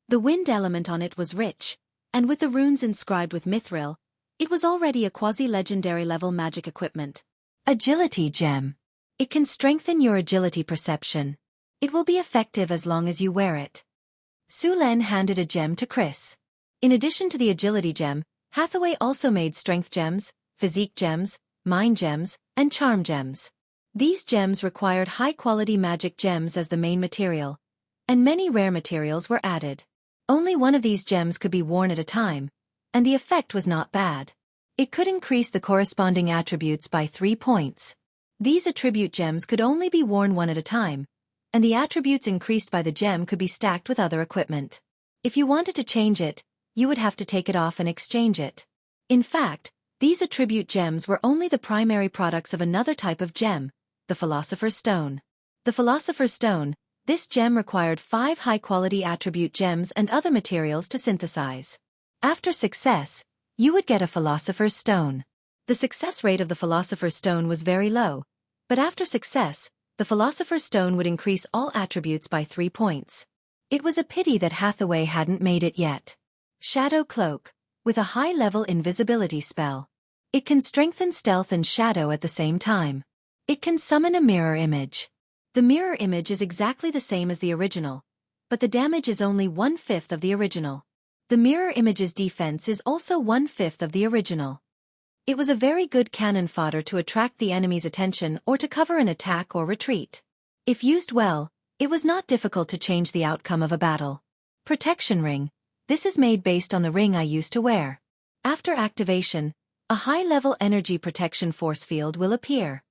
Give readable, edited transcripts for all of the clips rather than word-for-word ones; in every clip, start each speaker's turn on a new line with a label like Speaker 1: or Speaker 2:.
Speaker 1: The wind element on it was rich, and with the runes inscribed with mithril, it was already a quasi-legendary level magic equipment. Agility gem. It can strengthen your agility perception. It will be effective as long as you wear it. Su Len handed a gem to Chris. In addition to the agility gem, Hathaway also made strength gems, physique gems, mind gems, and charm gems. These gems required high-quality magic gems as the main material, and many rare materials were added. Only one of these gems could be worn at a time, and the effect was not bad. It could increase the corresponding attributes by 3 points. These attribute gems could only be worn one at a time, and the attributes increased by the gem could be stacked with other equipment. If you wanted to change it, you would have to take it off and exchange it. In fact, these attribute gems were only the primary products of another type of gem, the Philosopher's Stone. The Philosopher's Stone, this gem required 5 high-quality attribute gems and other materials to synthesize. After success, you would get a Philosopher's Stone. The success rate of the Philosopher's Stone was very low, but after success, the Philosopher's Stone would increase all attributes by 3 points. It was a pity that Hathaway hadn't made it yet. Shadow Cloak, with a high-level invisibility spell. It can strengthen stealth and shadow at the same time. It can summon a mirror image. The mirror image is exactly the same as the original, but the damage is only 1/5 of the original. The mirror image's defense is also 1/5 of the original. It was a very good cannon fodder to attract the enemy's attention or to cover an attack or retreat. If used well, it was not difficult to change the outcome of a battle. Protection Ring. This is made based on the ring I used to wear. After activation, a high-level energy protection force field will appear.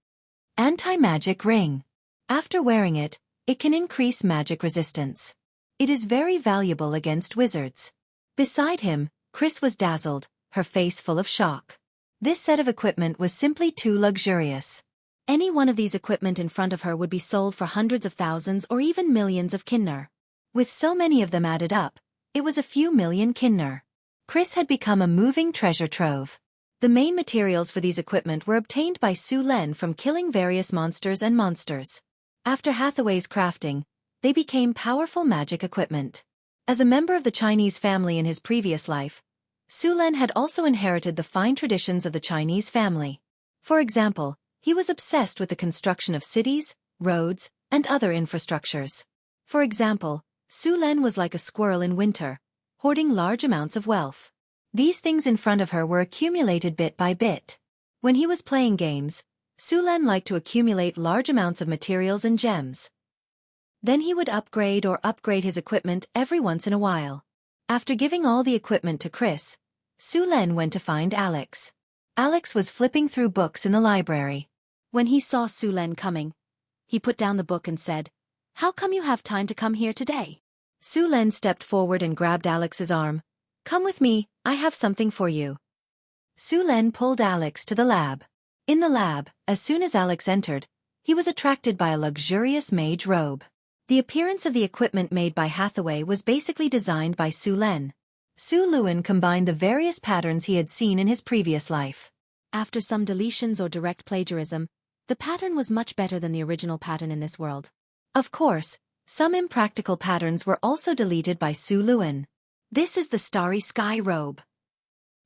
Speaker 1: Anti-Magic Ring. After wearing it, it can increase magic resistance. It is very valuable against wizards. Beside him, Chris was dazzled, her face full of shock. This set of equipment was simply too luxurious. Any one of these equipment in front of her would be sold for hundreds of thousands or even millions of kinner. With so many of them added up, it was a few million kinner. Chris had become a moving treasure trove. The main materials for these equipment were obtained by Su Len from killing various monsters and monsters. After Hathaway's crafting, they became powerful magic equipment. As a member of the Chinese family in his previous life, Su Len had also inherited the fine traditions of the Chinese family. For example, he was obsessed with the construction of cities, roads, and other infrastructures. For example, Su Len was like a squirrel in winter, hoarding large amounts of wealth. These things in front of her were accumulated bit by bit. When he was playing games, Su Len liked to accumulate large amounts of materials and gems. Then he would upgrade his equipment every once in a while. After giving all the equipment to Chris, Su Len went to find Alex. Alex was flipping through books in the library. When he saw Su Len coming, he put down the book and said, "How come you have time to come here today?" Su Len stepped forward and grabbed Alex's arm. "Come with me, I have something for you." Su Len pulled Alex to the lab. In the lab, as soon as Alex entered, he was attracted by a luxurious mage robe. The appearance of the equipment made by Hathaway was basically designed by Su Len. Su Luen combined the various patterns he had seen in his previous life. After some deletions or direct plagiarism, the pattern was much better than the original pattern in this world. Of course, some impractical patterns were also deleted by Su Luen. This is the Starry Sky robe.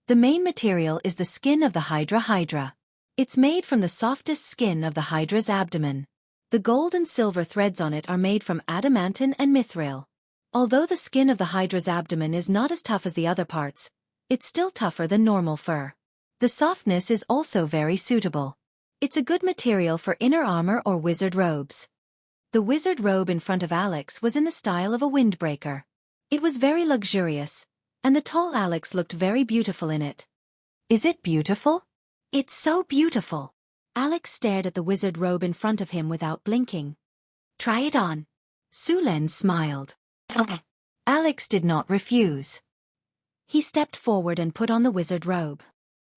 Speaker 1: The main material is the skin of the Hydra. It's made from the softest skin of the Hydra's abdomen. The gold and silver threads on it are made from adamantine and mithril. Although the skin of the Hydra's abdomen is not as tough as the other parts, it's still tougher than normal fur. The softness is also very suitable. It's a good material for inner armor or wizard robes. The wizard robe in front of Alex was in the style of a windbreaker. It was very luxurious, and the tall Alex looked very beautiful in it. "Is it beautiful?" "It's so beautiful." Alex stared at the wizard robe in front of him without blinking. "Try it on." Su Len smiled. Alex did not refuse. He stepped forward and put on the wizard robe.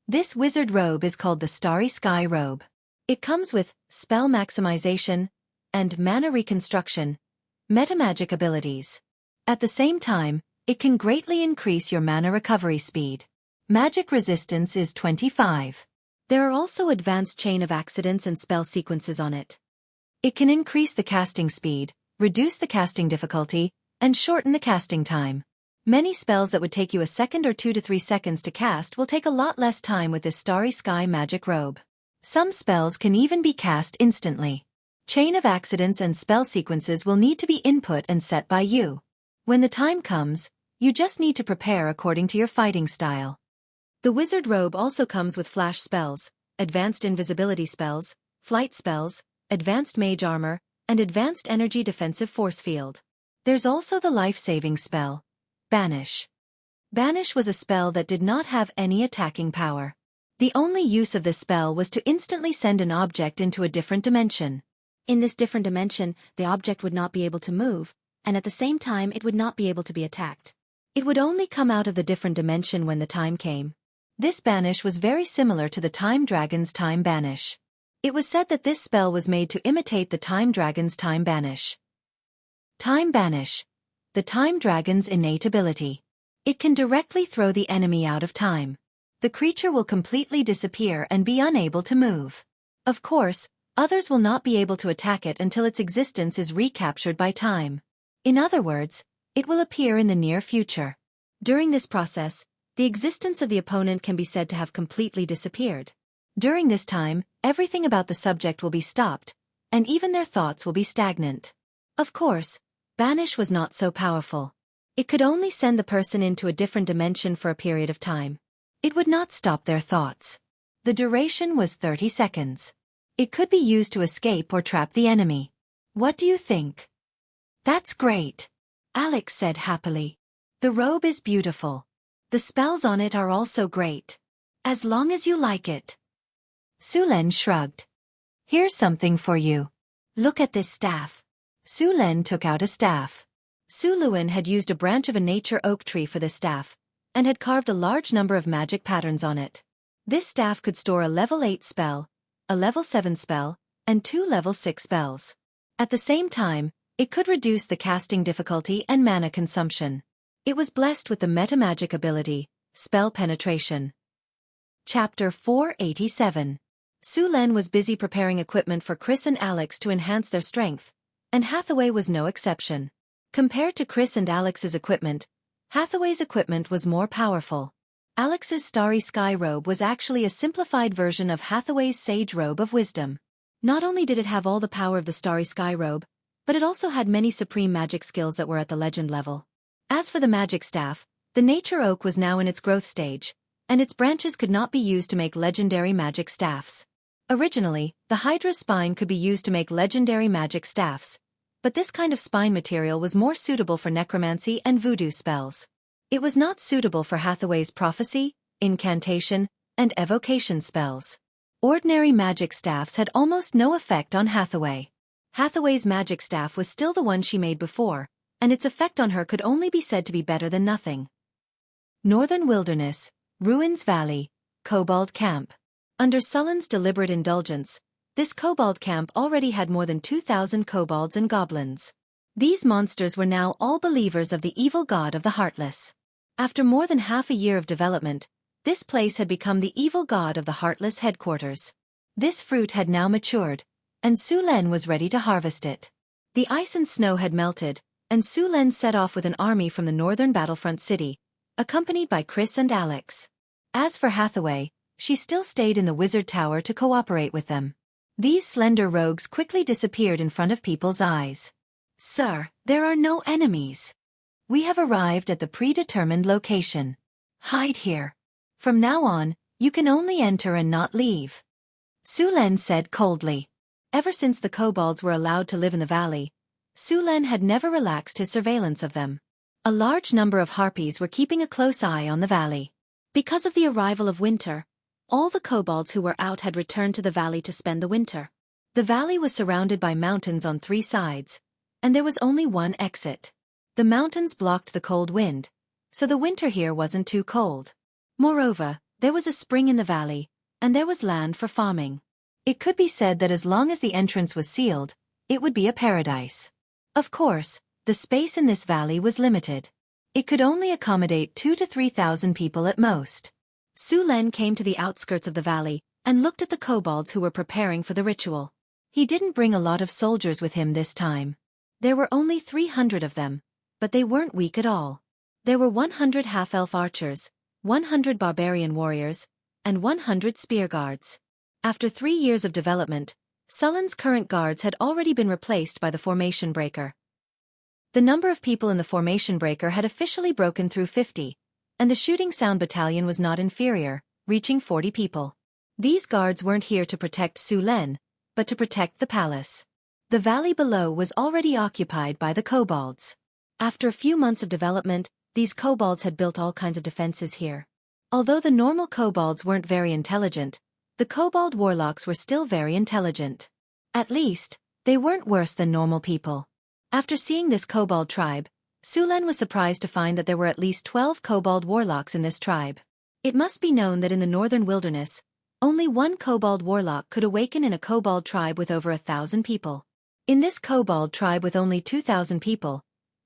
Speaker 1: This wizard robe is called the Starry Sky robe. It comes with spell maximization and mana reconstruction, metamagic abilities. At the same time, it can greatly increase your mana recovery speed. Magic resistance is 25. There are also advanced chain of accidents and spell sequences on it. It can increase the casting speed, reduce the casting difficulty, and shorten the casting time. Many spells that would take you a second or 2 to 3 seconds to cast will take a lot less time with this Starry Sky magic robe. Some spells can even be cast instantly. Chain of accidents and spell sequences will need to be input and set by you. When the time comes, you just need to prepare according to your fighting style. The wizard robe also comes with flash spells, advanced invisibility spells, flight spells, advanced mage armor, and advanced energy defensive force field. There's also the life-saving spell, Banish. Banish was a spell that did not have any attacking power. The only use of this spell was to instantly send an object into a different dimension. In this different dimension, the object would not be able to move, and at the same time it would not be able to be attacked. It would only come out of the different dimension when the time came. This banish was very similar to the Time Dragon's Time Banish. It was said that this spell was made to imitate the Time Dragon's Time Banish. Time Banish. The Time Dragon's innate ability. It can directly throw the enemy out of time. The creature will completely disappear and be unable to move. Of course, others will not be able to attack it until its existence is recaptured by time. In other words, it will appear in the near future. During this process, the existence of the opponent can be said to have completely disappeared. During this time, everything about the subject will be stopped, and even their thoughts will be stagnant. Of course, Banish was not so powerful. It could only send the person into a different dimension for a period of time. It would not stop their thoughts. The duration was 30 seconds. It could be used to escape or trap the enemy. What do you think? That's great, Alex said happily. The robe is beautiful. The spells on it are also great. As long as you like it. Su-Len shrugged. Here's something for you. Look at this staff. Su-Len took out a staff. Su-Luan had used a branch of a nature oak tree for this staff, and had carved a large number of magic patterns on it. This staff could store a level 8 spell, a level 7 spell, and 2 level 6 spells. At the same time, it could reduce the casting difficulty and mana consumption. It was blessed with the metamagic ability, Spell Penetration. Chapter 487. Su-Len was busy preparing equipment for Chris and Alex to enhance their strength, and Hathaway was no exception. Compared to Chris and Alex's equipment, Hathaway's equipment was more powerful. Alex's Starry Sky robe was actually a simplified version of Hathaway's Sage Robe of Wisdom. Not only did it have all the power of the Starry Sky robe, but it also had many supreme magic skills that were at the legend level. As for the magic staff, the nature oak was now in its growth stage, and its branches could not be used to make legendary magic staffs. Originally, the Hydra's spine could be used to make legendary magic staffs, but this kind of spine material was more suitable for necromancy and voodoo spells. It was not suitable for Hathaway's prophecy, incantation, and evocation spells. Ordinary magic staffs had almost no effect on Hathaway. Hathaway's magic staff was still the one she made before, and its effect on her could only be said to be better than nothing. Northern Wilderness, Ruins Valley, Kobold Camp. Under Sullen's deliberate indulgence, this kobold camp already had more than 2,000 kobolds and goblins. These monsters were now all believers of the evil god of the Heartless. After more than half a year of development, this place had become the evil god of the Heartless headquarters. This fruit had now matured, and Su-Len was ready to harvest it. The ice and snow had melted, and Su-Len set off with an army from the northern battlefront city, accompanied by Chris and Alex. As for Hathaway, she still stayed in the wizard tower to cooperate with them. These slender rogues quickly disappeared in front of people's eyes. Sir, there are no enemies. We have arrived at the predetermined location. Hide here. From now on, you can only enter and not leave. Su-Len said coldly. Ever since the kobolds were allowed to live in the valley, Su-Len had never relaxed his surveillance of them. A large number of harpies were keeping a close eye on the valley. Because of the arrival of winter, all the kobolds who were out had returned to the valley to spend the winter. The valley was surrounded by mountains on 3 sides, and there was only one exit. The mountains blocked the cold wind, so the winter here wasn't too cold. Moreover, there was a spring in the valley, and there was land for farming. It could be said that as long as the entrance was sealed, it would be a paradise. Of course, the space in this valley was limited. It could only accommodate 2,000 to 3,000 people at most. Su-Len came to the outskirts of the valley and looked at the kobolds who were preparing for the ritual. He didn't bring a lot of soldiers with him this time. There were only 300 of them, but they weren't weak at all. There were 100 half-elf archers, 100 barbarian warriors, and 100 spear guards. After 3 years of development, Sullen's current guards had already been replaced by the formation breaker. The number of people in the formation breaker had officially broken through 50, and the shooting sound battalion was not inferior, reaching 40 people. These guards weren't here to protect Su Len, but to protect the palace. The valley below was already occupied by the kobolds. After a few months of development, these kobolds had built all kinds of defenses here. Although the normal kobolds weren't very intelligent, the kobold warlocks were still very intelligent. At least, they weren't worse than normal people. After seeing this kobold tribe, Su Len was surprised to find that there were at least 12 kobold warlocks in this tribe. It must be known that in the northern wilderness, only one kobold warlock could awaken in a kobold tribe with over 1,000 people. In this kobold tribe with only 2,000 people,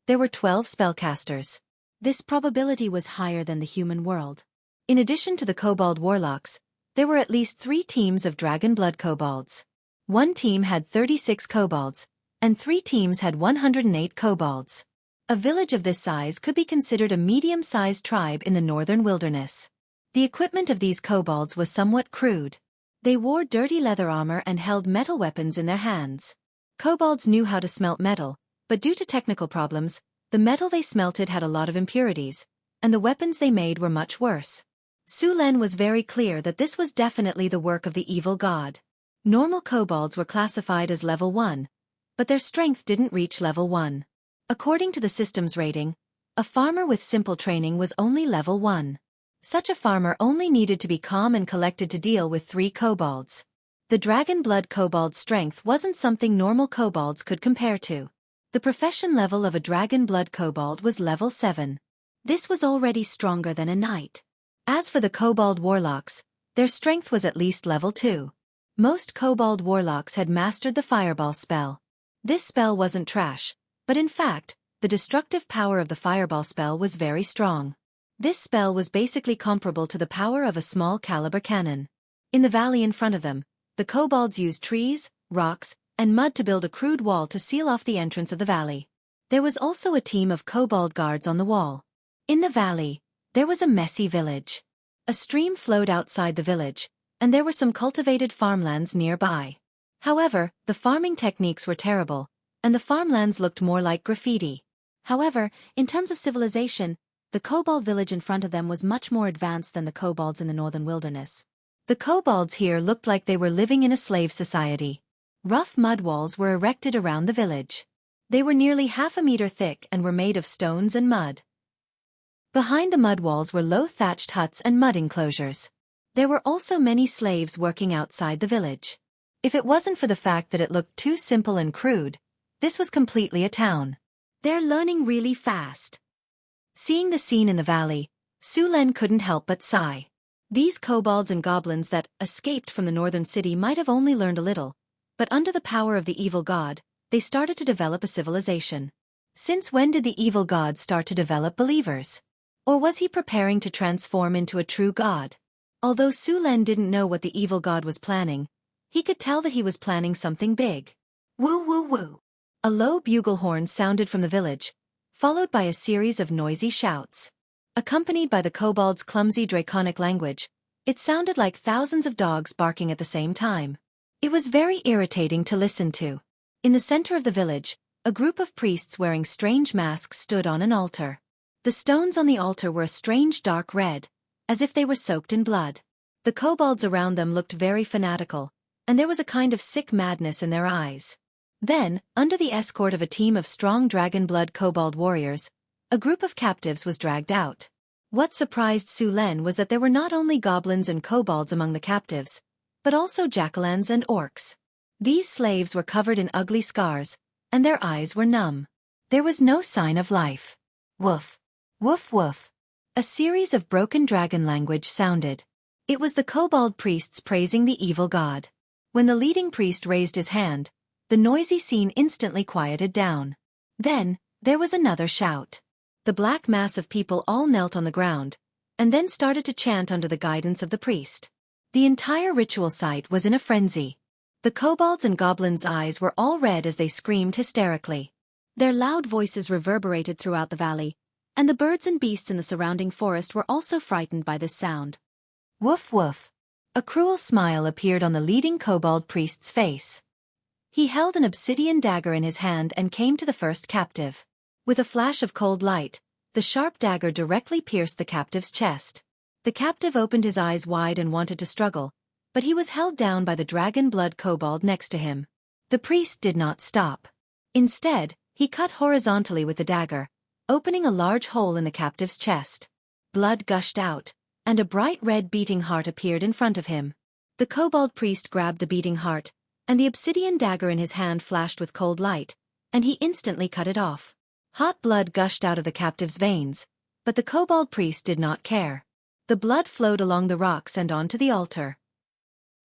Speaker 1: there were 12 spellcasters. This probability was higher than the human world. In addition to the kobold warlocks, there were at least 3 teams of dragon blood kobolds. One team had 36 kobolds, and 3 teams had 108 kobolds. A village of this size could be considered a medium-sized tribe in the northern wilderness. The equipment of these kobolds was somewhat crude. They wore dirty leather armor and held metal weapons in their hands. Kobolds knew how to smelt metal, but due to technical problems, the metal they smelted had a lot of impurities, and the weapons they made were much worse. Su Len was very clear that this was definitely the work of the evil god. Normal kobolds were classified as level 1, but their strength didn't reach level 1. According to the system's rating, a farmer with simple training was only level 1. Such a farmer only needed to be calm and collected to deal with 3 kobolds. The dragon blood kobold's strength wasn't something normal kobolds could compare to. The profession level of a dragon blood kobold was level 7. This was already stronger than a knight. As for the kobold warlocks, their strength was at least level 2. Most kobold warlocks had mastered the fireball spell. This spell wasn't trash, but in fact, the destructive power of the fireball spell was very strong. This spell was basically comparable to the power of a small caliber cannon. In the valley in front of them, the kobolds used trees, rocks, and mud to build a crude wall to seal off the entrance of the valley. There was also a team of kobold guards on the wall. In the valley, there was a messy village. A stream flowed outside the village, and there were some cultivated farmlands nearby. However, the farming techniques were terrible, and the farmlands looked more like graffiti. However, in terms of civilization, the kobold village in front of them was much more advanced than the kobolds in the northern wilderness. The kobolds here looked like they were living in a slave society. Rough mud walls were erected around the village. They were nearly half a meter thick and were made of stones and mud. Behind the mud walls were low thatched huts and mud enclosures. There were also many slaves working outside the village. If it wasn't for the fact that it looked too simple and crude, this was completely a town. They're learning really fast. Seeing the scene in the valley, Su Len couldn't help but sigh. These kobolds and goblins that escaped from the northern city might have only learned a little, but under the power of the evil god, they started to develop a civilization. Since when did the evil god start to develop believers? Or was he preparing to transform into a true god? Although Su Len didn't know what the evil god was planning, he could tell that he was planning something big. Woo woo woo! A low bugle horn sounded from the village, followed by a series of noisy shouts. Accompanied by the kobold's clumsy draconic language, it sounded like thousands of dogs barking at the same time. It was very irritating to listen to. In the center of the village, a group of priests wearing strange masks stood on an altar. The stones on the altar were a strange dark red, as if they were soaked in blood. The kobolds around them looked very fanatical, and there was a kind of sick madness in their eyes. Then, under the escort of a team of strong dragon blood kobold warriors, a group of captives was dragged out. What surprised Su Len was that there were not only goblins and kobolds among the captives, but also jackalans and orcs. These slaves were covered in ugly scars, and their eyes were numb. There was no sign of life. Woof. Woof woof. A series of broken dragon language sounded. It was the kobold priests praising the evil god. When the leading priest raised his hand, the noisy scene instantly quieted down. Then, there was another shout. The black mass of people all knelt on the ground, and then started to chant under the guidance of the priest. The entire ritual site was in a frenzy. The kobolds and goblins' eyes were all red as they screamed hysterically. Their loud voices reverberated throughout the valley, and the birds and beasts in the surrounding forest were also frightened by this sound. Woof woof. A cruel smile appeared on the leading kobold priest's face. He held an obsidian dagger in his hand and came to the first captive. With a flash of cold light, the sharp dagger directly pierced the captive's chest. The captive opened his eyes wide and wanted to struggle, but he was held down by the dragon blood kobold next to him. The priest did not stop. Instead, he cut horizontally with the dagger, opening a large hole in the captive's chest. Blood gushed out, and a bright red beating heart appeared in front of him. The kobold priest grabbed the beating heart, and the obsidian dagger in his hand flashed with cold light, and he instantly cut it off. Hot blood gushed out of the captive's veins, but the kobold priest did not care. The blood flowed along the rocks and onto the altar.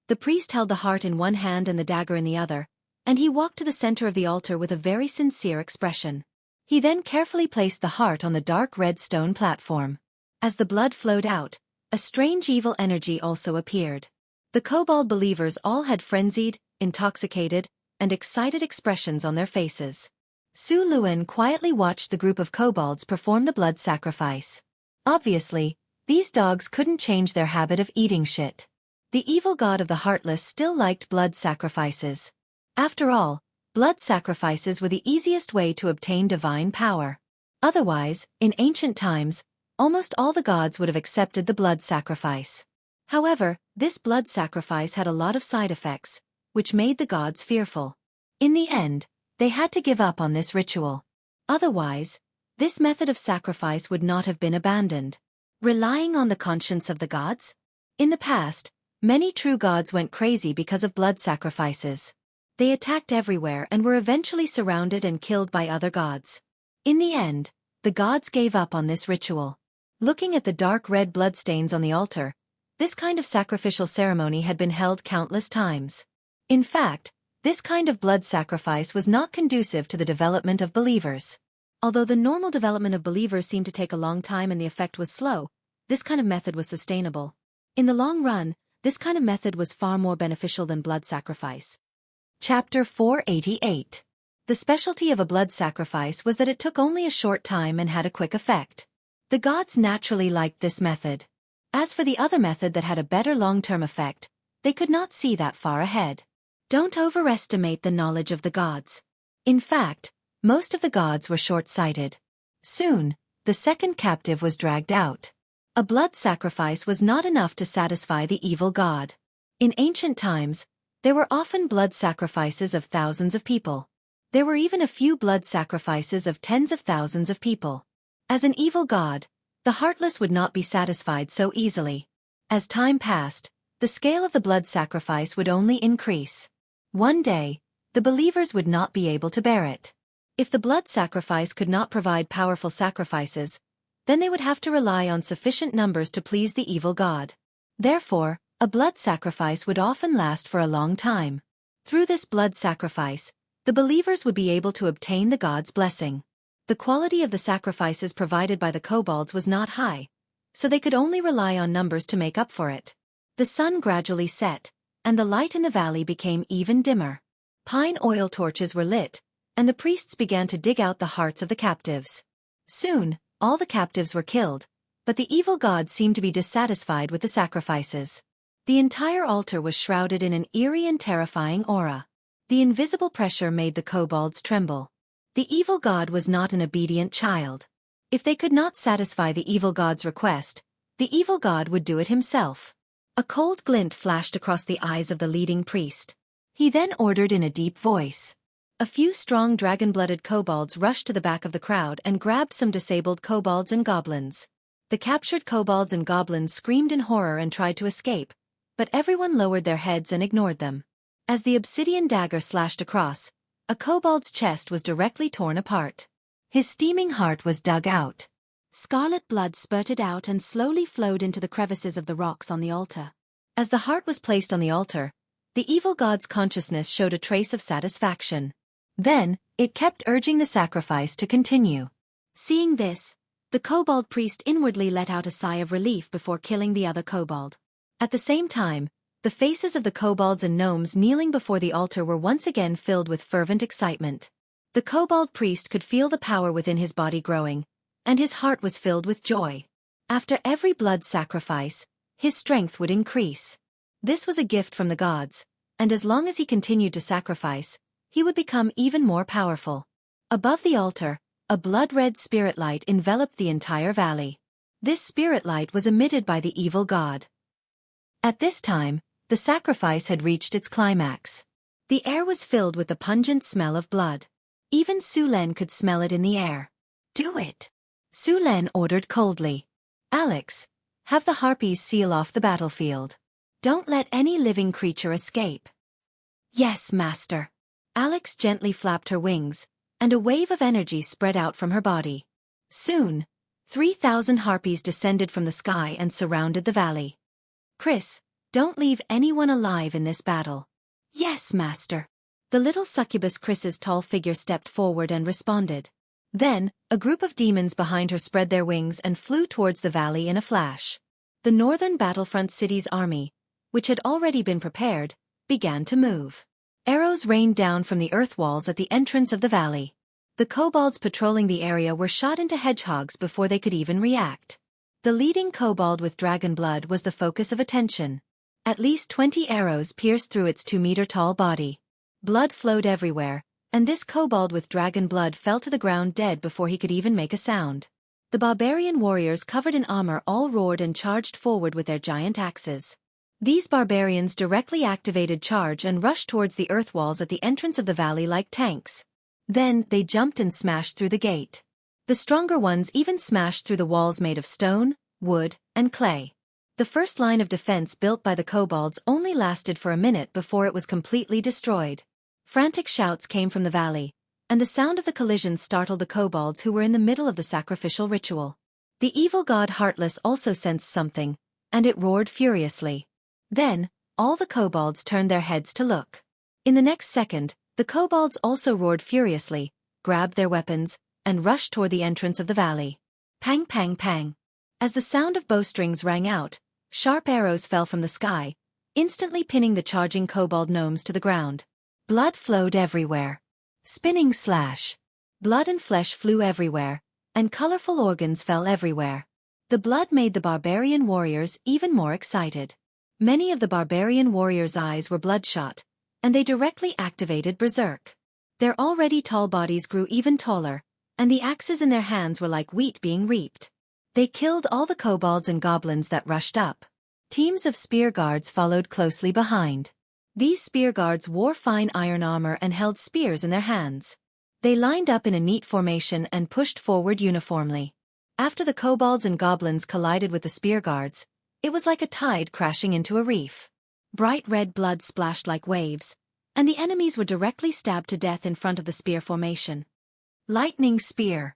Speaker 1: The priest held the heart in one hand and the dagger in the other, and he walked to the center of the altar with a very sincere expression. He then carefully placed the heart on the dark red stone platform. As the blood flowed out, a strange evil energy also appeared. The kobold believers all had frenzied, intoxicated, and excited expressions on their faces. Su Luan quietly watched the group of kobolds perform the blood sacrifice. Obviously, these dogs couldn't change their habit of eating shit. The evil god of the Heartless still liked blood sacrifices. After all, blood sacrifices were the easiest way to obtain divine power. Otherwise, in ancient times, almost all the gods would have accepted the blood sacrifice. However, this blood sacrifice had a lot of side effects, which made the gods fearful. In the end, they had to give up on this ritual. Otherwise, this method of sacrifice would not have been abandoned. Relying on the conscience of the gods? In the past, many true gods went crazy because of blood sacrifices. They attacked everywhere and were eventually surrounded and killed by other gods. In the end, the gods gave up on this ritual. Looking at the dark red bloodstains on the altar, this kind of sacrificial ceremony had been held countless times. In fact, this kind of blood sacrifice was not conducive to the development of believers. Although the normal development of believers seemed to take a long time and the effect was slow, this kind of method was sustainable. In the long run, this kind of method was far more beneficial than blood sacrifice. Chapter 488. The specialty of a blood sacrifice was that it took only a short time and had a quick effect. The gods naturally liked this method. As for the other method that had a better long-term effect, they could not see that far ahead. Don't overestimate the knowledge of the gods. In fact, most of the gods were short-sighted. Soon, the second captive was dragged out. A blood sacrifice was not enough to satisfy the evil god. In ancient times, there were often blood sacrifices of thousands of people. There were even a few blood sacrifices of tens of thousands of people. As an evil god, the Heartless would not be satisfied so easily. As time passed, the scale of the blood sacrifice would only increase. One day, the believers would not be able to bear it. If the blood sacrifice could not provide powerful sacrifices, then they would have to rely on sufficient numbers to please the evil god. Therefore, a blood sacrifice would often last for a long time. Through this blood sacrifice, the believers would be able to obtain the god's blessing. The quality of the sacrifices provided by the kobolds was not high, so they could only rely on numbers to make up for it. The sun gradually set, and the light in the valley became even dimmer. Pine oil torches were lit, and the priests began to dig out the hearts of the captives. Soon, all the captives were killed, but the evil god seemed to be dissatisfied with the sacrifices. The entire altar was shrouded in an eerie and terrifying aura. The invisible pressure made the kobolds tremble. The evil god was not an obedient child. If they could not satisfy the evil god's request, the evil god would do it himself. A cold glint flashed across the eyes of the leading priest. He then ordered in a deep voice. A few strong dragon-blooded kobolds rushed to the back of the crowd and grabbed some disabled kobolds and goblins. The captured kobolds and goblins screamed in horror and tried to escape, but everyone lowered their heads and ignored them. As the obsidian dagger slashed across, a kobold's chest was directly torn apart. His steaming heart was dug out. Scarlet blood spurted out and slowly flowed into the crevices of the rocks on the altar. As the heart was placed on the altar, the evil god's consciousness showed a trace of satisfaction. Then, it kept urging the sacrifice to continue. Seeing this, the kobold priest inwardly let out a sigh of relief before killing the other kobold. At the same time, the faces of the kobolds and gnomes kneeling before the altar were once again filled with fervent excitement. The kobold priest could feel the power within his body growing, and his heart was filled with joy. After every blood sacrifice, his strength would increase. This was a gift from the gods, and as long as he continued to sacrifice, he would become even more powerful. Above the altar, a blood-red spirit light enveloped the entire valley. This spirit light was emitted by the evil god. At this time, the sacrifice had reached its climax. The air was filled with the pungent smell of blood. Even Su Len could smell it in the air. "Do it," Su Len ordered coldly. "Alex, have the harpies seal off the battlefield. Don't let any living creature escape." "Yes, master." Alex gently flapped her wings, and a wave of energy spread out from her body. Soon, 3,000 harpies descended from the sky and surrounded the valley. "Chris, don't leave anyone alive in this battle." "Yes, master." The little succubus Chris's tall figure stepped forward and responded. Then, a group of demons behind her spread their wings and flew towards the valley in a flash. The northern battlefront city's army, which had already been prepared, began to move. Arrows rained down from the earth walls at the entrance of the valley. The kobolds patrolling the area were shot into hedgehogs before they could even react. The leading kobold with dragon blood was the focus of attention. At least 20 arrows pierced through its 2-meter-tall body. Blood flowed everywhere, and this kobold with dragon blood fell to the ground dead before he could even make a sound. The barbarian warriors covered in armor all roared and charged forward with their giant axes. These barbarians directly activated charge and rushed towards the earth walls at the entrance of the valley like tanks. Then, they jumped and smashed through the gate. The stronger ones even smashed through the walls made of stone, wood, and clay. The first line of defense built by the kobolds only lasted for a minute before it was completely destroyed. Frantic shouts came from the valley, and the sound of the collision startled the kobolds who were in the middle of the sacrificial ritual. The evil god Heartless also sensed something, and it roared furiously. Then, all the kobolds turned their heads to look. In the next second, the kobolds also roared furiously, grabbed their weapons, and rushed toward the entrance of the valley. Pang pang pang. As the sound of bowstrings rang out, sharp arrows fell from the sky, instantly pinning the charging kobold gnomes to the ground. Blood flowed everywhere. Spinning slash. Blood and flesh flew everywhere, and colorful organs fell everywhere. The blood made the barbarian warriors even more excited. Many of the barbarian warriors' eyes were bloodshot, and they directly activated Berserk. Their already tall bodies grew even taller, and the axes in their hands were like wheat being reaped. They killed all the kobolds and goblins that rushed up. Teams of spear guards followed closely behind. These spear guards wore fine iron armor and held spears in their hands. They lined up in a neat formation and pushed forward uniformly. After the kobolds and goblins collided with the spear guards, it was like a tide crashing into a reef. Bright red blood splashed like waves, and the enemies were directly stabbed to death in front of the spear formation. Lightning spear.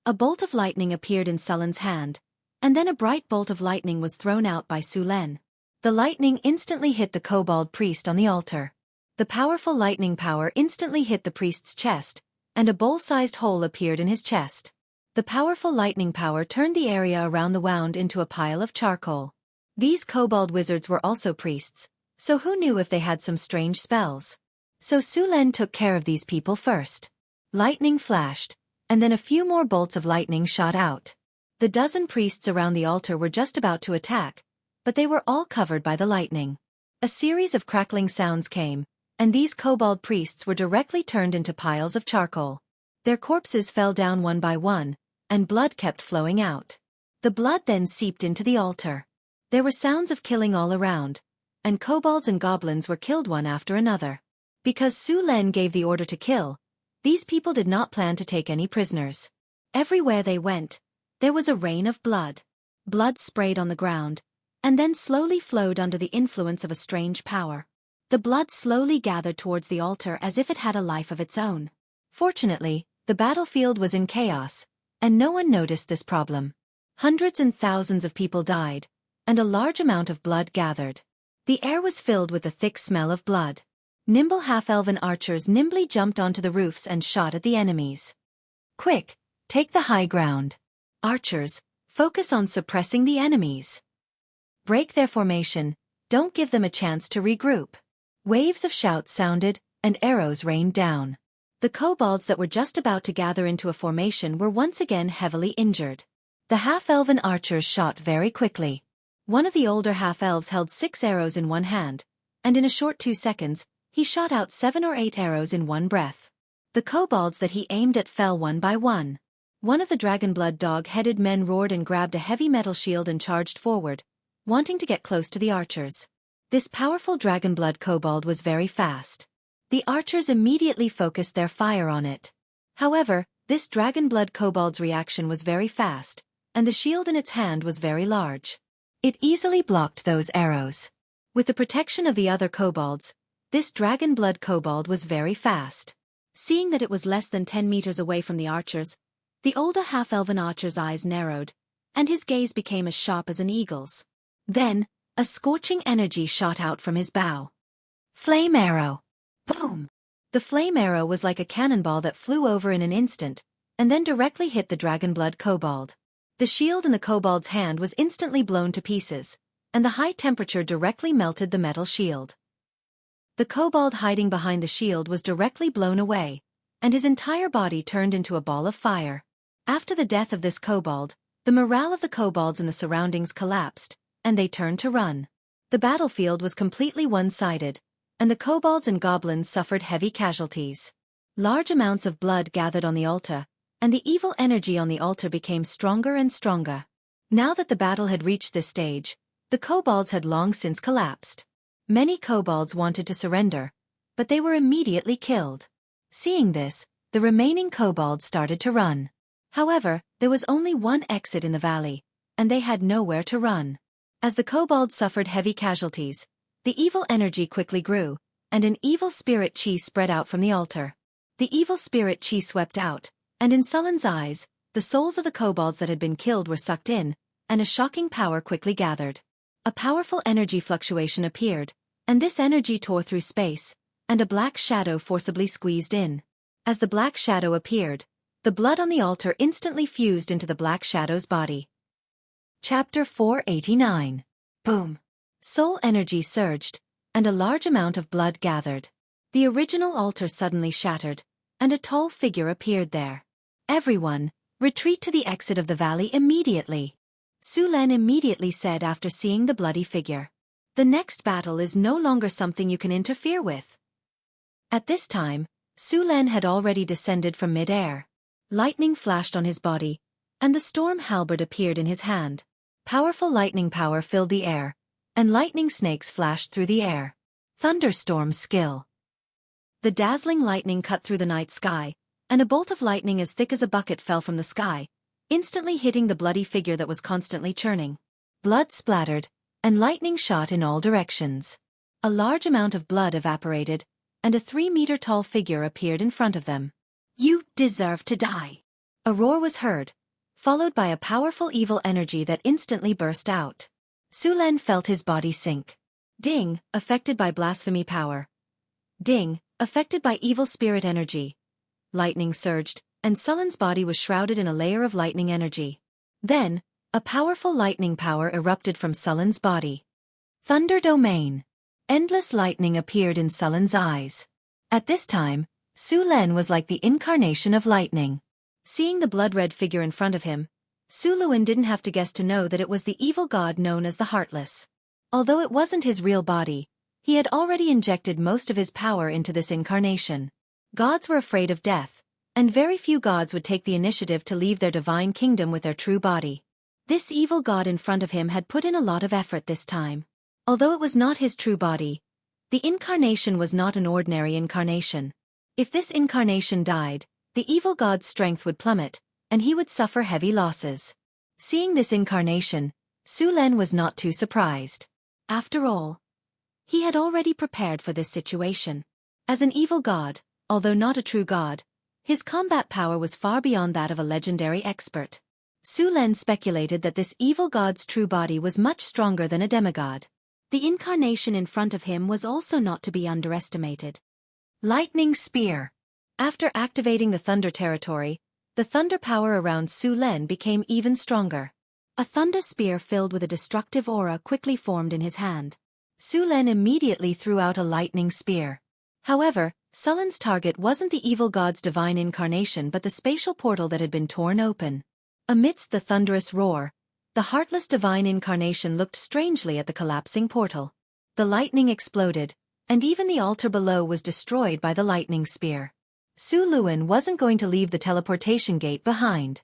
Speaker 1: A bolt of lightning appeared in Sullen's hand, and then a bright bolt of lightning was thrown out by Su Len. The lightning instantly hit the kobold priest on the altar. The powerful lightning power instantly hit the priest's chest, and a bowl-sized hole appeared in his chest. The powerful lightning power turned the area around the wound into a pile of charcoal. These kobold wizards were also priests, so who knew if they had some strange spells? So Su Len took care of these people first. Lightning flashed, and then a few more bolts of lightning shot out. The dozen priests around the altar were just about to attack, but they were all covered by the lightning. A series of crackling sounds came, and these kobold priests were directly turned into piles of charcoal. Their corpses fell down one by one, and blood kept flowing out. The blood then seeped into the altar. There were sounds of killing all around, and kobolds and goblins were killed one after another. Because Su Len gave the order to kill, these people did not plan to take any prisoners. Everywhere they went, there was a rain of blood. Blood sprayed on the ground, and then slowly flowed under the influence of a strange power. The blood slowly gathered towards the altar as if it had a life of its own. Fortunately, the battlefield was in chaos, and no one noticed this problem. Hundreds and thousands of people died, and a large amount of blood gathered. The air was filled with the thick smell of blood. Nimble half-elven archers nimbly jumped onto the roofs and shot at the enemies. Quick, take the high ground. Archers, focus on suppressing the enemies. Break their formation, don't give them a chance to regroup. Waves of shouts sounded, and arrows rained down. The kobolds that were just about to gather into a formation were once again heavily injured. The half-elven archers shot very quickly. One of the older half-elves held 6 arrows in one hand, and in a short 2 seconds, he shot out 7 or 8 arrows in one breath. The kobolds that he aimed at fell one by one. One of the dragonblood dog-headed men roared and grabbed a heavy metal shield and charged forward, wanting to get close to the archers. This powerful dragonblood kobold was very fast. The archers immediately focused their fire on it. However, this dragonblood kobold's reaction was very fast, and the shield in its hand was very large. It easily blocked those arrows. With the protection of the other kobolds, this dragonblood kobold was very fast. Seeing that it was less than 10 meters away from the archers, the older half-elven archer's eyes narrowed, and his gaze became as sharp as an eagle's. Then, a scorching energy shot out from his bow. Flame arrow! Boom! The flame arrow was like a cannonball that flew over in an instant, and then directly hit the dragonblood kobold. The shield in the kobold's hand was instantly blown to pieces, and the high temperature directly melted the metal shield. The kobold hiding behind the shield was directly blown away, and his entire body turned into a ball of fire. After the death of this kobold, the morale of the kobolds in the surroundings collapsed, and they turned to run. The battlefield was completely one-sided, and the kobolds and goblins suffered heavy casualties. Large amounts of blood gathered on the altar, and the evil energy on the altar became stronger and stronger. Now that the battle had reached this stage, the kobolds had long since collapsed. Many kobolds wanted to surrender, but they were immediately killed. Seeing this, the remaining kobolds started to run. However, there was only one exit in the valley, and they had nowhere to run. As the kobolds suffered heavy casualties, the evil energy quickly grew, and an evil spirit chi spread out from the altar. The evil spirit chi swept out, and in Sullen's eyes, the souls of the kobolds that had been killed were sucked in, and a shocking power quickly gathered. A powerful energy fluctuation appeared, and this energy tore through space, and a black shadow forcibly squeezed in. As the black shadow appeared, the blood on the altar instantly fused into the black shadow's body. Chapter 489. Boom! Soul energy surged, and a large amount of blood gathered. The original altar suddenly shattered, and a tall figure appeared there. Everyone, retreat to the exit of the valley immediately. Su Len immediately said after seeing the bloody figure. The next battle is no longer something you can interfere with. At this time, Su Len had already descended from mid-air. Lightning flashed on his body, and the storm halberd appeared in his hand. Powerful lightning power filled the air, and lightning snakes flashed through the air. Thunderstorm skill. The dazzling lightning cut through the night sky, and a bolt of lightning as thick as a bucket fell from the sky, instantly hitting the bloody figure that was constantly churning. Blood splattered, and lightning shot in all directions. A large amount of blood evaporated, and a 3-meter-tall figure appeared in front of them. You deserve to die. A roar was heard, followed by a powerful evil energy that instantly burst out. Su Len felt his body sink. Ding, affected by blasphemy power. Ding, affected by evil spirit energy. Lightning surged, and Sullen's body was shrouded in a layer of lightning energy. Then, a powerful lightning power erupted from Sullen's body. Thunder domain. Endless lightning appeared in Sullen's eyes. At this time, Su Len was like the incarnation of lightning. Seeing the blood-red figure in front of him, Su Luen didn't have to guess to know that it was the evil god known as the Heartless. Although it wasn't his real body, he had already injected most of his power into this incarnation. Gods were afraid of death, and very few gods would take the initiative to leave their divine kingdom with their true body. This evil god in front of him had put in a lot of effort this time. Although it was not his true body, the incarnation was not an ordinary incarnation. If this incarnation died, the evil god's strength would plummet, and he would suffer heavy losses. Seeing this incarnation, Su Len was not too surprised. After all, he had already prepared for this situation. As an evil god, although not a true god, his combat power was far beyond that of a legendary expert. Su Len speculated that this evil god's true body was much stronger than a demigod. The incarnation in front of him was also not to be underestimated. Lightning Spear. After activating the Thunder territory, the thunder power around Su Len became even stronger. A thunder spear filled with a destructive aura quickly formed in his hand. Su Len immediately threw out a lightning spear. However, Sullen's target wasn't the evil god's divine incarnation but the spatial portal that had been torn open. Amidst the thunderous roar, the heartless divine incarnation looked strangely at the collapsing portal. The lightning exploded, and even the altar below was destroyed by the lightning spear. Su Luan wasn't going to leave the teleportation gate behind.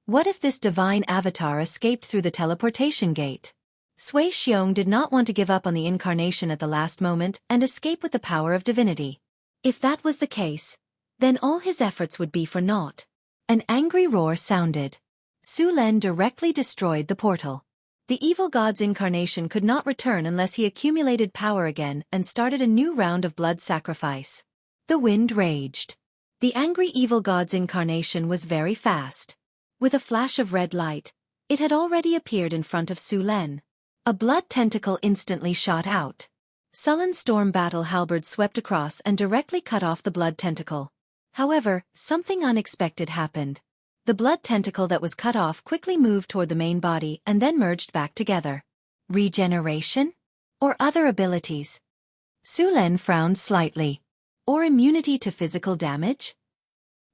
Speaker 1: What if this divine avatar escaped through the teleportation gate? Sui Xiong did not want to give up on the incarnation at the last moment and escape with the power of divinity. If that was the case, then all his efforts would be for naught. An angry roar sounded. Su Len directly destroyed the portal. The evil god's incarnation could not return unless he accumulated power again and started a new round of blood sacrifice. The wind raged. The angry evil god's incarnation was very fast. With a flash of red light, it had already appeared in front of Su Len. A blood tentacle instantly shot out. Sullen's storm battle halberd swept across and directly cut off the blood tentacle. However, something unexpected happened. The blood tentacle that was cut off quickly moved toward the main body and then merged back together. Regeneration? Or other abilities? Su Len frowned slightly. Or immunity to physical damage?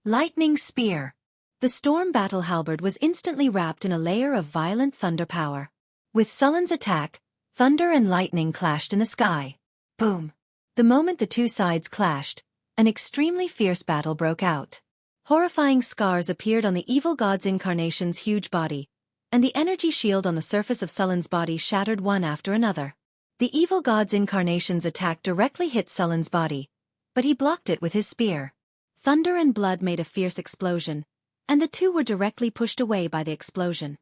Speaker 1: Lightning spear. The storm battle halberd was instantly wrapped in a layer of violent thunder power. With Sullen's attack, thunder and lightning clashed in the sky. Boom! The moment the two sides clashed, an extremely fierce battle broke out. Horrifying scars appeared on the evil god's incarnation's huge body, and the energy shield on the surface of Sullen's body shattered one after another. The evil god's incarnation's attack directly hit Sullen's body, but he blocked it with his spear. Thunder and blood made a fierce explosion, and the two were directly pushed away by the explosion.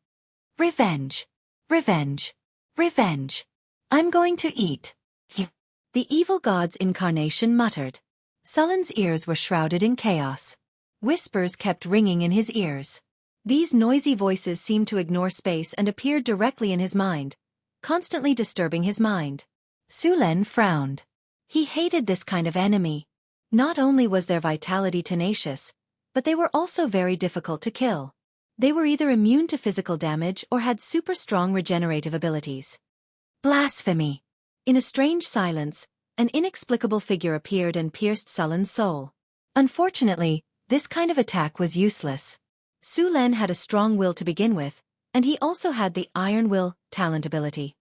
Speaker 1: Revenge! Revenge! Revenge! I'm going to eat you! The evil god's incarnation muttered. Sullen's ears were shrouded in chaos. Whispers kept ringing in his ears. These noisy voices seemed to ignore space and appeared directly in his mind, constantly disturbing his mind. Su Len frowned. He hated this kind of enemy. Not only was their vitality tenacious, but they were also very difficult to kill. They were either immune to physical damage or had super strong regenerative abilities. Blasphemy! In a strange silence, an inexplicable figure appeared and pierced Sullen's soul. Unfortunately, this kind of attack was useless. Su Len had a strong will to begin with, and he also had the Iron Will talent ability.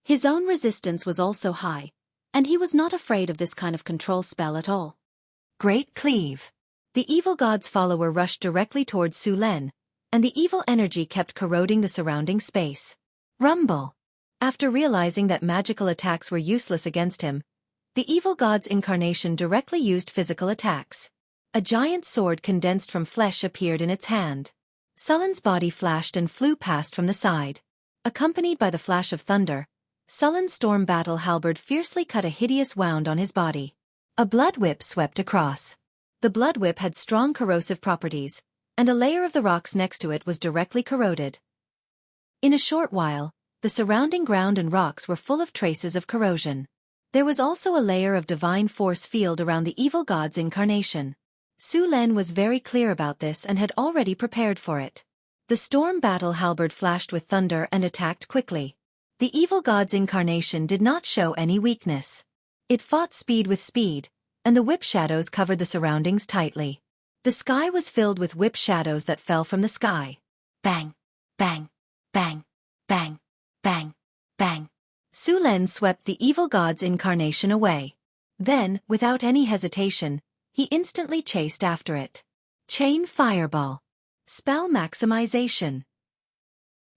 Speaker 1: His own resistance was also high, and he was not afraid of this kind of control spell at all. Great Cleave! The evil god's follower rushed directly towards Su Len, and the evil energy kept corroding the surrounding space. Rumble! After realizing that magical attacks were useless against him, the evil god's incarnation directly used physical attacks. A giant sword condensed from flesh appeared in its hand. Sullen's body flashed and flew past from the side. Accompanied by the flash of thunder, Sullen's storm battle halberd fiercely cut a hideous wound on his body. A blood whip swept across. The blood whip had strong corrosive properties, and a layer of the rocks next to it was directly corroded. In a short while, the surrounding ground and rocks were full of traces of corrosion. There was also a layer of divine force field around the evil god's incarnation. Su Len was very clear about this and had already prepared for it. The storm battle halberd flashed with thunder and attacked quickly. The evil god's incarnation did not show any weakness. It fought speed with speed, and the whip shadows covered the surroundings tightly. The sky was filled with whip shadows that fell from the sky. Bang! Bang! Bang! Bang! Bang! Bang! Su Len swept the evil god's incarnation away. Then, without any hesitation, he instantly chased after it. Chain Fireball. Spell Maximization.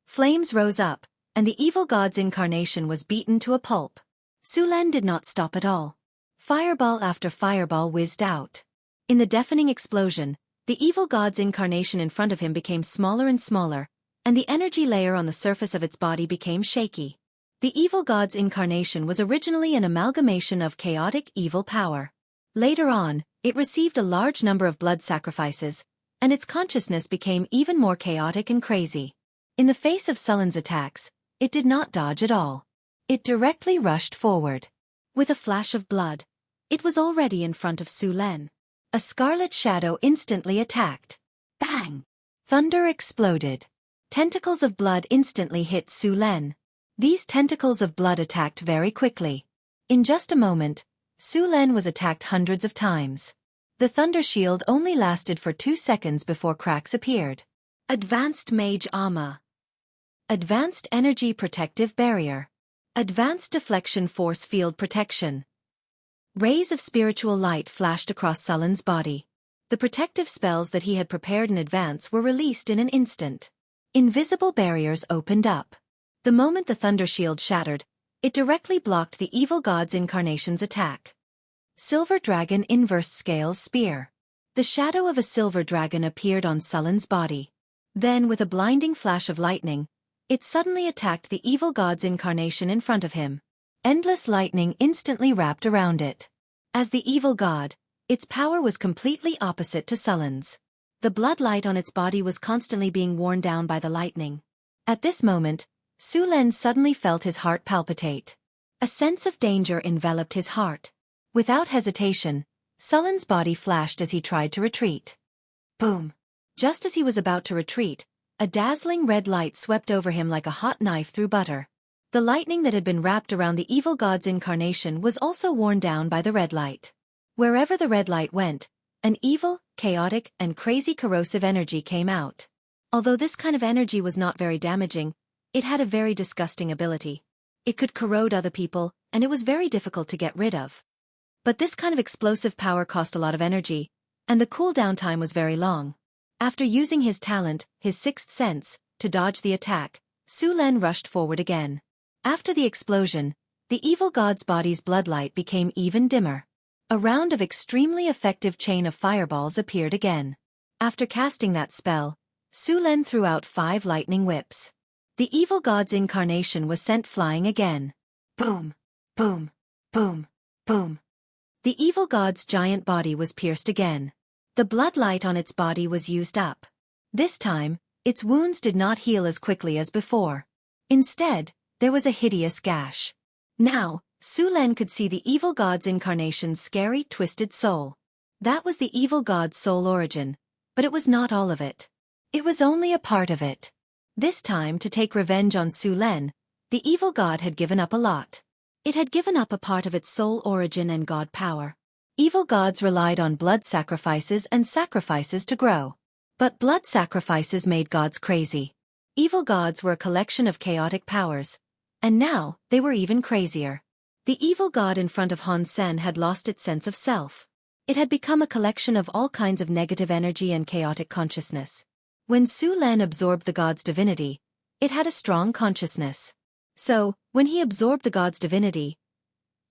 Speaker 1: Flames rose up, and the evil god's incarnation was beaten to a pulp. Su Len did not stop at all. Fireball after fireball whizzed out. In the deafening explosion, the evil god's incarnation in front of him became smaller and smaller, and the energy layer on the surface of its body became shaky. The evil god's incarnation was originally an amalgamation of chaotic evil power. Later on, it received a large number of blood sacrifices, and its consciousness became even more chaotic and crazy. In the face of Sullen's attacks, it did not dodge at all. It directly rushed forward. With a flash of blood, it was already in front of Su Len. A scarlet shadow instantly attacked. Bang! Thunder exploded. Tentacles of blood instantly hit Su Len. These tentacles of blood attacked very quickly. In just a moment, Su Len was attacked hundreds of times. The Thunder Shield only lasted for 2 seconds before cracks appeared. Advanced Mage Armor. Advanced Energy Protective Barrier. Advanced Deflection Force Field Protection. Rays of spiritual light flashed across Sullen's body. The protective spells that he had prepared in advance were released in an instant. Invisible barriers opened up. The moment the Thunder Shield shattered, it directly blocked the evil god's incarnation's attack. Silver Dragon Inverse Scales Spear. The shadow of a silver dragon appeared on Sullen's body. Then, with a blinding flash of lightning, it suddenly attacked the evil god's incarnation in front of him. Endless lightning instantly wrapped around it. As the evil god, its power was completely opposite to Sullen's. The blood light on its body was constantly being worn down by the lightning. At this moment, Su Len suddenly felt his heart palpitate. A sense of danger enveloped his heart. Without hesitation, Sullen's body flashed as he tried to retreat. Boom! Just as he was about to retreat, a dazzling red light swept over him like a hot knife through butter. The lightning that had been wrapped around the evil god's incarnation was also worn down by the red light. Wherever the red light went, an evil, chaotic, and crazy corrosive energy came out. Although this kind of energy was not very damaging, it had a very disgusting ability. It could corrode other people, and it was very difficult to get rid of. But this kind of explosive power cost a lot of energy, and the cooldown time was very long. After using his talent, his sixth sense, to dodge the attack, Su Len rushed forward again. After the explosion, the evil god's body's bloodlight became even dimmer. A round of extremely effective chain of fireballs appeared again. After casting that spell, Su Len threw out 5 lightning whips. The evil god's incarnation was sent flying again. Boom! Boom! Boom! Boom! The evil god's giant body was pierced again. The bloodlight on its body was used up. This time, its wounds did not heal as quickly as before. Instead, there was a hideous gash. Now, Su Len could see the evil god's incarnation's scary, twisted soul. That was the evil god's soul origin, but it was not all of it. It was only a part of it. This time, to take revenge on Su Len, the evil god had given up a lot. It had given up a part of its soul origin and god power. Evil gods relied on blood sacrifices and sacrifices to grow. But blood sacrifices made gods crazy. Evil gods were a collection of chaotic powers, and now they were even crazier. The evil god in front of Han Sen had lost its sense of self. It had become a collection of all kinds of negative energy and chaotic consciousness. When Su Len absorbed the god's divinity, it had a strong consciousness. So, when he absorbed the god's divinity,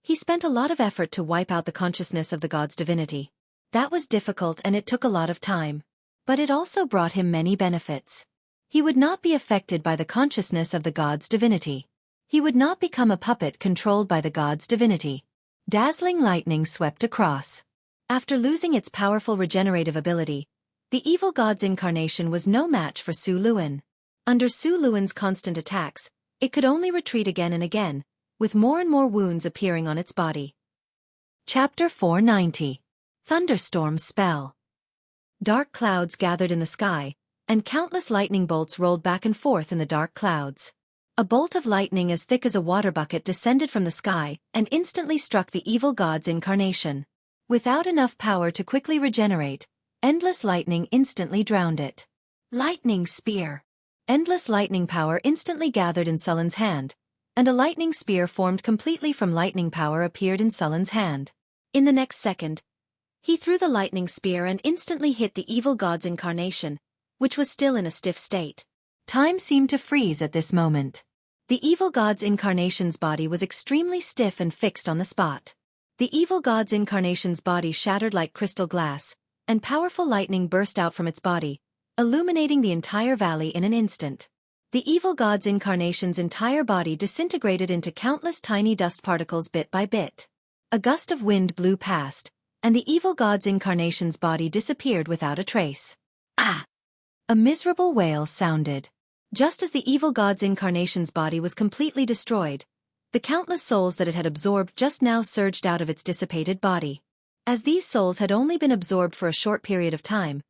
Speaker 1: he spent a lot of effort to wipe out the consciousness of the god's divinity. That was difficult and it took a lot of time. But it also brought him many benefits. He would not be affected by the consciousness of the god's divinity. He would not become a puppet controlled by the god's divinity. Dazzling lightning swept across. After losing its powerful regenerative ability, the evil god's incarnation was no match for Su Luen. Under Su Luen's constant attacks, it could only retreat again and again, with more and more wounds appearing on its body. Chapter 490. Thunderstorm Spell. Dark clouds gathered in the sky, and countless lightning bolts rolled back and forth in the dark clouds. A bolt of lightning as thick as a water bucket descended from the sky and instantly struck the evil god's incarnation. Without enough power to quickly regenerate, endless lightning instantly drowned it. Lightning Spear. Endless lightning power instantly gathered in Sullen's hand, and a lightning spear formed completely from lightning power appeared in Sullen's hand. In the next second, he threw the lightning spear and instantly hit the evil god's incarnation, which was still in a stiff state. Time seemed to freeze at this moment. The evil god's incarnation's body was extremely stiff and fixed on the spot. The evil god's incarnation's body shattered like crystal glass, and powerful lightning burst out from its body, illuminating the entire valley in an instant. The evil god's incarnation's entire body disintegrated into countless tiny dust particles bit by bit. A gust of wind blew past, and the evil god's incarnation's body disappeared without a trace. Ah! A miserable wail sounded. Just as the evil god's incarnation's body was completely destroyed, the countless souls that it had absorbed just now surged out of its dissipated body. As these souls had only been absorbed for a short period of time,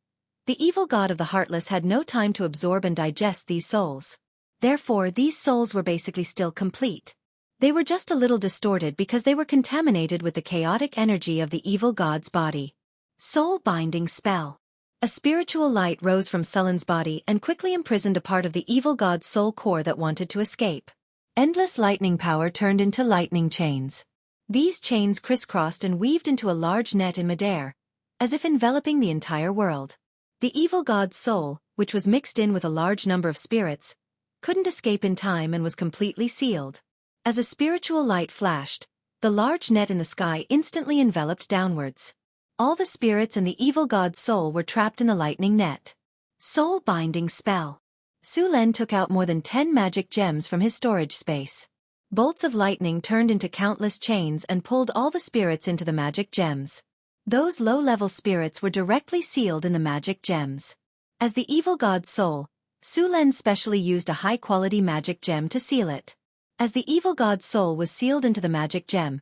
Speaker 1: the evil god of the Heartless had no time to absorb and digest these souls. Therefore, these souls were basically still complete. They were just a little distorted because they were contaminated with the chaotic energy of the evil god's body. Soul-binding spell. A spiritual light rose from Sullen's body and quickly imprisoned a part of the evil god's soul core that wanted to escape. Endless lightning power turned into lightning chains. These chains crisscrossed and weaved into a large net in midair, as if enveloping the entire world. The evil god's soul, which was mixed in with a large number of spirits, couldn't escape in time and was completely sealed. As a spiritual light flashed, the large net in the sky instantly enveloped downwards. All the spirits and the evil god's soul were trapped in the lightning net. Soul-binding spell. Su Len took out more than 10 magic gems from his storage space. Bolts of lightning turned into countless chains and pulled all the spirits into the magic gems. Those low-level spirits were directly sealed in the magic gems. As the evil god's soul, Su Len specially used a high-quality magic gem to seal it. As the evil god's soul was sealed into the magic gem,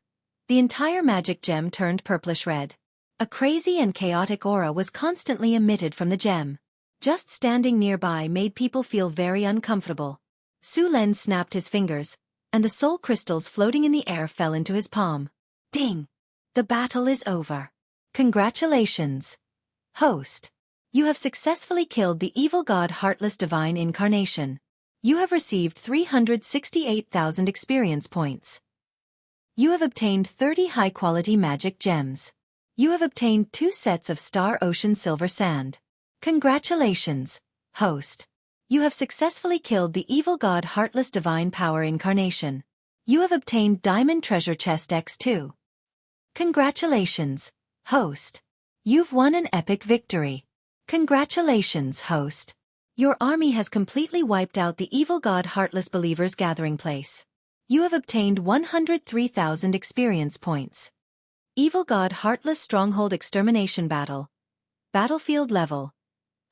Speaker 1: the entire magic gem turned purplish-red. A crazy and chaotic aura was constantly emitted from the gem. Just standing nearby made people feel very uncomfortable. Su Len snapped his fingers, and the soul crystals floating in the air fell into his palm. Ding! The battle is over. Congratulations, host. You have successfully killed the evil god Heartless Divine Incarnation. You have received 368,000 experience points. You have obtained 30 high-quality magic gems. You have obtained 2 sets of Star Ocean Silver Sand. Congratulations, host. You have successfully killed the evil god Heartless Divine Power Incarnation. You have obtained Diamond Treasure Chest X2. Congratulations, host. You've won an epic victory. Congratulations, host. Your army has completely wiped out the evil god Heartless Believer's gathering place. You have obtained 103,000 experience points. Evil god Heartless Stronghold Extermination Battle. Battlefield level.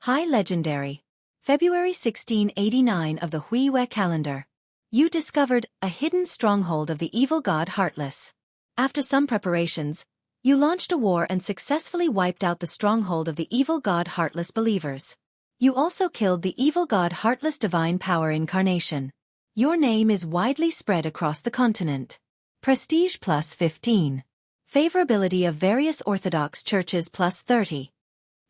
Speaker 1: High Legendary. February 1689 of the Huiwe calendar. You discovered a hidden stronghold of the evil god Heartless. After some preparations, you launched a war and successfully wiped out the stronghold of the evil god Heartless Believers. You also killed the evil god Heartless Divine Power Incarnation. Your name is widely spread across the continent. Prestige plus 15. Favorability of various Orthodox churches plus 30.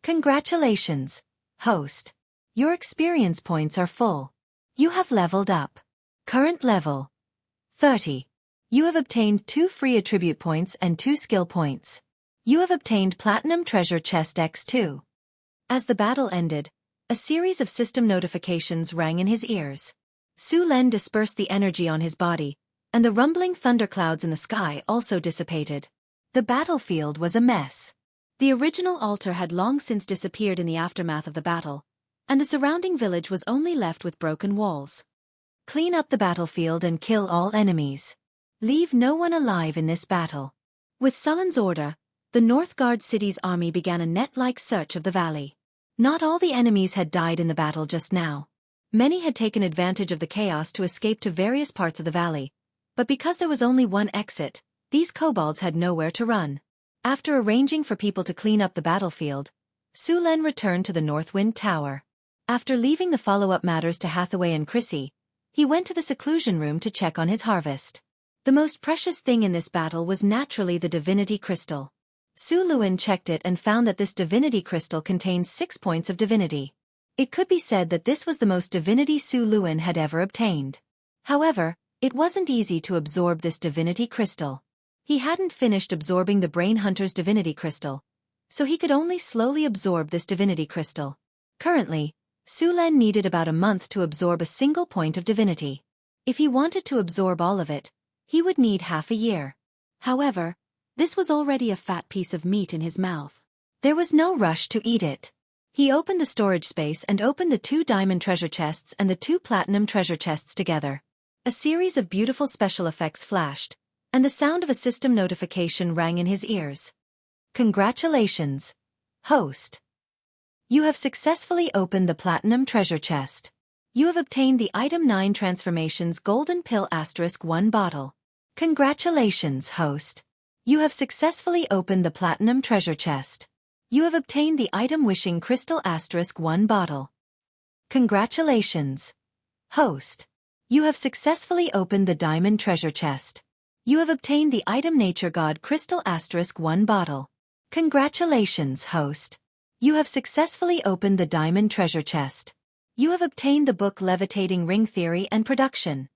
Speaker 1: Congratulations, host. Your experience points are full. You have leveled up. Current level 30. You have obtained 2 free attribute points and 2 skill points. You have obtained Platinum Treasure Chest X2. As the battle ended, a series of system notifications rang in his ears. Su Len dispersed the energy on his body, and the rumbling thunderclouds in the sky also dissipated. The battlefield was a mess. The original altar had long since disappeared in the aftermath of the battle, and the surrounding village was only left with broken walls. Clean up the battlefield and kill all enemies. Leave no one alive in this battle. With Sullen's order, the Northgard city's army began a net-like search of the valley. Not all the enemies had died in the battle just now. Many had taken advantage of the chaos to escape to various parts of the valley, but because there was only one exit, these kobolds had nowhere to run. After arranging for people to clean up the battlefield, Su Len returned to the Northwind Tower. After leaving the follow-up matters to Hathaway and Chrissy, he went to the seclusion room to check on his harvest. The most precious thing in this battle was naturally the divinity crystal. Su Luin checked it and found that this divinity crystal contained 6 points of divinity. It could be said that this was the most divinity Su Luin had ever obtained. However, it wasn't easy to absorb this divinity crystal. He hadn't finished absorbing the Brain Hunter's divinity crystal, so he could only slowly absorb this divinity crystal. Currently, Su Len needed about a month to absorb a single point of divinity. If he wanted to absorb all of it, he would need half a year. However, this was already a fat piece of meat in his mouth. There was no rush to eat it. He opened the storage space and opened the 2 diamond treasure chests and the 2 platinum treasure chests together. A series of beautiful special effects flashed, and the sound of a system notification rang in his ears. Congratulations, host. You have successfully opened the platinum treasure chest. You have obtained the item 9 transformations Golden Pill *1 bottle. Congratulations, host. You have successfully opened the platinum treasure chest. You have obtained the item Wishing Crystal *1 bottle. Congratulations, host. You have successfully opened the diamond treasure chest. You have obtained the item Nature God Crystal *1 bottle. Congratulations, host. You have successfully opened the diamond treasure chest. You have obtained the book Levitating Ring Theory and Production.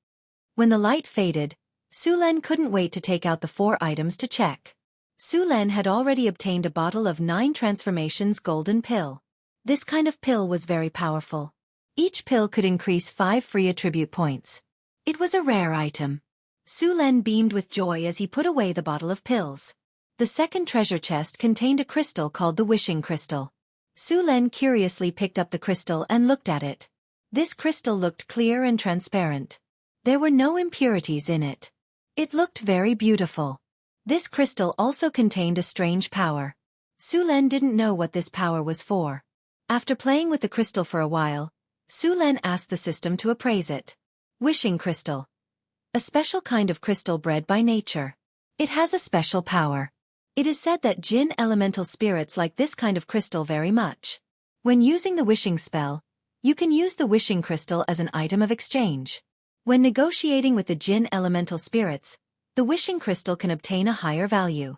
Speaker 1: When the light faded, Su Len couldn't wait to take out the 4 items to check. Su Len had already obtained a bottle of 9 transformations golden pill. This kind of pill was very powerful. Each pill could increase 5 free attribute points. It was a rare item. Su Len beamed with joy as he put away the bottle of pills. The second treasure chest contained a crystal called the Wishing Crystal. Su Len curiously picked up the crystal and looked at it. This crystal looked clear and transparent. There were no impurities in it. It looked very beautiful. This crystal also contained a strange power. Su Len didn't know what this power was for. After playing with the crystal for a while, Su Len asked the system to appraise it. Wishing Crystal. A special kind of crystal bred by nature. It has a special power. It is said that Jinn elemental spirits like this kind of crystal very much. When using the wishing spell, you can use the wishing crystal as an item of exchange. When negotiating with the Jinn elemental spirits, the wishing crystal can obtain a higher value.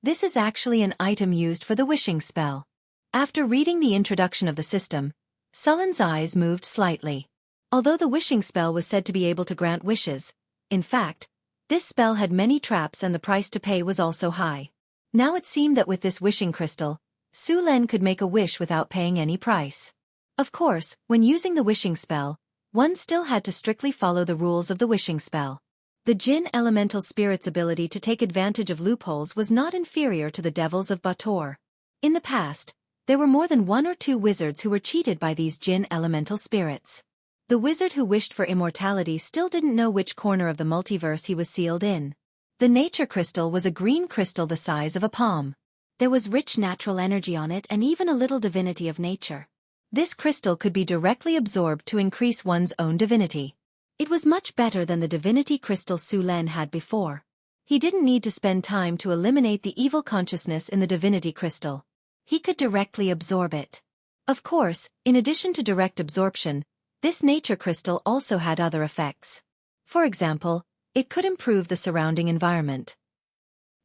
Speaker 1: This is actually an item used for the wishing spell. After reading the introduction of the system, Sullen's eyes moved slightly. Although the wishing spell was said to be able to grant wishes, in fact, this spell had many traps and the price to pay was also high. Now it seemed that with this wishing crystal, Su Len could make a wish without paying any price. Of course, when using the wishing spell, one still had to strictly follow the rules of the wishing spell. The Jinn elemental spirit's ability to take advantage of loopholes was not inferior to the devils of Bator. In the past, there were more than 1 or 2 wizards who were cheated by these Jinn elemental spirits. The wizard who wished for immortality still didn't know which corner of the multiverse he was sealed in. The nature crystal was a green crystal the size of a palm. There was rich natural energy on it and even a little divinity of nature. This crystal could be directly absorbed to increase one's own divinity. It was much better than the divinity crystal Su Len had before. He didn't need to spend time to eliminate the evil consciousness in the divinity crystal. He could directly absorb it. Of course, in addition to direct absorption, this nature crystal also had other effects. For example, it could improve the surrounding environment.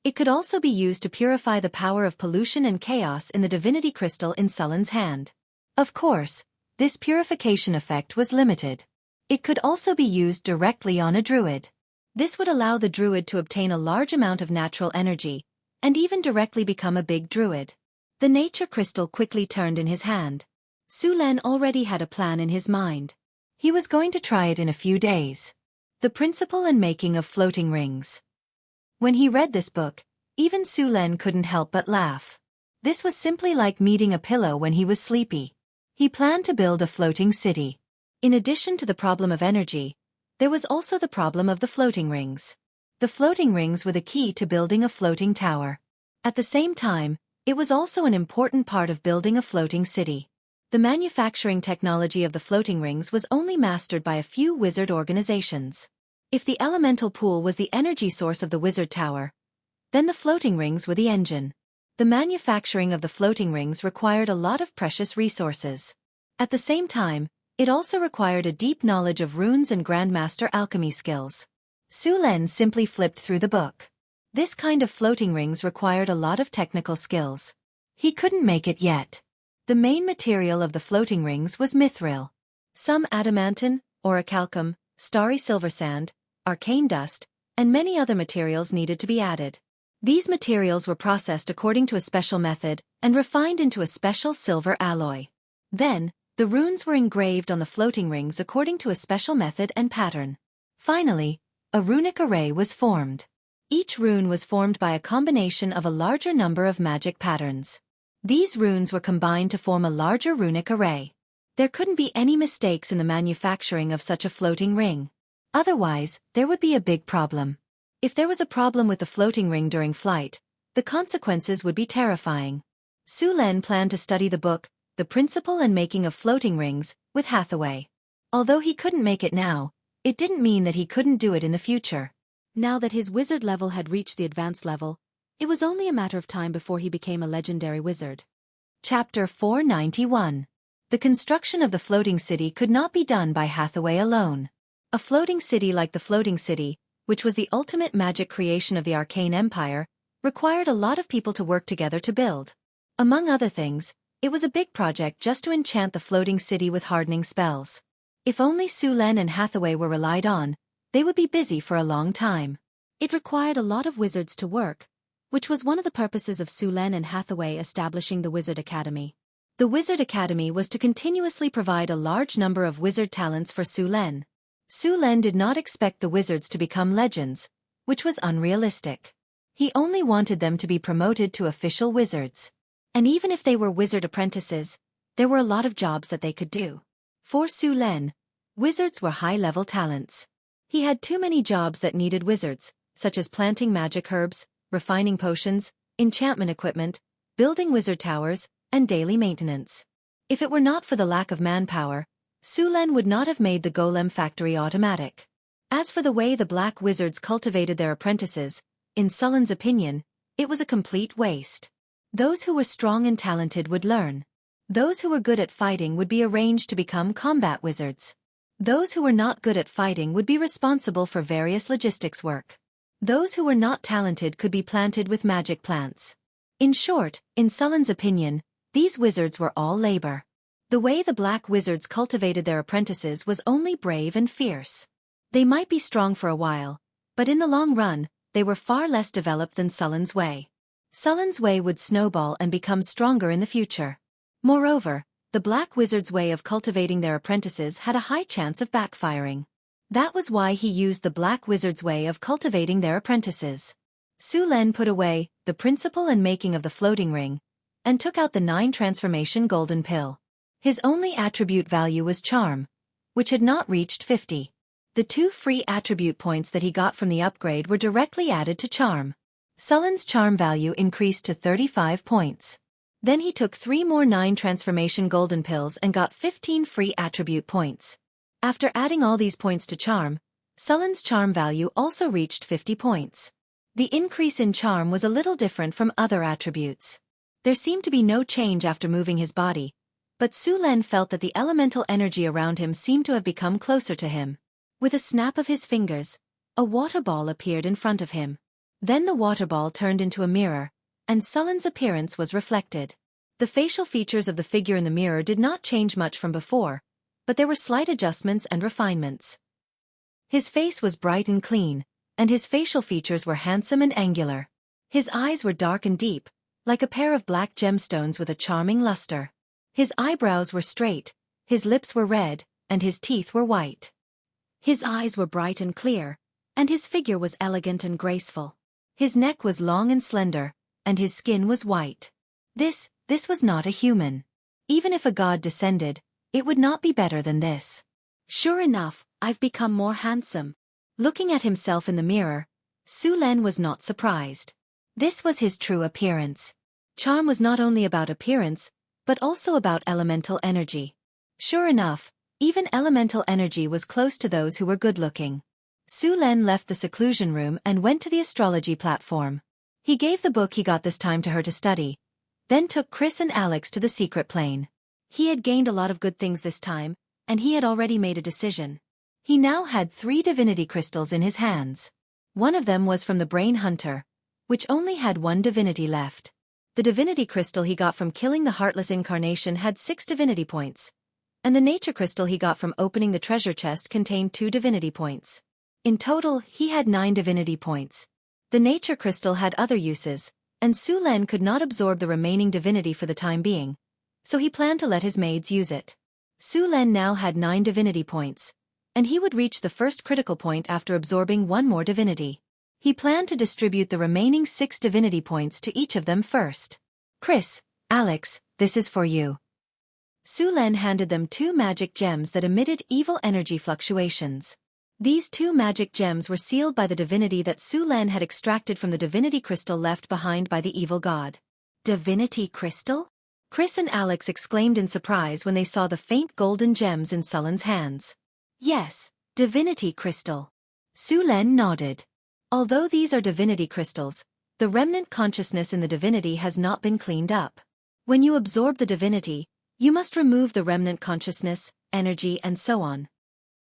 Speaker 1: It could also be used to purify the power of pollution and chaos in the divinity crystal in Sullen's hand. Of course, this purification effect was limited. It could also be used directly on a druid. This would allow the druid to obtain a large amount of natural energy, and even directly become a big druid. The nature crystal quickly turned in his hand. Su Len already had a plan in his mind. He was going to try it in a few days. The Principle and Making of Floating Rings. When he read this book, even Su Len couldn't help but laugh. This was simply like meeting a pillow when he was sleepy. He planned to build a floating city. In addition to the problem of energy, there was also the problem of the floating rings. The floating rings were the key to building a floating tower. At the same time, it was also an important part of building a floating city. The manufacturing technology of the floating rings was only mastered by a few wizard organizations. If the elemental pool was the energy source of the wizard tower, then the floating rings were the engine. The manufacturing of the floating rings required a lot of precious resources. At the same time, it also required a deep knowledge of runes and grandmaster alchemy skills. Su Len simply flipped through the book. This kind of floating rings required a lot of technical skills. He couldn't make it yet. The main material of the floating rings was mithril. Some adamantine, orichalcum, starry silver sand, arcane dust, and many other materials needed to be added. These materials were processed according to a special method and refined into a special silver alloy. Then, the runes were engraved on the floating rings according to a special method and pattern. Finally, a runic array was formed. Each rune was formed by a combination of a larger number of magic patterns. These runes were combined to form a larger runic array. There couldn't be any mistakes in the manufacturing of such a floating ring. Otherwise, there would be a big problem. If there was a problem with the floating ring during flight, the consequences would be terrifying. Su Len planned to study the book, The Principle and Making of Floating Rings, with Hathaway. Although he couldn't make it now, it didn't mean that he couldn't do it in the future. Now that his wizard level had reached the advanced level, it was only a matter of time before he became a legendary wizard. Chapter 491. The construction of the floating city could not be done by Hathaway alone. A floating city like the floating city, which was the ultimate magic creation of the arcane empire, required a lot of people to work together to build. Among other things, it was a big project just to enchant the floating city with hardening spells. If only Su Len and Hathaway were relied on, they would be busy for a long time. It required a lot of wizards to work, which was one of the purposes of Su Len and Hathaway establishing the Wizard Academy. The Wizard Academy was to continuously provide a large number of wizard talents for Su Len. Su Len did not expect the wizards to become legends, which was unrealistic. He only wanted them to be promoted to official wizards. And even if they were wizard apprentices, there were a lot of jobs that they could do. For Su Len, wizards were high-level talents. He had too many jobs that needed wizards, such as planting magic herbs, refining potions, enchantment equipment, building wizard towers, and daily maintenance. If it were not for the lack of manpower, Su Len would not have made the golem factory automatic. As for the way the black wizards cultivated their apprentices, in Sullen's opinion, it was a complete waste. Those who were strong and talented would learn. Those who were good at fighting would be arranged to become combat wizards. Those who were not good at fighting would be responsible for various logistics work. Those who were not talented could be planted with magic plants. In short, in Sullen's opinion, these wizards were all labor. The way the black wizards cultivated their apprentices was only brave and fierce. They might be strong for a while, but in the long run, they were far less developed than Sullen's way. Sullen's way would snowball and become stronger in the future. Moreover, the black wizard's way of cultivating their apprentices had a high chance of backfiring. That was why he used the black wizard's way of cultivating their apprentices. Su Len put away the principle and making of the floating ring, and took out the 9 transformation golden pill. His only attribute value was charm, which had not reached 50. The 2 free attribute points that he got from the upgrade were directly added to charm. Sullen's charm value increased to 35 points. Then he took 3 more 9 transformation golden pills and got 15 free attribute points. After adding all these points to charm, Sullen's charm value also reached 50 points. The increase in charm was a little different from other attributes. There seemed to be no change after moving his body, but Su Len felt that the elemental energy around him seemed to have become closer to him. With a snap of his fingers, a water ball appeared in front of him. Then the water ball turned into a mirror, and Sullen's appearance was reflected. The facial features of the figure in the mirror did not change much from before, but there were slight adjustments and refinements. His face was bright and clean, and his facial features were handsome and angular. His eyes were dark and deep, like a pair of black gemstones with a charming luster. His eyebrows were straight, his lips were red, and his teeth were white. His eyes were bright and clear, and his figure was elegant and graceful. His neck was long and slender, and his skin was white. This was not a human. Even if a god descended, it would not be better than this. Sure enough, I've become more handsome. Looking at himself in the mirror, Su Len was not surprised. This was his true appearance. Charm was not only about appearance, but also about elemental energy. Sure enough, even elemental energy was close to those who were good-looking. Su Len left the seclusion room and went to the astrology platform. He gave the book he got this time to her to study, then took Chris and Alex to the secret plane. He had gained a lot of good things this time, and he had already made a decision. He now had 3 divinity crystals in his hands. One of them was from the Brain Hunter, which only had 1 divinity left. The divinity crystal he got from killing the Heartless Incarnation had 6 divinity points, and the nature crystal he got from opening the treasure chest contained 2 divinity points. In total, he had 9 divinity points. The nature crystal had other uses, and Su Len could not absorb the remaining divinity for the time being, so he planned to let his maids use it. Su Len now had 9 divinity points, and he would reach the first critical point after absorbing 1 more divinity. He planned to distribute the remaining 6 divinity points to each of them first. Chris, Alex, this is for you. Su Len handed them 2 magic gems that emitted evil energy fluctuations. These 2 magic gems were sealed by the divinity that Su Len had extracted from the divinity crystal left behind by the evil god. Divinity crystal? Chris and Alex exclaimed in surprise when they saw the faint golden gems in Sullen's hands. Yes, divinity crystal. Su Len nodded. Although these are divinity crystals, the remnant consciousness in the divinity has not been cleaned up. When you absorb the divinity, you must remove the remnant consciousness, energy and so on.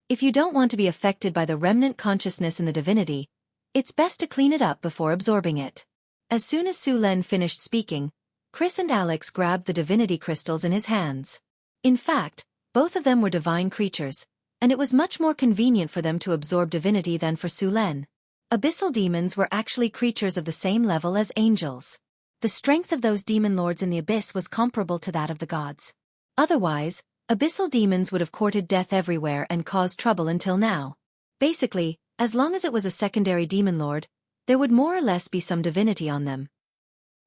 Speaker 1: If you don't want to be affected by the remnant consciousness in the divinity, it's best to clean it up before absorbing it. As soon as Su Len finished speaking, Chris and Alex grabbed the divinity crystals in his hands. In fact, both of them were divine creatures, and it was much more convenient for them to absorb divinity than for Su Len. Abyssal demons were actually creatures of the same level as angels. The strength of those demon lords in the abyss was comparable to that of the gods. Otherwise, abyssal demons would have courted death everywhere and caused trouble until now. Basically, as long as it was a secondary demon lord, there would more or less be some divinity on them.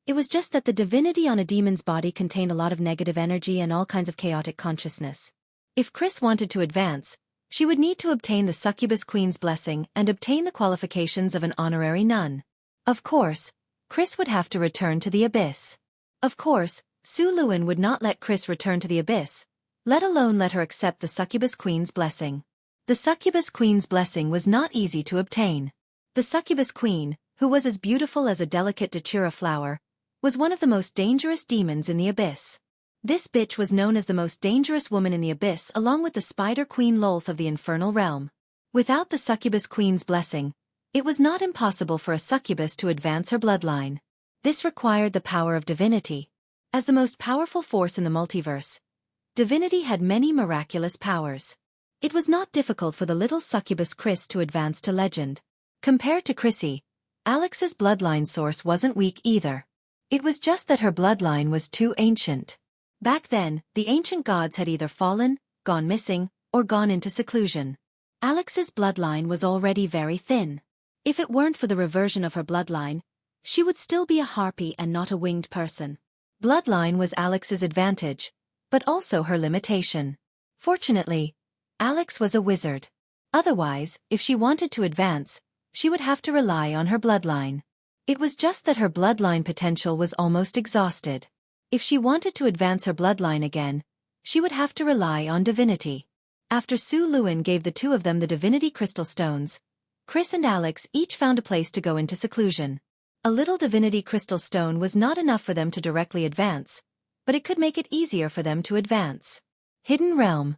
Speaker 1: It was just that the divinity on a demon's body contained a lot of negative energy and all kinds of chaotic consciousness. If Chris wanted to advance, she would need to obtain the succubus queen's blessing and obtain the qualifications of an honorary nun. Of course, Chris would have to return to the abyss. Of course, Su Luen would not let Chris return to the abyss, let alone let her accept the succubus queen's blessing. The succubus queen's blessing was not easy to obtain. The succubus queen, who was as beautiful as a delicate datura flower, was one of the most dangerous demons in the abyss. This bitch was known as the most dangerous woman in the abyss along with the spider queen Lolth of the infernal realm. Without the succubus queen's blessing, it was not impossible for a succubus to advance her bloodline. This required the power of divinity. As the most powerful force in the multiverse, divinity had many miraculous powers. It was not difficult for the little succubus Chris to advance to legend. Compared to Chrissy, Alex's bloodline source wasn't weak either. It was just that her bloodline was too ancient. Back then, the ancient gods had either fallen, gone missing, or gone into seclusion. Alex's bloodline was already very thin. If it weren't for the reversion of her bloodline, she would still be a harpy and not a winged person. Bloodline was Alex's advantage, but also her limitation. Fortunately, Alex was a wizard. Otherwise, if she wanted to advance, she would have to rely on her bloodline. It was just that her bloodline potential was almost exhausted. If she wanted to advance her bloodline again, she would have to rely on divinity. After Su Luen gave the two of them the divinity crystal stones, Chris and Alex each found a place to go into seclusion. A little divinity crystal stone was not enough for them to directly advance, but it could make it easier for them to advance. Hidden Realm.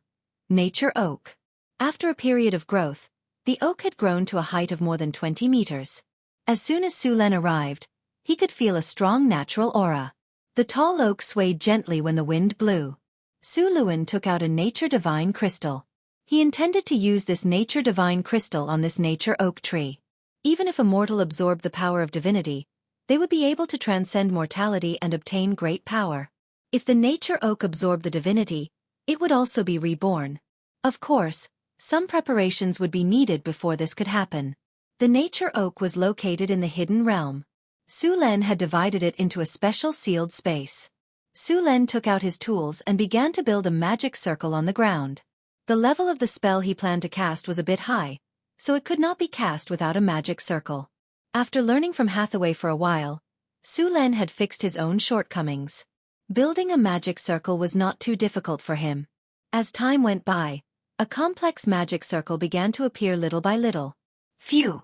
Speaker 1: Nature Oak. After a period of growth, the oak had grown to a height of more than 20 meters. As soon as Su Len arrived, he could feel a strong natural aura. The tall oak swayed gently when the wind blew. Su Luen took out a nature divine crystal. He intended to use this nature divine crystal on this nature oak tree. Even if a mortal absorbed the power of divinity, they would be able to transcend mortality and obtain great power. If the nature oak absorbed the divinity, it would also be reborn. Of course, some preparations would be needed before this could happen. The nature oak was located in the hidden realm. Su Len had divided it into a special sealed space. Su Len took out his tools and began to build a magic circle on the ground. The level of the spell he planned to cast was a bit high, so it could not be cast without a magic circle. After learning from Hathaway for a while, Su Len had fixed his own shortcomings. Building a magic circle was not too difficult for him. As time went by, a complex magic circle began to appear little by little. Phew!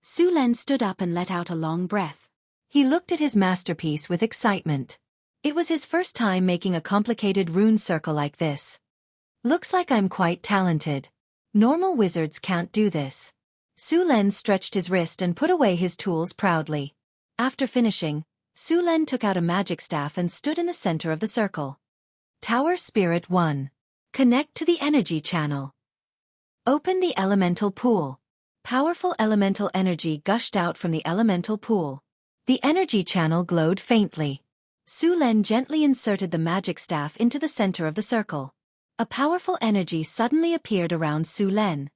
Speaker 1: Su Len stood up and let out a long breath. He looked at his masterpiece with excitement. It was his first time making a complicated rune circle like this. Looks like I'm quite talented. Normal wizards can't do this. Su Len stretched his wrist and put away his tools proudly. After finishing, Su Len took out a magic staff and stood in the center of the circle. Tower Spirit 1. Connect to the energy channel. Open the elemental pool. Powerful elemental energy gushed out from the elemental pool. The energy channel glowed faintly. Su Len gently inserted the magic staff into the center of the circle. A powerful energy suddenly appeared around Su Len.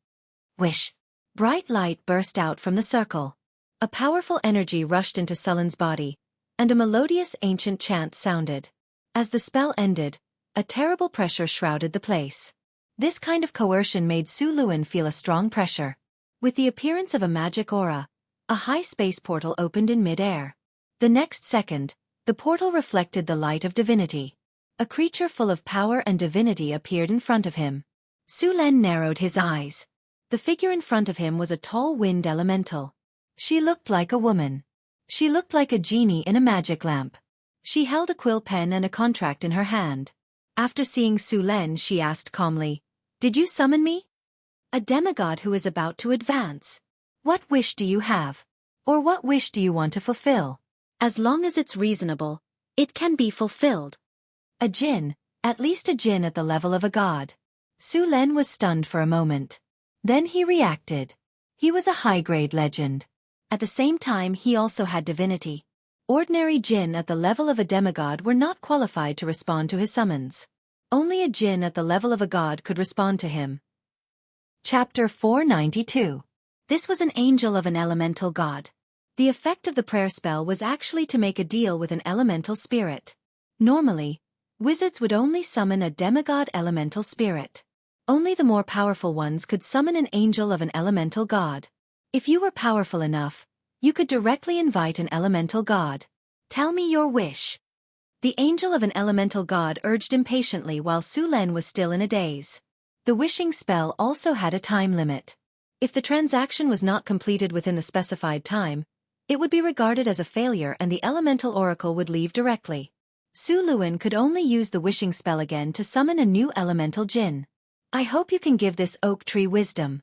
Speaker 1: Wish! Bright light burst out from the circle. A powerful energy rushed into Sullen's body, and a melodious ancient chant sounded. As the spell ended, a terrible pressure shrouded the place. This kind of coercion made Su Luen feel a strong pressure. With the appearance of a magic aura, a high space portal opened in mid-air. The next second, the portal reflected the light of divinity. A creature full of power and divinity appeared in front of him. Su Len narrowed his eyes. The figure in front of him was a tall wind elemental. She looked like a woman. She looked like a genie in a magic lamp. She held a quill pen and a contract in her hand. After seeing Su Len, she asked calmly, "Did you summon me?" A demigod who is about to advance. What wish do you have? Or what wish do you want to fulfill? As long as it's reasonable, it can be fulfilled. A jinn, at least a jinn at the level of a god. Su Len was stunned for a moment. Then he reacted. He was a high-grade legend. At the same time he also had divinity. Ordinary jinn at the level of a demigod were not qualified to respond to his summons. Only a jinn at the level of a god could respond to him. Chapter 492. This was an angel of an elemental god. The effect of the prayer spell was actually to make a deal with an elemental spirit. Normally, wizards would only summon a demigod elemental spirit. Only the more powerful ones could summon an angel of an elemental god. If you were powerful enough, you could directly invite an elemental god. Tell me your wish. The angel of an elemental god urged impatiently while Su Len was still in a daze. The wishing spell also had a time limit. If the transaction was not completed within the specified time, it would be regarded as a failure and the elemental oracle would leave directly. Su Luan could only use the wishing spell again to summon a new elemental jinn. I hope you can give this oak tree wisdom.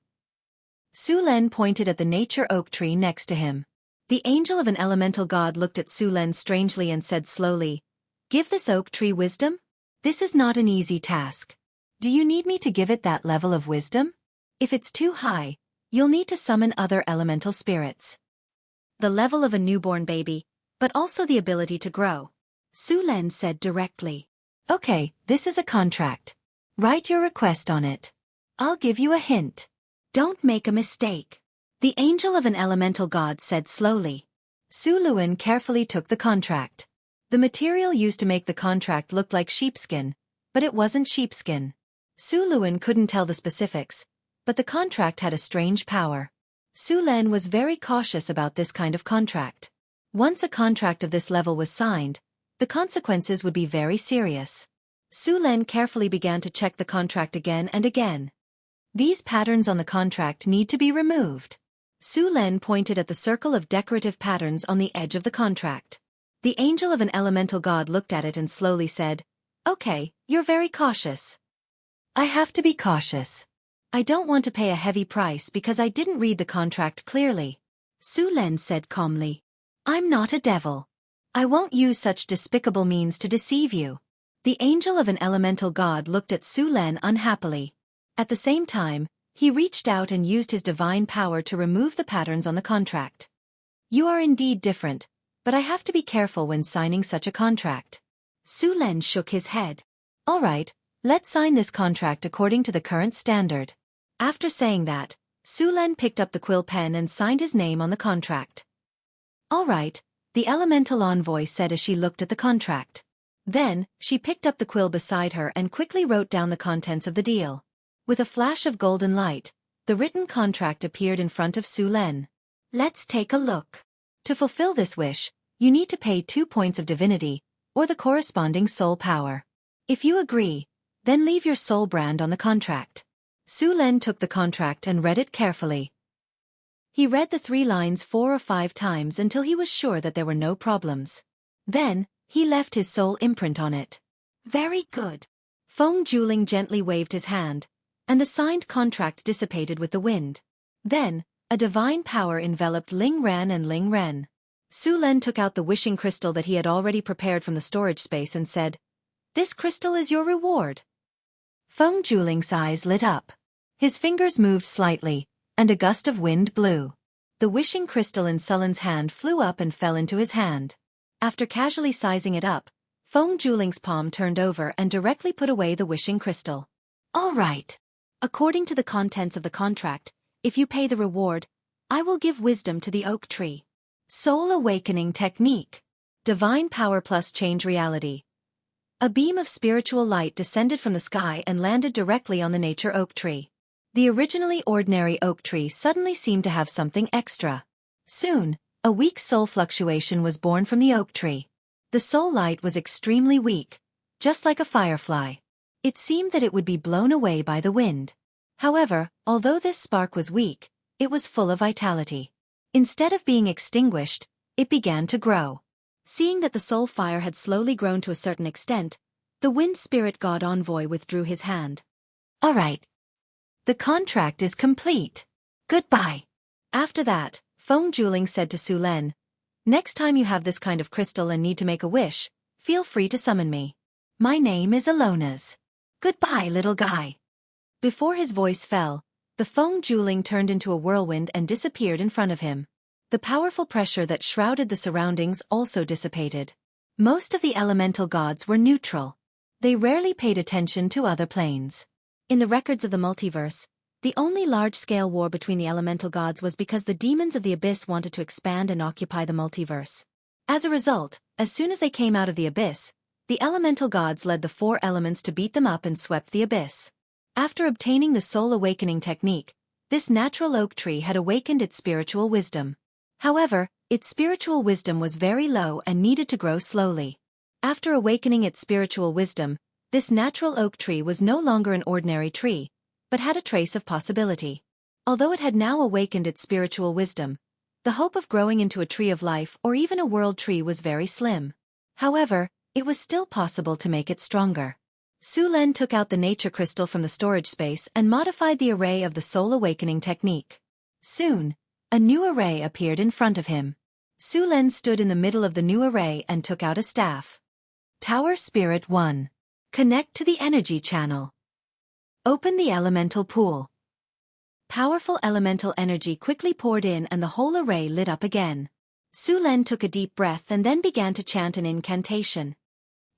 Speaker 1: Su Len pointed at the nature oak tree next to him. The angel of an elemental god looked at Su Len strangely and said slowly, "Give this oak tree wisdom? This is not an easy task. Do you need me to give it that level of wisdom? If it's too high, you'll need to summon other elemental spirits." The level of a newborn baby, but also the ability to grow. Su Len said directly. Okay, this is a contract. Write your request on it. I'll give you a hint. Don't make a mistake. The angel of an elemental god said slowly. Su Luan carefully took the contract. The material used to make the contract looked like sheepskin, but it wasn't sheepskin. Su Luan couldn't tell the specifics, but the contract had a strange power. Su Len was very cautious about this kind of contract. Once a contract of this level was signed, the consequences would be very serious. Su Len carefully began to check the contract again and again. These patterns on the contract need to be removed. Su Len pointed at the circle of decorative patterns on the edge of the contract. The angel of an elemental god looked at it and slowly said, "Okay, you're very cautious." I have to be cautious. I don't want to pay a heavy price because I didn't read the contract clearly. Su Len said calmly. I'm not a devil. I won't use such despicable means to deceive you. The angel of an elemental god looked at Su Len unhappily. At the same time, he reached out and used his divine power to remove the patterns on the contract. You are indeed different, but I have to be careful when signing such a contract. Su Len shook his head. All right, let's sign this contract according to the current standard. After saying that, Su Len picked up the quill pen and signed his name on the contract. All right, the elemental envoy said as she looked at the contract. Then, she picked up the quill beside her and quickly wrote down the contents of the deal. With a flash of golden light, the written contract appeared in front of Su Len. Let's take a look. To fulfill this wish, you need to pay 2 points of divinity, or the corresponding soul power. If you agree, then leave your soul brand on the contract. Su Len took the contract and read it carefully. He read the 3 lines 4 or 5 times until he was sure that there were no problems. Then, he left his soul imprint on it. Very good. Feng Juling gently waved his hand, and the signed contract dissipated with the wind. Then, a divine power enveloped Ling Ran and Ling Ren. Su Len took out the wishing crystal that he had already prepared from the storage space and said, "This crystal is your reward." Feng Juling's eyes lit up. His fingers moved slightly, and a gust of wind blew. The wishing crystal in Sullen's hand flew up and fell into his hand. After casually sizing it up, Feng Juling's palm turned over and directly put away the wishing crystal. All right. According to the contents of the contract, if you pay the reward, I will give wisdom to the oak tree. Soul awakening technique. Divine power plus change reality. A beam of spiritual light descended from the sky and landed directly on the nature oak tree. The originally ordinary oak tree suddenly seemed to have something extra. Soon, a weak soul fluctuation was born from the oak tree. The soul light was extremely weak, just like a firefly. It seemed that it would be blown away by the wind. However, although this spark was weak, it was full of vitality. Instead of being extinguished, it began to grow. Seeing that the soul fire had slowly grown to a certain extent, the wind spirit god envoy withdrew his hand. All right. The contract is complete. Goodbye. After that, Feng Juling said to Su Len, next time you have this kind of crystal and need to make a wish, feel free to summon me. My name is Alona's. Goodbye, little guy. Before his voice fell, the Feng Juling turned into a whirlwind and disappeared in front of him. The powerful pressure that shrouded the surroundings also dissipated. Most of the elemental gods were neutral. They rarely paid attention to other planes. In the records of the multiverse, the only large-scale war between the elemental gods was because the demons of the abyss wanted to expand and occupy the multiverse. As a result, as soon as they came out of the abyss, the elemental gods led the four elements to beat them up and swept the abyss. After obtaining the soul awakening technique, this natural oak tree had awakened its spiritual wisdom. However, its spiritual wisdom was very low and needed to grow slowly. After awakening its spiritual wisdom, this natural oak tree was no longer an ordinary tree, but had a trace of possibility. Although it had now awakened its spiritual wisdom, the hope of growing into a tree of life or even a world tree was very slim. However, it was still possible to make it stronger. Su Len took out the nature crystal from the storage space and modified the array of the soul awakening technique. Soon, a new array appeared in front of him. Su Len stood in the middle of the new array and took out a staff. Tower Spirit 1. Connect to the energy channel. Open the elemental pool. Powerful elemental energy quickly poured in and the whole array lit up again. Su Len took a deep breath and then began to chant an incantation.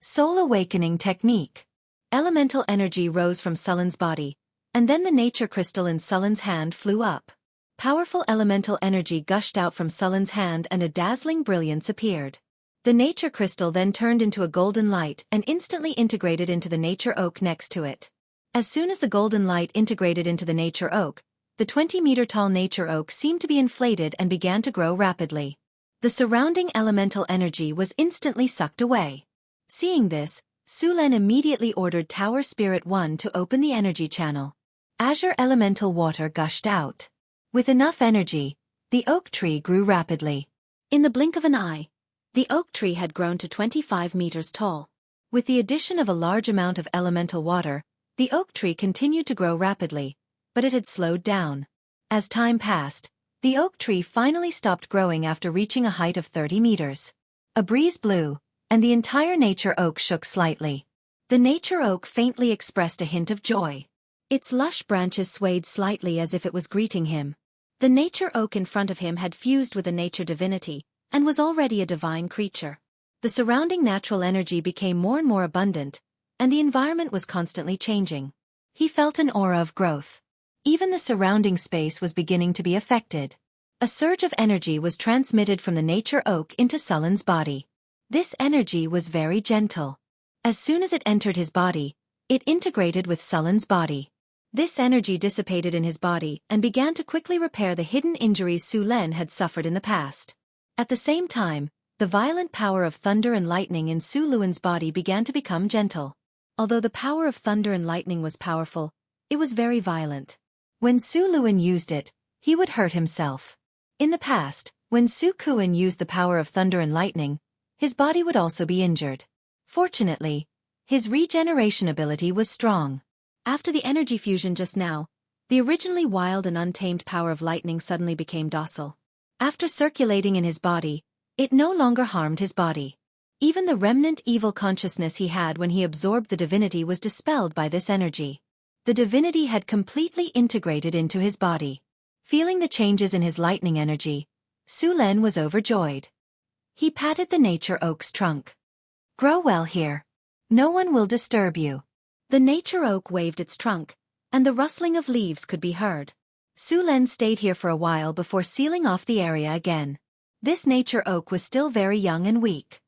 Speaker 1: Soul Awakening Technique. Elemental energy rose from Sullen's body, and then the nature crystal in Sullen's hand flew up. Powerful elemental energy gushed out from Sullen's hand and a dazzling brilliance appeared. The nature crystal then turned into a golden light and instantly integrated into the nature oak next to it. As soon as the golden light integrated into the nature oak, the 20-meter-tall nature oak seemed to be inflated and began to grow rapidly. The surrounding elemental energy was instantly sucked away. Seeing this, Su Len immediately ordered Tower Spirit 1 to open the energy channel. Azure elemental water gushed out. With enough energy, the oak tree grew rapidly. In the blink of an eye, the oak tree had grown to 25 meters tall. With the addition of a large amount of elemental water, the oak tree continued to grow rapidly, but it had slowed down. As time passed, the oak tree finally stopped growing after reaching a height of 30 meters. A breeze blew, and the entire nature oak shook slightly. The nature oak faintly expressed a hint of joy. Its lush branches swayed slightly as if it was greeting him. The nature oak in front of him had fused with a nature divinity, and was already a divine creature. The surrounding natural energy became more and more abundant, and the environment was constantly changing. He felt an aura of growth. Even the surrounding space was beginning to be affected. A surge of energy was transmitted from the nature oak into Sullen's body. This energy was very gentle. As soon as it entered his body, it integrated with Sullen's body. This energy dissipated in his body and began to quickly repair the hidden injuries Su Len had suffered in the past. At the same time, the violent power of thunder and lightning in Su Luan's body began to become gentle. Although the power of thunder and lightning was powerful, it was very violent. When Su Luan used it, he would hurt himself. In the past, when Su Kuan used the power of thunder and lightning, his body would also be injured. Fortunately, his regeneration ability was strong. After the energy fusion just now, the originally wild and untamed power of lightning suddenly became docile. After circulating in his body, it no longer harmed his body. Even the remnant evil consciousness he had when he absorbed the divinity was dispelled by this energy. The divinity had completely integrated into his body. Feeling the changes in his lightning energy, Su Len was overjoyed. He patted the nature oak's trunk. Grow well here. No one will disturb you. The nature oak waved its trunk, and the rustling of leaves could be heard. Su Len stayed here for a while before sealing off the area again. This nature oak was still very young and weak.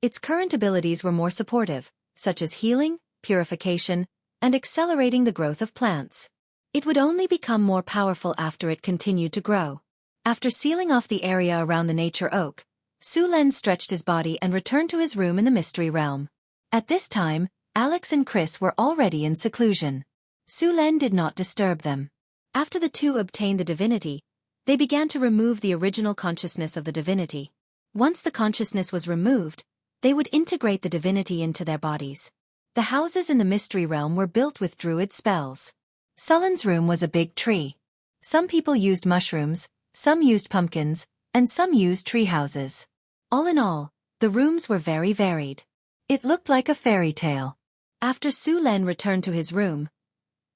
Speaker 1: Its current abilities were more supportive, such as healing, purification, and accelerating the growth of plants. It would only become more powerful after it continued to grow. After sealing off the area around the nature oak, Su Len stretched his body and returned to his room in the mystery realm. At this time, Alex and Chris were already in seclusion. Su Len did not disturb them. After the two obtained the divinity, they began to remove the original consciousness of the divinity. Once the consciousness was removed, they would integrate the divinity into their bodies. The houses in the mystery realm were built with druid spells. Sullen's room was a big tree. Some people used mushrooms, some used pumpkins, and some used tree houses. All in all, the rooms were very varied. It looked like a fairy tale. After Su Len returned to his room,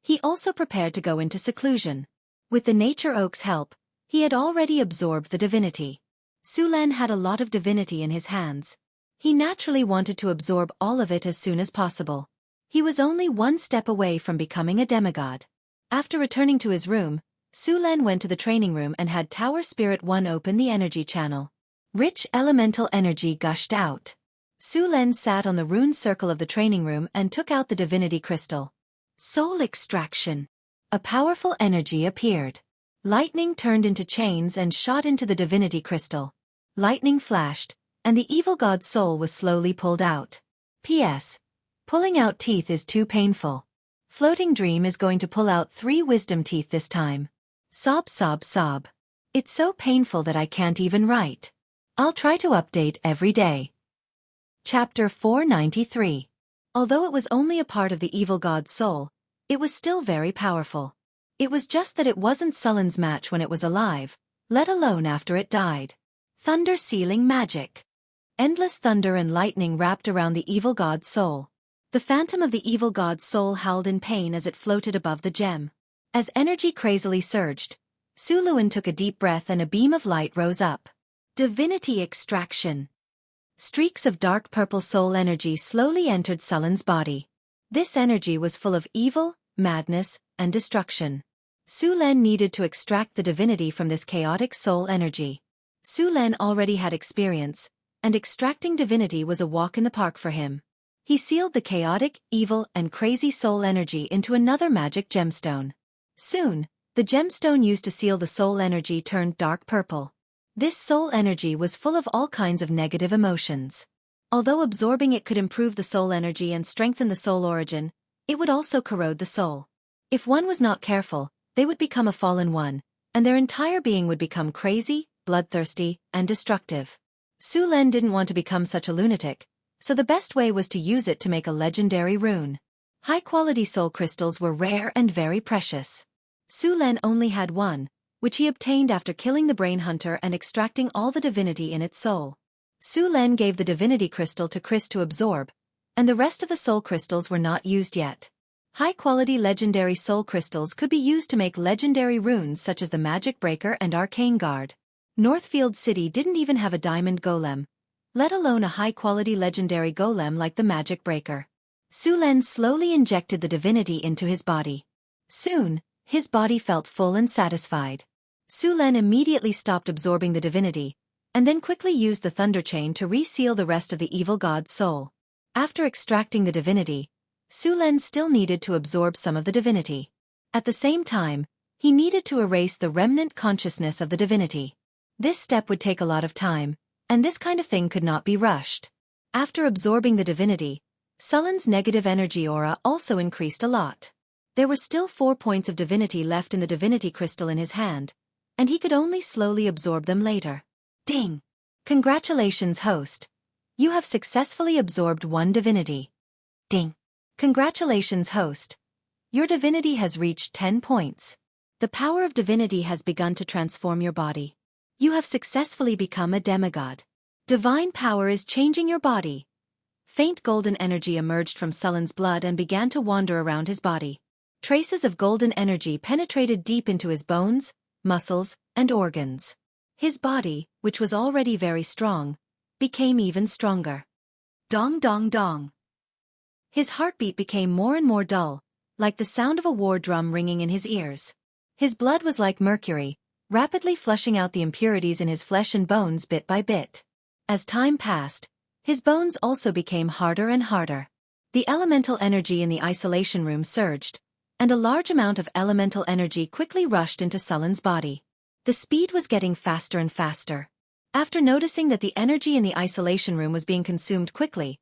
Speaker 1: he also prepared to go into seclusion. With the nature oak's help, he had already absorbed the divinity. Su Len had a lot of divinity in his hands. He naturally wanted to absorb all of it as soon as possible. He was only one step away from becoming a demigod. After returning to his room, Su Len went to the training room and had Tower Spirit 1 open the energy channel. Rich elemental energy gushed out. Su Len sat on the rune circle of the training room and took out the divinity crystal. Soul extraction. A powerful energy appeared. Lightning turned into chains and shot into the divinity crystal. Lightning flashed, and the evil god's soul was slowly pulled out. P.S. Pulling out teeth is too painful. Floating Dream is going to pull out 3 wisdom teeth this time. Sob sob sob. It's so painful that I can't even write. I'll try to update every day. Chapter 493. Although it was only a part of the evil god's soul, it was still very powerful. It was just that it wasn't Sullen's match when it was alive, let alone after it died. Thunder sealing magic. Endless thunder and lightning wrapped around the evil god's soul. The phantom of the evil god's soul howled in pain as it floated above the gem. As energy crazily surged, Su Luan took a deep breath and a beam of light rose up. Divinity extraction. Streaks of dark purple soul energy slowly entered Sullen's body. This energy was full of evil, madness, and destruction. Su Len needed to extract the divinity from this chaotic soul energy. Su Len already had experience, and extracting divinity was a walk in the park for him. He sealed the chaotic, evil, and crazy soul energy into another magic gemstone. Soon, the gemstone used to seal the soul energy turned dark purple. This soul energy was full of all kinds of negative emotions. Although absorbing it could improve the soul energy and strengthen the soul origin, it would also corrode the soul. If one was not careful, they would become a fallen one, and their entire being would become crazy, bloodthirsty, and destructive. Su Len didn't want to become such a lunatic, so the best way was to use it to make a legendary rune. High-quality soul crystals were rare and very precious. Su Len only had one, which he obtained after killing the brain hunter and extracting all the divinity in its soul. Su Len gave the divinity crystal to Chris to absorb, and the rest of the soul crystals were not used yet. High-quality legendary soul crystals could be used to make legendary runes such as the Magic Breaker and Arcane Guard. Northfield City didn't even have a diamond golem, let alone a high-quality legendary golem like the Magic Breaker. Su Len slowly injected the divinity into his body. Soon, his body felt full and satisfied. Su Len immediately stopped absorbing the divinity, and then quickly used the thunder chain to reseal the rest of the evil god's soul. After extracting the divinity, Su Len still needed to absorb some of the divinity. At the same time, he needed to erase the remnant consciousness of the divinity. This step would take a lot of time, and this kind of thing could not be rushed. After absorbing the divinity, Sullen's negative energy aura also increased a lot. There were still 4 points of divinity left in the divinity crystal in his hand, and he could only slowly absorb them later. Ding! Congratulations, host. You have successfully absorbed 1 divinity. Ding! Congratulations, host. Your divinity has reached 10 points. The power of divinity has begun to transform your body. You have successfully become a demigod. Divine power is changing your body. Faint golden energy emerged from Sullen's blood and began to wander around his body. Traces of golden energy penetrated deep into his bones, muscles, and organs. His body, which was already very strong, became even stronger. Dong dong dong. His heartbeat became more and more dull, like the sound of a war drum ringing in his ears. His blood was like mercury, rapidly flushing out the impurities in his flesh and bones bit by bit. As time passed, his bones also became harder and harder. The elemental energy in the isolation room surged, and a large amount of elemental energy quickly rushed into Sullen's body. The speed was getting faster and faster. After noticing that the energy in the isolation room was being consumed quickly,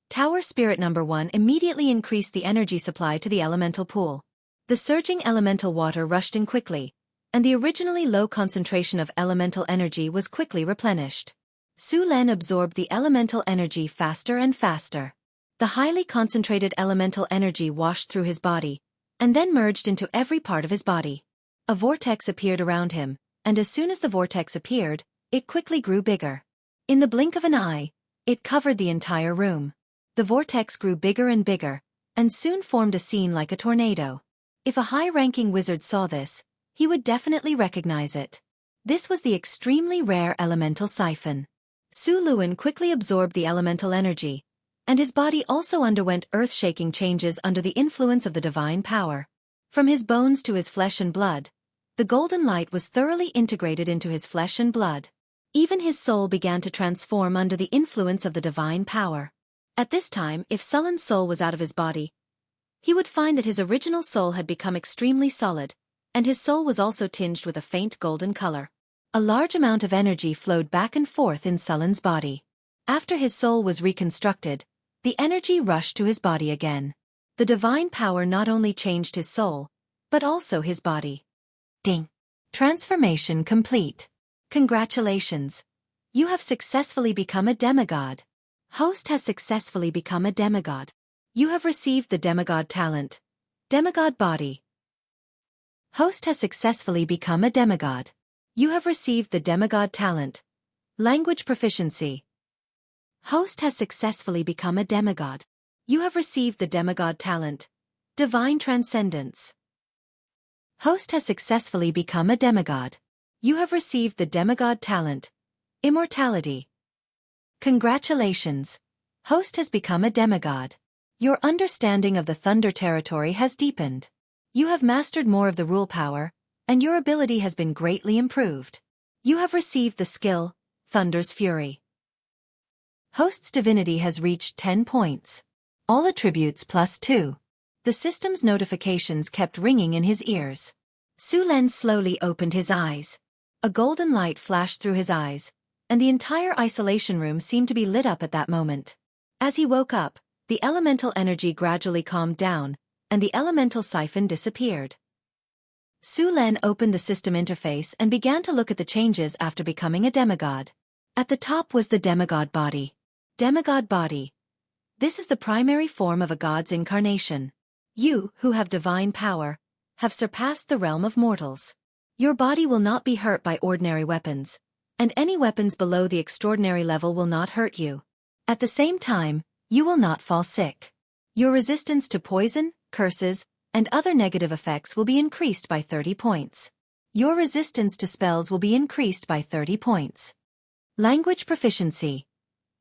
Speaker 1: Tower Spirit No. 1 immediately increased the energy supply to the elemental pool. The surging elemental water rushed in quickly, and the originally low concentration of elemental energy was quickly replenished. Su Len absorbed the elemental energy faster and faster. The highly concentrated elemental energy washed through his body, and then merged into every part of his body. A vortex appeared around him, and as soon as the vortex appeared, it quickly grew bigger. In the blink of an eye, it covered the entire room. The vortex grew bigger and bigger, and soon formed a scene like a tornado. If a high-ranking wizard saw this, he would definitely recognize it. This was the extremely rare elemental siphon. Su Luan quickly absorbed the elemental energy, and his body also underwent earth-shaking changes under the influence of the divine power. From his bones to his flesh and blood, the golden light was thoroughly integrated into his flesh and blood. Even his soul began to transform under the influence of the divine power. At this time, if Sullen's soul was out of his body, he would find that his original soul had become extremely solid, and his soul was also tinged with a faint golden color. A large amount of energy flowed back and forth in Sullen's body. After his soul was reconstructed, the energy rushed to his body again. The divine power not only changed his soul, but also his body. Ding! Transformation complete. Congratulations! You have successfully become a demigod. Host has successfully become a demigod. You have received the demigod talent. Demigod body. Host has successfully become a demigod. You have received the demigod talent. Language proficiency. Host has successfully become a demigod. You have received the demigod talent. Divine transcendence. Host has successfully become a demigod. You have received the demigod talent. Immortality. Congratulations. Host has become a demigod. Your understanding of the Thunder territory has deepened. You have mastered more of the rule power, and your ability has been greatly improved. You have received the skill, Thunder's Fury. Host's divinity has reached 10 points. All attributes +2. The system's notifications kept ringing in his ears. Su Len slowly opened his eyes. A golden light flashed through his eyes, and the entire isolation room seemed to be lit up at that moment. As he woke up, the elemental energy gradually calmed down, and the elemental siphon disappeared. Su Len opened the system interface and began to look at the changes after becoming a demigod. At the top was the demigod body. Demigod body. This is the primary form of a god's incarnation. You, who have divine power, have surpassed the realm of mortals. Your body will not be hurt by ordinary weapons, and any weapons below the extraordinary level will not hurt you. At the same time, you will not fall sick. Your resistance to poison, curses, and other negative effects will be increased by 30 points. Your resistance to spells will be increased by 30 points. Language proficiency.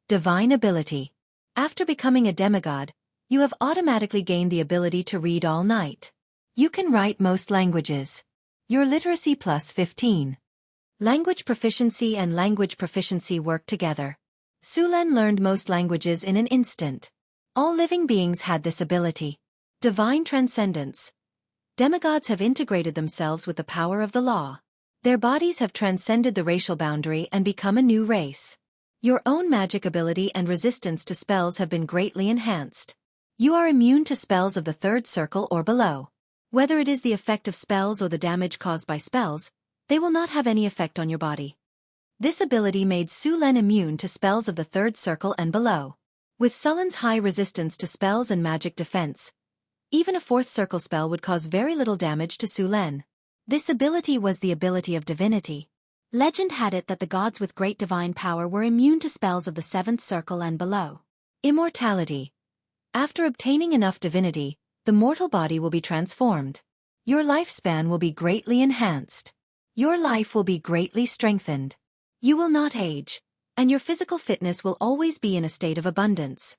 Speaker 1: Divine ability. After becoming a demigod, you have automatically gained the ability to read all night. You can write most languages. Your literacy +15. Language proficiency and language proficiency work together. Su Len learned most languages in an instant. All living beings had this ability. Divine transcendence. Demigods have integrated themselves with the power of the law. Their bodies have transcended the racial boundary and become a new race. Your own magic ability and resistance to spells have been greatly enhanced. You are immune to spells of the third circle or below. Whether it is the effect of spells or the damage caused by spells, they will not have any effect on your body. This ability made Su Len immune to spells of the third circle and below. With Sullen's high resistance to spells and magic defense, even a fourth circle spell would cause very little damage to Su Len. This ability was the ability of divinity. Legend had it that the gods with great divine power were immune to spells of the seventh circle and below. Immortality. After obtaining enough divinity, the mortal body will be transformed. Your lifespan will be greatly enhanced. Your life will be greatly strengthened. You will not age, and your physical fitness will always be in a state of abundance.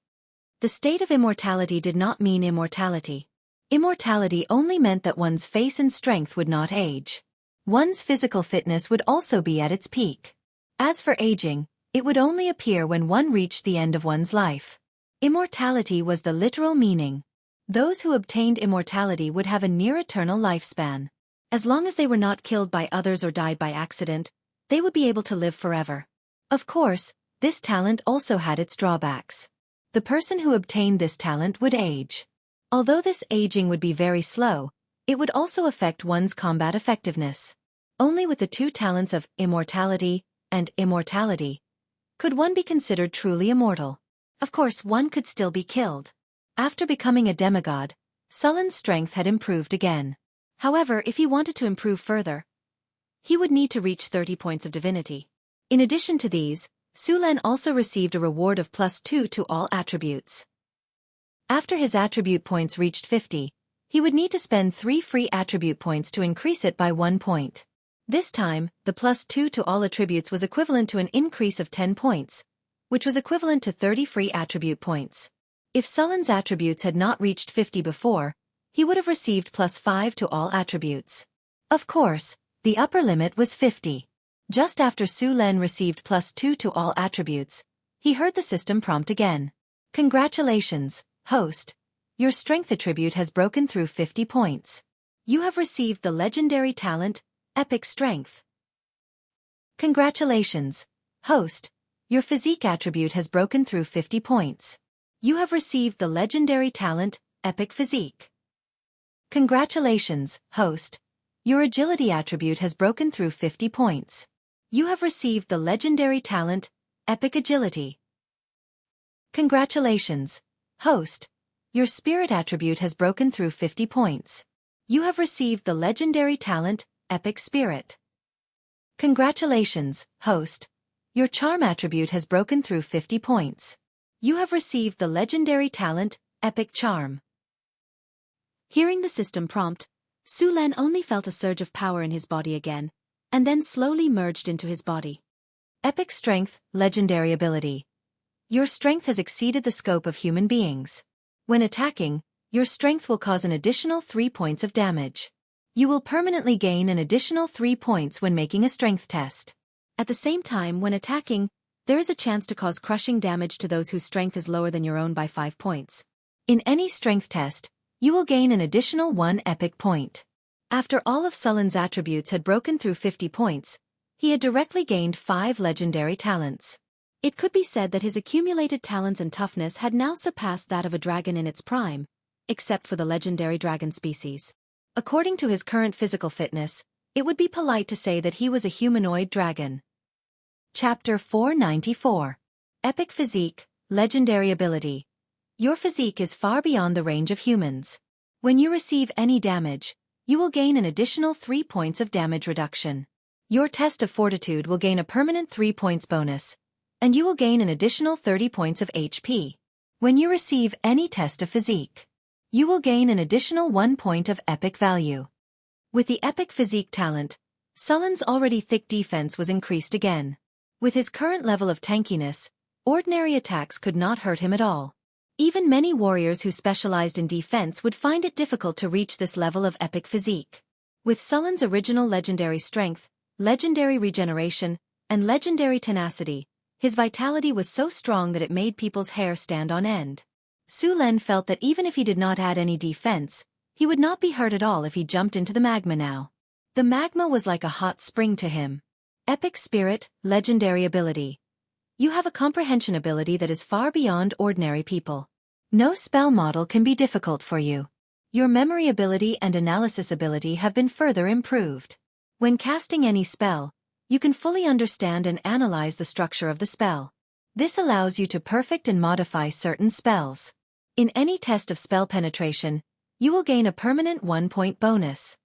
Speaker 1: The state of immortality did not mean immortality. Immortality only meant that one's face and strength would not age. One's physical fitness would also be at its peak. As for aging, it would only appear when one reached the end of one's life. Immortality was the literal meaning. Those who obtained immortality would have a near-eternal lifespan. As long as they were not killed by others or died by accident, they would be able to live forever. Of course, this talent also had its drawbacks. The person who obtained this talent would age. Although this aging would be very slow, it would also affect one's combat effectiveness. Only with the two talents of immortality and immortality could one be considered truly immortal. Of course, one could still be killed. After becoming a demigod, Sullen's strength had improved again. However, if he wanted to improve further, he would need to reach 30 points of divinity. In addition to these, Sulen also received a reward of +2 to all attributes. After his attribute points reached 50, he would need to spend 3 free attribute points to increase it by 1 point. This time, the +2 to all attributes was equivalent to an increase of 10 points, which was equivalent to 30 free attribute points. If Sullen's attributes had not reached 50 before, he would have received +5 to all attributes. Of course, the upper limit was 50. Just after Sulen received +2 to all attributes, he heard the system prompt again. Congratulations, host. Your strength attribute has broken through 50 points. You have received the legendary talent, Epic Strength. Congratulations, host. Your physique attribute has broken through 50 points. You have received the legendary talent, Epic Physique. Congratulations, host. Your agility attribute has broken through 50 points. You have received the legendary talent, Epic Agility. Congratulations, host. Your spirit attribute has broken through 50 points. You have received the legendary talent, Epic Spirit. Congratulations, host. Your charm attribute has broken through 50 points. You have received the legendary talent, Epic Charm. Hearing the system prompt, Sulen only felt a surge of power in his body again, and then slowly merged into his body. Epic Strength, legendary ability. Your strength has exceeded the scope of human beings. When attacking, your strength will cause an additional 3 points of damage. You will permanently gain an additional 3 points when making a strength test. At the same time, when attacking, there is a chance to cause crushing damage to those whose strength is lower than your own by 5 points. In any strength test, you will gain an additional 1 epic point. After all of Sullen's attributes had broken through 50 points, he had directly gained 5 legendary talents. It could be said that his accumulated talents and toughness had now surpassed that of a dragon in its prime, except for the legendary dragon species. According to his current physical fitness, it would be polite to say that he was a humanoid dragon. Chapter 494. Epic Physique, Legendary Ability. Your physique is far beyond the range of humans. When you receive any damage, you will gain an additional 3 points of damage reduction. Your test of fortitude will gain a permanent 3 points bonus, and you will gain an additional 30 points of HP. When you receive any test of physique, you will gain an additional 1 point of epic value. With the Epic Physique talent, Sullen's already thick defense was increased again. With his current level of tankiness, ordinary attacks could not hurt him at all. Even many warriors who specialized in defense would find it difficult to reach this level of epic physique. With Sullen's original legendary strength, legendary regeneration, and legendary tenacity, his vitality was so strong that it made people's hair stand on end. Sulen felt that even if he did not add any defense, he would not be hurt at all if he jumped into the magma now. The magma was like a hot spring to him. Epic Spirit, legendary ability. You have a comprehension ability that is far beyond ordinary people. No spell model can be difficult for you. Your memory ability and analysis ability have been further improved. When casting any spell, you can fully understand and analyze the structure of the spell. This allows you to perfect and modify certain spells. In any test of spell penetration, you will gain a permanent 1-point bonus.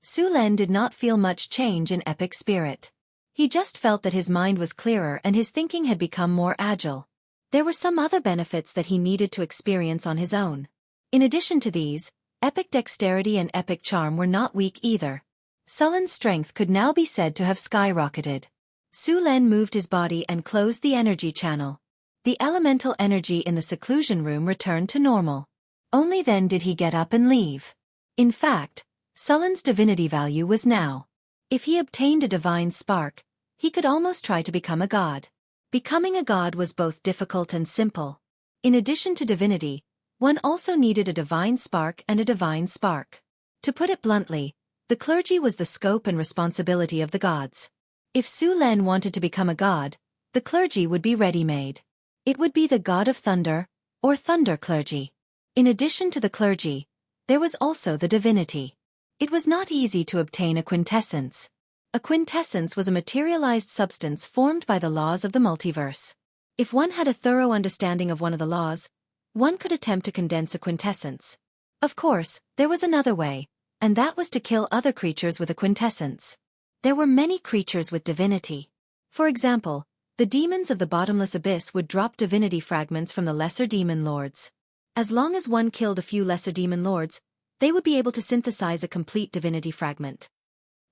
Speaker 1: Sulen did not feel much change in Epic Spirit. He just felt that his mind was clearer and his thinking had become more agile. There were some other benefits that he needed to experience on his own. In addition to these, Epic Dexterity and Epic Charm were not weak either. Sullen's strength could now be said to have skyrocketed. Sulen moved his body and closed the energy channel. The elemental energy in the seclusion room returned to normal. Only then did he get up and leave. In fact, Sullen's divinity value was now. If he obtained a divine spark, he could almost try to become a god. Becoming a god was both difficult and simple. In addition to divinity, one also needed a divine spark and a divine spark. To put it bluntly, the clergy was the scope and responsibility of the gods. If Sulen wanted to become a god, the clergy would be ready-made. It would be the god of thunder, or thunder clergy. In addition to the clergy, there was also the divinity. It was not easy to obtain a quintessence. A quintessence was a materialized substance formed by the laws of the multiverse. If one had a thorough understanding of one of the laws, one could attempt to condense a quintessence. Of course, there was another way, and that was to kill other creatures with a quintessence. There were many creatures with divinity. For example, the demons of the bottomless abyss would drop divinity fragments from the lesser demon lords. As long as one killed a few lesser demon lords, they would be able to synthesize a complete divinity fragment.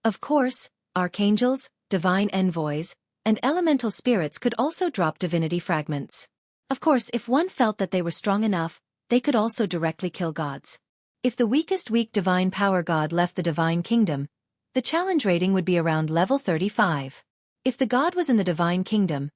Speaker 1: Of course, archangels, divine envoys, and elemental spirits could also drop divinity fragments. Of course, if one felt that they were strong enough, they could also directly kill gods. If the weakest weak divine power god left the divine kingdom, the challenge rating would be around level 35. If the god was in the divine kingdom,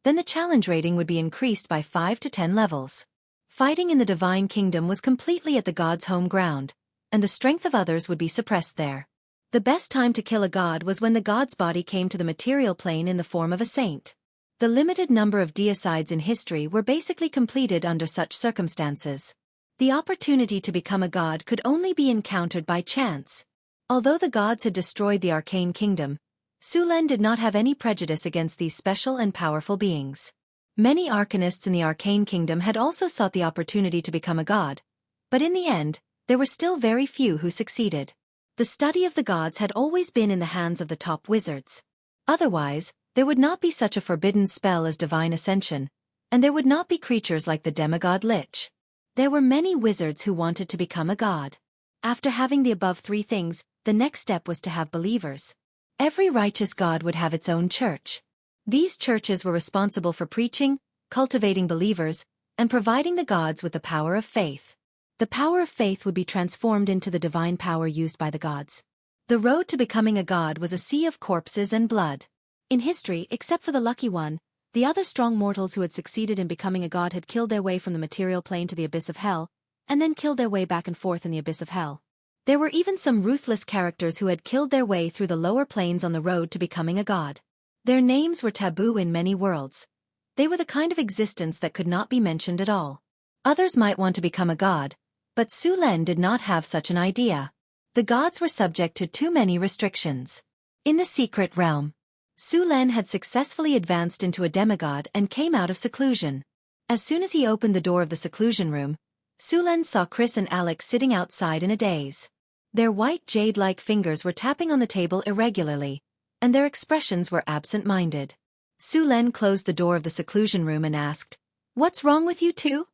Speaker 1: then the challenge rating would be increased by 5 to 10 levels. Fighting in the divine kingdom was completely at the god's home ground, and the strength of others would be suppressed there. The best time to kill a god was when the god's body came to the material plane in the form of a saint. The limited number of deicides in history were basically completed under such circumstances. The opportunity to become a god could only be encountered by chance. Although the gods had destroyed the arcane kingdom, Sulen did not have any prejudice against these special and powerful beings. Many arcanists in the arcane kingdom had also sought the opportunity to become a god, but in the end, there were still very few who succeeded. The study of the gods had always been in the hands of the top wizards. Otherwise, there would not be such a forbidden spell as divine ascension, and there would not be creatures like the demigod Lich. There were many wizards who wanted to become a god. After having the above three things, the next step was to have believers. Every righteous god would have its own church. These churches were responsible for preaching, cultivating believers, and providing the gods with the power of faith. The power of faith would be transformed into the divine power used by the gods. The road to becoming a god was a sea of corpses and blood. In history, except for the lucky one, the other strong mortals who had succeeded in becoming a god had killed their way from the material plane to the abyss of hell, and then killed their way back and forth in the abyss of hell. There were even some ruthless characters who had killed their way through the lower planes on the road to becoming a god. Their names were taboo in many worlds. They were the kind of existence that could not be mentioned at all. Others might want to become a god, but Sulen did not have such an idea. The gods were subject to too many restrictions. In the secret realm, Sulen had successfully advanced into a demigod and came out of seclusion. As soon as he opened the door of the seclusion room, Sulen saw Chris and Alex sitting outside in a daze. Their white jade-like fingers were tapping on the table irregularly, and their expressions were absent-minded. Sulen closed the door of the seclusion room and asked, "What's wrong with you two?"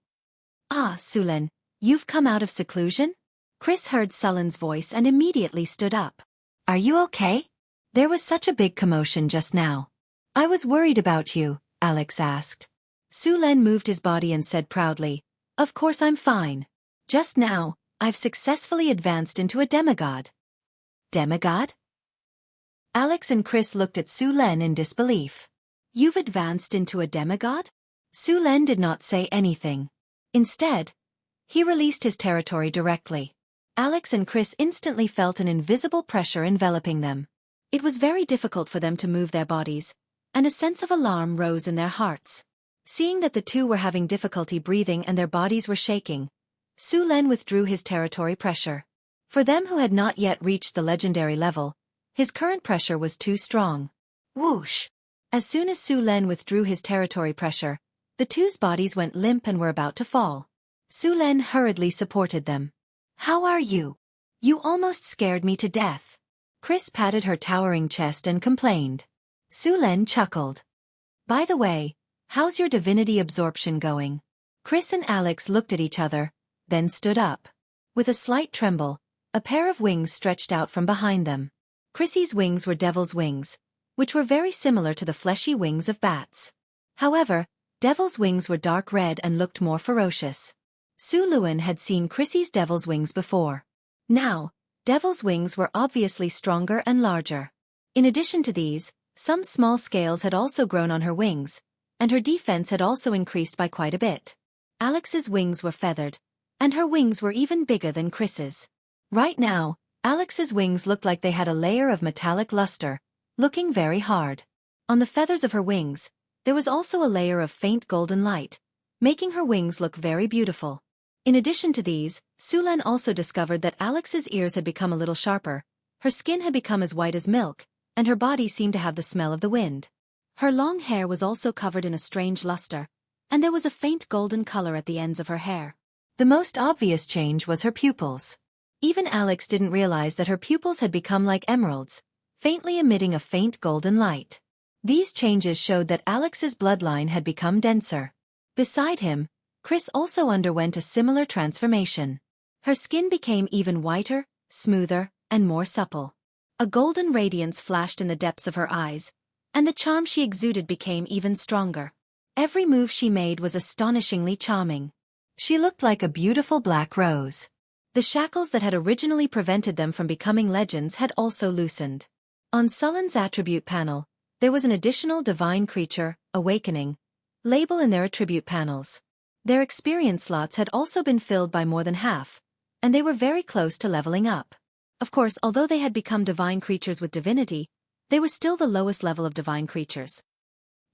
Speaker 1: "Ah, Sulen, you've come out of seclusion?" Chris heard Sulen's voice and immediately stood up. "Are you okay? There was such a big commotion just now." "I was worried about you," Alex asked. Sulen moved his body and said proudly, "Of course I'm fine. Just now, I've successfully advanced into a demigod." "Demigod?" Alex and Chris looked at Sulen in disbelief. "You've advanced into a demigod?" Sulen did not say anything. Instead, he released his territory directly. Alex and Chris instantly felt an invisible pressure enveloping them. It was very difficult for them to move their bodies, and a sense of alarm rose in their hearts. Seeing that the two were having difficulty breathing and their bodies were shaking, Sulen withdrew his territory pressure. For them who had not yet reached the legendary level, his current pressure was too strong. Whoosh! As soon as Sulen withdrew his territory pressure, the two's bodies went limp and were about to fall. Sulen hurriedly supported them. "How are you? You almost scared me to death." Chris patted her towering chest and complained. Sulen chuckled. "By the way, how's your divinity absorption going?" Chris and Alex looked at each other, then stood up. With a slight tremble, a pair of wings stretched out from behind them. Chrissy's wings were devil's wings, which were very similar to the fleshy wings of bats. However, devil's wings were dark red and looked more ferocious. Suluan had seen Chrissy's devil's wings before. Now, devil's wings were obviously stronger and larger. In addition to these, some small scales had also grown on her wings, and her defense had also increased by quite a bit. Alex's wings were feathered, and her wings were even bigger than Chris's. Right now, Alex's wings looked like they had a layer of metallic luster, looking very hard. On the feathers of her wings, there was also a layer of faint golden light, making her wings look very beautiful. In addition to these, Sulen also discovered that Alex's ears had become a little sharper, her skin had become as white as milk, and her body seemed to have the smell of the wind. Her long hair was also covered in a strange luster, and there was a faint golden color at the ends of her hair. The most obvious change was her pupils. Even Alex didn't realize that her pupils had become like emeralds, faintly emitting a faint golden light. These changes showed that Alex's bloodline had become denser. Beside him, Chris also underwent a similar transformation. Her skin became even whiter, smoother, and more supple. A golden radiance flashed in the depths of her eyes, and the charm she exuded became even stronger. Every move she made was astonishingly charming. She looked like a beautiful black rose. The shackles that had originally prevented them from becoming legends had also loosened. On Sullen's attribute panel, there was an additional divine creature, Awakening, label in their attribute panels. Their experience slots had also been filled by more than half, and they were very close to leveling up. Of course, although they had become divine creatures with divinity, they were still the lowest level of divine creatures.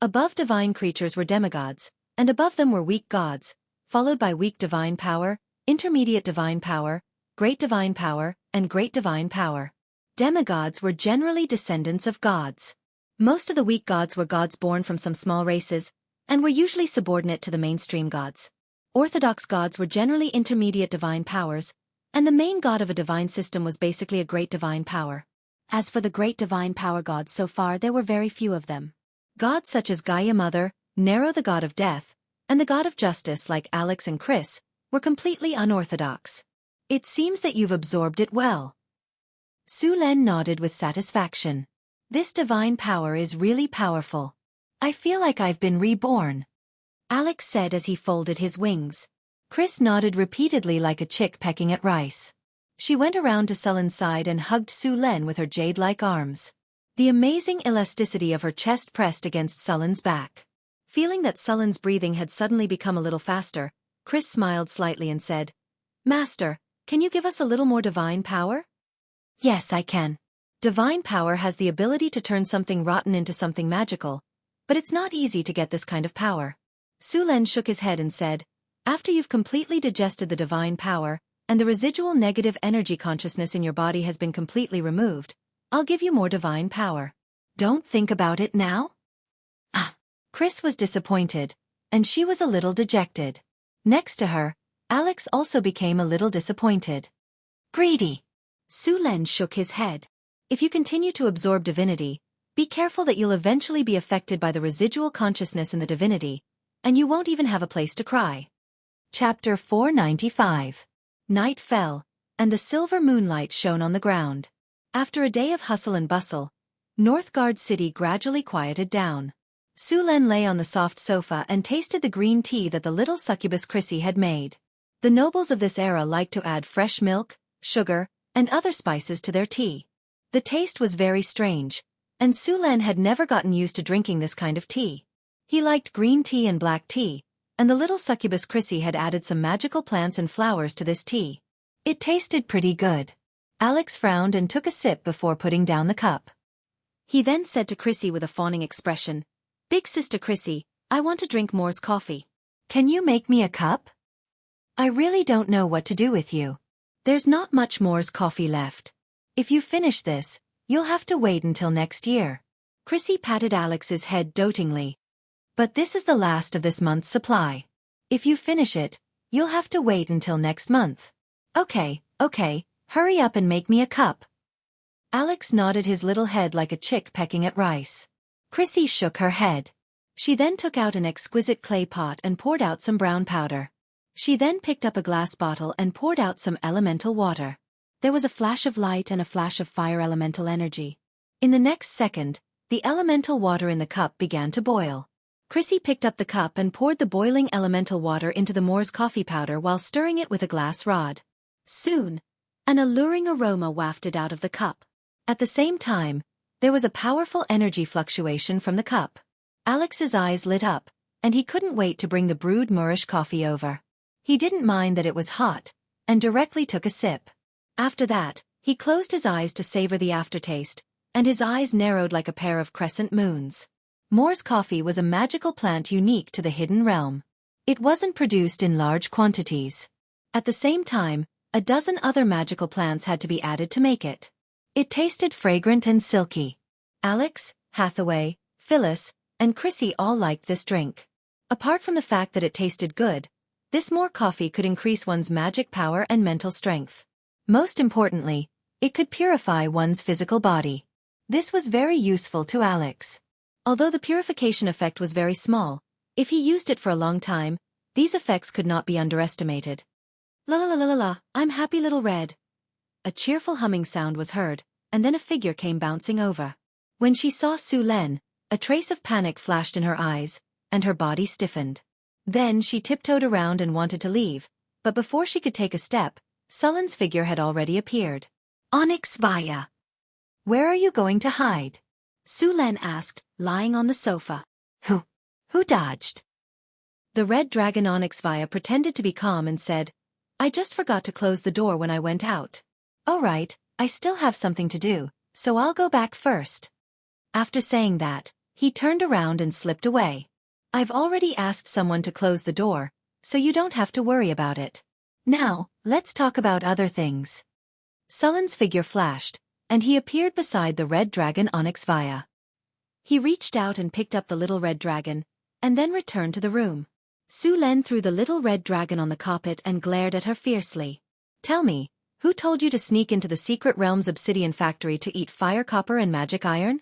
Speaker 1: Above divine creatures were demigods, and above them were weak gods, followed by weak divine power, intermediate divine power, great divine power, and great divine power. Demigods were generally descendants of gods. Most of the weak gods were gods born from some small races, and were usually subordinate to the mainstream gods. Orthodox gods were generally intermediate divine powers, and the main god of a divine system was basically a great divine power. As for the great divine power gods, so far there were very few of them. Gods such as Gaia Mother, Nero the god of death, and the god of justice like Alex and Chris, were completely unorthodox. It seems that you've absorbed it well. Su Len nodded with satisfaction. This divine power is really powerful. I feel like I've been reborn, Alex said as he folded his wings. Chris nodded repeatedly like a chick pecking at rice. She went around to Sullen's side and hugged Su Len with her jade-like arms. The amazing elasticity of her chest pressed against Sullen's back. Feeling that Sullen's breathing had suddenly become a little faster, Chris smiled slightly and said, "Master, can you give us a little more divine power?" "Yes, I can. Divine power has the ability to turn something rotten into something magical, but it's not easy to get this kind of power." Su Len shook his head and said, "After you've completely digested the divine power, and the residual negative energy consciousness in your body has been completely removed, I'll give you more divine power. Don't think about it now?" Chris was disappointed, and she was a little dejected. Next to her, Alex also became a little disappointed. "Greedy." Su Len shook his head. "If you continue to absorb divinity, be careful that you'll eventually be affected by the residual consciousness in the divinity, and you won't even have a place to cry." Chapter 495. Night fell, and the silver moonlight shone on the ground. After a day of hustle and bustle, Northgard City gradually quieted down. Su Len lay on the soft sofa and tasted the green tea that the little succubus Chrissy had made. The nobles of this era liked to add fresh milk, sugar, and other spices to their tea. The taste was very strange, and Su Len had never gotten used to drinking this kind of tea. He liked green tea and black tea, and the little succubus Chrissy had added some magical plants and flowers to this tea. It tasted pretty good. Alex frowned and took a sip before putting down the cup. He then said to Chrissy with a fawning expression, "Big sister Chrissy, I want to drink more's coffee. Can you make me a cup? I really don't know what to do with you. There's not much more's coffee left. If you finish this, you'll have to wait until next year." Chrissy patted Alex's head dotingly. "But this is the last of this month's supply. If you finish it, you'll have to wait until next month." Okay, hurry up and make me a cup." Alex nodded his little head like a chick pecking at rice. Chrissy shook her head. She then took out an exquisite clay pot and poured out some brown powder. She then picked up a glass bottle and poured out some elemental water. There was a flash of light and a flash of fire elemental energy. In the next second, the elemental water in the cup began to boil. Chrissy picked up the cup and poured the boiling elemental water into the Moor's coffee powder while stirring it with a glass rod. Soon, an alluring aroma wafted out of the cup. At the same time, there was a powerful energy fluctuation from the cup. Alex's eyes lit up, and he couldn't wait to bring the brewed Moorish coffee over. He didn't mind that it was hot, and directly took a sip. After that, he closed his eyes to savor the aftertaste, and his eyes narrowed like a pair of crescent moons. Moor's coffee was a magical plant unique to the Hidden Realm. It wasn't produced in large quantities. At the same time, a dozen other magical plants had to be added to make it. It tasted fragrant and silky. Alex, Hathaway, Phyllis, and Chrissy all liked this drink. Apart from the fact that it tasted good, This more coffee could increase one's magic power and mental strength. Most importantly, it could purify one's physical body. This was very useful to Alex. Although the purification effect was very small, if he used it for a long time, these effects could not be underestimated. La la la la la la, I'm happy little red. A cheerful humming sound was heard, and then a figure came bouncing over. When she saw Su Len, a trace of panic flashed in her eyes, and her body stiffened. Then she tiptoed around and wanted to leave, but before she could take a step, Sullen's figure had already appeared. Onyx Vaya. Where are you going to hide? Su Len asked, lying on the sofa. Who dodged? The red dragon Onyx Vaya pretended to be calm and said, I just forgot to close the door when I went out. All right, I still have something to do, so I'll go back first. After saying that, he turned around and slipped away. I've already asked someone to close the door, so you don't have to worry about it. Now, let's talk about other things. Sullen's figure flashed, and he appeared beside the red dragon Onyx Vaya. He reached out and picked up the little red dragon, and then returned to the room. Su Len threw the little red dragon on the carpet and glared at her fiercely. Tell me, who told you to sneak into the secret realm's obsidian factory to eat fire copper and magic iron?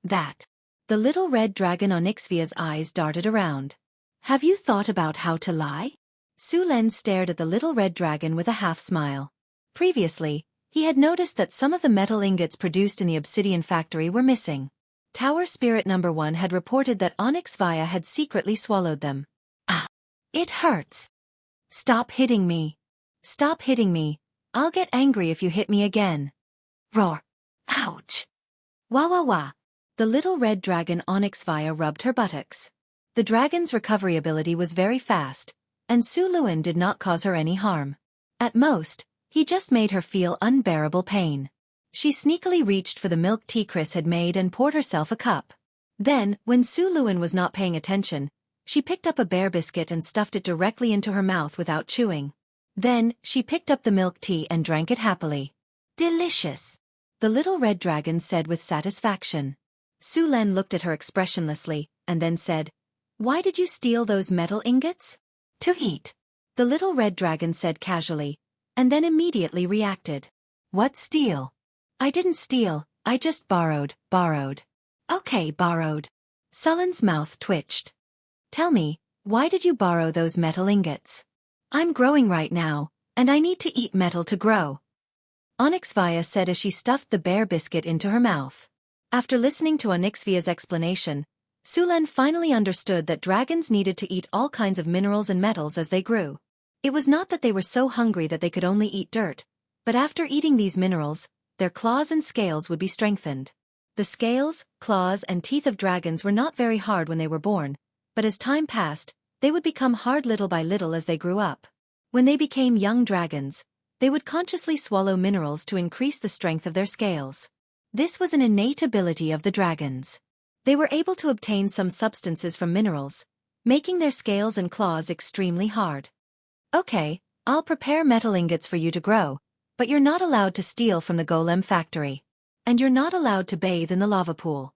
Speaker 1: That. The little red dragon Onyxvia's eyes darted around. Have you thought about how to lie? Su Len stared at the little red dragon with a half-smile. Previously, he had noticed that some of the metal ingots produced in the obsidian factory were missing. Tower Spirit No. 1 had reported that Onyx Vaya had secretly swallowed them. Ah! It hurts! Stop hitting me! Stop hitting me! I'll get angry if you hit me again! Roar! Ouch! Wah wah wah! The little red dragon Onyx Vaya rubbed her buttocks. The dragon's recovery ability was very fast, and Su Luen did not cause her any harm. At most, he just made her feel unbearable pain. She sneakily reached for the milk tea Chris had made and poured herself a cup. Then, when Su Luen was not paying attention, she picked up a bear biscuit and stuffed it directly into her mouth without chewing. Then, she picked up the milk tea and drank it happily. Delicious! The little red dragon said with satisfaction. Su Len looked at her expressionlessly, and then said, Why did you steal those metal ingots? To eat. The little red dragon said casually, and then immediately reacted. What steal? I didn't steal, I just borrowed. Okay, borrowed. Sullen's mouth twitched. Tell me, why did you borrow those metal ingots? I'm growing right now, and I need to eat metal to grow. Onyx Vaya said as she stuffed the bear biscuit into her mouth. After listening to Onyxvia's explanation, Su Len finally understood that dragons needed to eat all kinds of minerals and metals as they grew. It was not that they were so hungry that they could only eat dirt, but after eating these minerals, their claws and scales would be strengthened. The scales, claws, and teeth of dragons were not very hard when they were born, but as time passed, they would become hard little by little as they grew up. When they became young dragons, they would consciously swallow minerals to increase the strength of their scales. This was an innate ability of the dragons. They were able to obtain some substances from minerals, making their scales and claws extremely hard. Okay, I'll prepare metal ingots for you to grow, but you're not allowed to steal from the golem factory. And you're not allowed to bathe in the lava pool.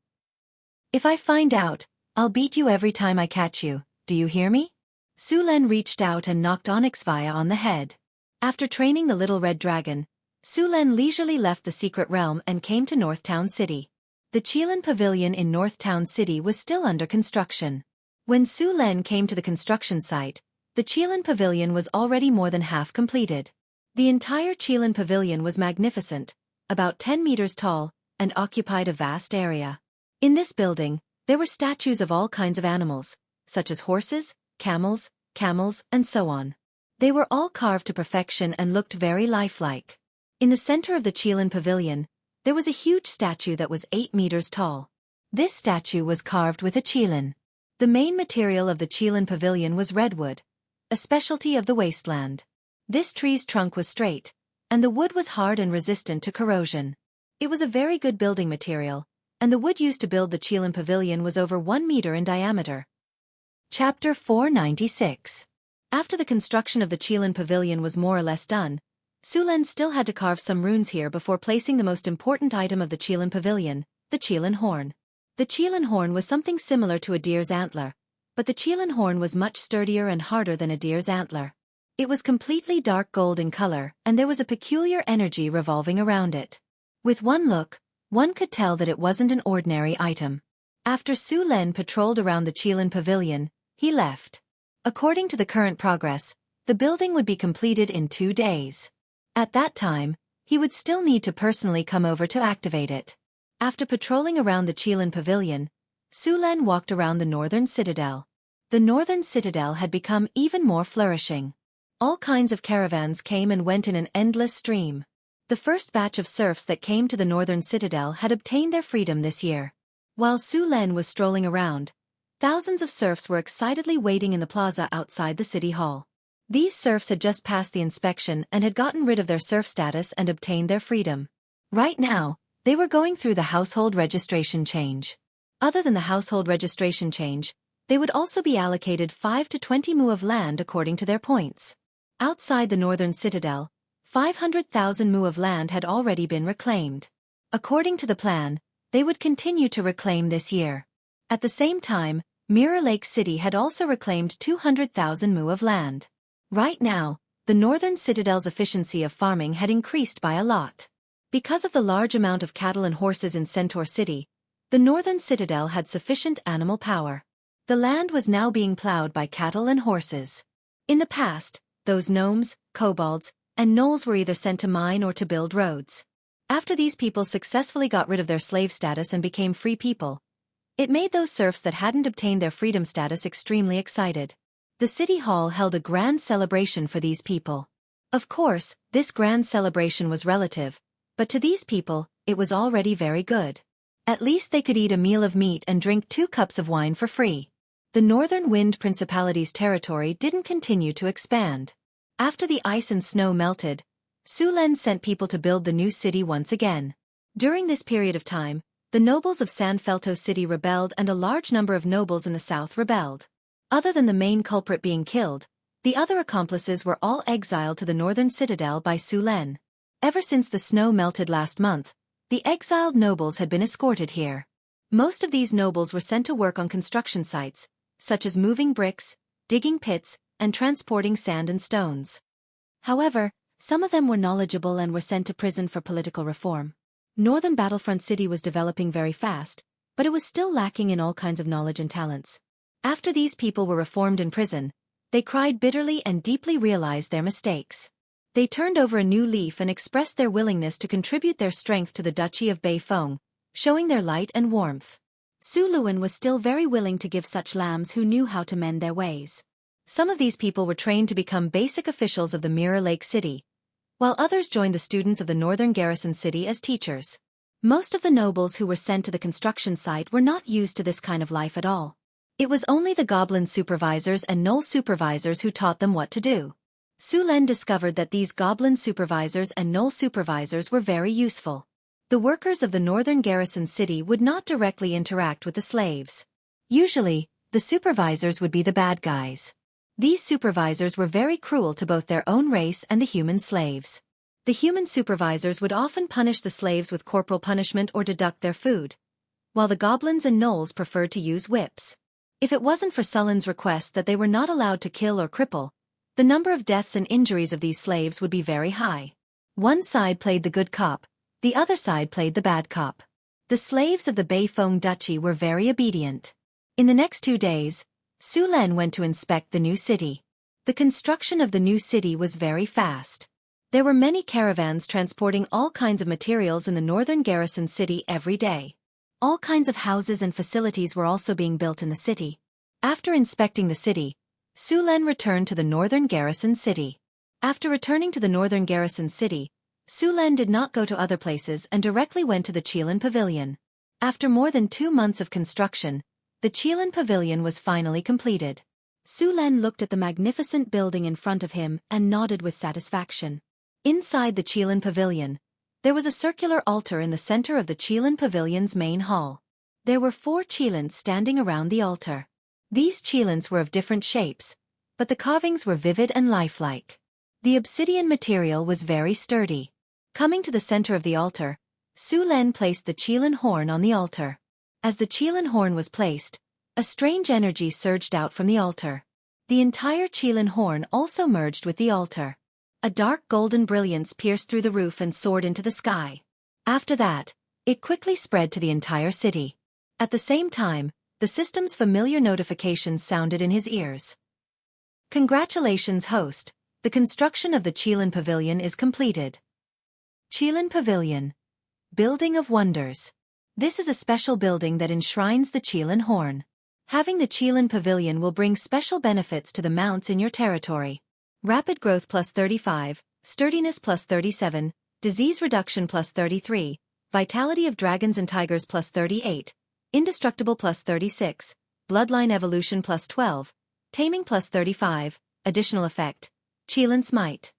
Speaker 1: If I find out, I'll beat you every time I catch you, do you hear me? Su Len reached out and knocked Onyx Vaya on the head. After training the little red dragon, Su Len leisurely left the secret realm and came to Northtown City. The Qilin Pavilion in Northtown City was still under construction. When Su Len came to the construction site, the Qilin Pavilion was already more than half completed. The entire Qilin Pavilion was magnificent, about 10 meters tall, and occupied a vast area. In this building, there were statues of all kinds of animals, such as horses, camels, and so on. They were all carved to perfection and looked very lifelike. In the center of the Qilin Pavilion, there was a huge statue that was 8 meters tall. This statue was carved with a qilin. The main material of the Qilin Pavilion was redwood, a specialty of the wasteland. This tree's trunk was straight, and the wood was hard and resistant to corrosion. It was a very good building material, and the wood used to build the Qilin Pavilion was over 1 meter in diameter. Chapter 496. After the construction of the Qilin Pavilion was more or less done, Su Len still had to carve some runes here before placing the most important item of the Qilin Pavilion, the Qilin horn. The Qilin horn was something similar to a deer's antler, but the Qilin horn was much sturdier and harder than a deer's antler. It was completely dark gold in color, and there was a peculiar energy revolving around it. With one look, one could tell that it wasn't an ordinary item. After Su Len patrolled around the Qilin pavilion, he left. According to the current progress, the building would be completed in 2 days. At that time, he would still need to personally come over to activate it. After patrolling around the Qilin pavilion, Su Len walked around the northern citadel. The northern citadel had become even more flourishing. All kinds of caravans came and went in an endless stream. The first batch of serfs that came to the northern citadel had obtained their freedom this year. While Su Len was strolling around, thousands of serfs were excitedly waiting in the plaza outside the city hall. These serfs had just passed the inspection and had gotten rid of their serf status and obtained their freedom. Right now, they were going through the household registration change. Other than the household registration change, they would also be allocated 5 to 20 mu of land according to their points. Outside the northern citadel, 500,000 mu of land had already been reclaimed. According to the plan, they would continue to reclaim this year. At the same time, Mirror Lake City had also reclaimed 200,000 mu of land. Right now, the northern citadel's efficiency of farming had increased by a lot. Because of the large amount of cattle and horses in Centaur City, the northern citadel had sufficient animal power. The land was now being plowed by cattle and horses. In the past, those gnomes, kobolds, and gnolls were either sent to mine or to build roads. After these people successfully got rid of their slave status and became free people, it made those serfs that hadn't obtained their freedom status extremely excited. The city hall held a grand celebration for these people. Of course, this grand celebration was relative, but to these people, it was already very good. At least they could eat a meal of meat and drink 2 cups of wine for free. The Northern Wind Principality's territory didn't continue to expand. After the ice and snow melted, Su Len sent people to build the new city once again. During this period of time, the nobles of San Felto City rebelled and a large number of nobles in the south rebelled. Other than the main culprit being killed, the other accomplices were all exiled to the northern citadel by Su Len. Ever since the snow melted last month, the exiled nobles had been escorted here. Most of these nobles were sent to work on construction sites, such as moving bricks, digging pits, and transporting sand and stones. However, some of them were knowledgeable and were sent to prison for political reform. Northern Battlefront City was developing very fast, but it was still lacking in all kinds of knowledge and talents. After these people were reformed in prison, they cried bitterly and deeply realized their mistakes. They turned over a new leaf and expressed their willingness to contribute their strength to the Duchy of Beifeng, showing their light and warmth. Su Luan was still very willing to give such lambs who knew how to mend their ways. Some of these people were trained to become basic officials of the Mirror Lake City, while others joined the students of the Northern Garrison City as teachers. Most of the nobles who were sent to the construction site were not used to this kind of life at all. It was only the goblin supervisors and gnoll supervisors who taught them what to do. Su Len discovered that these goblin supervisors and gnoll supervisors were very useful. The workers of the Northern Garrison City would not directly interact with the slaves. Usually, the supervisors would be the bad guys. These supervisors were very cruel to both their own race and the human slaves. The human supervisors would often punish the slaves with corporal punishment or deduct their food, while the goblins and gnolls preferred to use whips. If it wasn't for Sullen's request that they were not allowed to kill or cripple, the number of deaths and injuries of these slaves would be very high. One side played the good cop, the other side played the bad cop. The slaves of the Beifeng Duchy were very obedient. In the next 2 days, Su Len went to inspect the new city. The construction of the new city was very fast. There were many caravans transporting all kinds of materials in the Northern Garrison City every day. All kinds of houses and facilities were also being built in the city. After inspecting the city, Su Len returned to the Northern Garrison City. After returning to the Northern Garrison City, Su Len did not go to other places and directly went to the Qilin Pavilion. After more than 2 months of construction, the Qilin Pavilion was finally completed. Su Len looked at the magnificent building in front of him and nodded with satisfaction. Inside the Qilin Pavilion, there was a circular altar in the center of the Qilin Pavilion's main hall. There were 4 Qilins standing around the altar. These Qilins were of different shapes, but the carvings were vivid and lifelike. The obsidian material was very sturdy. Coming to the center of the altar, Su Len placed the Qilin horn on the altar. As the Qilin horn was placed, A strange energy surged out from the altar. The entire Qilin horn also merged with the altar. A dark golden brilliance pierced through the roof and soared into the sky. After that, it quickly spread to the entire city. At the same time, the system's familiar notifications sounded in his ears. Congratulations, host. The construction of the Qilin Pavilion is completed. Qilin Pavilion. Building of Wonders. This is a special building that enshrines the Qilin horn. Having the Qilin Pavilion will bring special benefits to the mounts in your territory. Rapid growth plus 35, sturdiness plus 37, disease reduction plus 33, vitality of dragons and tigers plus 38, indestructible plus 36, bloodline evolution plus 12, taming plus 35, additional effect, Qilin Smite.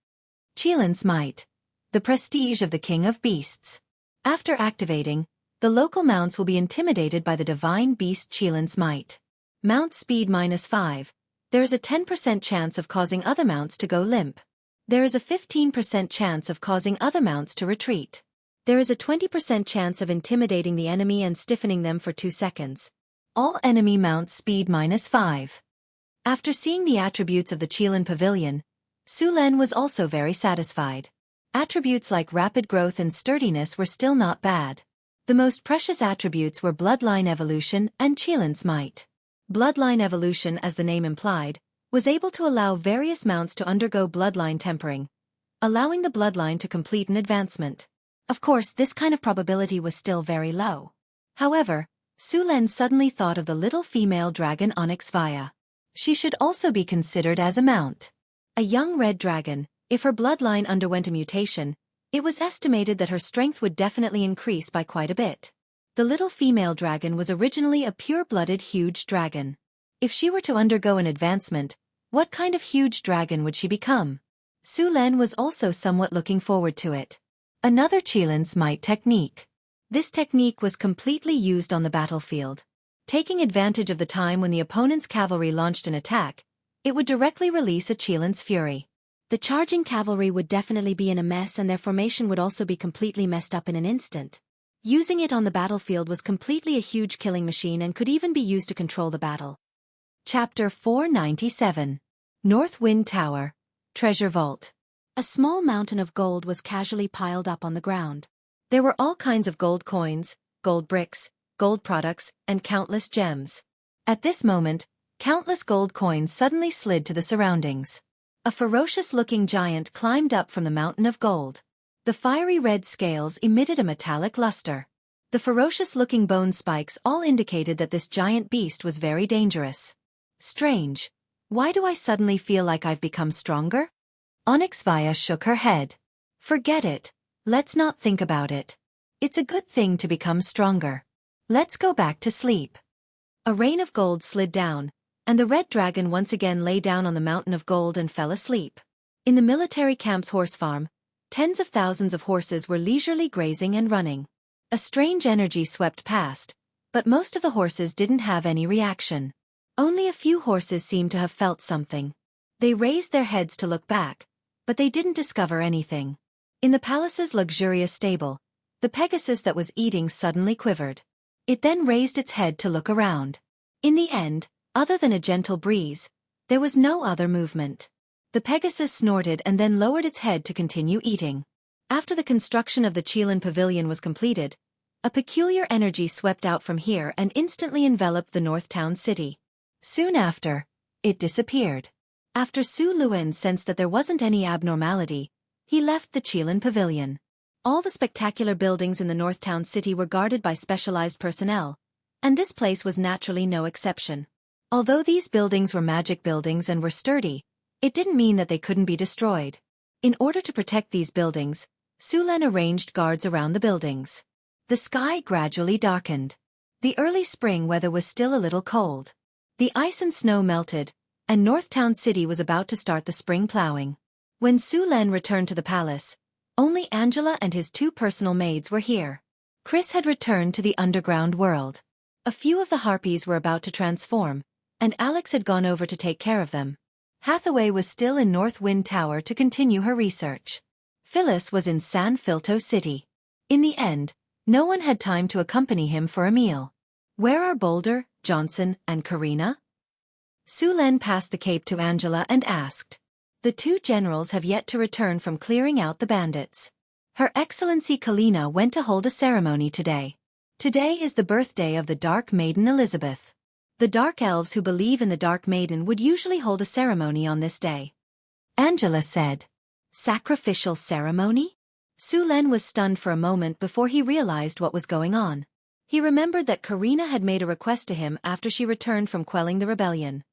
Speaker 1: Qilin Smite. The prestige of the King of Beasts. After activating, the local mounts will be intimidated by the divine beast Qilin Smite. Mount speed minus 5. There is a 10% chance of causing other mounts to go limp. There is a 15% chance of causing other mounts to retreat. There is a 20% chance of intimidating the enemy and stiffening them for 2 seconds. All enemy mounts speed minus 5. After seeing the attributes of the Qilin Pavilion, Su Len was also very satisfied. Attributes like rapid growth and sturdiness were still not bad. The most precious attributes were bloodline evolution and Qilin Smite. Bloodline evolution, as the name implied, was able to allow various mounts to undergo bloodline tempering, allowing the bloodline to complete an advancement. Of course, this kind of probability was still very low. However, Su Len suddenly thought of the little female dragon Onyx Vaya. She should also be considered as a mount. A young red dragon, if her bloodline underwent a mutation, it was estimated that her strength would definitely increase by quite a bit. The little female dragon was originally a pure-blooded huge dragon. If she were to undergo an advancement, what kind of huge dragon would she become? Su Len was also somewhat looking forward to it. Another Qilin Smite technique. This technique was completely used on the battlefield. Taking advantage of the time when the opponent's cavalry launched an attack, it would directly release a Qilin's fury. The charging cavalry would definitely be in a mess and their formation would also be completely messed up in an instant. Using it on the battlefield was completely a huge killing machine and could even be used to control the battle. Chapter 497. North Wind Tower. Treasure Vault. A small mountain of gold was casually piled up on the ground. There were all kinds of gold coins, gold bricks, gold products, and countless gems. At this moment, countless gold coins suddenly slid to the surroundings. A ferocious-looking giant climbed up from the mountain of gold. The fiery red scales emitted a metallic luster. The ferocious-looking bone spikes all indicated that this giant beast was very dangerous. Strange. Why do I suddenly feel like I've become stronger? Onyx Vaya shook her head. Forget it. Let's not think about it. It's a good thing to become stronger. Let's go back to sleep. A rain of gold slid down, and the red dragon once again lay down on the mountain of gold and fell asleep. In the military camp's horse farm, tens of thousands of horses were leisurely grazing and running. A strange energy swept past, but most of the horses didn't have any reaction. Only a few horses seemed to have felt something. They raised their heads to look back, but they didn't discover anything. In the palace's luxurious stable, the Pegasus that was eating suddenly quivered. It then raised its head to look around. In the end, other than a gentle breeze, there was no other movement. The Pegasus snorted and then lowered its head to continue eating. After the construction of the Qilin Pavilion was completed, a peculiar energy swept out from here and instantly enveloped the North Town city. Soon after, it disappeared. After Su Luen sensed that there wasn't any abnormality, he left the Qilin Pavilion. All the spectacular buildings in the North Town city were guarded by specialized personnel, and this place was naturally no exception. Although these buildings were magic buildings and were sturdy, it didn't mean that they couldn't be destroyed. In order to protect these buildings, Su Len arranged guards around the buildings. The sky gradually darkened. The early spring weather was still a little cold. The ice and snow melted, and North Town City was about to start the spring plowing. When Su Len returned to the palace, only Angela and his 2 personal maids were here. Chris had returned to the underground world. A few of the harpies were about to transform, and Alex had gone over to take care of them. Hathaway was still in North Wind Tower to continue her research. Phyllis was in San Filto City. In the end, no one had time to accompany him for a meal. "Where are Boulder, Johnson, and Karina? Su Len passed the cape to Angela and asked. The two generals have yet to return from clearing out the bandits. Her Excellency Kalina went to hold a ceremony today. Today is the birthday of the Dark Maiden Elizabeth. The Dark Elves who believe in the Dark Maiden would usually hold a ceremony on this day. Angela said. Sacrificial ceremony? Su Len was stunned for a moment before he realized what was going on. He remembered that Karina had made a request to him after she returned from quelling the rebellion.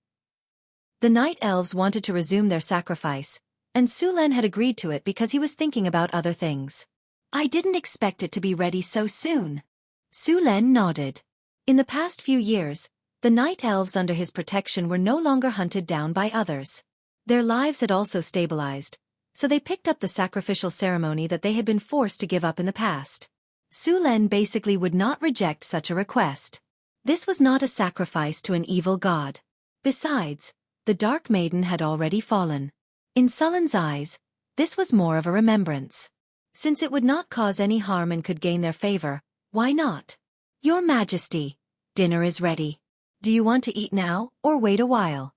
Speaker 1: The Night Elves wanted to resume their sacrifice, and Su Len had agreed to it because he was thinking about other things. I didn't expect it to be ready so soon. Su Len nodded. In the past few years, the Night Elves under his protection were no longer hunted down by others. Their lives had also stabilized, so they picked up the sacrificial ceremony that they had been forced to give up in the past. Su Len basically would not reject such a request. This was not a sacrifice to an evil god. Besides, the Dark Maiden had already fallen. In Su Len's eyes, this was more of a remembrance. Since it would not cause any harm and could gain their favor, why not? Your Majesty, dinner is ready. Do you want to eat now or wait a while?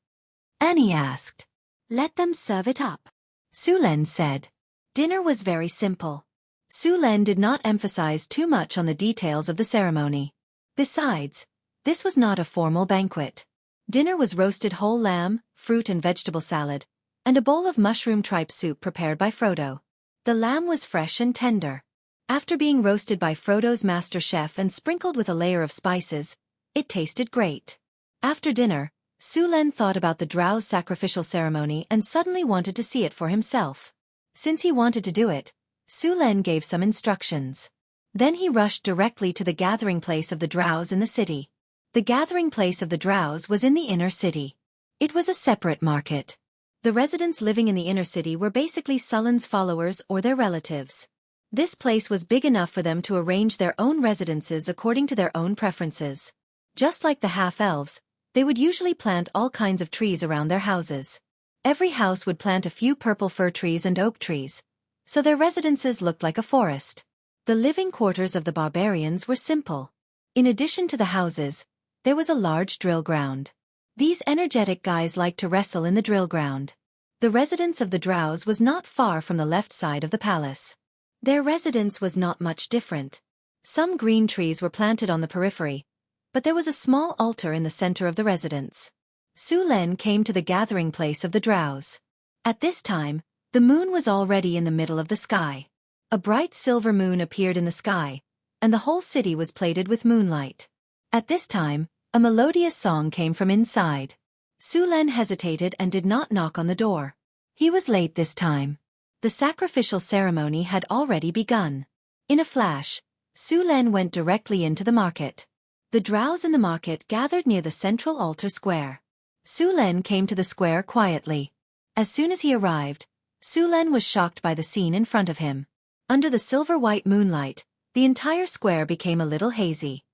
Speaker 1: Annie asked. Let them serve it up. Su Len said. Dinner was very simple. Su Len did not emphasize too much on the details of the ceremony. Besides, this was not a formal banquet. Dinner was roasted whole lamb, fruit and vegetable salad, and a bowl of mushroom tripe soup prepared by Frodo. The lamb was fresh and tender. After being roasted by Frodo's master chef and sprinkled with a layer of spices, it tasted great. After dinner, Su Len thought about the Drow's sacrificial ceremony and suddenly wanted to see it for himself. Since he wanted to do it, Su Len gave some instructions. Then he rushed directly to the gathering place of the Drows in the city. The gathering place of the Drows was in the inner city. It was a separate market. The residents living in the inner city were basically Su Len's followers or their relatives. This place was big enough for them to arrange their own residences according to their own preferences. Just like the half-elves, they would usually plant all kinds of trees around their houses. Every house would plant a few purple fir trees and oak trees, so their residences looked like a forest. The living quarters of the barbarians were simple. In addition to the houses, there was a large drill ground. These energetic guys liked to wrestle in the drill ground. The residence of the Drows was not far from the left side of the palace. Their residence was not much different. Some green trees were planted on the periphery, but there was a small altar in the center of the residence. Su Len came to the gathering place of the Drows. At this time, the moon was already in the middle of the sky. A bright silver moon appeared in the sky, and the whole city was plated with moonlight. At this time, a melodious song came from inside. Su Len hesitated and did not knock on the door. He was late this time. The sacrificial ceremony had already begun. In a flash, Su Len went directly into the market. The Drows in the market gathered near the central altar square. Su Len came to the square quietly. As soon as he arrived, Su Len was shocked by the scene in front of him. Under the silver-white moonlight, the entire square became a little hazy.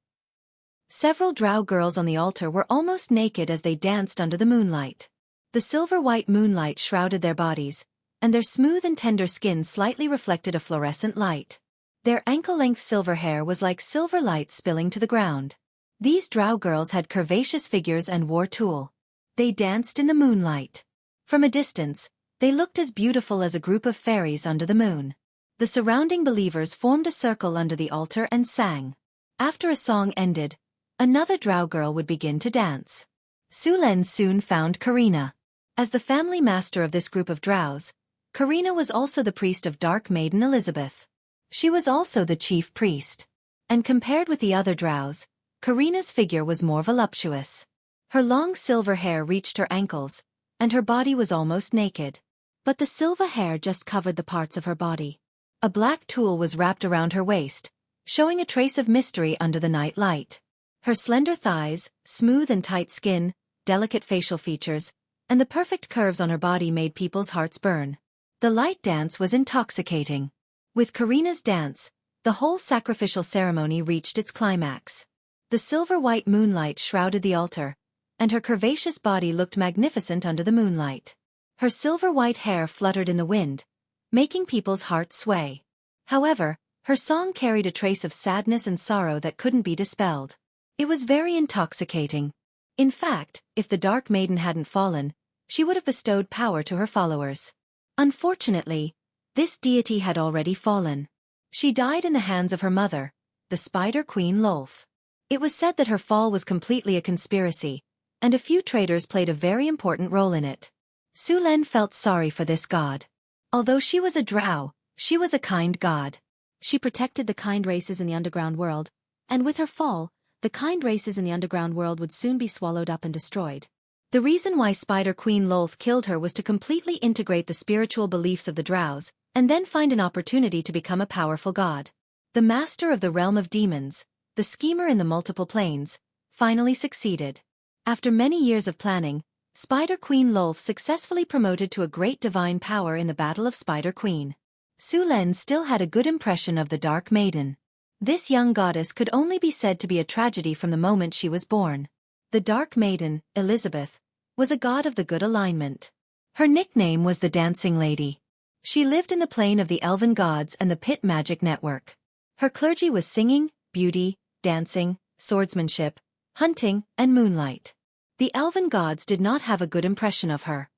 Speaker 1: Several Drow girls on the altar were almost naked as they danced under the moonlight. The silver-white moonlight shrouded their bodies, and their smooth and tender skin slightly reflected a fluorescent light. Their ankle-length silver hair was like silver light spilling to the ground. These Drow girls had curvaceous figures and wore tulle. They danced in the moonlight. From a distance, they looked as beautiful as a group of fairies under the moon. The surrounding believers formed a circle under the altar and sang. After a song ended, another Drow girl would begin to dance. Su Len soon found Karina. As the family master of this group of Drows, Karina was also the priest of Dark Maiden Elizabeth. She was also the chief priest. And compared with the other Drows, Karina's figure was more voluptuous. Her long silver hair reached her ankles, and her body was almost naked. But the silver hair just covered the parts of her body. A black tulle was wrapped around her waist, showing a trace of mystery under the night light. Her slender thighs, smooth and tight skin, delicate facial features, and the perfect curves on her body made people's hearts burn. The light dance was intoxicating. With Karina's dance, the whole sacrificial ceremony reached its climax. The silver-white moonlight shrouded the altar, and her curvaceous body looked magnificent under the moonlight. Her silver-white hair fluttered in the wind, making people's hearts sway. However, her song carried a trace of sadness and sorrow that couldn't be dispelled. It was very intoxicating. In fact, if the Dark Maiden hadn't fallen, she would have bestowed power to her followers. Unfortunately, this deity had already fallen. She died in the hands of her mother, the Spider Queen Lolth. It was said that her fall was completely a conspiracy, and a few traitors played a very important role in it. Su Len felt sorry for this god. Although she was a drow, she was a kind god. She protected the kind races in the underground world, and with her fall, the kind races in the underground world would soon be swallowed up and destroyed. The reason why Spider Queen Lolth killed her was to completely integrate the spiritual beliefs of the drows, and then find an opportunity to become a powerful god. The master of the realm of demons, the schemer in the multiple planes, finally succeeded. After many years of planning, Spider Queen Lolth successfully promoted to a great divine power in the Battle of Spider Queen. Su Len still had a good impression of the Dark Maiden. This young goddess could only be said to be a tragedy from the moment she was born. The Dark Maiden, Elizabeth, was a god of the good alignment. Her nickname was the Dancing Lady. She lived in the plane of the elven gods and the pit magic network. Her clergy was singing, beauty, dancing, swordsmanship, hunting, and moonlight. The elven gods did not have a good impression of her.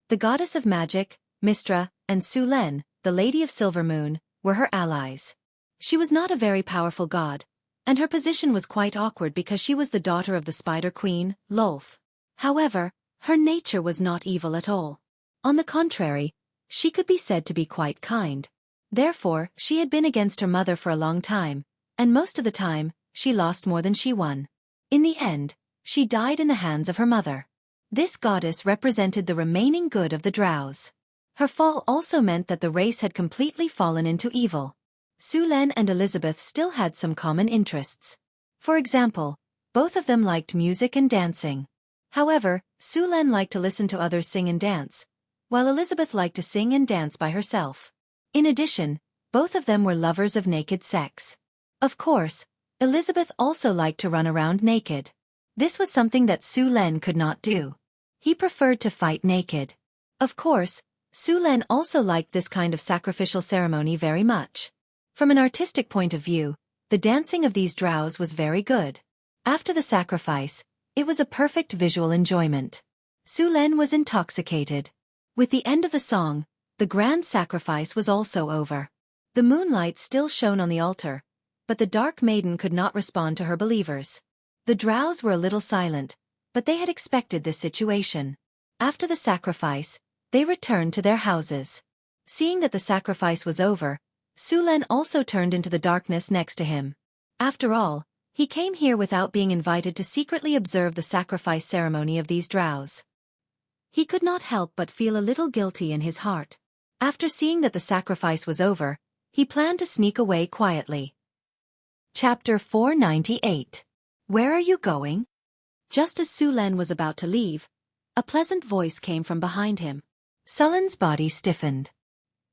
Speaker 1: The goddess of magic, Mistra, and Su Len, the Lady of Silver Moon, were her allies. She was not a very powerful god, and her position was quite awkward because she was the daughter of the Spider Queen, Lolth. However, her nature was not evil at all. On the contrary, she could be said to be quite kind. Therefore, she had been against her mother for a long time, and most of the time, she lost more than she won. In the end, she died in the hands of her mother. This goddess represented the remaining good of the drows. Her fall also meant that the race had completely fallen into evil. Su Len and Elizabeth still had some common interests. For example, both of them liked music and dancing. However, Su Len liked to listen to others sing and dance, while Elizabeth liked to sing and dance by herself. In addition, both of them were lovers of naked sex. Of course, Elizabeth also liked to run around naked. This was something that Su Len could not do. He preferred to fight naked. Of course, Su Len also liked this kind of sacrificial ceremony very much. From an artistic point of view, the dancing of these drows was very good. After the sacrifice, it was a perfect visual enjoyment. Su Len was intoxicated. With the end of the song, the grand sacrifice was also over. The moonlight still shone on the altar, but the Dark Maiden could not respond to her believers. The drows were a little silent, but they had expected this situation. After the sacrifice, they returned to their houses. Seeing that the sacrifice was over, Su Len also turned into the darkness next to him. After all, he came here without being invited to secretly observe the sacrifice ceremony of these drows. He could not help but feel a little guilty in his heart. After seeing that the sacrifice was over, he planned to sneak away quietly. Chapter 498. Where are you going? Just as Su Len was about to leave, a pleasant voice came from behind him. Su Len's body stiffened.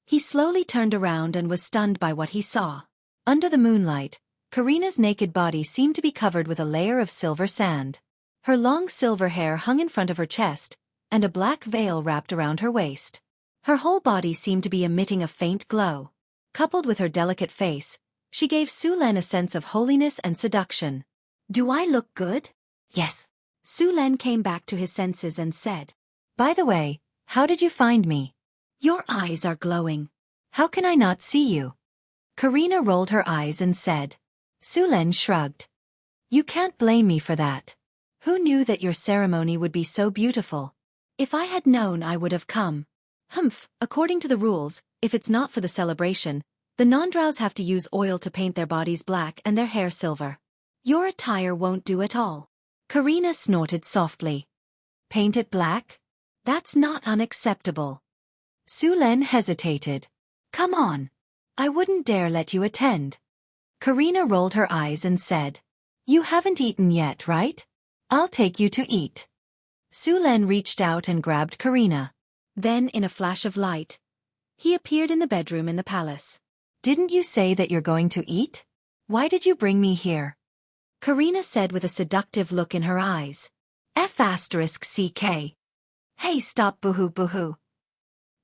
Speaker 1: He slowly turned around and was stunned by what he saw. Under the moonlight, Karina's naked body seemed to be covered with a layer of silver sand. Her long silver hair hung in front of her chest, and a black veil wrapped around her waist. Her whole body seemed to be emitting a faint glow. Coupled with her delicate face, she gave Su Len a sense of holiness and seduction. Do I look good? Yes. Su Len came back to his senses and said, By the way, how did you find me? Your eyes are glowing. How can I not see you? Karina rolled her eyes and said. Su Len shrugged. You can't blame me for that. Who knew that your ceremony would be so beautiful? If I had known, I would have come. Humph, according to the rules, if it's not for the celebration, the non-drows have to use oil to paint their bodies black and their hair silver. Your attire won't do at all. Karina snorted softly. Paint it black? That's not unacceptable. Su Len hesitated. Come on. I wouldn't dare let you attend. Karina rolled her eyes and said. You haven't eaten yet, right? I'll take you to eat. Su Len reached out and grabbed Karina. Then, in a flash of light, he appeared in the bedroom in the palace. Didn't you say that you're going to eat? Why did you bring me here? Karina said with a seductive look in her eyes. F***CK. Hey, stop boohoo boohoo.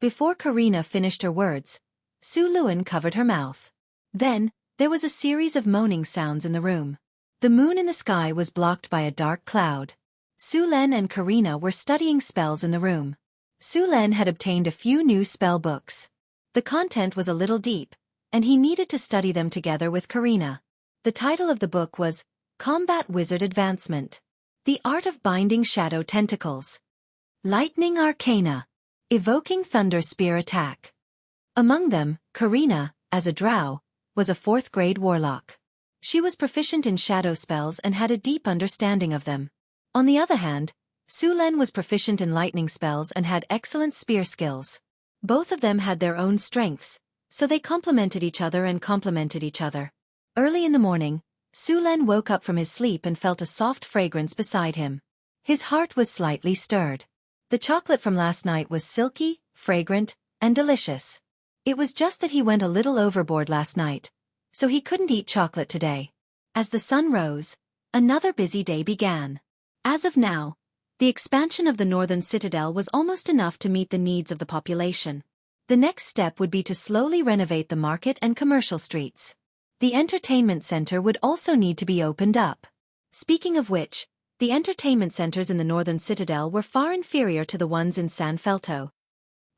Speaker 1: Before Karina finished her words, Su Luen covered her mouth. Then, there was a series of moaning sounds in the room. The moon in the sky was blocked by a dark cloud. Su Len and Karina were studying spells in the room. Su Len had obtained a few new spell books. The content was a little deep, and he needed to study them together with Karina. The title of the book was Combat Wizard Advancement. The Art of Binding Shadow Tentacles. Lightning Arcana. Evoking Thunder Spear Attack. Among them, Karina, as a drow, was a 4th-grade warlock. She was proficient in shadow spells and had a deep understanding of them. On the other hand, Su Len was proficient in lightning spells and had excellent spear skills. Both of them had their own strengths, so they complemented each other. Early in the morning, Su Len woke up from his sleep and felt a soft fragrance beside him. His heart was slightly stirred. The chocolate from last night was silky, fragrant, and delicious. It was just that he went a little overboard last night, so he couldn't eat chocolate today. As the sun rose, another busy day began. As of now, the expansion of the northern citadel was almost enough to meet the needs of the population. The next step would be to slowly renovate the market and commercial streets. The entertainment center would also need to be opened up. Speaking of which, the entertainment centers in the northern citadel were far inferior to the ones in San Felto.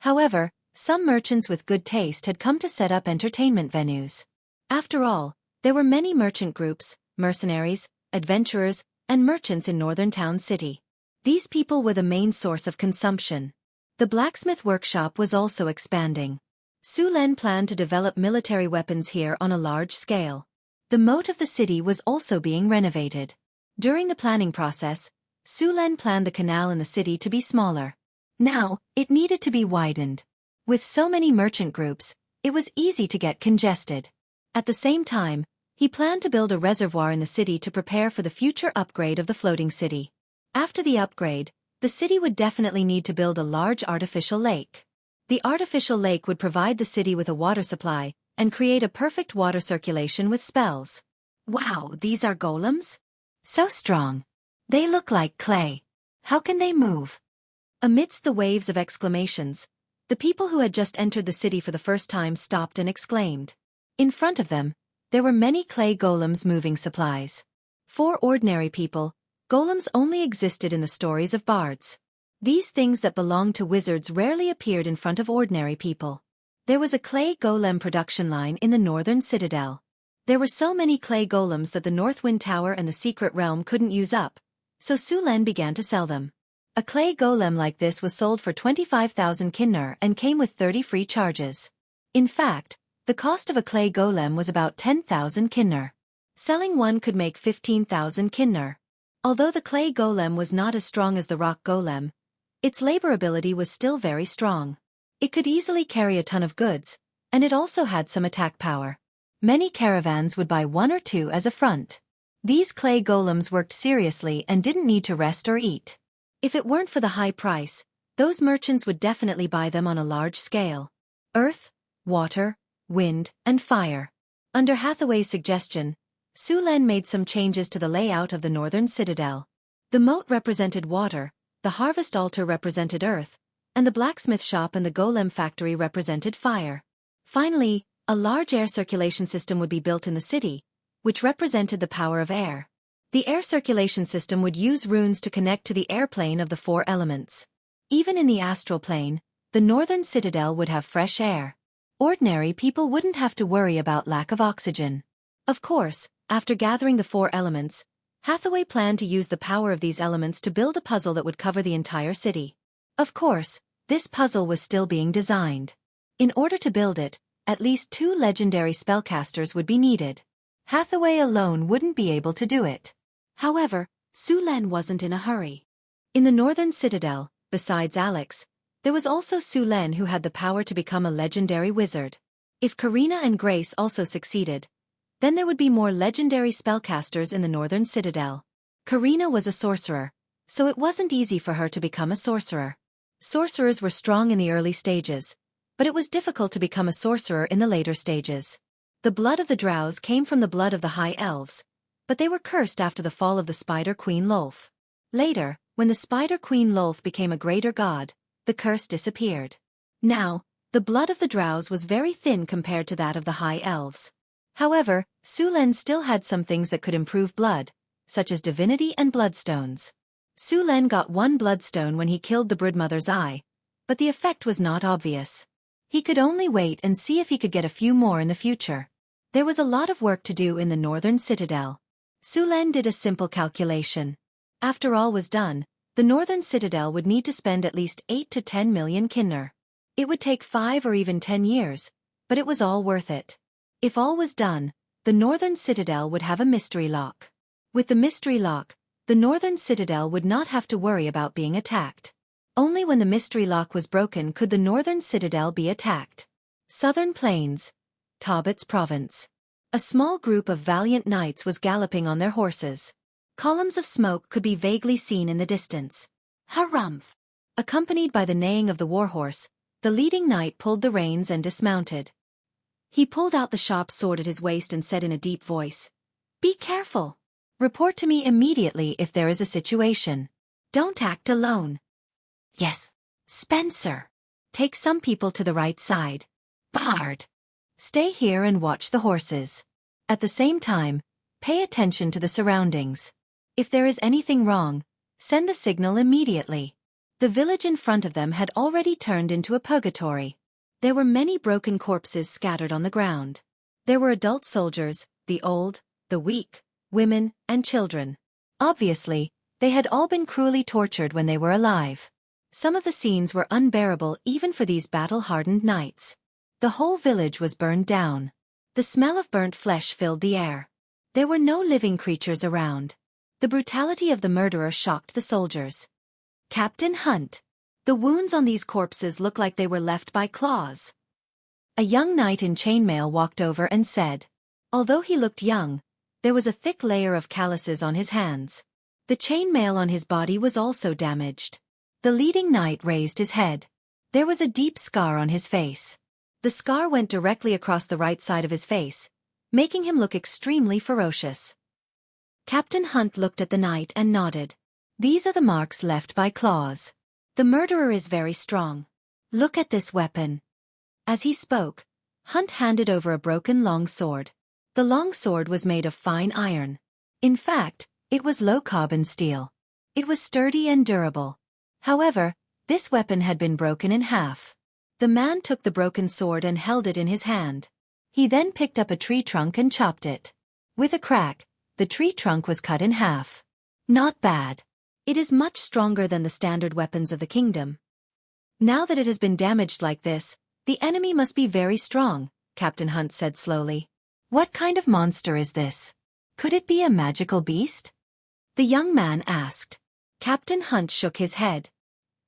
Speaker 1: However, some merchants with good taste had come to set up entertainment venues. After all, there were many merchant groups, mercenaries, adventurers, and merchants in northern town city. These people were the main source of consumption. The blacksmith workshop was also expanding. Su Len planned to develop military weapons here on a large scale. The moat of the city was also being renovated. During the planning process, Su Len planned the canal in the city to be smaller. Now, it needed to be widened. With so many merchant groups, it was easy to get congested. At the same time, he planned to build a reservoir in the city to prepare for the future upgrade of the floating city. After the upgrade, the city would definitely need to build a large artificial lake. The artificial lake would provide the city with a water supply and create a perfect water circulation with spells. Wow, these are golems? So strong. They look like clay. How can they move? Amidst the waves of exclamations, the people who had just entered the city for the first time stopped and exclaimed. In front of them, there were many clay golems moving supplies. For ordinary people, golems only existed in the stories of bards. These things that belonged to wizards rarely appeared in front of ordinary people. There was a clay golem production line in the northern citadel. There were so many clay golems that the Northwind Tower and the Secret Realm couldn't use up, so Su Len began to sell them. A clay golem like this was sold for 25,000 kinner and came with 30 free charges. In fact, the cost of a clay golem was about 10,000 kinner. Selling one could make 15,000 kinner. Although the clay golem was not as strong as the rock golem, its labor ability was still very strong. It could easily carry a ton of goods, and it also had some attack power. Many caravans would buy one or two as a front. These clay golems worked seriously and didn't need to rest or eat. If it weren't for the high price, those merchants would definitely buy them on a large scale. Earth, water, wind, and fire. Under Hathaway's suggestion, Su Len made some changes to the layout of the northern citadel. The moat represented water, the harvest altar represented earth, and the blacksmith shop and the golem factory represented fire. Finally, a large air circulation system would be built in the city, which represented the power of air. The air circulation system would use runes to connect to the airplane of the 4 elements. Even in the astral plane, the northern citadel would have fresh air. Ordinary people wouldn't have to worry about lack of oxygen. Of course, after gathering the 4 elements, Hathaway planned to use the power of these elements to build a puzzle that would cover the entire city. Of course, this puzzle was still being designed. In order to build it, at least 2 legendary spellcasters would be needed. Hathaway alone wouldn't be able to do it. However, Su Len wasn't in a hurry. In the northern citadel, besides Alex, there was also Su Len who had the power to become a legendary wizard. If Karina and Grace also succeeded, then there would be more legendary spellcasters in the northern citadel. Karina was a sorcerer, so it wasn't easy for her to become a sorcerer. Sorcerers were strong in the early stages, but it was difficult to become a sorcerer in the later stages. The blood of the drows came from the blood of the high elves, but they were cursed after the fall of the Spider Queen Lolth. Later, when the Spider Queen Lolth became a greater god, the curse disappeared. Now, the blood of the drows was very thin compared to that of the high elves. However, Su Len still had some things that could improve blood, such as divinity and bloodstones. Su Len got one bloodstone when he killed the broodmother's eye, but the effect was not obvious. He could only wait and see if he could get a few more in the future. There was a lot of work to do in the northern citadel. Su Len did a simple calculation. After all was done, the northern citadel would need to spend at least 8 to 10 million kinner. It would take 5 or even 10 years, but it was all worth it. If all was done, the northern citadel would have a mystery lock. With the mystery lock, the northern citadel would not have to worry about being attacked. Only when the mystery lock was broken could the northern citadel be attacked. Southern Plains, Tobit's province. A small group of valiant knights was galloping on their horses. Columns of smoke could be vaguely seen in the distance. Harumph! Accompanied by the neighing of the warhorse, the leading knight pulled the reins and dismounted. He pulled out the sharp sword at his waist and said in a deep voice, "Be careful. Report to me immediately if there is a situation. Don't act alone." "Yes, Spencer. Take some people to the right side. Bard. Stay here and watch the horses. At the same time, pay attention to the surroundings. If there is anything wrong, send the signal immediately." The village in front of them had already turned into a purgatory. There were many broken corpses scattered on the ground. There were adult soldiers, the old, the weak, women, and children. Obviously, they had all been cruelly tortured when they were alive. Some of the scenes were unbearable even for these battle-hardened knights. The whole village was burned down. The smell of burnt flesh filled the air. There were no living creatures around. The brutality of the murderer shocked the soldiers. "Captain Hunt, the wounds on these corpses look like they were left by claws." A young knight in chainmail walked over and said. Although he looked young, there was a thick layer of calluses on his hands. The chainmail on his body was also damaged. The leading knight raised his head. There was a deep scar on his face. The scar went directly across the right side of his face, making him look extremely ferocious. Captain Hunt looked at the knight and nodded. "These are the marks left by claws. The murderer is very strong. Look at this weapon." As he spoke, Hunt handed over a broken long sword. The long sword was made of fine iron. In fact, it was low-carbon steel. It was sturdy and durable. However, this weapon had been broken in half. The man took the broken sword and held it in his hand. He then picked up a tree trunk and chopped it. With a crack, the tree trunk was cut in half. Not bad. It is much stronger than the standard weapons of the kingdom. Now that it has been damaged like this, the enemy must be very strong, Captain Hunt said slowly. What kind of monster is this? Could it be a magical beast? The young man asked. Captain Hunt shook his head.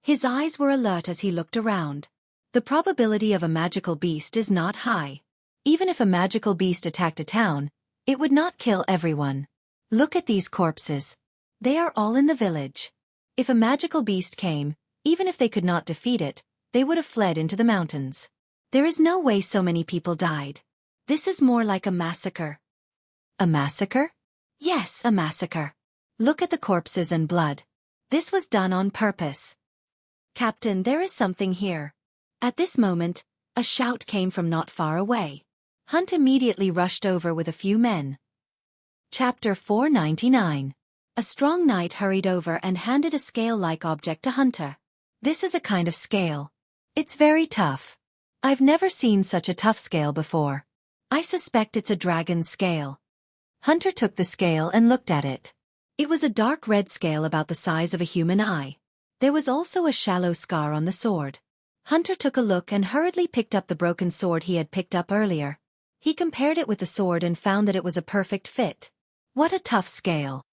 Speaker 1: His eyes were alert as he looked around. The probability of a magical beast is not high. Even if a magical beast attacked a town, it would not kill everyone. Look at these corpses. They are all in the village. If a magical beast came, even if they could not defeat it, they would have fled into the mountains. There is no way so many people died. This is more like a massacre. A massacre? Yes, a massacre. Look at the corpses and blood. This was done on purpose. Captain, there is something here. At this moment, a shout came from not far away. Hunt immediately rushed over with a few men. Chapter 499. A strong knight hurried over and handed a scale-like object to Hunter. This is a kind of scale. It's very tough. I've never seen such a tough scale before. I suspect it's a dragon's scale. Hunter took the scale and looked at it. It was a dark red scale about the size of a human eye. There was also a shallow scar on the sword. Hunter took a look and hurriedly picked up the broken sword he had picked up earlier. He compared it with the sword and found that it was a perfect fit. What a tough scale.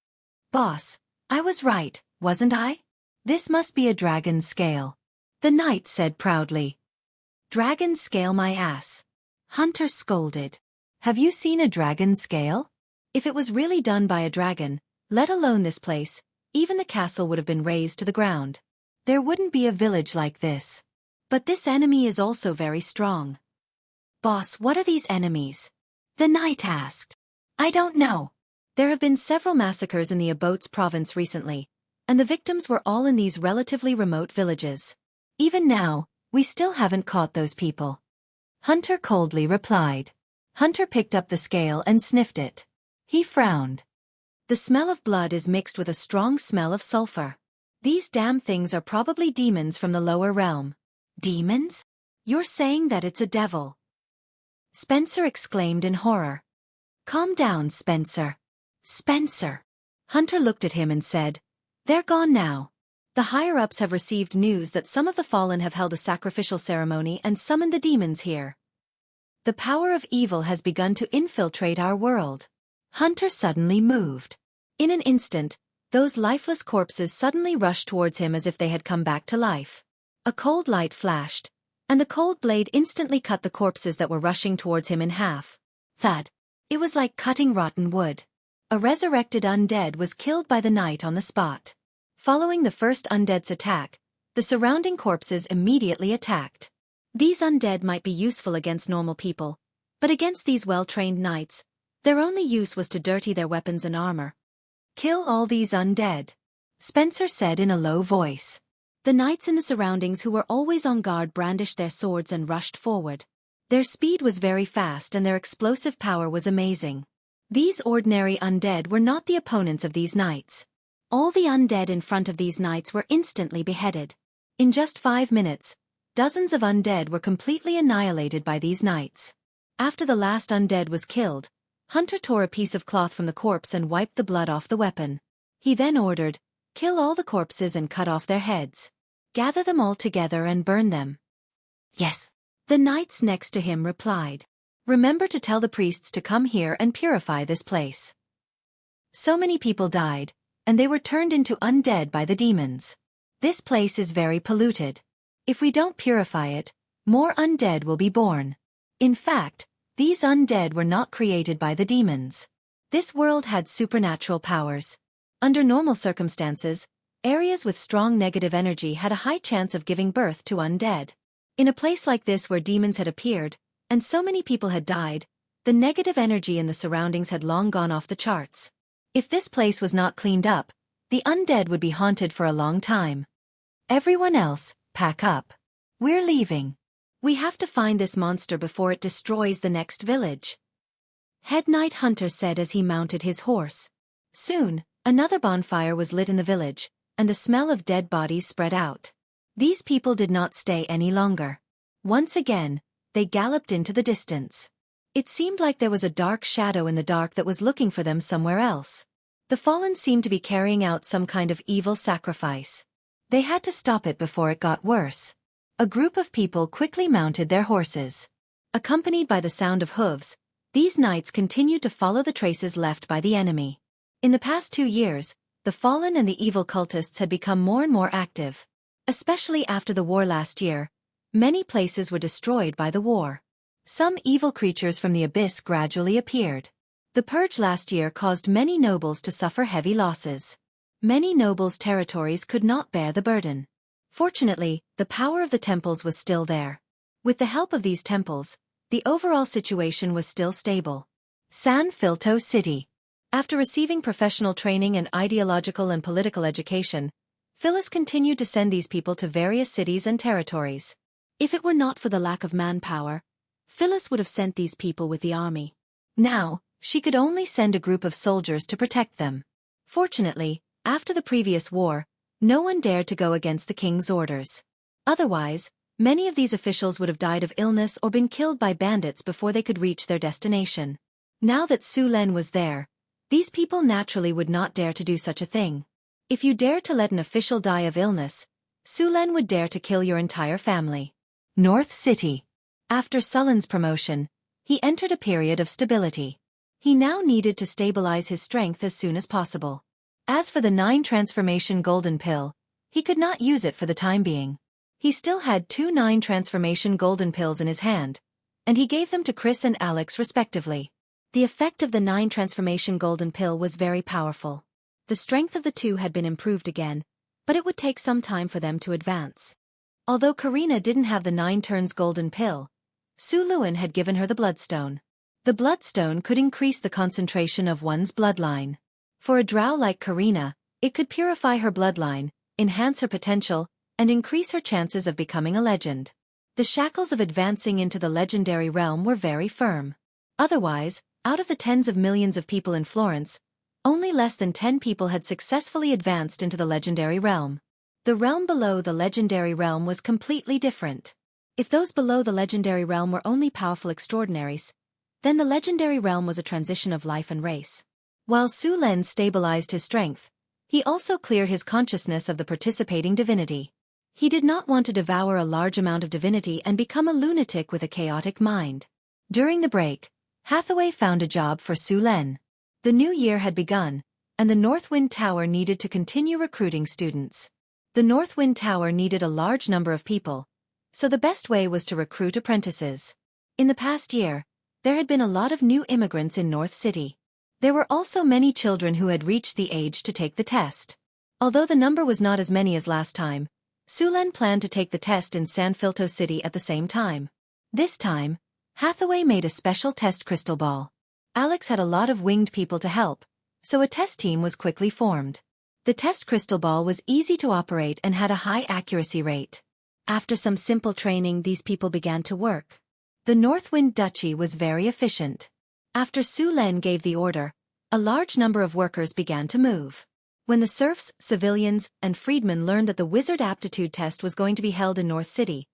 Speaker 1: Boss, I was right, wasn't I? This must be a dragon's scale. The knight said proudly. Dragon's scale my ass. Hunter scolded. Have you seen a dragon's scale? If it was really done by a dragon, let alone this place, even the castle would have been razed to the ground. There wouldn't be a village like this. But this enemy is also very strong. Boss, what are these enemies? The knight asked. I don't know. There have been several massacres in the Abots province recently, and the victims were all in these relatively remote villages. Even now, we still haven't caught those people. Hunter coldly replied. Hunter picked up the scale and sniffed it. He frowned. The smell of blood is mixed with a strong smell of sulfur. These damn things are probably demons from the lower realm. Demons? You're saying that it's a devil? Spencer exclaimed in horror. Calm down, Spencer. Spencer. Hunter looked at him and said, They're gone now. The higher-ups have received news that some of the fallen have held a sacrificial ceremony and summoned the demons here. The power of evil has begun to infiltrate our world. Hunter suddenly moved. In an instant, those lifeless corpses suddenly rushed towards him as if they had come back to life. A cold light flashed, and the cold blade instantly cut the corpses that were rushing towards him in half. Thud. It was like cutting rotten wood. A resurrected undead was killed by the knight on the spot. Following the first undead's attack, the surrounding corpses immediately attacked. These undead might be useful against normal people, but against these well-trained knights, their only use was to dirty their weapons and armor. Kill all these undead, Spencer said in a low voice. The knights in the surroundings who were always on guard brandished their swords and rushed forward. Their speed was very fast and their explosive power was amazing. These ordinary undead were not the opponents of these knights. All the undead in front of these knights were instantly beheaded. In just 5 minutes, dozens of undead were completely annihilated by these knights. After the last undead was killed, Hunter tore a piece of cloth from the corpse and wiped the blood off the weapon. He then ordered, Kill all the corpses and cut off their heads. Gather them all together and burn them. Yes. The knights next to him replied. Remember to tell the priests to come here and purify this place. So many people died, and they were turned into undead by the demons. This place is very polluted. If we don't purify it, more undead will be born. In fact, these undead were not created by the demons. This world had supernatural powers. Under normal circumstances, areas with strong negative energy had a high chance of giving birth to undead. In a place like this where demons had appeared, and so many people had died, the negative energy in the surroundings had long gone off the charts. If this place was not cleaned up, the undead would be haunted for a long time. Everyone else, pack up. We're leaving. We have to find this monster before it destroys the next village. Head Knight Hunter said as he mounted his horse. Soon, another bonfire was lit in the village, and the smell of dead bodies spread out. These people did not stay any longer. Once again, they galloped into the distance. It seemed like there was a dark shadow in the dark that was looking for them somewhere else. The fallen seemed to be carrying out some kind of evil sacrifice. They had to stop it before it got worse. A group of people quickly mounted their horses. Accompanied by the sound of hooves, these knights continued to follow the traces left by the enemy. In the past 2 years, the fallen and the evil cultists had become more and more active. Especially after the war last year, many places were destroyed by the war. Some evil creatures from the abyss gradually appeared. The purge last year caused many nobles to suffer heavy losses. Many nobles' territories could not bear the burden. Fortunately, the power of the temples was still there. With the help of these temples, the overall situation was still stable. San Filto City. After receiving professional training and ideological and political education, Phyllis continued to send these people to various cities and territories. If it were not for the lack of manpower, Phyllis would have sent these people with the army. Now, she could only send a group of soldiers to protect them. Fortunately, after the previous war, no one dared to go against the king's orders. Otherwise, many of these officials would have died of illness or been killed by bandits before they could reach their destination. Now that Su Len was there, these people naturally would not dare to do such a thing. If you dare to let an official die of illness, Su Len would dare to kill your entire family. North City. After Sullen's promotion, he entered a period of stability. He now needed to stabilize his strength as soon as possible. As for the 9 transformation golden pill, he could not use it for the time being. He still had 2 9 transformation golden pills in his hand, and he gave them to Chris and Alex respectively. The effect of the 9 transformation golden pill was very powerful. The strength of the 2 had been improved again, but it would take some time for them to advance. Although Karina didn't have the 9 turns golden pill, Su Luan had given her the bloodstone. The bloodstone could increase the concentration of one's bloodline. For a drow like Karina, it could purify her bloodline, enhance her potential, and increase her chances of becoming a legend. The shackles of advancing into the legendary realm were very firm. Otherwise, out of the tens of millions of people in Florence, only less than 10 people had successfully advanced into the legendary realm. The realm below the legendary realm was completely different. If those below the legendary realm were only powerful extraordinaries, then the legendary realm was a transition of life and race. While Su Len stabilized his strength, he also cleared his consciousness of the participating divinity. He did not want to devour a large amount of divinity and become a lunatic with a chaotic mind. During the break, Hathaway found a job for Su Len. The new year had begun, and the Northwind Tower needed to continue recruiting students. The Northwind Tower needed a large number of people, so the best way was to recruit apprentices. In the past year, there had been a lot of new immigrants in North City. There were also many children who had reached the age to take the test. Although the number was not as many as last time, Su Len planned to take the test in San Filto City at the same time. This time, Hathaway made a special test crystal ball. Alex had a lot of winged people to help, so a test team was quickly formed. The test crystal ball was easy to operate and had a high accuracy rate. After some simple training, these people began to work. The Northwind Duchy was very efficient. After Su Len gave the order, a large number of workers began to move. When the serfs, civilians, and freedmen learned that the wizard aptitude test was going to be held in North City,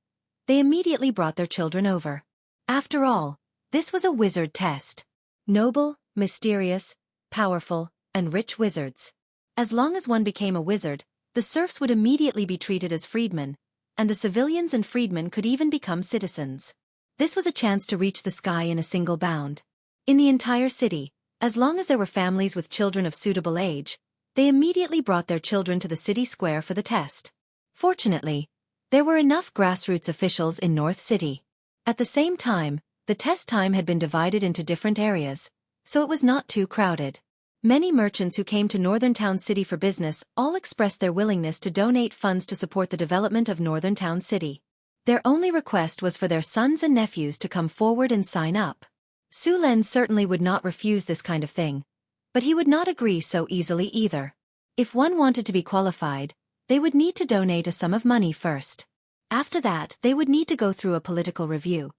Speaker 1: they immediately brought their children over. After all, this was a wizard test. Noble, mysterious, powerful, and rich wizards. As long as one became a wizard, the serfs would immediately be treated as freedmen, and the civilians and freedmen could even become citizens. This was a chance to reach the sky in a single bound. In the entire city, as long as there were families with children of suitable age, they immediately brought their children to the city square for the test. Fortunately, there were enough grassroots officials in North City. At the same time, the test time had been divided into different areas, so it was not too crowded. Many merchants who came to Northern Town City for business all expressed their willingness to donate funds to support the development of Northern Town City. Their only request was for their sons and nephews to come forward and sign up. Su Len certainly would not refuse this kind of thing, but he would not agree so easily either. If one wanted to be qualified, they would need to donate a sum of money first. After that, they would need to go through a political review.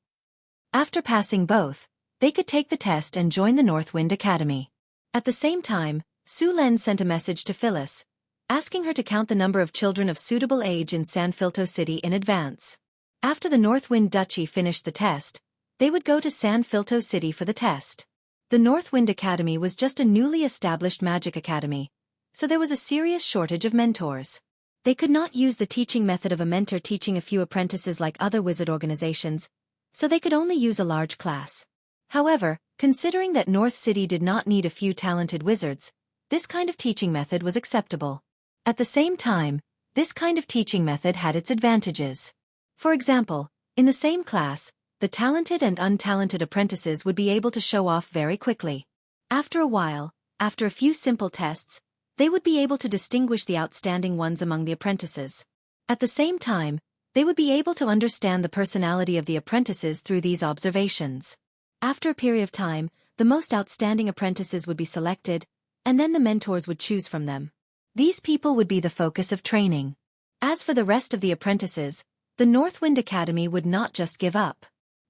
Speaker 1: After passing both, they could take the test and join the Northwind Academy. At the same time, Su Len sent a message to Phyllis, asking her to count the number of children of suitable age in San Filto City in advance. After the Northwind Duchy finished the test, they would go to San Filto City for the test. The Northwind Academy was just a newly established magic academy, so there was a serious shortage of mentors. They could not use the teaching method of a mentor teaching a few apprentices like other wizard organizations, so they could only use a large class. However, considering that North City did not need a few talented wizards, this kind of teaching method was acceptable. At the same time, this kind of teaching method had its advantages. For example, in the same class, the talented and untalented apprentices would be able to show off very quickly. After a while, after a few simple tests, they would be able to distinguish the outstanding ones among the apprentices. At the same time, they would be able to understand the personality of the apprentices through these observations. After a period of time, the most outstanding apprentices would be selected, and then the mentors would choose from them. These people would be the focus of training. As for the rest of the apprentices, the Northwind Academy would not just give up.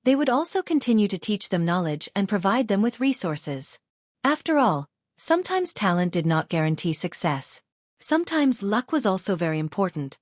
Speaker 1: They would also continue to teach them knowledge and provide them with resources. After all, sometimes talent did not guarantee success. Sometimes luck was also very important.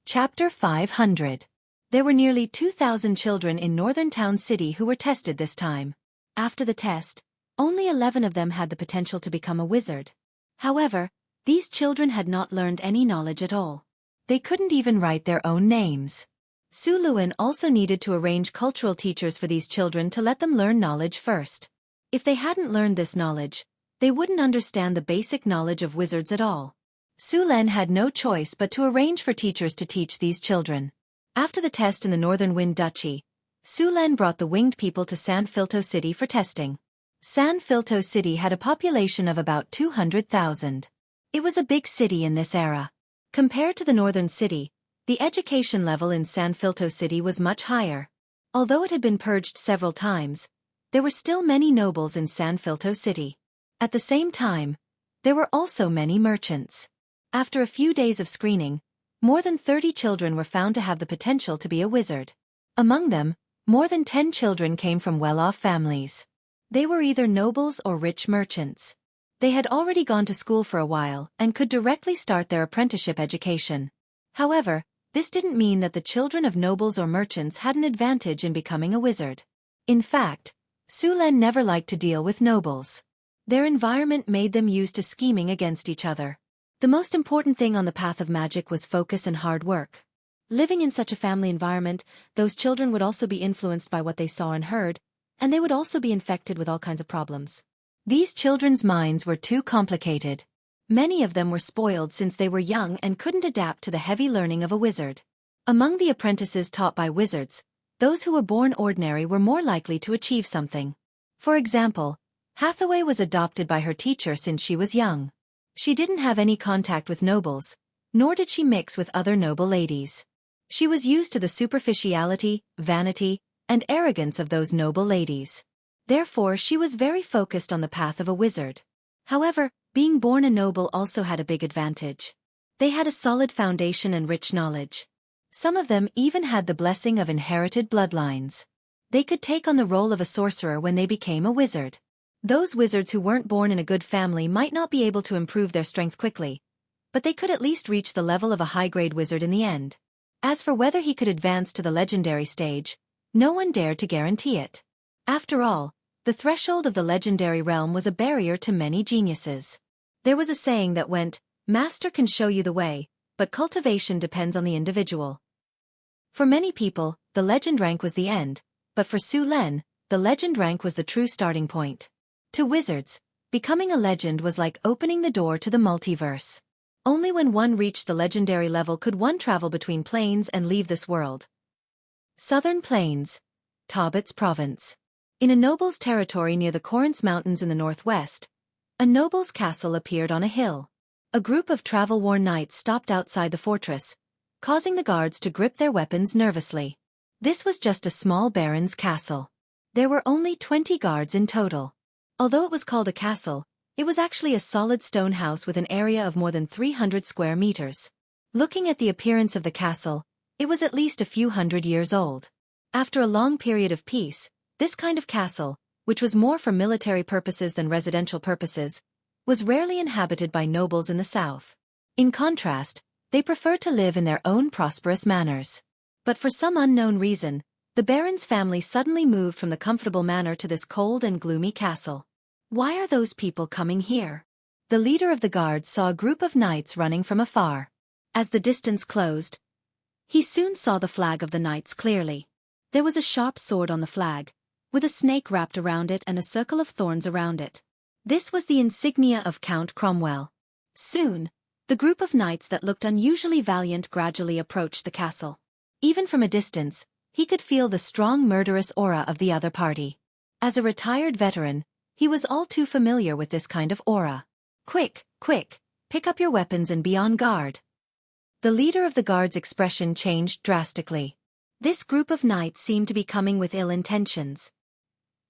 Speaker 1: Chapter 500. There were nearly 2,000 children in Northern Town City who were tested this time. After the test, only 11 of them had the potential to become a wizard. However, these children had not learned any knowledge at all. They couldn't even write their own names. Su Luan also needed to arrange cultural teachers for these children to let them learn knowledge first. If they hadn't learned this knowledge, they wouldn't understand the basic knowledge of wizards at all. Su Len had no choice but to arrange for teachers to teach these children. After the test in the Northern Wind Duchy, Su Len brought the winged people to San Filto City for testing. San Filto City had a population of about 200,000. It was a big city in this era. Compared to the Northern City, the education level in San Filto City was much higher. Although it had been purged several times, there were still many nobles in San Filto City. At the same time, there were also many merchants. After a few days of screening, more than 30 children were found to have the potential to be a wizard. Among them, more than 10 children came from well-off families. They were either nobles or rich merchants. They had already gone to school for a while and could directly start their apprenticeship education. However, this didn't mean that the children of nobles or merchants had an advantage in becoming a wizard. In fact, Su Len never liked to deal with nobles. Their environment made them used to scheming against each other. The most important thing on the path of magic was focus and hard work. Living in such a family environment, those children would also be influenced by what they saw and heard, and they would also be infected with all kinds of problems. These children's minds were too complicated. Many of them were spoiled since they were young and couldn't adapt to the heavy learning of a wizard. Among the apprentices taught by wizards, those who were born ordinary were more likely to achieve something. For example, Hathaway was adopted by her teacher since she was young. She didn't have any contact with nobles, nor did she mix with other noble ladies. She was used to the superficiality, vanity, and arrogance of those noble ladies. Therefore, she was very focused on the path of a wizard. However, being born a noble also had a big advantage. They had a solid foundation and rich knowledge. Some of them even had the blessing of inherited bloodlines. They could take on the role of a sorcerer when they became a wizard. Those wizards who weren't born in a good family might not be able to improve their strength quickly, but they could at least reach the level of a high-grade wizard in the end. As for whether he could advance to the legendary stage, no one dared to guarantee it. After all, the threshold of the legendary realm was a barrier to many geniuses. There was a saying that went, "Master can show you the way, but cultivation depends on the individual." For many people, the legend rank was the end, but for Su Len, the legend rank was the true starting point. To wizards, becoming a legend was like opening the door to the multiverse. Only when one reached the legendary level could one travel between planes and leave this world. Southern Plains, Tobit's province. In a noble's territory near the Corinthe Mountains in the northwest, a noble's castle appeared on a hill. A group of travel-worn knights stopped outside the fortress, causing the guards to grip their weapons nervously. This was just a small baron's castle. There were only 20 guards in total. Although it was called a castle, it was actually a solid stone house with an area of more than 300 square meters. Looking at the appearance of the castle, it was at least a few hundred years old. After a long period of peace, this kind of castle, which was more for military purposes than residential purposes, was rarely inhabited by nobles in the south. In contrast, they preferred to live in their own prosperous manners. But for some unknown reason, the baron's family suddenly moved from the comfortable manor to this cold and gloomy castle. Why are those people coming here? The leader of the guards saw a group of knights running from afar. As the distance closed, he soon saw the flag of the knights clearly. There was a sharp sword on the flag, with a snake wrapped around it and a circle of thorns around it. This was the insignia of Count Cromwell. Soon, the group of knights that looked unusually valiant gradually approached the castle. Even from a distance, he could feel the strong murderous aura of the other party. As a retired veteran, he was all too familiar with this kind of aura. "Quick, quick, pick up your weapons and be on guard." The leader of the guard's expression changed drastically. This group of knights seemed to be coming with ill intentions.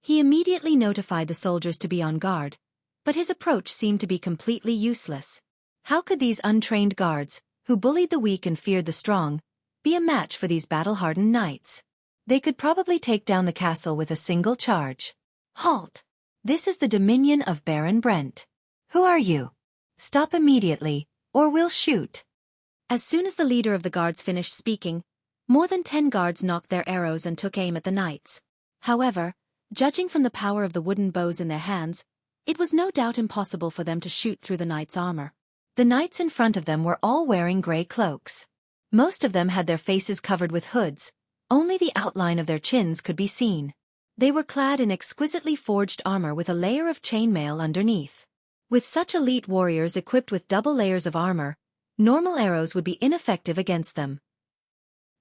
Speaker 1: He immediately notified the soldiers to be on guard, but his approach seemed to be completely useless. How could these untrained guards, who bullied the weak and feared the strong, be a match for these battle-hardened knights? They could probably take down the castle with a single charge. "Halt! This is the dominion of Baron Brent. Who are you? Stop immediately, or we'll shoot." As soon as the leader of the guards finished speaking, more than 10 guards knocked their arrows and took aim at the knights. However, judging from the power of the wooden bows in their hands, it was no doubt impossible for them to shoot through the knights' armor. The knights in front of them were all wearing gray cloaks. Most of them had their faces covered with hoods, only the outline of their chins could be seen. They were clad in exquisitely forged armor with a layer of chainmail underneath. With such elite warriors equipped with double layers of armor, normal arrows would be ineffective against them.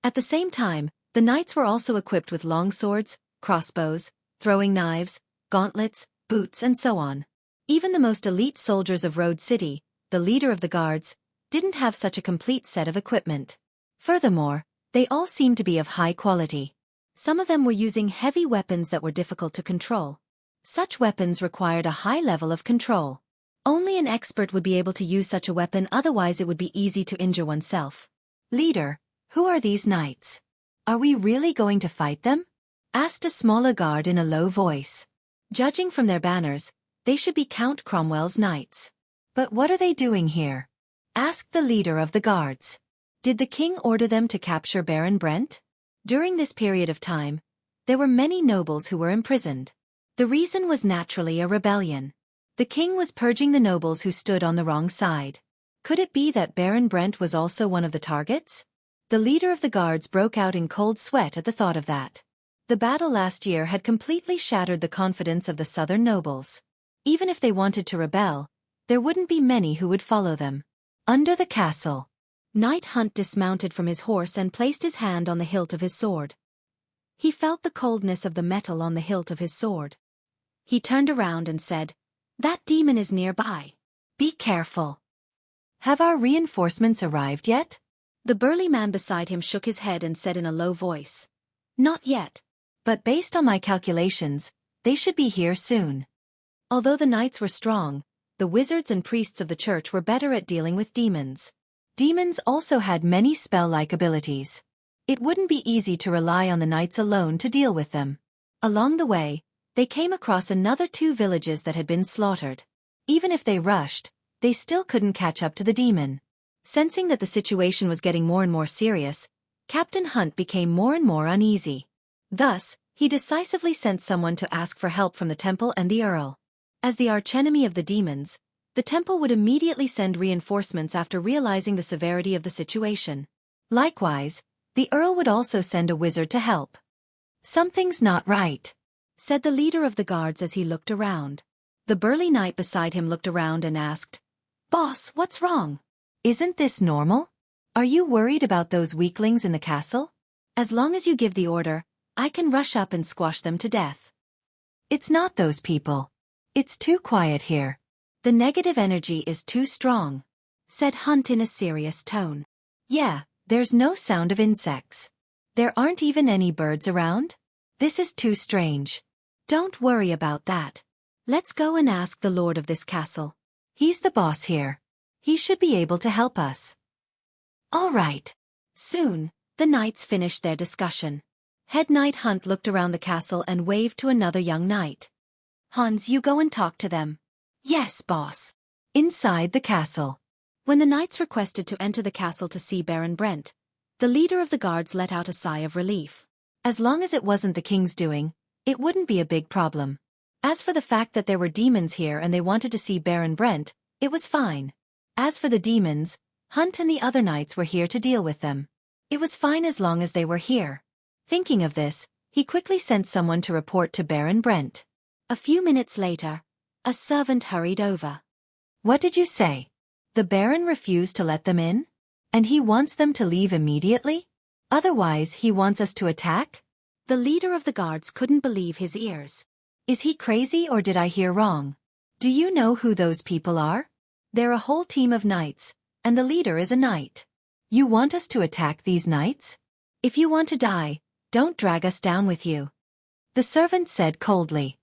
Speaker 1: At the same time, the knights were also equipped with long swords, crossbows, throwing knives, gauntlets, boots and so on. Even the most elite soldiers of Road City, the leader of the guards, didn't have such a complete set of equipment. Furthermore, they all seemed to be of high quality. Some of them were using heavy weapons that were difficult to control. Such weapons required a high level of control. Only an expert would be able to use such a weapon, otherwise it would be easy to injure oneself. "Leader, who are these knights? Are we really going to fight them?" asked a smaller guard in a low voice. Judging from their banners, they should be Count Cromwell's knights. But what are they doing here? Asked the leader of the guards. Did the king order them to capture Baron Brent? During this period of time, there were many nobles who were imprisoned. The reason was naturally a rebellion. The king was purging the nobles who stood on the wrong side. Could it be that Baron Brent was also one of the targets? The leader of the guards broke out in cold sweat at the thought of that. The battle last year had completely shattered the confidence of the southern nobles. Even if they wanted to rebel, there wouldn't be many who would follow them. Under the castle, Knight Hunt dismounted from his horse and placed his hand on the hilt of his sword. He felt the coldness of the metal on the hilt of his sword. He turned around and said, "That demon is nearby. Be careful." "Have our reinforcements arrived yet?" The burly man beside him shook his head and said in a low voice, "Not yet. But based on my calculations, they should be here soon." Although the knights were strong, the wizards and priests of the church were better at dealing with demons. Demons also had many spell-like abilities. It wouldn't be easy to rely on the knights alone to deal with them. Along the way, they came across another 2 villages that had been slaughtered. Even if they rushed, they still couldn't catch up to the demon. Sensing that the situation was getting more and more serious, Captain Hunt became more and more uneasy. Thus, he decisively sent someone to ask for help from the temple and the earl. As the archenemy of the demons, the temple would immediately send reinforcements after realizing the severity of the situation. Likewise, the earl would also send a wizard to help. "Something's not right," said the leader of the guards as he looked around. The burly knight beside him looked around and asked, "Boss, what's wrong? Isn't this normal? Are you worried about those weaklings in the castle? As long as you give the order, I can rush up and squash them to death." "It's not those people. It's too quiet here. The negative energy is too strong," said Hunt in a serious tone. "Yeah, there's no sound of insects. There aren't even any birds around. This is too strange. Don't worry about that. Let's go and ask the lord of this castle. He's the boss here. He should be able to help us." All right. Soon, the knights finished their discussion. Head Knight Hunt looked around the castle and waved to another young knight. "Hans, you go and talk to them." "Yes, boss." Inside the castle. When the knights requested to enter the castle to see Baron Brent, the leader of the guards let out a sigh of relief. As long as it wasn't the king's doing, it wouldn't be a big problem. As for the fact that there were demons here and they wanted to see Baron Brent, it was fine. As for the demons, Hunt and the other knights were here to deal with them. It was fine as long as they were here. Thinking of this, he quickly sent someone to report to Baron Brent. A few minutes later, a servant hurried over. "What did you say? The Baron refused to let them in? And he wants them to leave immediately? Otherwise he wants us to attack?" The leader of the guards couldn't believe his ears. "Is he crazy or did I hear wrong? Do you know who those people are? They're a whole team of knights, and the leader is a knight. You want us to attack these knights? If you want to die, don't drag us down with you." The servant said coldly.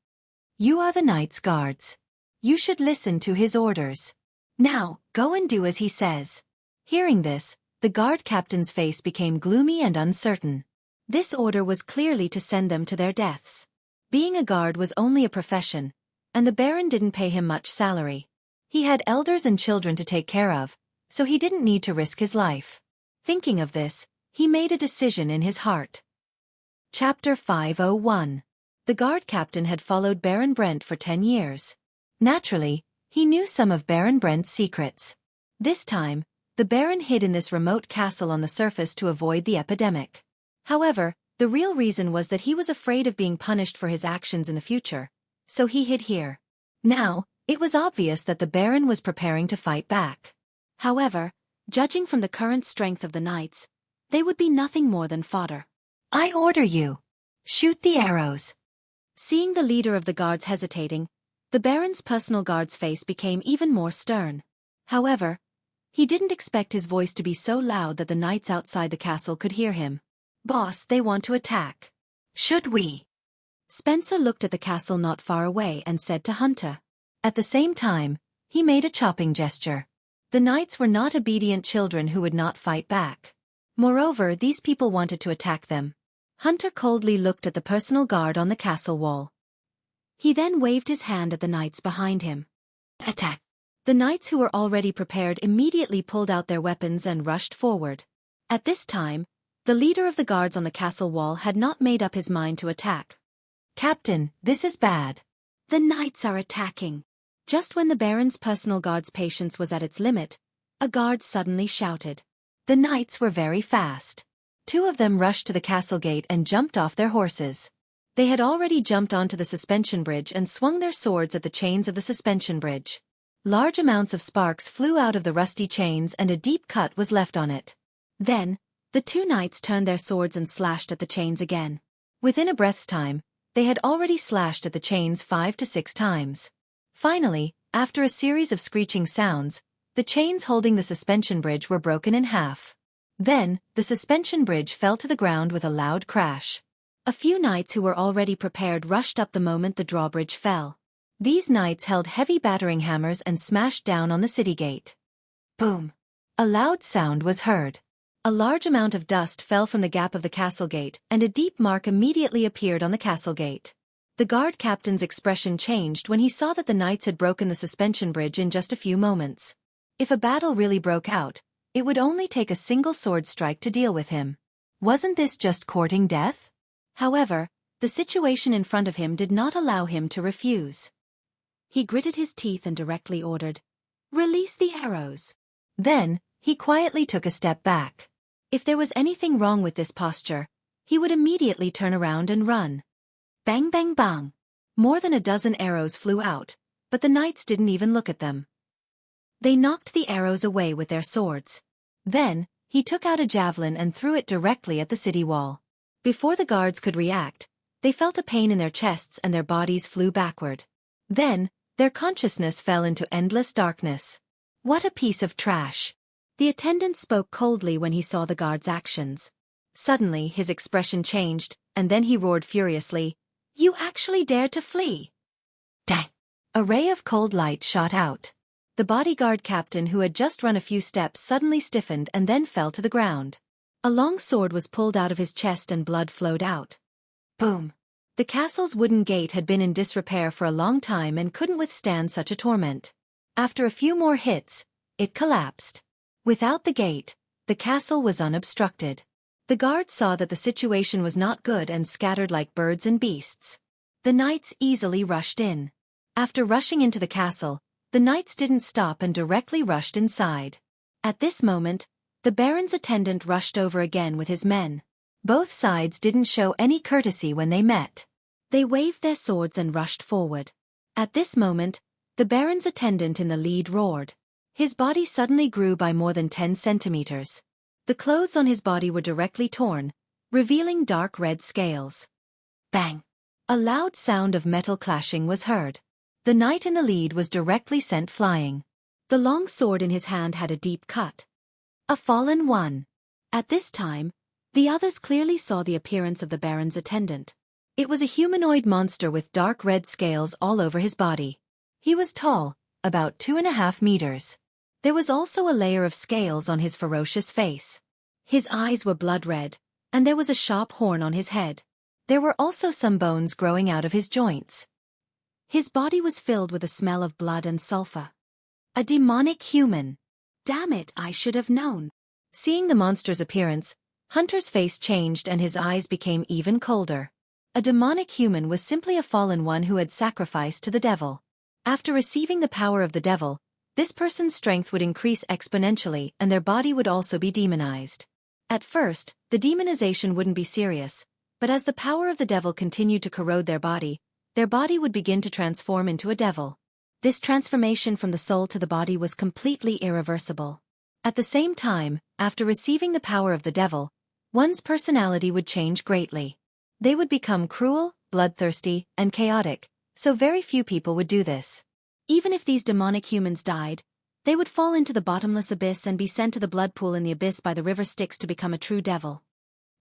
Speaker 1: "You are the knight's guards. You should listen to his orders. Now, go and do as he says." Hearing this, the guard captain's face became gloomy and uncertain. This order was clearly to send them to their deaths. Being a guard was only a profession, and the Baron didn't pay him much salary. He had elders and children to take care of, so he didn't need to risk his life. Thinking of this, he made a decision in his heart. Chapter 501. The guard captain had followed Baron Brent for 10 years. Naturally, he knew some of Baron Brent's secrets. This time, the Baron hid in this remote castle on the surface to avoid the epidemic. However, the real reason was that he was afraid of being punished for his actions in the future, so he hid here. Now, it was obvious that the Baron was preparing to fight back. However, judging from the current strength of the knights, they would be nothing more than fodder. "I order you. Shoot the arrows." Seeing the leader of the guards hesitating, the Baron's personal guard's face became even more stern. However, he didn't expect his voice to be so loud that the knights outside the castle could hear him. "Boss, they want to attack. Should we?" Spencer looked at the castle not far away and said to Hunter. At the same time, he made a chopping gesture. The knights were not obedient children who would not fight back. Moreover, these people wanted to attack them. Hunter coldly looked at the personal guard on the castle wall. He then waved his hand at the knights behind him. Attack! The knights who were already prepared immediately pulled out their weapons and rushed forward. At this time, the leader of the guards on the castle wall had not made up his mind to attack. Captain, this is bad. The knights are attacking. Just when the Baron's personal guard's patience was at its limit, a guard suddenly shouted. The knights were very fast. 2 of them rushed to the castle gate and jumped off their horses. They had already jumped onto the suspension bridge and swung their swords at the chains of the suspension bridge. Large amounts of sparks flew out of the rusty chains and a deep cut was left on it. Then, the 2 knights turned their swords and slashed at the chains again. Within a breath's time, they had already slashed at the chains 5 to 6 times. Finally, after a series of screeching sounds, the chains holding the suspension bridge were broken in half. Then, the suspension bridge fell to the ground with a loud crash. A few knights who were already prepared rushed up the moment the drawbridge fell. These knights held heavy battering hammers and smashed down on the city gate. Boom! A loud sound was heard. A large amount of dust fell from the gap of the castle gate, and a deep mark immediately appeared on the castle gate. The guard captain's expression changed when he saw that the knights had broken the suspension bridge in just a few moments. If a battle really broke out, it would only take a single sword strike to deal with him. Wasn't this just courting death? However, the situation in front of him did not allow him to refuse. He gritted his teeth and directly ordered, "Release the arrows." Then, he quietly took a step back. If there was anything wrong with this posture, he would immediately turn around and run. Bang bang bang! More than a dozen arrows flew out, but the knights didn't even look at them. They knocked the arrows away with their swords. Then, he took out a javelin and threw it directly at the city wall. Before the guards could react, they felt a pain in their chests and their bodies flew backward. Then, their consciousness fell into endless darkness. What a piece of trash! The attendant spoke coldly when he saw the guard's actions. Suddenly, his expression changed, and then he roared furiously, "You actually dared to flee!" Dang! A ray of cold light shot out. The bodyguard captain who had just run a few steps suddenly stiffened and then fell to the ground. A long sword was pulled out of his chest and blood flowed out. Boom! The castle's wooden gate had been in disrepair for a long time and couldn't withstand such a torment. After a few more hits, it collapsed. Without the gate, the castle was unobstructed. The guards saw that the situation was not good and scattered like birds and beasts. The knights easily rushed in. After rushing into the castle, the knights didn't stop and directly rushed inside. At this moment, the Baron's attendant rushed over again with his men. Both sides didn't show any courtesy when they met. They waved their swords and rushed forward. At this moment, the Baron's attendant in the lead roared. His body suddenly grew by more than 10 centimeters. The clothes on his body were directly torn, revealing dark red scales. Bang! A loud sound of metal clashing was heard. The knight in the lead was directly sent flying. The long sword in his hand had a deep cut. A fallen one. At this time, the others clearly saw the appearance of the Baron's attendant. It was a humanoid monster with dark red scales all over his body. He was tall, about 2.5 meters. There was also a layer of scales on his ferocious face. His eyes were blood red, and there was a sharp horn on his head. There were also some bones growing out of his joints. His body was filled with a smell of blood and sulfur. A demonic human. Damn it, I should have known. Seeing the monster's appearance, Hunter's face changed and his eyes became even colder. A demonic human was simply a fallen one who had sacrificed to the devil. After receiving the power of the devil, this person's strength would increase exponentially and their body would also be demonized. At first, the demonization wouldn't be serious, but as the power of the devil continued to corrode their body would begin to transform into a devil. This transformation from the soul to the body was completely irreversible. At the same time, after receiving the power of the devil, one's personality would change greatly. They would become cruel, bloodthirsty, and chaotic, so very few people would do this. Even if these demonic humans died, they would fall into the bottomless abyss and be sent to the blood pool in the abyss by the river Styx to become a true devil.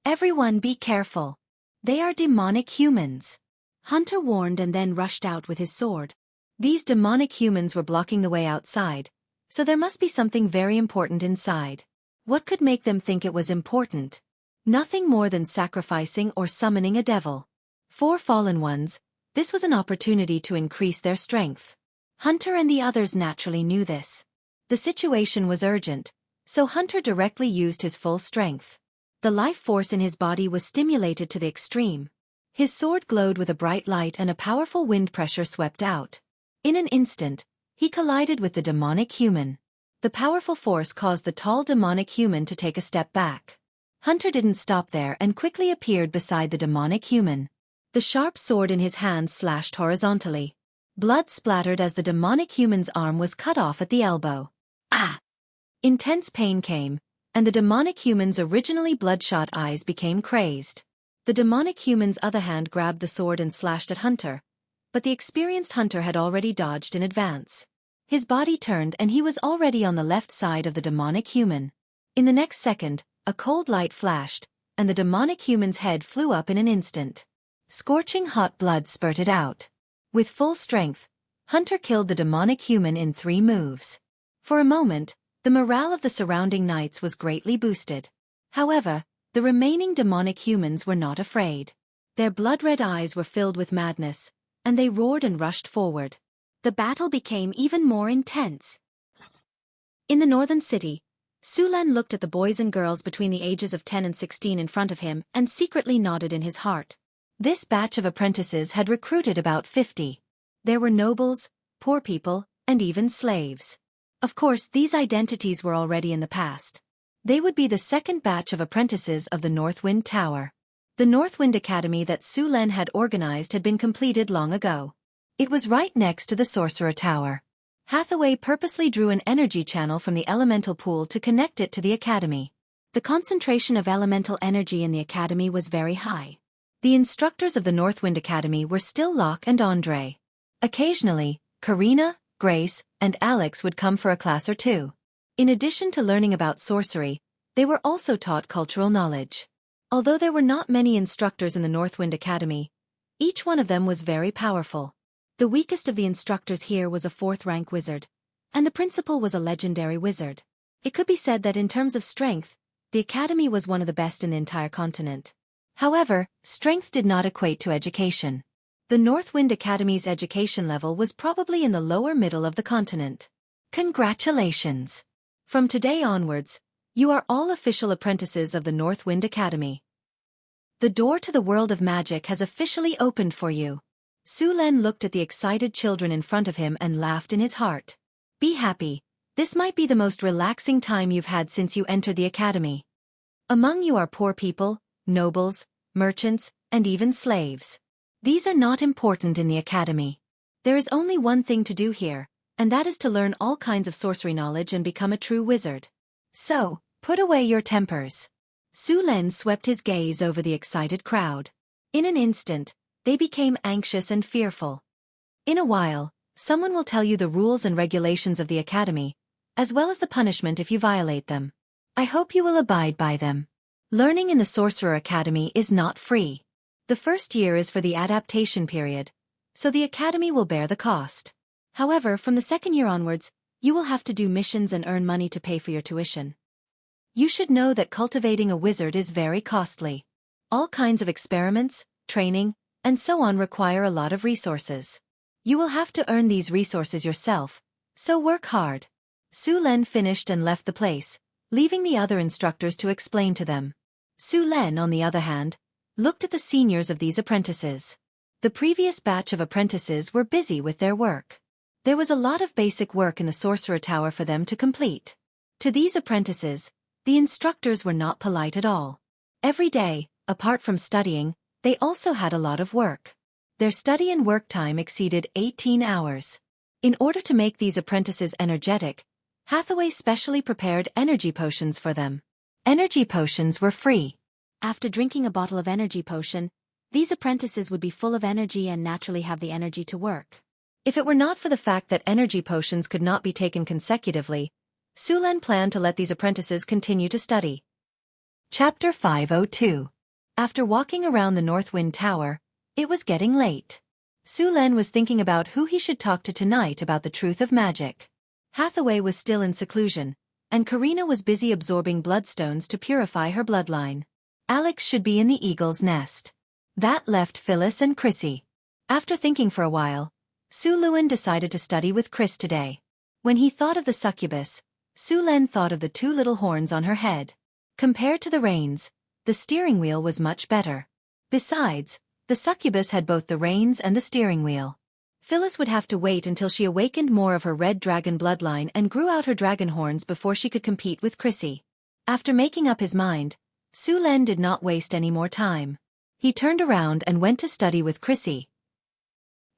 Speaker 1: Everyone be careful. They are demonic humans. Hunter warned and then rushed out with his sword. These demonic humans were blocking the way outside, so there must be something very important inside. What could make them think it was important? Nothing more than sacrificing or summoning a devil. 4 fallen ones, This was an opportunity to increase their strength. Hunter and the others naturally knew this. The situation was urgent, so Hunter directly used his full strength. The life force in his body was stimulated to the extreme. His sword glowed with a bright light and a powerful wind pressure swept out. In an instant, he collided with the demonic human. The powerful force caused the tall demonic human to take a step back. Hunter didn't stop there and quickly appeared beside the demonic human. The sharp sword in his hand slashed horizontally. Blood splattered as the demonic human's arm was cut off at the elbow. Ah! Intense pain came, and the demonic human's originally bloodshot eyes became crazed. The demonic human's other hand grabbed the sword and slashed at Hunter, but the experienced Hunter had already dodged in advance. His body turned and he was already on the left side of the demonic human. In the next second, a cold light flashed, and the demonic human's head flew up in an instant. Scorching hot blood spurted out. With full strength, Hunter killed the demonic human in 3 moves. For a moment, the morale of the surrounding knights was greatly boosted. However, the remaining demonic humans were not afraid. Their blood-red eyes were filled with madness, and they roared and rushed forward. The battle became even more intense. In the northern city, Su Len looked at the boys and girls between the ages of 10 and 16 in front of him and secretly nodded in his heart. This batch of apprentices had recruited about 50. There were nobles, poor people, and even slaves. Of course, these identities were already in the past. They would be the second batch of apprentices of the Northwind Tower. The Northwind Academy that Su Len had organized had been completed long ago. It was right next to the Sorcerer Tower. Hathaway purposely drew an energy channel from the elemental pool to connect it to the academy. The concentration of elemental energy in the academy was very high. The instructors of the Northwind Academy were still Locke and Andre. Occasionally, Karina, Grace, and Alex would come for a class or two. In addition to learning about sorcery, they were also taught cultural knowledge. Although there were not many instructors in the Northwind Academy, each one of them was very powerful. The weakest of the instructors here was a 4th-rank wizard, and the principal was a legendary wizard. It could be said that in terms of strength, the academy was one of the best in the entire continent. However, strength did not equate to education. The Northwind Academy's education level was probably in the lower middle of the continent. Congratulations! From today onwards, you are all official apprentices of the Northwind Academy. The door to the world of magic has officially opened for you. Su Len looked at the excited children in front of him and laughed in his heart. Be happy. This might be the most relaxing time you've had since you entered the academy. Among you are poor people, nobles, merchants, and even slaves. These are not important in the academy. There is only one thing to do here, and that is to learn all kinds of sorcery knowledge and become a true wizard. So, put away your tempers. Su Len swept his gaze over the excited crowd. In an instant, they became anxious and fearful. In a while, someone will tell you the rules and regulations of the academy, as well as the punishment if you violate them. I hope you will abide by them. Learning in the Sorcerer Academy is not free. The first year is for the adaptation period, so the academy will bear the cost. However, from the second year onwards, you will have to do missions and earn money to pay for your tuition. You should know that cultivating a wizard is very costly. All kinds of experiments, training, and so on require a lot of resources. You will have to earn these resources yourself, so work hard. Su Len finished and left the place, leaving the other instructors to explain to them. Su Len, on the other hand, looked at the seniors of these apprentices. The previous batch of apprentices were busy with their work. There was a lot of basic work in the Sorcerer Tower for them to complete. To these apprentices, the instructors were not polite at all. Every day, apart from studying, they also had a lot of work. Their study and work time exceeded 18 hours. In order to make these apprentices energetic, Hathaway specially prepared energy potions for them. Energy potions were free. After drinking a bottle of energy potion, these apprentices would be full of energy and naturally have the energy to work. If it were not for the fact that energy potions could not be taken consecutively, Su Len planned to let these apprentices continue to study. Chapter 502. After walking around the Northwind Tower, it was getting late. Su Len was thinking about who he should talk to tonight about the truth of magic. Hathaway was still in seclusion, and Karina was busy absorbing bloodstones to purify her bloodline. Alex should be in the eagle's nest. That left Phyllis and Chrissy. After thinking for a while, Su Luan decided to study with Chris today. When he thought of the succubus, Su Len thought of the two little horns on her head. Compared to the reins, the steering wheel was much better. Besides, the succubus had both the reins and the steering wheel. Phyllis would have to wait until she awakened more of her red dragon bloodline and grew out her dragon horns before she could compete with Chrissy. After making up his mind, Su Len did not waste any more time. He turned around and went to study with Chrissy.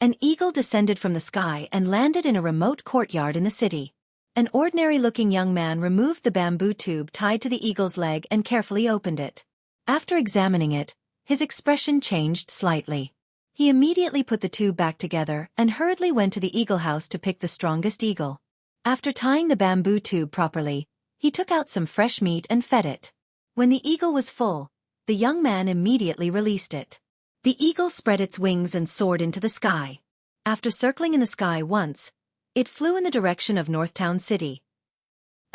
Speaker 1: An eagle descended from the sky and landed in a remote courtyard in the city. An ordinary-looking young man removed the bamboo tube tied to the eagle's leg and carefully opened it. After examining it, his expression changed slightly. He immediately put the tube back together and hurriedly went to the eagle house to pick the strongest eagle. After tying the bamboo tube properly, he took out some fresh meat and fed it. When the eagle was full, the young man immediately released it. The eagle spread its wings and soared into the sky. After circling in the sky once, it flew in the direction of Northtown City.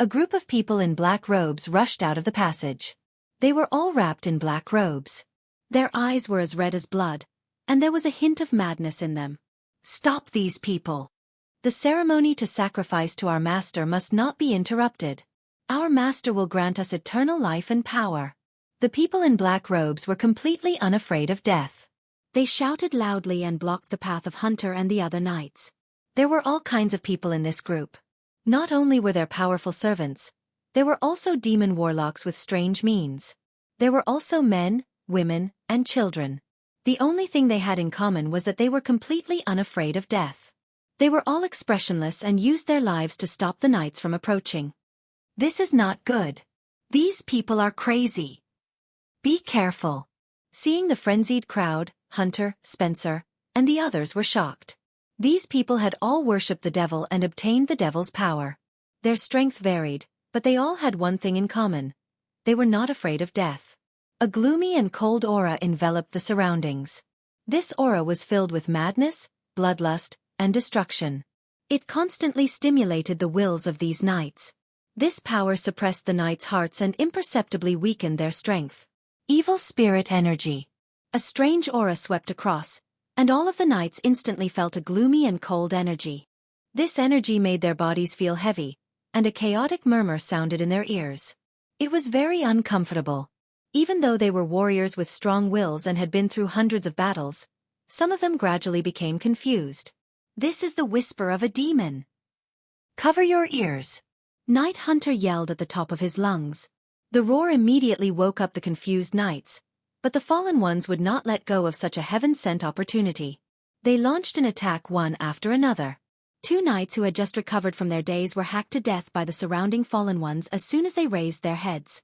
Speaker 1: A group of people in black robes rushed out of the passage. They were all wrapped in black robes. Their eyes were as red as blood, and there was a hint of madness in them. "Stop these people! The ceremony to sacrifice to our master must not be interrupted. Our master will grant us eternal life and power." The people in black robes were completely unafraid of death. They shouted loudly and blocked the path of Hunter and the other knights. There were all kinds of people in this group. Not only were there powerful servants, there were also demon warlocks with strange means. There were also men, women, and children. The only thing they had in common was that they were completely unafraid of death. They were all expressionless and used their lives to stop the knights from approaching. "This is not good. These people are crazy. Be careful." Seeing the frenzied crowd, Hunter, Spencer, and the others were shocked. These people had all worshipped the devil and obtained the devil's power. Their strength varied, but they all had one thing in common. They were not afraid of death. A gloomy and cold aura enveloped the surroundings. This aura was filled with madness, bloodlust, and destruction. It constantly stimulated the wills of these knights. This power suppressed the knights' hearts and imperceptibly weakened their strength. Evil spirit energy. A strange aura swept across, and all of the knights instantly felt a gloomy and cold energy. This energy made their bodies feel heavy, and a chaotic murmur sounded in their ears. It was very uncomfortable. Even though they were warriors with strong wills and had been through hundreds of battles, some of them gradually became confused. "This is the whisper of a demon. Cover your ears!" Knight Hunter yelled at the top of his lungs. The roar immediately woke up the confused knights, but the fallen ones would not let go of such a heaven-sent opportunity. They launched an attack one after another. Two knights who had just recovered from their daze were hacked to death by the surrounding fallen ones as soon as they raised their heads.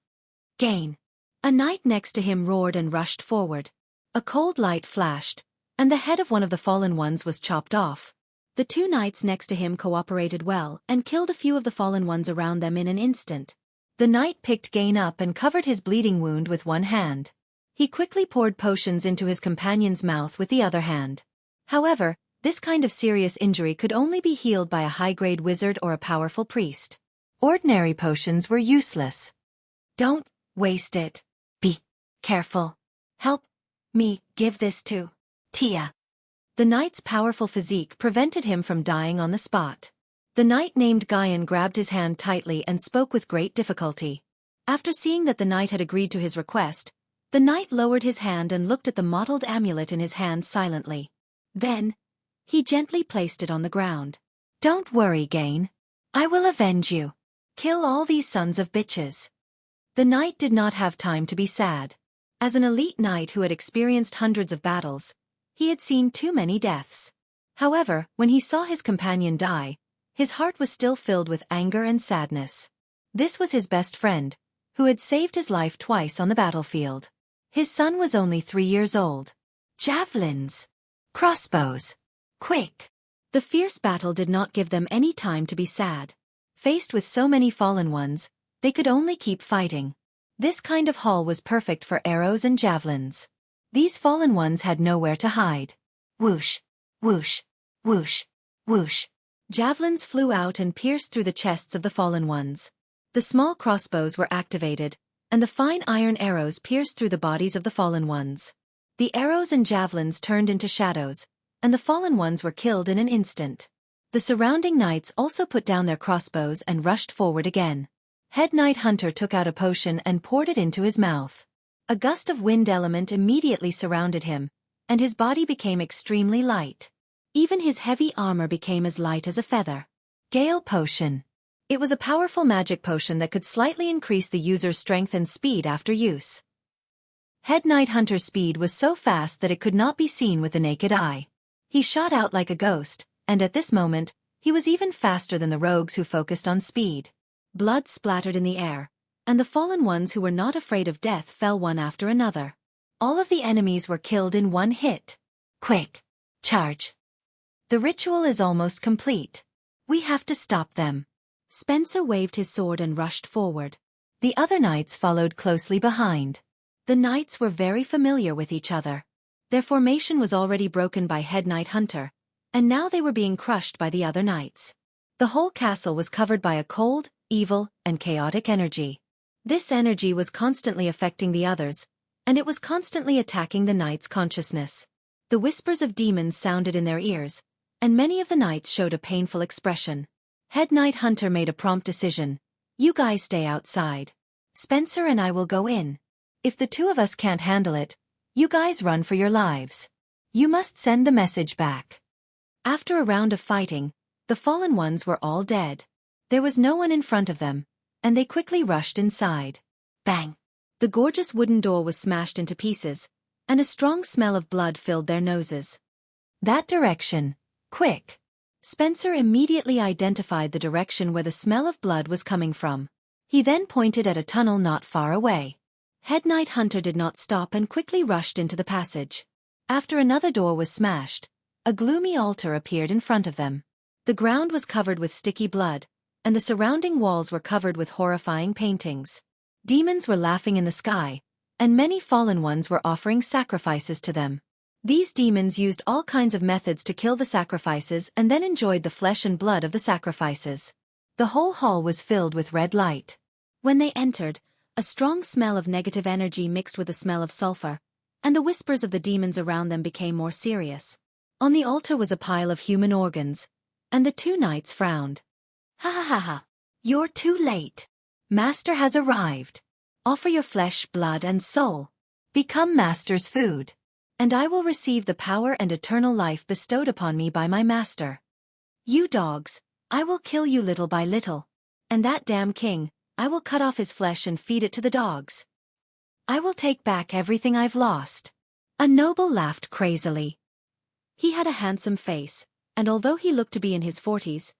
Speaker 1: "Gain!" A knight next to him roared and rushed forward. A cold light flashed, and the head of one of the fallen ones was chopped off. The two knights next to him cooperated well and killed a few of the fallen ones around them in an instant. The knight picked Gain up and covered his bleeding wound with one hand. He quickly poured potions into his companion's mouth with the other hand. However, this kind of serious injury could only be healed by a high-grade wizard or a powerful priest. Ordinary potions were useless. "Don't waste it. Be careful. Help me give this to Tia." The knight's powerful physique prevented him from dying on the spot. The knight named Guyan grabbed his hand tightly and spoke with great difficulty. After seeing that the knight had agreed to his request, the knight lowered his hand and looked at the mottled amulet in his hand silently. Then, he gently placed it on the ground. "Don't worry, Gain. I will avenge you. Kill all these sons of bitches." The knight did not have time to be sad. As an elite knight who had experienced hundreds of battles, he had seen too many deaths. However, when he saw his companion die, his heart was still filled with anger and sadness. This was his best friend, who had saved his life twice on the battlefield. His son was only 3 years old. Javelins! Crossbows! Quick! The fierce battle did not give them any time to be sad. Faced with so many fallen ones, they could only keep fighting. This kind of haul was perfect for arrows and javelins. These fallen ones had nowhere to hide. Whoosh! Whoosh! Whoosh! Whoosh! Javelins flew out and pierced through the chests of the fallen ones. The small crossbows were activated, and the fine iron arrows pierced through the bodies of the fallen ones. The arrows and javelins turned into shadows, and the fallen ones were killed in an instant. The surrounding knights also put down their crossbows and rushed forward again. Head Knight Hunter took out a potion and poured it into his mouth. A gust of wind element immediately surrounded him, and his body became extremely light. Even his heavy armor became as light as a feather. Gale Potion. It was a powerful magic potion that could slightly increase the user's strength and speed after use. Head Knight Hunter's speed was so fast that it could not be seen with the naked eye. He shot out like a ghost, and at this moment, he was even faster than the rogues who focused on speed. Blood splattered in the air, and the fallen ones who were not afraid of death fell one after another. All of the enemies were killed in one hit. Quick! Charge! The ritual is almost complete. We have to stop them. Spencer waved his sword and rushed forward. The other knights followed closely behind. The knights were very familiar with each other. Their formation was already broken by Head Knight Hunter, and now they were being crushed by the other knights. The whole castle was covered by a cold, evil, and chaotic energy. This energy was constantly affecting the others, and it was constantly attacking the knights' consciousness. The whispers of demons sounded in their ears, and many of the knights showed a painful expression. Head Knight Hunter made a prompt decision. You guys stay outside. Spencer and I will go in. If the two of us can't handle it, you guys run for your lives. You must send the message back. After a round of fighting, the fallen ones were all dead. There was no one in front of them, and they quickly rushed inside. Bang! The gorgeous wooden door was smashed into pieces, and a strong smell of blood filled their noses. That direction. Quick! Spencer immediately identified the direction where the smell of blood was coming from. He then pointed at a tunnel not far away. Head Knight Hunter did not stop and quickly rushed into the passage. After another door was smashed, a gloomy altar appeared in front of them. The ground was covered with sticky blood, and the surrounding walls were covered with horrifying paintings. Demons were laughing in the sky, and many fallen ones were offering sacrifices to them. These demons used all kinds of methods to kill the sacrifices and then enjoyed the flesh and blood of the sacrifices. The whole hall was filled with red light. When they entered, a strong smell of negative energy mixed with the smell of sulfur, and the whispers of the demons around them became more serious. On the altar was a pile of human organs, and the two knights frowned. Ha ha ha ha! You're too late. Master has arrived. Offer your flesh, blood, and soul. Become Master's food. And I will receive the power and eternal life bestowed upon me by my master. You dogs, I will kill you little by little. And that damn king, I will cut off his flesh and feed it to the dogs. I will take back everything I've lost. A noble laughed crazily. He had a handsome face, and although he looked to be in his 40s,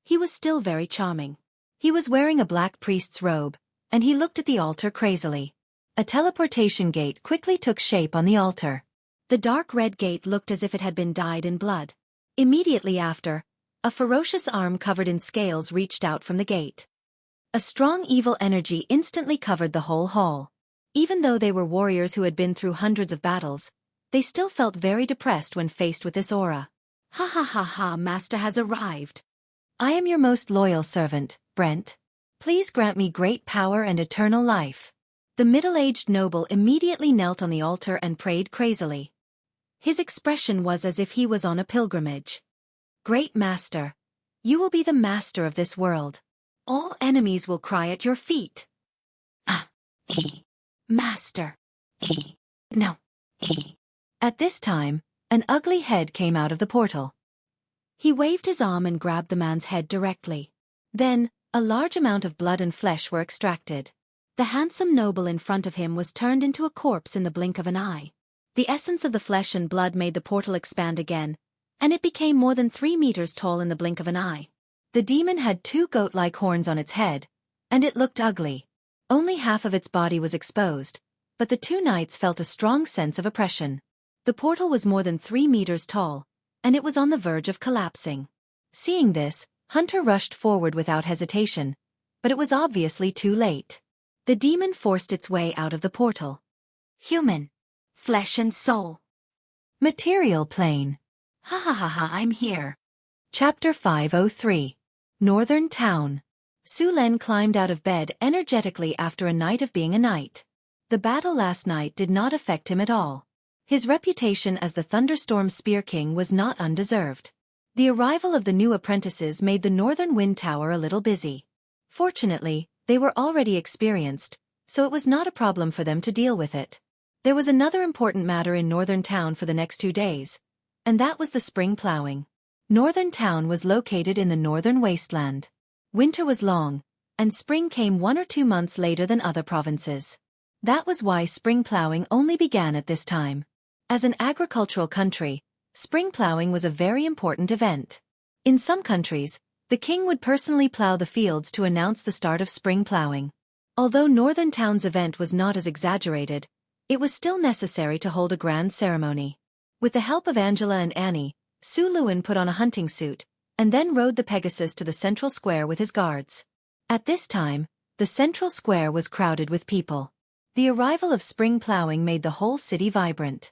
Speaker 1: he was still very charming. He was wearing a black priest's robe, and he looked at the altar crazily. A teleportation gate quickly took shape on the altar. The dark red gate looked as if it had been dyed in blood. Immediately after, a ferocious arm covered in scales reached out from the gate. A strong evil energy instantly covered the whole hall. Even though they were warriors who had been through hundreds of battles, they still felt very depressed when faced with this aura. Ha ha ha ha, Master has arrived. I am your most loyal servant, Brent. Please grant me great power and eternal life. The middle-aged noble immediately knelt on the altar and prayed crazily. His expression was as if he was on a pilgrimage. Great Master, you will be the master of this world. All enemies will cry at your feet. Master. No. At this time, an ugly head came out of the portal. He waved his arm and grabbed the man's head directly. Then, a large amount of blood and flesh were extracted. The handsome noble in front of him was turned into a corpse in the blink of an eye. The essence of the flesh and blood made the portal expand again, and it became more than 3 meters tall in the blink of an eye. The demon had 2 goat-like horns on its head, and it looked ugly. Only half of its body was exposed, but the two knights felt a strong sense of oppression. The portal was more than 3 meters tall, and it was on the verge of collapsing. Seeing this, Hunter rushed forward without hesitation, but it was obviously too late. The demon forced its way out of the portal. Human. Flesh and soul. Material plane. Ha ha ha ha, I'm here. Chapter 503. Northern Town. Su Len climbed out of bed energetically after a night of being a knight. The battle last night did not affect him at all. His reputation as the Thunderstorm Spear King was not undeserved. The arrival of the new apprentices made the Northern Wind Tower a little busy. Fortunately, they were already experienced, so it was not a problem for them to deal with it. There was another important matter in Northern Town for the next 2 days, and that was the spring plowing. Northern Town was located in the northern wasteland. Winter was long, and spring came 1 or 2 months later than other provinces. That was why spring plowing only began at this time. As an agricultural country, spring plowing was a very important event. In some countries, the king would personally plow the fields to announce the start of spring plowing. Although Northern Town's event was not as exaggerated, it was still necessary to hold a grand ceremony. With the help of Angela and Annie, Su Luan put on a hunting suit, and then rode the Pegasus to the central square with his guards. At this time, the central square was crowded with people. The arrival of spring plowing made the whole city vibrant.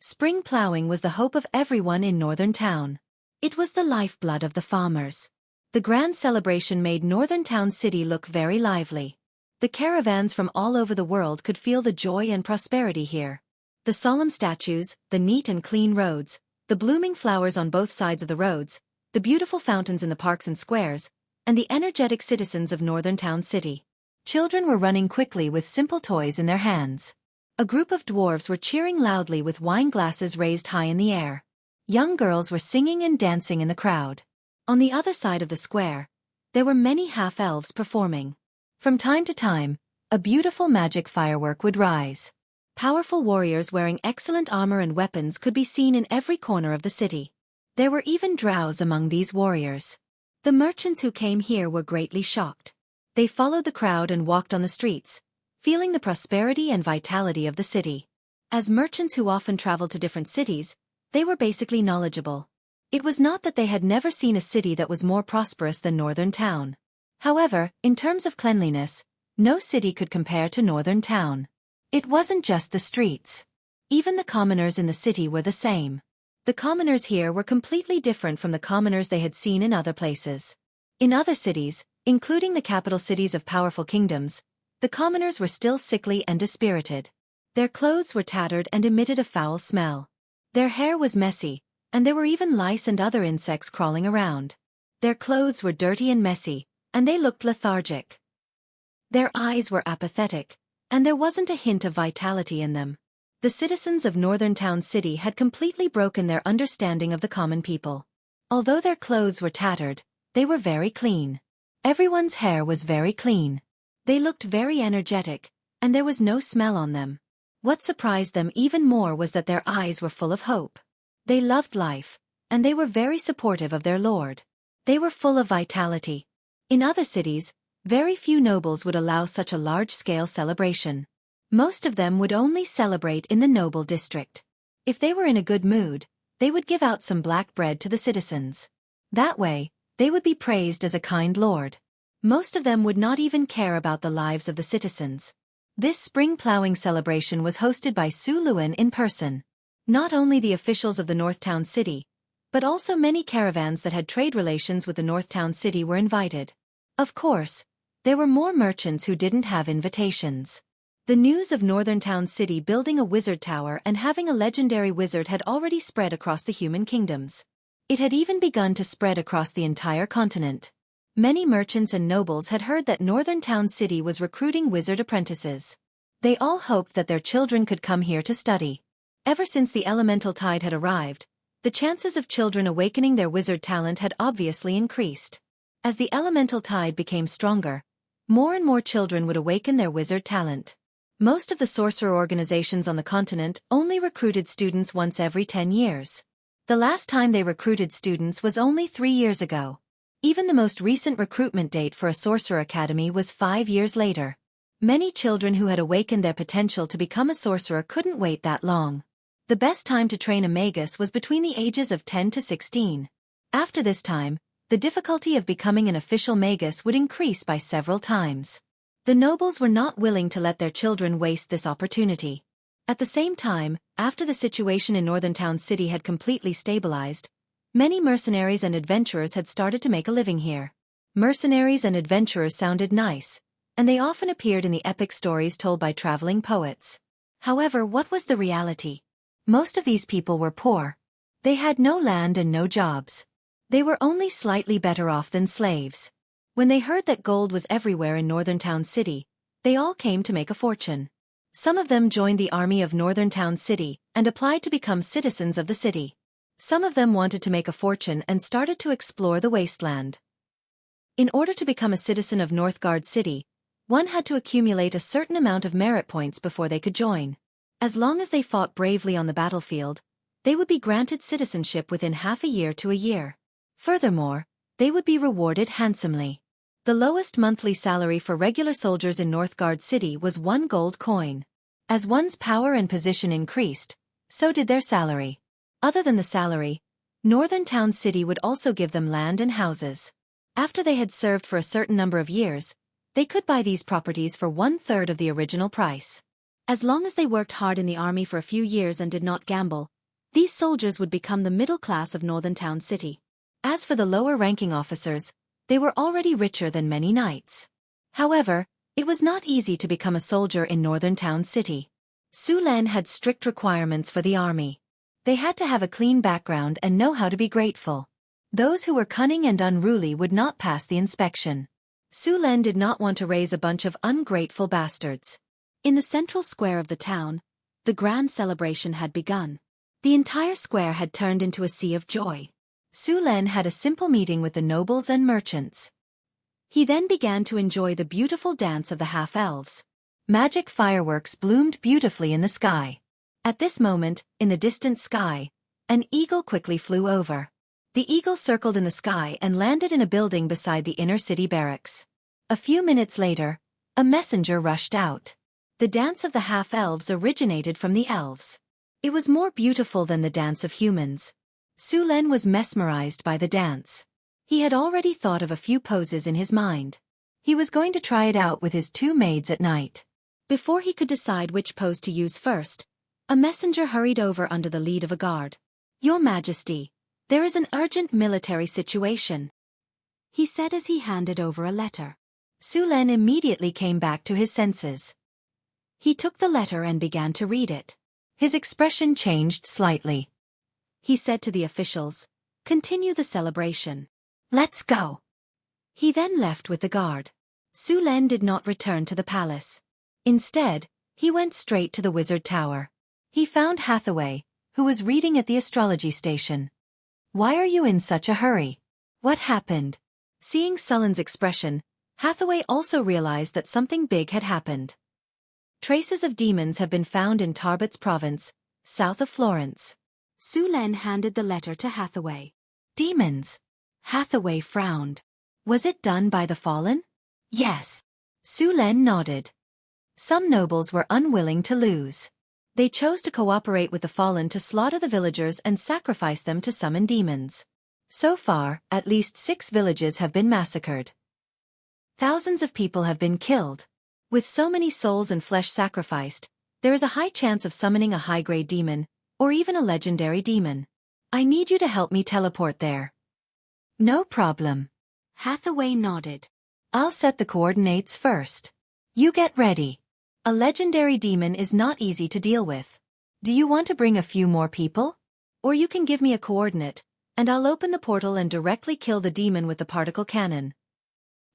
Speaker 1: Spring plowing was the hope of everyone in Northern Town. It was the lifeblood of the farmers. The grand celebration made Northern Town City look very lively. The caravans from all over the world could feel the joy and prosperity here. The solemn statues, the neat and clean roads, the blooming flowers on both sides of the roads, the beautiful fountains in the parks and squares, and the energetic citizens of Northern Town City. Children were running quickly with simple toys in their hands. A group of dwarves were cheering loudly with wine glasses raised high in the air. Young girls were singing and dancing in the crowd. On the other side of the square, there were many half-elves performing. From time to time, a beautiful magic firework would rise. Powerful warriors wearing excellent armor and weapons could be seen in every corner of the city. There were even drows among these warriors. The merchants who came here were greatly shocked. They followed the crowd and walked on the streets, feeling the prosperity and vitality of the city. As merchants who often traveled to different cities, they were basically knowledgeable. It was not that they had never seen a city that was more prosperous than Northern Town. However, in terms of cleanliness, no city could compare to Northern Town. It wasn't just the streets. Even the commoners in the city were the same. The commoners here were completely different from the commoners they had seen in other places. In other cities, including the capital cities of powerful kingdoms, the commoners were still sickly and dispirited. Their clothes were tattered and emitted a foul smell. Their hair was messy, and there were even lice and other insects crawling around. Their clothes were dirty and messy, and they looked lethargic. Their eyes were apathetic, and there wasn't a hint of vitality in them. The citizens of Northern Town City had completely broken their understanding of the common people. Although their clothes were tattered, they were very clean. Everyone's hair was very clean. They looked very energetic, and there was no smell on them. What surprised them even more was that their eyes were full of hope. They loved life, and they were very supportive of their lord. They were full of vitality. In other cities, very few nobles would allow such a large-scale celebration. Most of them would only celebrate in the noble district. If they were in a good mood, they would give out some black bread to the citizens. That way, they would be praised as a kind lord. Most of them would not even care about the lives of the citizens. This spring plowing celebration was hosted by Su Luan in person. Not only the officials of the North Town City, but also many caravans that had trade relations with the North Town City were invited. Of course, there were more merchants who didn't have invitations. The news of Northern Town City building a wizard tower and having a legendary wizard had already spread across the human kingdoms. It had even begun to spread across the entire continent. Many merchants and nobles had heard that Northern Town City was recruiting wizard apprentices. They all hoped that their children could come here to study. Ever since the elemental tide had arrived, the chances of children awakening their wizard talent had obviously increased. As the elemental tide became stronger, more and more children would awaken their wizard talent. Most of the sorcerer organizations on the continent only recruited students once every 10 years. The last time they recruited students was only 3 years ago. Even the most recent recruitment date for a sorcerer academy was 5 years later. Many children who had awakened their potential to become a sorcerer couldn't wait that long. The best time to train a magus was between the ages of 10 to 16. After this time, the difficulty of becoming an official magus would increase by several times. The nobles were not willing to let their children waste this opportunity. At the same time, after the situation in Northern Town City had completely stabilized, many mercenaries and adventurers had started to make a living here. Mercenaries and adventurers sounded nice, and they often appeared in the epic stories told by traveling poets. However, what was the reality? Most of these people were poor. They had no land and no jobs. They were only slightly better off than slaves. When they heard that gold was everywhere in Northern Town City, they all came to make a fortune. Some of them joined the army of Northern Town City and applied to become citizens of the city. Some of them wanted to make a fortune and started to explore the wasteland. In order to become a citizen of Northgard City, one had to accumulate a certain amount of merit points before they could join. As long as they fought bravely on the battlefield, they would be granted citizenship within half a year to a year. Furthermore, they would be rewarded handsomely. The lowest monthly salary for regular soldiers in Northgard City was 1 gold coin. As one's power and position increased, so did their salary. Other than the salary, Northern Town City would also give them land and houses. After they had served for a certain number of years, they could buy these properties for 1/3 of the original price. As long as they worked hard in the army for a few years and did not gamble, these soldiers would become the middle class of Northern Town City. As for the lower-ranking officers, they were already richer than many knights. However, it was not easy to become a soldier in Northern Town City. Sulen had strict requirements for the army. They had to have a clean background and know how to be grateful. Those who were cunning and unruly would not pass the inspection. Sulen did not want to raise a bunch of ungrateful bastards. In the central square of the town, the grand celebration had begun. The entire square had turned into a sea of joy. Sulen had a simple meeting with the nobles and merchants. He then began to enjoy the beautiful dance of the half-elves. Magic fireworks bloomed beautifully in the sky. At this moment, in the distant sky, an eagle quickly flew over. The eagle circled in the sky and landed in a building beside the inner city barracks. A few minutes later, a messenger rushed out. The dance of the half-elves originated from the elves. It was more beautiful than the dance of humans. Sulen was mesmerized by the dance. He had already thought of a few poses in his mind. He was going to try it out with his 2 maids at night. Before he could decide which pose to use first, a messenger hurried over under the lead of a guard. "Your Majesty, there is an urgent military situation," he said as he handed over a letter. Sulen immediately came back to his senses. He took the letter and began to read it. His expression changed slightly. He said to the officials, "Continue the celebration. Let's go." He then left with the guard. Sulen did not return to the palace. Instead, he went straight to the wizard tower. He found Hathaway, who was reading at the astrology station. "Why are you in such a hurry? What happened?" Seeing Sulen's expression, Hathaway also realized that something big had happened. Traces of demons have been found in Tarbet's province, south of Florence. Sulen handed the letter to Hathaway. "Demons?" Hathaway frowned. "Was it done by the fallen?" "Yes." Sulen nodded. Some nobles were unwilling to lose. They chose to cooperate with the fallen to slaughter the villagers and sacrifice them to summon demons. So far, at least 6 villages have been massacred. Thousands of people have been killed. With so many souls and flesh sacrificed, there is a high chance of summoning a high-grade demon, or even a legendary demon. I need you to help me teleport there. No problem. Hathaway nodded. I'll set the coordinates first. You get ready. A legendary demon is not easy to deal with. Do you want to bring a few more people? Or you can give me a coordinate, and I'll open the portal and directly kill the demon with the particle cannon.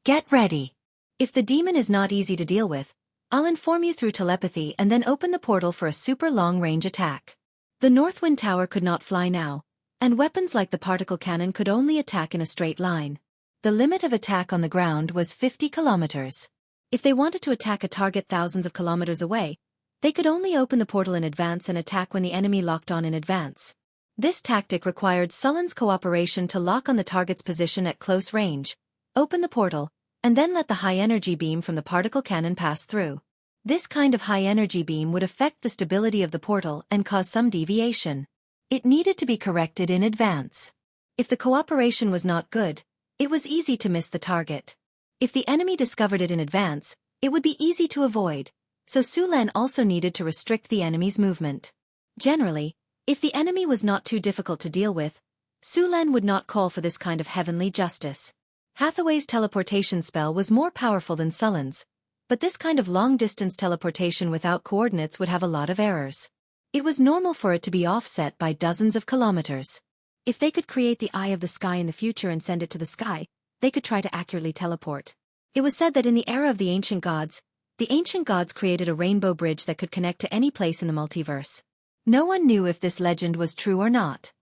Speaker 1: Get ready. If the demon is not easy to deal with, I'll inform you through telepathy and then open the portal for a super long-range attack. The Northwind Tower could not fly now, and weapons like the particle cannon could only attack in a straight line. The limit of attack on the ground was 50 kilometers. If they wanted to attack a target thousands of kilometers away, they could only open the portal in advance and attack when the enemy locked on in advance. This tactic required Sulen's cooperation to lock on the target's position at close range, open the portal, and then let the high-energy beam from the particle cannon pass through. This kind of high-energy beam would affect the stability of the portal and cause some deviation. It needed to be corrected in advance. If the cooperation was not good, it was easy to miss the target. If the enemy discovered it in advance, it would be easy to avoid, so Sulen also needed to restrict the enemy's movement. Generally, if the enemy was not too difficult to deal with, Sulen would not call for this kind of heavenly justice. Hathaway's teleportation spell was more powerful than Sulen's, but this kind of long-distance teleportation without coordinates would have a lot of errors. It was normal for it to be offset by dozens of kilometers. If they could create the eye of the sky in the future and send it to the sky, they could try to accurately teleport. It was said that in the era of the ancient gods created a rainbow bridge that could connect to any place in the multiverse. No one knew if this legend was true or not.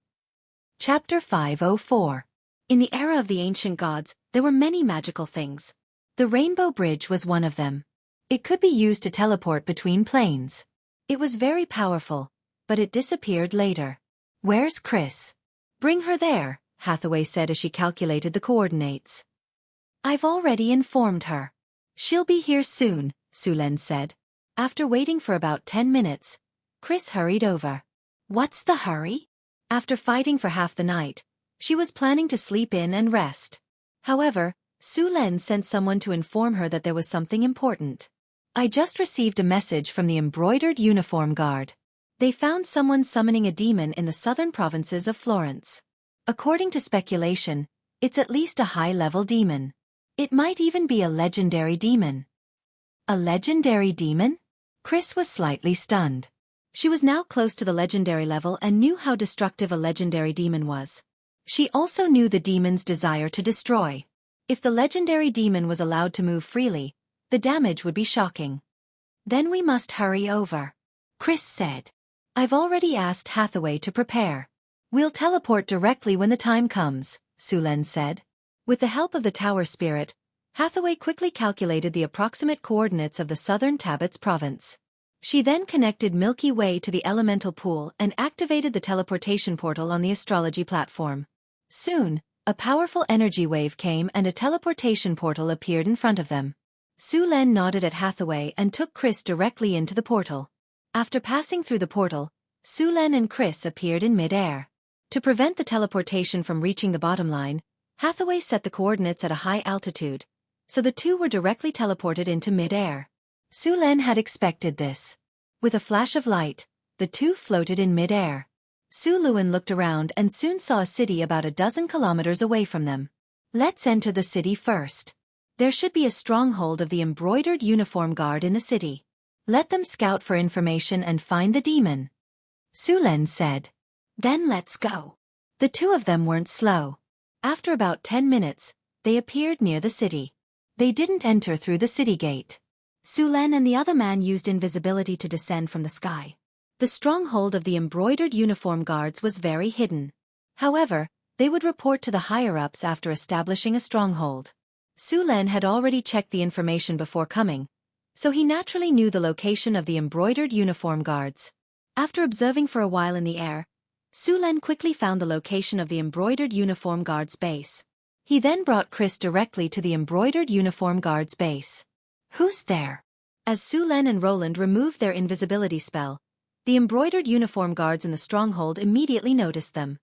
Speaker 1: Chapter 504. In the era of the ancient gods, there were many magical things. The rainbow bridge was one of them. It could be used to teleport between planes. It was very powerful, but it disappeared later. Where's Chris? Bring her there, Hathaway said as she calculated the coordinates. I've already informed her. She'll be here soon, Sulen said. After waiting for about 10 minutes, Chris hurried over. What's the hurry? After fighting for half the night, she was planning to sleep in and rest. However, Sulen sent someone to inform her that there was something important. I just received a message from the embroidered uniform guard. They found someone summoning a demon in the southern provinces of Florence. According to speculation, it's at least a high-level demon. It might even be a legendary demon. A legendary demon? Chris was slightly stunned. She was now close to the legendary level and knew how destructive a legendary demon was. She also knew the demon's desire to destroy. If the legendary demon was allowed to move freely, the damage would be shocking. Then we must hurry over, Chris said. I've already asked Hathaway to prepare. We'll teleport directly when the time comes, Sulen said. With the help of the tower spirit, Hathaway quickly calculated the approximate coordinates of the southern Tabbats province. She then connected Milky Way to the elemental pool and activated the teleportation portal on the astrology platform. Soon, a powerful energy wave came and a teleportation portal appeared in front of them. Sulen nodded at Hathaway and took Chris directly into the portal. After passing through the portal, Sulen and Chris appeared in mid-air. To prevent the teleportation from reaching the bottom line, Hathaway set the coordinates at a high altitude, so the two were directly teleported into mid-air. Sulen had expected this. With a flash of light, the two floated in mid-air. Suluan looked around and soon saw a city about a dozen kilometers away from them. Let's enter the city first. There should be a stronghold of the embroidered uniform guard in the city. Let them scout for information and find the demon, Sulen said. Then let's go. The two of them weren't slow. After about 10 minutes, they appeared near the city. They didn't enter through the city gate. Sulen and the other man used invisibility to descend from the sky. The stronghold of the embroidered uniform guards was very hidden. However, they would report to the higher-ups after establishing a stronghold. Sulen had already checked the information before coming, so he naturally knew the location of the embroidered uniform guards. After observing for a while in the air, Sulen quickly found the location of the embroidered uniform guard's base. He then brought Chris directly to the embroidered uniform guard's base. Who's there? As Sulen and Roland removed their invisibility spell, the embroidered uniform guards in the stronghold immediately noticed them.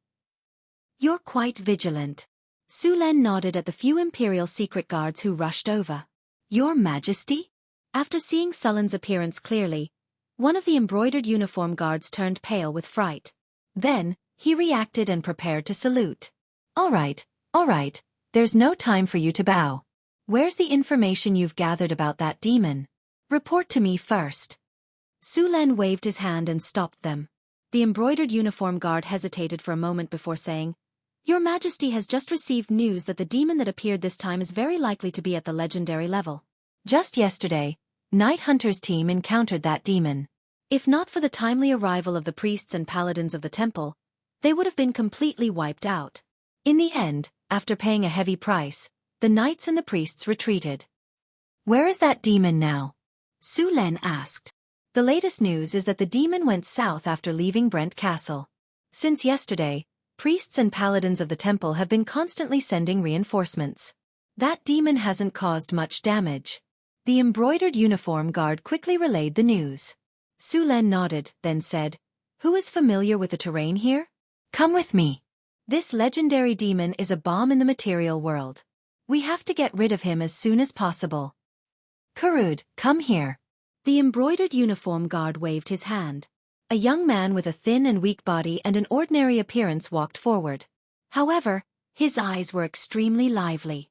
Speaker 1: You're quite vigilant. Sulen nodded at the few Imperial secret guards who rushed over. Your Majesty? After seeing Sulen's appearance clearly, one of the embroidered uniform guards turned pale with fright. Then, he reacted and prepared to salute. All right, there's no time for you to bow. Where's the information you've gathered about that demon? Report to me first. Sulen waved his hand and stopped them. The embroidered uniform guard hesitated for a moment before saying, Your Majesty has just received news that the demon that appeared this time is very likely to be at the legendary level. Just yesterday, Night Hunter's team encountered that demon. If not for the timely arrival of the priests and paladins of the temple, they would have been completely wiped out. In the end, after paying a heavy price, the knights and the priests retreated. Where is that demon now? Sulen asked. The latest news is that the demon went south after leaving Brent Castle. Since yesterday, priests and paladins of the temple have been constantly sending reinforcements. That demon hasn't caused much damage. The embroidered uniform guard quickly relayed the news. Sulen nodded, then said, Who is familiar with the terrain here? Come with me. This legendary demon is a bomb in the material world. We have to get rid of him as soon as possible. Karud, come here. The embroidered uniform guard waved his hand. A young man with a thin and weak body and an ordinary appearance walked forward. However, his eyes were extremely lively.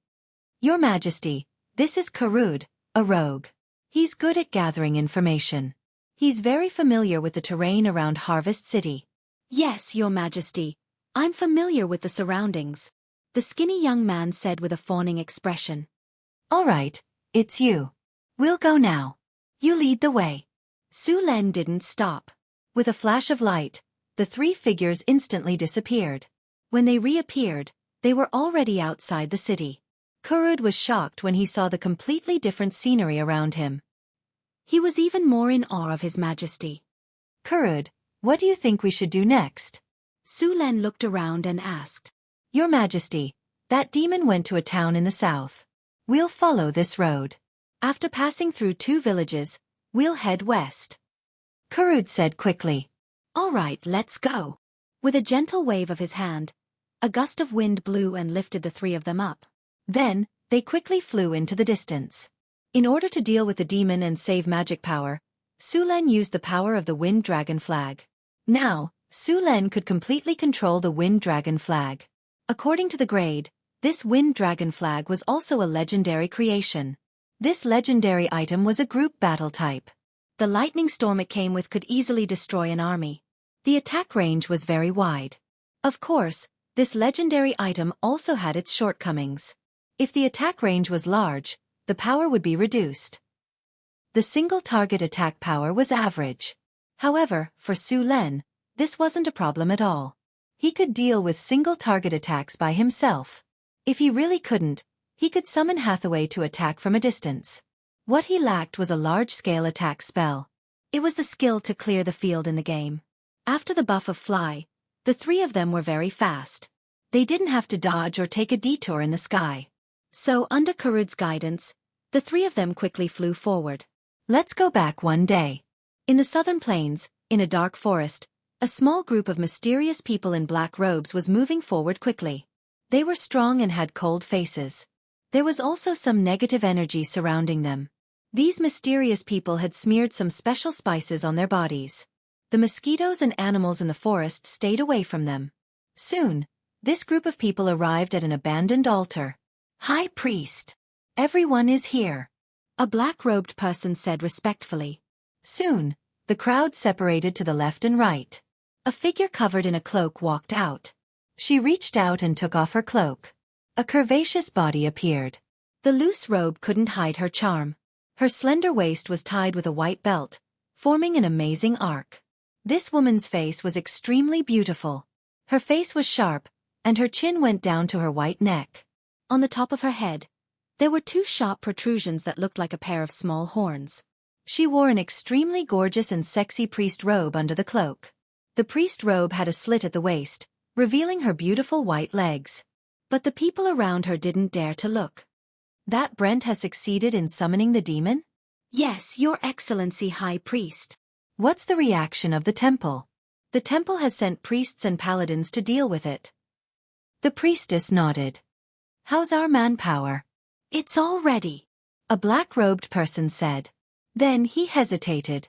Speaker 1: Your Majesty, this is Karud, a rogue. He's good at gathering information. He's very familiar with the terrain around Harvest City. Yes, Your Majesty. I'm familiar with the surroundings, the skinny young man said with a fawning expression. All right, it's you. We'll go now. You lead the way. Su Len didn't stop. With a flash of light, the three figures instantly disappeared. When they reappeared, they were already outside the city. Kurud was shocked when he saw the completely different scenery around him. He was even more in awe of His Majesty. Kurud, what do you think we should do next? Su Len looked around and asked. Your Majesty, that demon went to a town in the south. We'll follow this road. After passing through 2 villages, we'll head west. Kurud said quickly. All right, let's go. With a gentle wave of his hand, a gust of wind blew and lifted the 3 of them up. Then, they quickly flew into the distance. In order to deal with the demon and save magic power, Su Len used the power of the Wind Dragon Flag. Now, Su Len could completely control the Wind Dragon Flag. According to the grade, this Wind Dragon Flag was also a legendary creation. This legendary item was a group battle type. The lightning storm it came with could easily destroy an army. The attack range was very wide. Of course, this legendary item also had its shortcomings. If the attack range was large, the power would be reduced. The single target attack power was average. However, for Su Len, this wasn't a problem at all. He could deal with single target attacks by himself. If he really couldn't, he could summon Hathaway to attack from a distance. What he lacked was a large-scale attack spell. It was the skill to clear the field in the game. After the buff of Fly, the 3 of them were very fast. They didn't have to dodge or take a detour in the sky. So, under Kurud's guidance, the 3 of them quickly flew forward. Let's go back one day. In the southern plains, in a dark forest, a small group of mysterious people in black robes was moving forward quickly. They were strong and had cold faces. There was also some negative energy surrounding them. These mysterious people had smeared some special spices on their bodies. The mosquitoes and animals in the forest stayed away from them. Soon, this group of people arrived at an abandoned altar. High Priest. Everyone is here. A black-robed person said respectfully. Soon, the crowd separated to the left and right. A figure covered in a cloak walked out. She reached out and took off her cloak. A curvaceous body appeared. The loose robe couldn't hide her charm. Her slender waist was tied with a white belt, forming an amazing arc. This woman's face was extremely beautiful. Her face was sharp, and her chin went down to her white neck. On the top of her head, there were 2 sharp protrusions that looked like a pair of small horns. She wore an extremely gorgeous and sexy priest robe under the cloak. The priest robe had a slit at the waist, revealing her beautiful white legs. But the people around her didn't dare to look. That Brent has succeeded in summoning the demon? Yes, Your Excellency, High Priest. What's the reaction of the temple? The temple has sent priests and paladins to deal with it. The priestess nodded. How's our manpower? It's all ready, a black-robed person said. Then he hesitated.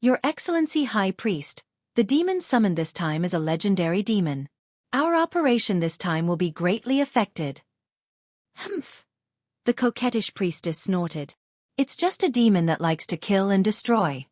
Speaker 1: Your Excellency, High Priest, the demon summoned this time is a legendary demon. Our operation this time will be greatly affected. Humph. The coquettish priestess snorted. It's just a demon that likes to kill and destroy.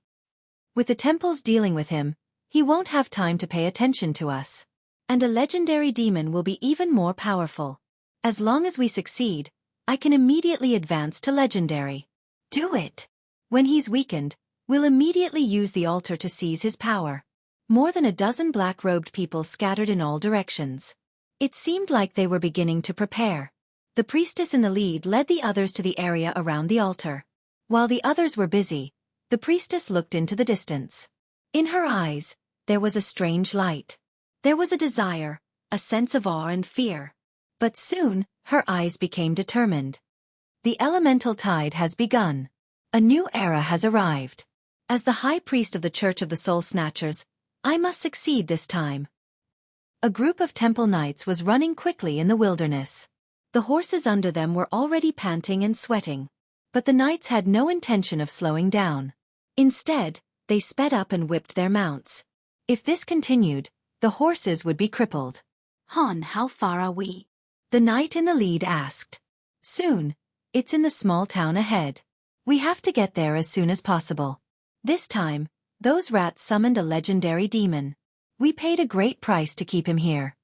Speaker 1: With the temples dealing with him, he won't have time to pay attention to us. And a legendary demon will be even more powerful. As long as we succeed, I can immediately advance to legendary. Do it. When he's weakened, we'll immediately use the altar to seize his power. More than a dozen black-robed people scattered in all directions. It seemed like they were beginning to prepare. The priestess in the lead led the others to the area around the altar. While the others were busy, the priestess looked into the distance. In her eyes, there was a strange light. There was a desire, a sense of awe and fear. But soon, her eyes became determined. The elemental tide has begun. A new era has arrived. As the high priest of the Church of the Soul Snatchers, I must succeed this time. A group of temple knights was running quickly in the wilderness. The horses under them were already panting and sweating. But the knights had no intention of slowing down. Instead, they sped up and whipped their mounts. If this continued, the horses would be crippled. Han, how far are we? The knight in the lead asked. Soon. It's in the small town ahead. We have to get there as soon as possible. This time, Those rats summoned a legendary demon. We paid a great price to keep him here.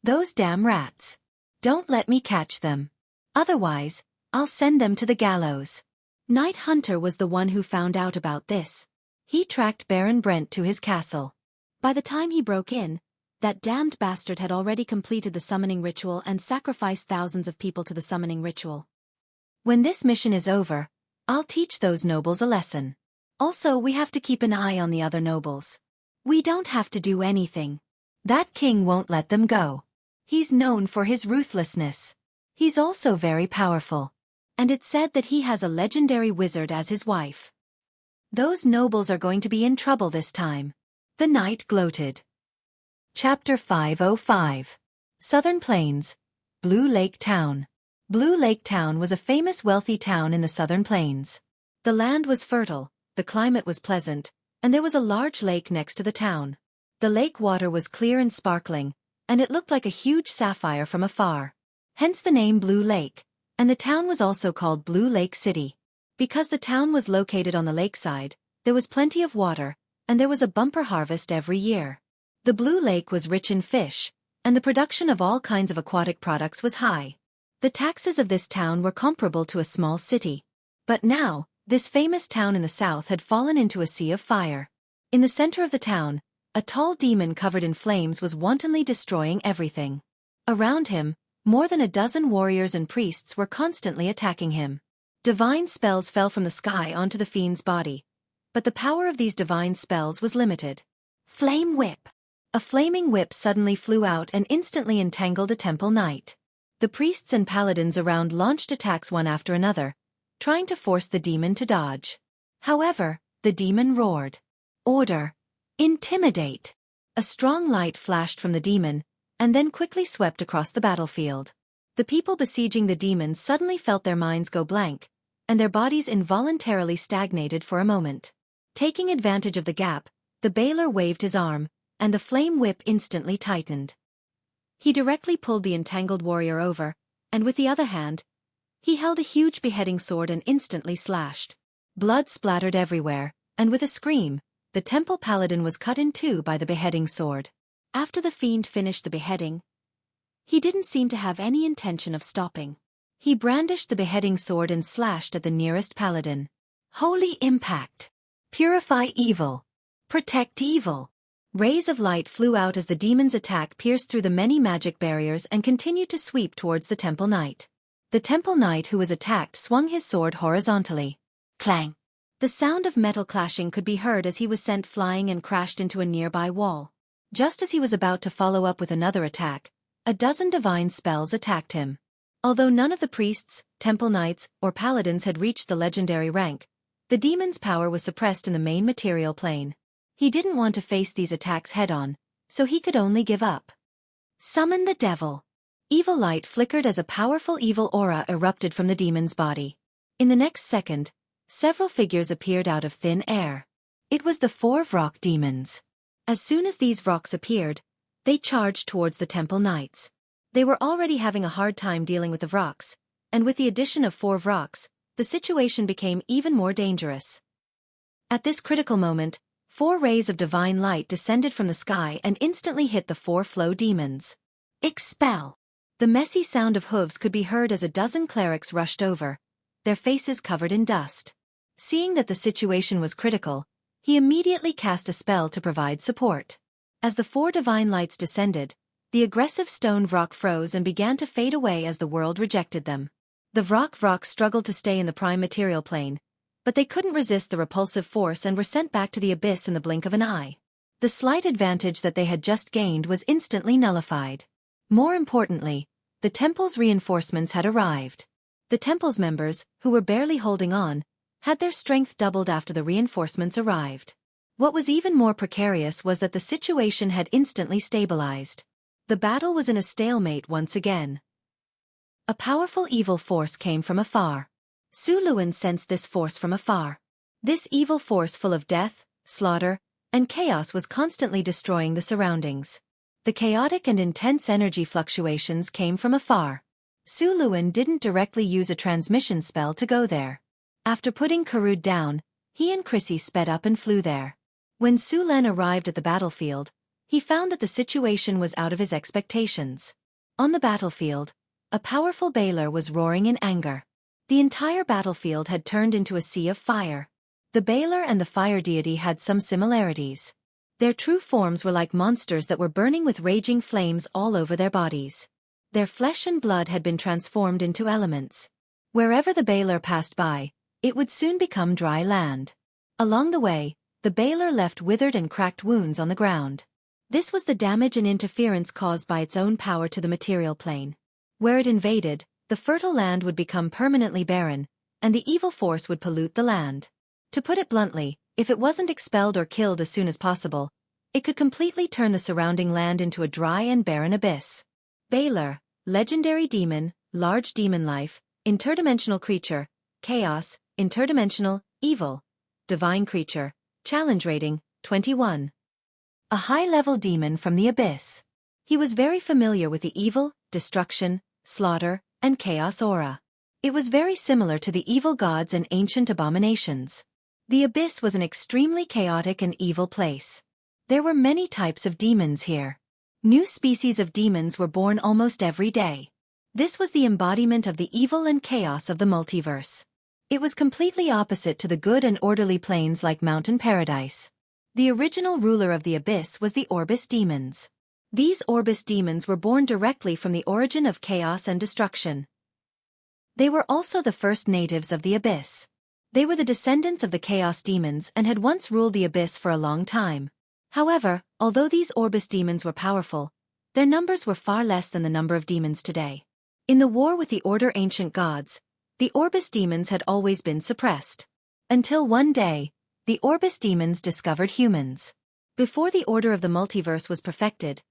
Speaker 1: Those damn rats. Don't let me catch them. Otherwise, I'll send them to the gallows. Night Hunter was the one who found out about this. He tracked Baron Brent to his castle. By the time he broke in, that damned bastard had already completed the summoning ritual and sacrificed thousands of people to the summoning ritual. When this mission is over, I'll teach those nobles a lesson. Also, we have to keep an eye on the other nobles. We don't have to do anything. That king won't let them go. He's known for his ruthlessness. He's also very powerful. And it's said that he has a legendary wizard as his wife. Those nobles are going to be in trouble this time. The knight gloated. Chapter 505. Southern Plains. Blue Lake Town. Blue Lake Town was a famous wealthy town in the Southern Plains. The land was fertile, the climate was pleasant, and there was a large lake next to the town. The lake water was clear and sparkling, and it looked like a huge sapphire from afar. Hence the name Blue Lake, and the town was also called Blue Lake City. Because the town was located on the lakeside, there was plenty of water, and there was a bumper harvest every year. The Blue Lake was rich in fish, and the production of all kinds of aquatic products was high. The taxes of this town were comparable to a small city. But now, this famous town in the south had fallen into a sea of fire. In the center of the town, a tall demon covered in flames was wantonly destroying everything. Around him, more than a dozen warriors and priests were constantly attacking him. Divine spells fell from the sky onto the fiend's body, but the power of these divine spells was limited. Flame Whip. A flaming whip suddenly flew out and instantly entangled a temple knight. The priests and paladins around launched attacks one after another, trying to force the demon to dodge. However, the demon roared. Order. Intimidate. A strong light flashed from the demon, and then quickly swept across the battlefield. The people besieging the demon suddenly felt their minds go blank, and their bodies involuntarily stagnated for a moment. Taking advantage of the gap, the Baylor waved his arm, and the flame whip instantly tightened. He directly pulled the entangled warrior over, and with the other hand, he held a huge beheading sword and instantly slashed. Blood splattered everywhere, and with a scream, the temple paladin was cut in two by the beheading sword. After the fiend finished the beheading, he didn't seem to have any intention of stopping. He brandished the beheading sword and slashed at the nearest paladin. Holy impact! Purify evil! Protect evil! Rays of light flew out as the demon's attack pierced through the many magic barriers and continued to sweep towards the temple knight. The temple knight who was attacked swung his sword horizontally. Clang! The sound of metal clashing could be heard as he was sent flying and crashed into a nearby wall. Just as he was about to follow up with another attack, a dozen divine spells attacked him. Although none of the priests, temple knights, or paladins had reached the legendary rank, the demon's power was suppressed in the main material plane. He didn't want to face these attacks head-on, so he could only give up. Summon the devil. Evil light flickered as a powerful evil aura erupted from the demon's body. In the next second, several figures appeared out of thin air. It was the 4 rock demons. As soon as these rocks appeared, they charged towards the temple knights. They were already having a hard time dealing with the rocks, and with the addition of 4 rocks, the situation became even more dangerous. At this critical moment, 4 rays of divine light descended from the sky and instantly hit the 4 flow demons. Expel! The messy sound of hooves could be heard as a dozen clerics rushed over, their faces covered in dust. Seeing that the situation was critical, he immediately cast a spell to provide support. As the 4 divine lights descended, the aggressive stone Vrock froze and began to fade away as the world rejected them. The Vrock struggled to stay in the prime material plane, but they couldn't resist the repulsive force and were sent back to the abyss in the blink of an eye. The slight advantage that they had just gained was instantly nullified. More importantly, the temple's reinforcements had arrived. The temple's members, who were barely holding on, had their strength doubled after the reinforcements arrived. What was even more precarious was that the situation had instantly stabilized. The battle was in a stalemate once again. A powerful evil force came from afar. Su Luan sensed this force from afar. This evil force full of death, slaughter, and chaos was constantly destroying the surroundings. The chaotic and intense energy fluctuations came from afar. Su Luan didn't directly use a transmission spell to go there. After putting Karud down, he and Chrissy sped up and flew there. When Su Len arrived at the battlefield, he found that the situation was out of his expectations. On the battlefield, a powerful Baler was roaring in anger. The entire battlefield had turned into a sea of fire. The Baler and the fire deity had some similarities. Their true forms were like monsters that were burning with raging flames all over their bodies. Their flesh and blood had been transformed into elements. Wherever the Baler passed by, it would soon become dry land. Along the way, the Baler left withered and cracked wounds on the ground. This was the damage and interference caused by its own power to the material plane. Where it invaded, the fertile land would become permanently barren, and the evil force would pollute the land. To put it bluntly, if it wasn't expelled or killed as soon as possible, it could completely turn the surrounding land into a dry and barren abyss. Baler, legendary demon, large demon life, interdimensional creature, chaos, interdimensional, evil, divine creature, challenge rating, 21. A high-level demon from the abyss. He was very familiar with the evil, destruction, slaughter, and chaos aura. It was very similar to the evil gods and ancient abominations. The abyss was an extremely chaotic and evil place. There were many types of demons here. New species of demons were born almost every day. This was the embodiment of the evil and chaos of the multiverse. It was completely opposite to the good and orderly planes like Mountain Paradise. The original ruler of the abyss was the Orbis demons. These Orbis demons were born directly from the origin of chaos and destruction. They were also the first natives of the abyss. They were the descendants of the chaos demons and had once ruled the abyss for a long time. However, although these Orbis demons were powerful, their numbers were far less than the number of demons today. In the war with the Order Ancient Gods, the Orbis demons had always been suppressed. Until one day, the Orbis demons discovered humans. Before the order of the multiverse was perfected,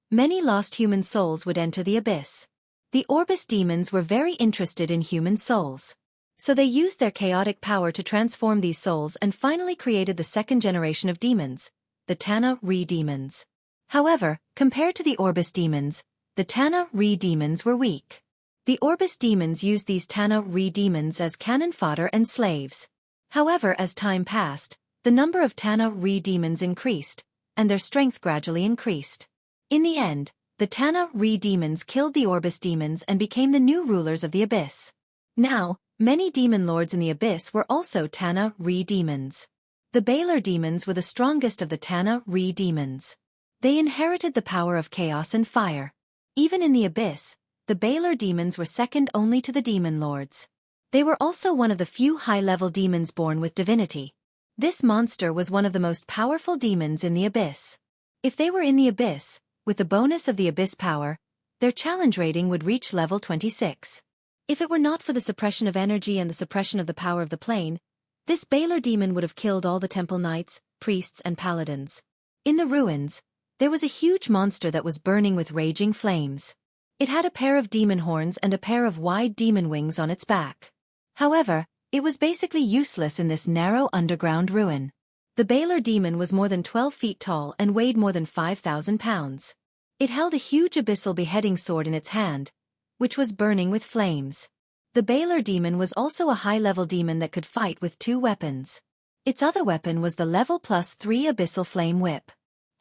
Speaker 1: many lost human souls would enter the abyss. The Orbis demons were very interested in human souls. So they used their chaotic power to transform these souls and finally created the second generation of demons, the Tana Re demons. However, compared to the Orbis demons, the Tana Re demons were weak. The Orbis demons used these Tana Re demons as cannon fodder and slaves. However, as time passed, the number of Tana Re demons increased, and their strength gradually increased. In the end, the Tana Re demons killed the Orbis demons and became the new rulers of the abyss. Now, many demon lords in the abyss were also Tana Re demons. The Baler demons were the strongest of the Tana Re demons. They inherited the power of chaos and fire. Even in the abyss, the Baler demons were second only to the demon lords. They were also one of the few high-level demons born with divinity. This monster was one of the most powerful demons in the abyss. If they were in the abyss, with the bonus of the abyss power, their challenge rating would reach level 26. If it were not for the suppression of energy and the suppression of the power of the plane, this Baler demon would have killed all the temple knights, priests and paladins. In the ruins, there was a huge monster that was burning with raging flames. It had a pair of demon horns and a pair of wide demon wings on its back. However, it was basically useless in this narrow underground ruin. The Baler demon was more than 12 feet tall and weighed more than 5,000 pounds. It held a huge abyssal beheading sword in its hand, which was burning with flames. The Baler demon was also a high-level demon that could fight with 2 weapons. Its other weapon was the level +3 abyssal flame whip.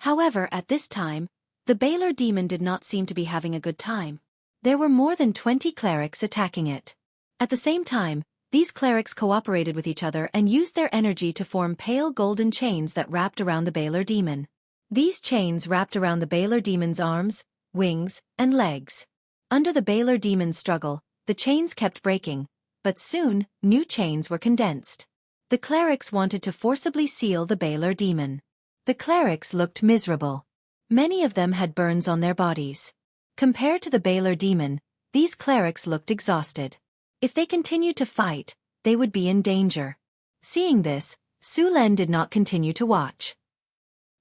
Speaker 1: However, at this time, the Baler demon did not seem to be having a good time. There were more than 20 clerics attacking it. At the same time, these clerics cooperated with each other and used their energy to form pale golden chains that wrapped around the Baler demon. These chains wrapped around the Baler demon's arms, wings, and legs. Under the Baler demon's struggle, the chains kept breaking, but soon, new chains were condensed. The clerics wanted to forcibly seal the Baler demon. The clerics looked miserable. Many of them had burns on their bodies. Compared to the Baler demon, these clerics looked exhausted. If they continued to fight, they would be in danger. Seeing this, Su Len did not continue to watch.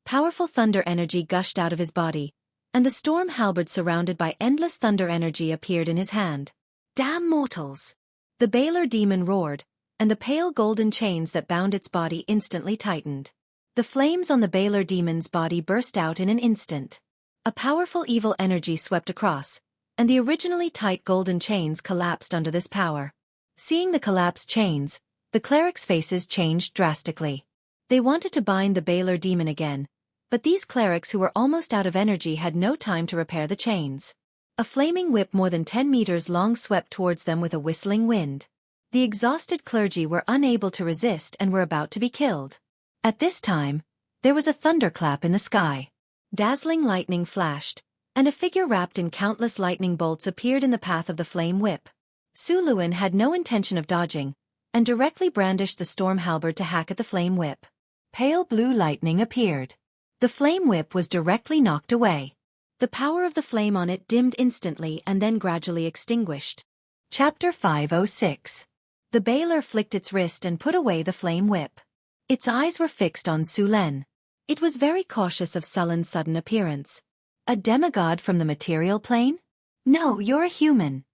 Speaker 1: Powerful thunder energy gushed out of his body, and the storm halberd surrounded by endless thunder energy appeared in his hand. Damn mortals! The Baler demon roared, and the pale golden chains that bound its body instantly tightened. The flames on the Baler demon's body burst out in an instant. A powerful evil energy swept across, and the originally tight golden chains collapsed under this power. Seeing the collapsed chains, the clerics' faces changed drastically. They wanted to bind the Baylor demon again, but these clerics who were almost out of energy had no time to repair the chains. A flaming whip more than 10 meters long swept towards them with a whistling wind. The exhausted clergy were unable to resist and were about to be killed. At this time, there was a thunderclap in the sky. Dazzling lightning flashed, and a figure wrapped in countless lightning bolts appeared in the path of the flame whip. Su Luan had no intention of dodging, and directly brandished the storm halberd to hack at the flame whip. Pale blue lightning appeared. The flame whip was directly knocked away. The power of the flame on it dimmed instantly and then gradually extinguished. Chapter 506. The Baylor flicked its wrist and put away the flame whip. Its eyes were fixed on Su Len. It was very cautious of Sullen's sudden appearance. A demigod from the material plane? No, you're a human.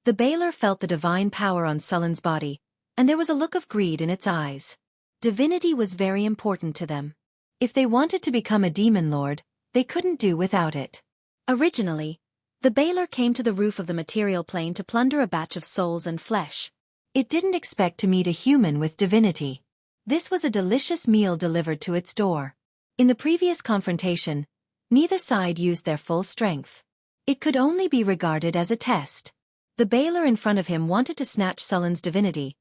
Speaker 1: The Baylor felt the divine power on Sullen's body, and there was a look of greed in its eyes. Divinity was very important to them. If they wanted to become a demon lord, they couldn't do without it. Originally, the Baylor came to the roof of the material plane to plunder a batch of souls and flesh. It didn't expect to meet a human with divinity. This was a delicious meal delivered to its door. In the previous confrontation, neither side used their full strength. It could only be regarded as a test. The Baylor in front of him wanted to snatch Sullen's divinity,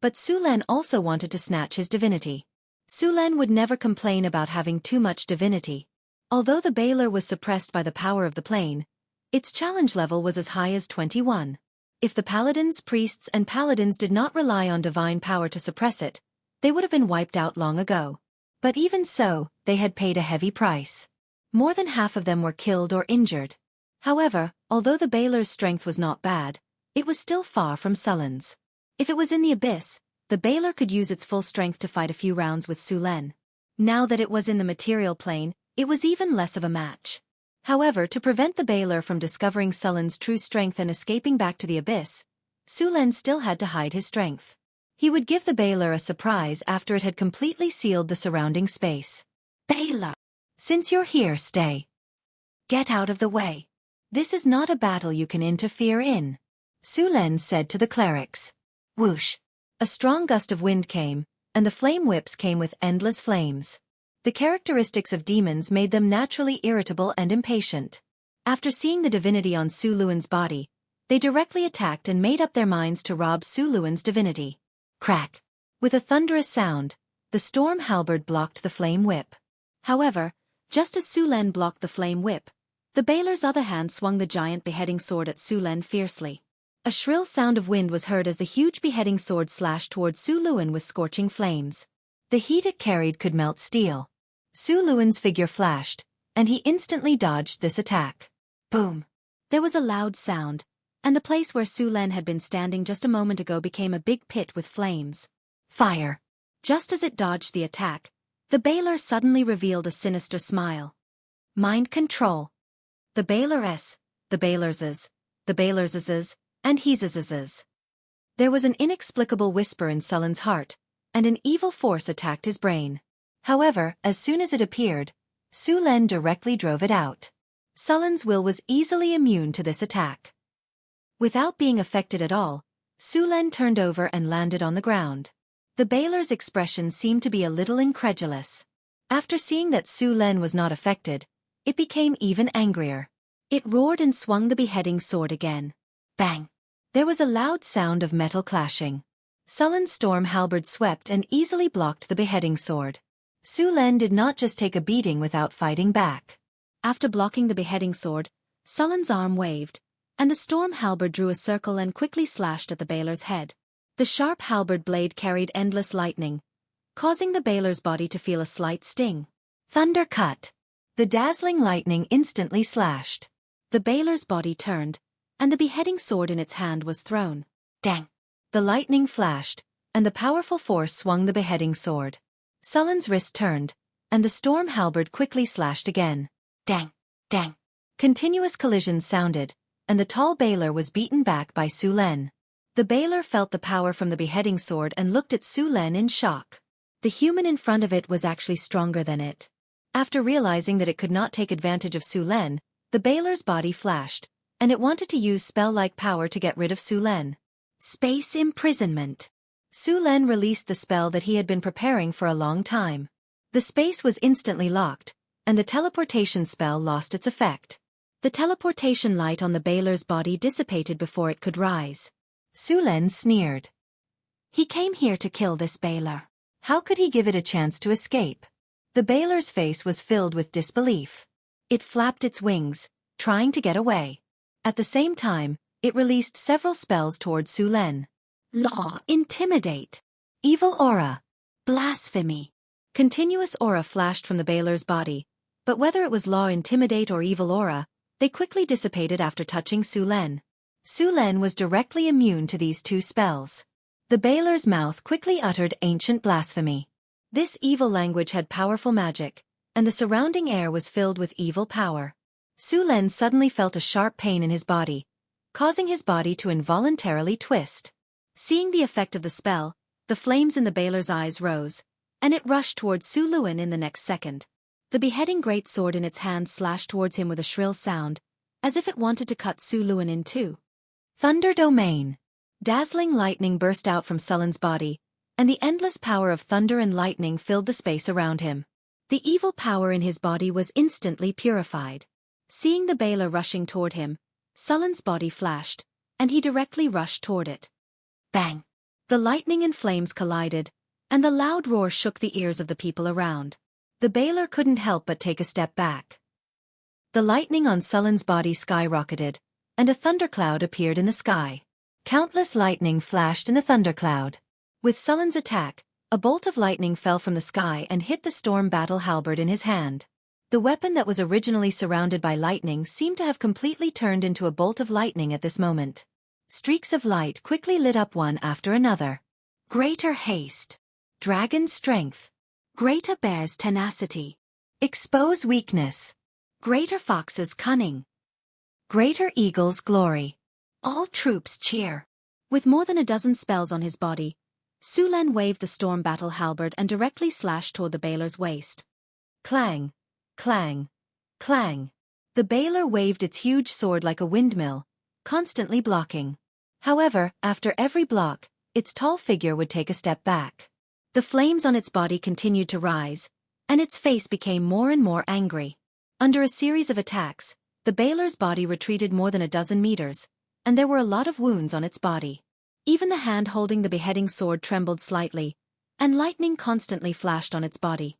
Speaker 1: but Su Len also wanted to snatch his divinity. Su Len would never complain about having too much divinity. Although the Baylor was suppressed by the power of the plane, its challenge level was as high as 21. If the paladins, priests, and paladins did not rely on divine power to suppress it, they would have been wiped out long ago. But even so, they had paid a heavy price. More than half of them were killed or injured. However, although the Baylor's strength was not bad, it was still far from Sullen's. If it was in the abyss, the Baylor could use its full strength to fight a few rounds with Su Len. Now that it was in the material plane, it was even less of a match. However, to prevent the Baylor from discovering Sullen's true strength and escaping back to the abyss, Su Len still had to hide his strength. He would give the Baylor a surprise after it had completely sealed the surrounding space. Baylor! Since you're here, stay. Get out of the way. This is not a battle you can interfere in, Su Len said to the clerics. Whoosh! A strong gust of wind came, and the flame whips came with endless flames. The characteristics of demons made them naturally irritable and impatient. After seeing the divinity on Su Luan's body, they directly attacked and made up their minds to rob Su Luan's divinity. Crack! With a thunderous sound, the storm halberd blocked the flame whip. However, just as Su Len blocked the flame whip, the Baylor's other hand swung the giant beheading sword at Su Len fiercely. A shrill sound of wind was heard as the huge beheading sword slashed towards Su Luan with scorching flames. The heat it carried could melt steel. Su Luan's figure flashed, and he instantly dodged this attack. Boom! There was a loud sound, and the place where Su Len had been standing just a moment ago became a big pit with flames. Fire! Just as it dodged the attack, the Baylor suddenly revealed a sinister smile. Mind control. The Baylor's, the Baylors's, the Baylors's, and his. There was an inexplicable whisper in Sullen's heart, and an evil force attacked his brain. However, as soon as it appeared, Su Len directly drove it out. Sullen's will was easily immune to this attack. Without being affected at all, Su Len turned over and landed on the ground. The Baylor's expression seemed to be a little incredulous. After seeing that Su Len was not affected, it became even angrier. It roared and swung the beheading sword again. Bang! There was a loud sound of metal clashing. Sullen's storm halberd swept and easily blocked the beheading sword. Su Len did not just take a beating without fighting back. After blocking the beheading sword, Sullen's arm waved, and the storm halberd drew a circle and quickly slashed at the Baylor's head. The sharp halberd blade carried endless lightning, causing the Baylor's body to feel a slight sting. Thunder cut! The dazzling lightning instantly slashed. The Baylor's body turned, and the beheading sword in its hand was thrown. Dang! The lightning flashed, and the powerful force swung the beheading sword. Sullen's wrist turned, and the storm halberd quickly slashed again. Dang! Dang! Continuous collisions sounded, and the tall Baylor was beaten back by Su Len. The Baylor felt the power from the beheading sword and looked at Su Len in shock. The human in front of it was actually stronger than it. After realizing that it could not take advantage of Su Len, the Baylor's body flashed, and it wanted to use spell-like power to get rid of Su Len. Space imprisonment. Su Len released the spell that he had been preparing for a long time. The space was instantly locked, and the teleportation spell lost its effect. The teleportation light on the Baylor's body dissipated before it could rise. Su Len sneered. He came here to kill this Baylor. How could he give it a chance to escape? The Baylor's face was filled with disbelief. It flapped its wings, trying to get away. At the same time, it released several spells toward Su Len. Law, intimidate. Evil aura. Blasphemy. Continuous aura flashed from the Baylor's body, but whether it was law, intimidate, or evil aura, they quickly dissipated after touching Su Len. Su Len was directly immune to these two spells. The Baylor's mouth quickly uttered ancient blasphemy. This evil language had powerful magic, and the surrounding air was filled with evil power. Su Len suddenly felt a sharp pain in his body, causing his body to involuntarily twist. Seeing the effect of the spell, the flames in the Baylor's eyes rose, and it rushed towards Su Luen in the next second. The beheading great sword in its hand slashed towards him with a shrill sound, as if it wanted to cut Su Luen in two. Thunder Domain. Dazzling lightning burst out from Sullen's body, and the endless power of thunder and lightning filled the space around him. The evil power in his body was instantly purified. Seeing the Baylor rushing toward him, Sullen's body flashed, and he directly rushed toward it. Bang! The lightning and flames collided, and the loud roar shook the ears of the people around. The Baylor couldn't help but take a step back. The lightning on Sullen's body skyrocketed, and a thundercloud appeared in the sky. Countless lightning flashed in the thundercloud. With Sullen's attack, a bolt of lightning fell from the sky and hit the storm battle halberd in his hand. The weapon that was originally surrounded by lightning seemed to have completely turned into a bolt of lightning at this moment. Streaks of light quickly lit up one after another. Greater haste. Dragon strength. Greater bear's tenacity. Expose weakness. Greater fox's cunning. Greater eagle's glory. All troops cheer. With more than a dozen spells on his body, Su Len waved the storm battle halberd and directly slashed toward the Baylor's waist. Clang, clang, clang. The Baylor waved its huge sword like a windmill, constantly blocking. However, after every block, its tall figure would take a step back. The flames on its body continued to rise, and its face became more and more angry. Under a series of attacks, the Baylor's body retreated more than a dozen meters, and there were a lot of wounds on its body. Even the hand holding the beheading sword trembled slightly, and lightning constantly flashed on its body.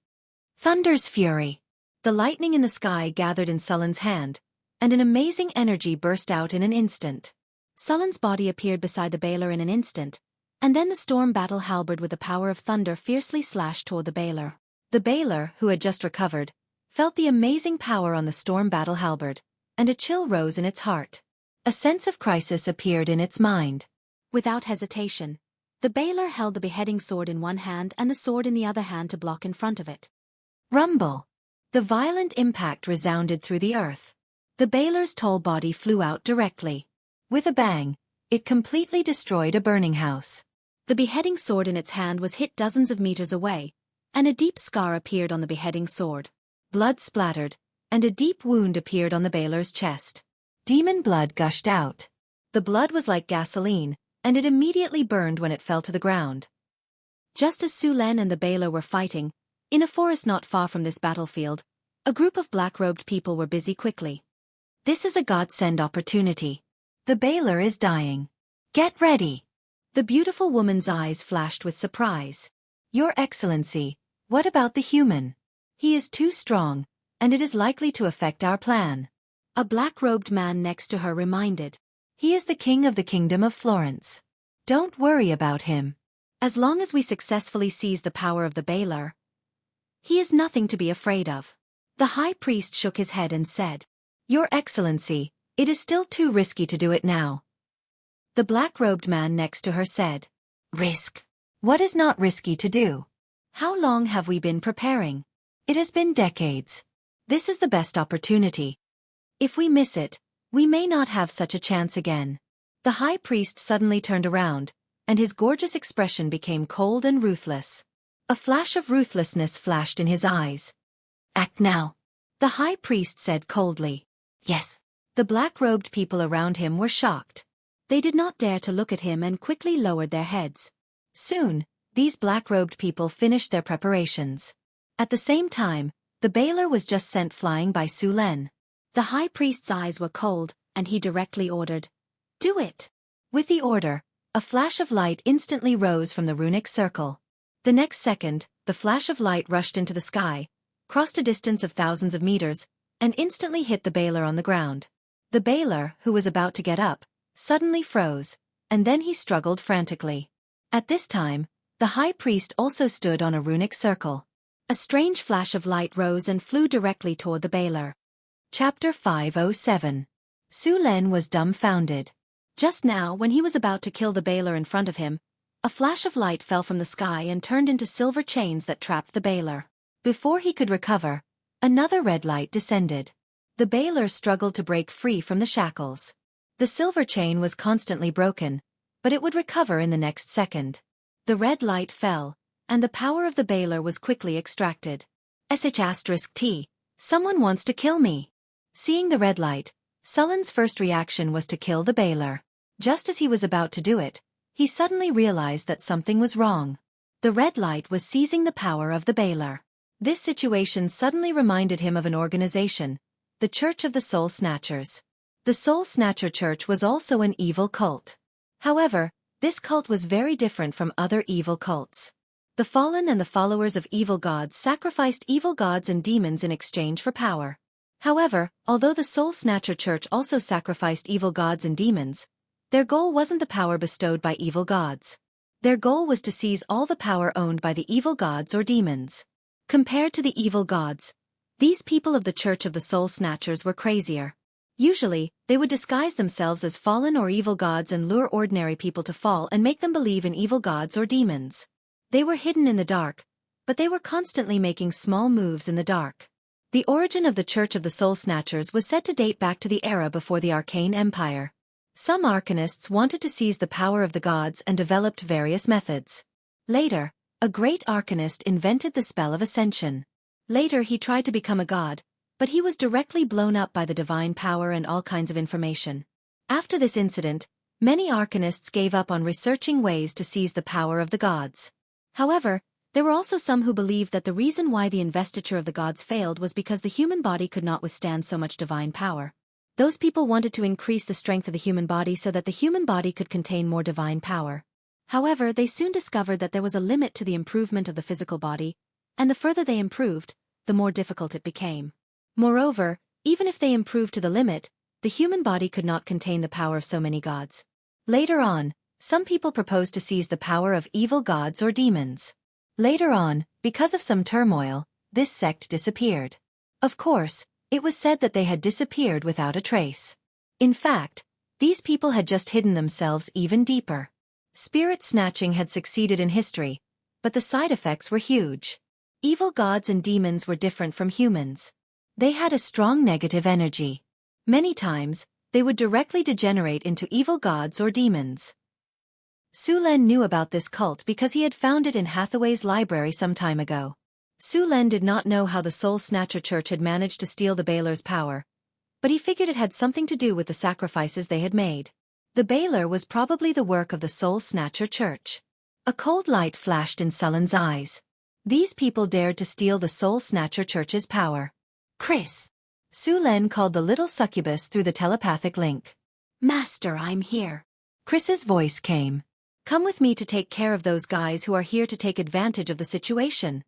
Speaker 1: Thunder's fury. The lightning in the sky gathered in Sullen's hand, and an amazing energy burst out in an instant. Sullen's body appeared beside the Baylor in an instant, and then the storm battle halberd with the power of thunder fiercely slashed toward the Baylor. The Baylor, who had just recovered, felt the amazing power on the storm battle halberd, and a chill rose in its heart. A sense of crisis appeared in its mind. Without hesitation, the Baylor held the beheading sword in one hand and the sword in the other hand to block in front of it. Rumble! The violent impact resounded through the earth. The Baylor's tall body flew out directly. With a bang, it completely destroyed a burning house. The beheading sword in its hand was hit dozens of meters away, and a deep scar appeared on the beheading sword. Blood splattered, and a deep wound appeared on the Baylor's chest. Demon blood gushed out. The blood was like gasoline, and it immediately burned when it fell to the ground. Just as Su Len and the Baylor were fighting, in a forest not far from this battlefield, a group of black-robed people were busy quickly. This is a godsend opportunity. The Baylor is dying. Get ready. The beautiful woman's eyes flashed with surprise. Your Excellency, what about the human? He is too strong, and it is likely to affect our plan. A black-robed man next to her reminded. He is the king of the kingdom of Florence. Don't worry about him. As long as we successfully seize the power of the Baylor, he is nothing to be afraid of. The high priest shook his head and said, Your Excellency, it is still too risky to do it now. The black-robed man next to her said, Risk? What is not risky to do? How long have we been preparing? It has been decades. This is the best opportunity. If we miss it, we may not have such a chance again. The high priest suddenly turned around, and his gorgeous expression became cold and ruthless. A flash of ruthlessness flashed in his eyes. Act now. The high priest said coldly. Yes. The black-robed people around him were shocked. They did not dare to look at him and quickly lowered their heads. Soon, these black-robed people finished their preparations. At the same time, the bailer was just sent flying by Su Len. The high priest's eyes were cold, and he directly ordered, "Do it!" With the order, a flash of light instantly rose from the runic circle. The next second, the flash of light rushed into the sky, crossed a distance of thousands of meters, and instantly hit the bailer on the ground. The bailer, who was about to get up, suddenly froze, and then he struggled frantically. At this time, the high priest also stood on a runic circle. A strange flash of light rose and flew directly toward the bailer. Chapter 507. Su Len was dumbfounded. Just now, when he was about to kill the bailer in front of him, a flash of light fell from the sky and turned into silver chains that trapped the bailer. Before he could recover, another red light descended. The bailer struggled to break free from the shackles. The silver chain was constantly broken, but it would recover in the next second. The red light fell, and the power of the bailer was quickly extracted. **T. Someone wants to kill me. Seeing the red light, Sullen's first reaction was to kill the bailer. Just as he was about to do it, he suddenly realized that something was wrong. The red light was seizing the power of the bailer. This situation suddenly reminded him of an organization, the Church of the Soul Snatchers. The Soul Snatcher Church was also an evil cult. However, this cult was very different from other evil cults. The fallen and the followers of evil gods sacrificed evil gods and demons in exchange for power. However, although the Soul Snatcher Church also sacrificed evil gods and demons, their goal wasn't the power bestowed by evil gods. Their goal was to seize all the power owned by the evil gods or demons. Compared to the evil gods, these people of the Church of the Soul Snatchers were crazier. Usually, they would disguise themselves as fallen or evil gods and lure ordinary people to fall and make them believe in evil gods or demons. They were hidden in the dark, but they were constantly making small moves in the dark. The origin of the Church of the Soul Snatchers was said to date back to the era before the Arcane Empire. Some arcanists wanted to seize the power of the gods and developed various methods. Later, a great arcanist invented the spell of ascension. Later he tried to become a god, but he was directly blown up by the divine power and all kinds of information. After this incident, many arcanists gave up on researching ways to seize the power of the gods. However, there were also some who believed that the reason why the investiture of the gods failed was because the human body could not withstand so much divine power. Those people wanted to increase the strength of the human body so that the human body could contain more divine power. However, they soon discovered that there was a limit to the improvement of the physical body, and the further they improved, the more difficult it became. Moreover, even if they improved to the limit, the human body could not contain the power of so many gods. Later on, some people proposed to seize the power of evil gods or demons. Later on, because of some turmoil, this sect disappeared. Of course, it was said that they had disappeared without a trace. In fact, these people had just hidden themselves even deeper. Spirit snatching had succeeded in history, but the side effects were huge. Evil gods and demons were different from humans. They had a strong negative energy. Many times, they would directly degenerate into evil gods or demons. Su Len knew about this cult because he had found it in Hathaway's library some time ago. Su Len did not know how the Soul Snatcher Church had managed to steal the bailer's power, but he figured it had something to do with the sacrifices they had made. The bailer was probably the work of the Soul Snatcher Church. A cold light flashed in Sullen's eyes. These people dared to steal the Soul Snatcher Church's power. "Chris!" Su Len called the little succubus through the telepathic link. "Master, I'm here." Chris's voice came. "Come with me to take care of those guys who are here to take advantage of the situation."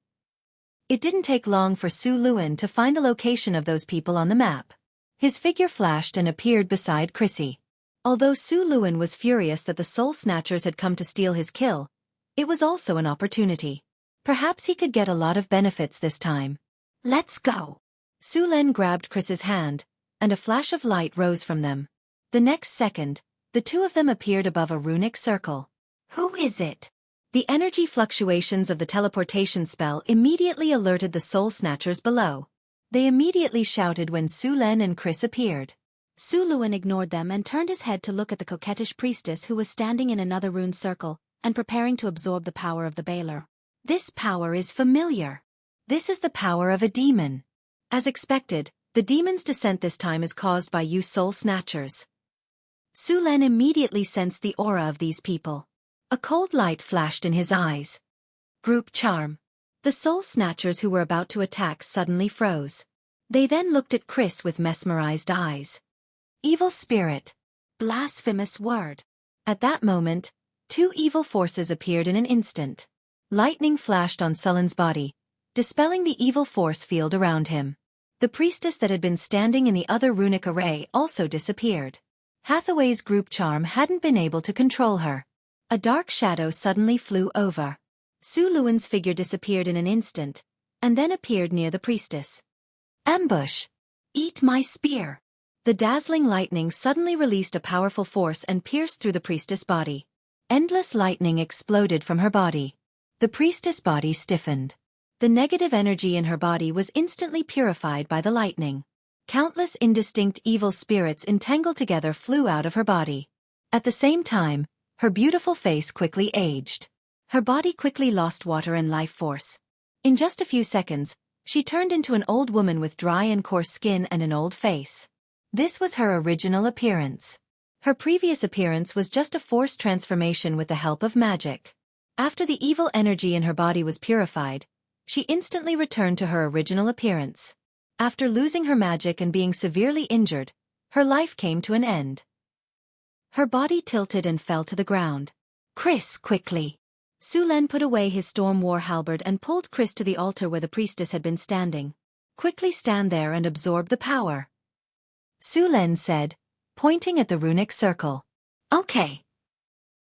Speaker 1: It didn't take long for Su Luen to find the location of those people on the map. His figure flashed and appeared beside Chrissy. Although Su Luen was furious that the Soul Snatchers had come to steal his kill, it was also an opportunity. Perhaps he could get a lot of benefits this time. "Let's go." Su Len grabbed Chris's hand, and a flash of light rose from them. The next second, the two of them appeared above a runic circle. "Who is it?" The energy fluctuations of the teleportation spell immediately alerted the Soul Snatchers below. They immediately shouted when Su Len and Chris appeared. Su Luen ignored them and turned his head to look at the coquettish priestess who was standing in another rune circle and preparing to absorb the power of the bailer. "This power is familiar. This is the power of a demon." As expected, the demon's descent this time is caused by you Soul Snatchers. Su Len immediately sensed the aura of these people. A cold light flashed in his eyes. "Group charm." The soul snatchers who were about to attack suddenly froze. They then looked at Chris with mesmerized eyes. Evil spirit. Blasphemous word. At that moment, two evil forces appeared in an instant. Lightning flashed on Sullen's body, dispelling the evil force field around him. The priestess that had been standing in the other runic array also disappeared. Hathaway's group charm hadn't been able to control her. A dark shadow suddenly flew over. Su Luan's figure disappeared in an instant, and then appeared near the priestess. Ambush! Eat my spear! The dazzling lightning suddenly released a powerful force and pierced through the priestess' body. Endless lightning exploded from her body. The priestess' body stiffened. The negative energy in her body was instantly purified by the lightning. Countless indistinct evil spirits entangled together flew out of her body. At the same time, her beautiful face quickly aged. Her body quickly lost water and life force. In just a few seconds, she turned into an old woman with dry and coarse skin and an old face. This was her original appearance. Her previous appearance was just a forced transformation with the help of magic. After the evil energy in her body was purified, she instantly returned to her original appearance. After losing her magic and being severely injured, her life came to an end. Her body tilted and fell to the ground. Chris, quickly! Su Len put away his storm war halberd and pulled Chris to the altar where the priestess had been standing. Quickly stand there and absorb the power. Su Len said, pointing at the runic circle. Okay.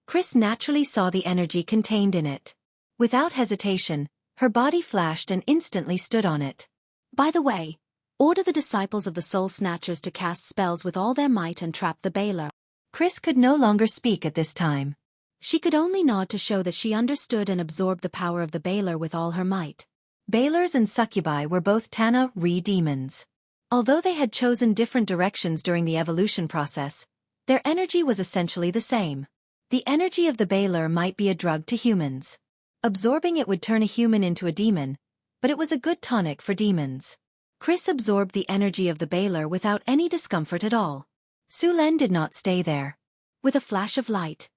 Speaker 1: Chris naturally saw the energy contained in it. Without hesitation, her body flashed and instantly stood on it. By the way, order the disciples of the Soul Snatchers to cast spells with all their might and trap the Baler. Chris could no longer speak at this time. She could only nod to show that she understood and absorbed the power of the Baler with all her might. Balers and succubi were both Tana Re demons. Although they had chosen different directions during the evolution process, their energy was essentially the same. The energy of the Baler might be a drug to humans. Absorbing it would turn a human into a demon, but it was a good tonic for demons. Chris absorbed the energy of the Baler without any discomfort at all. Su Len did not stay there. With a flash of light,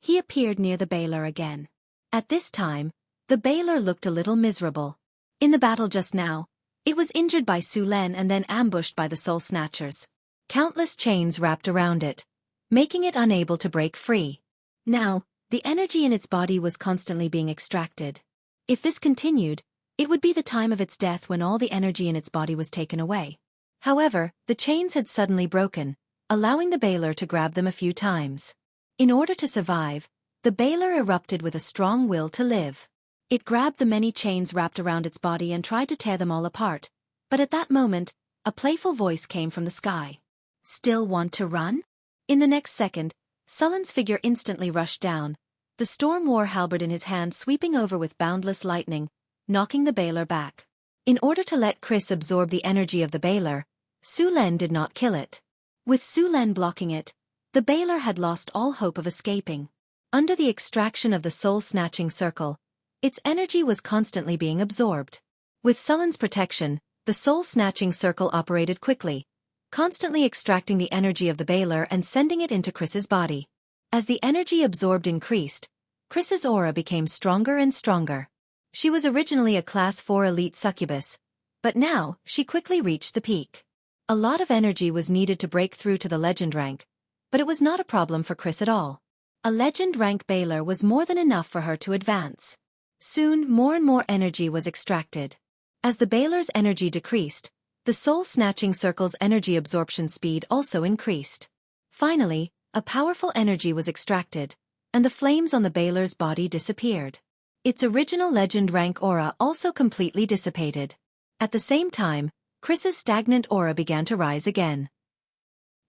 Speaker 1: he appeared near the Baler again. At this time, the Baler looked a little miserable. In the battle just now, it was injured by Su Len and then ambushed by the Soul Snatchers. Countless chains wrapped around it, making it unable to break free. Now, the energy in its body was constantly being extracted. If this continued, it would be the time of its death when all the energy in its body was taken away. However, the chains had suddenly broken, allowing the Baler to grab them a few times. In order to survive, the Baler erupted with a strong will to live. It grabbed the many chains wrapped around its body and tried to tear them all apart, but at that moment, a playful voice came from the sky. Still want to run? In the next second, Sullen's figure instantly rushed down, the storm war halberd in his hand sweeping over with boundless lightning, knocking the Baler back. In order to let Chris absorb the energy of the Baler, Su Len did not kill it. With Su Len blocking it, the Baler had lost all hope of escaping. Under the extraction of the soul-snatching circle, its energy was constantly being absorbed. With Sullen's protection, the soul-snatching circle operated quickly, constantly extracting the energy of the Baler and sending it into Chris's body. As the energy absorbed increased, Chris's aura became stronger and stronger. She was originally a Class 4 elite succubus, but now she quickly reached the peak. A lot of energy was needed to break through to the legend rank, but it was not a problem for Chris at all. A legend rank Baler was more than enough for her to advance. Soon, more and more energy was extracted. As the Baler's energy decreased, the soul-snatching circle's energy absorption speed also increased. Finally, a powerful energy was extracted, and the flames on the Baler's body disappeared. Its original legend rank aura also completely dissipated. At the same time, Chris's stagnant aura began to rise again.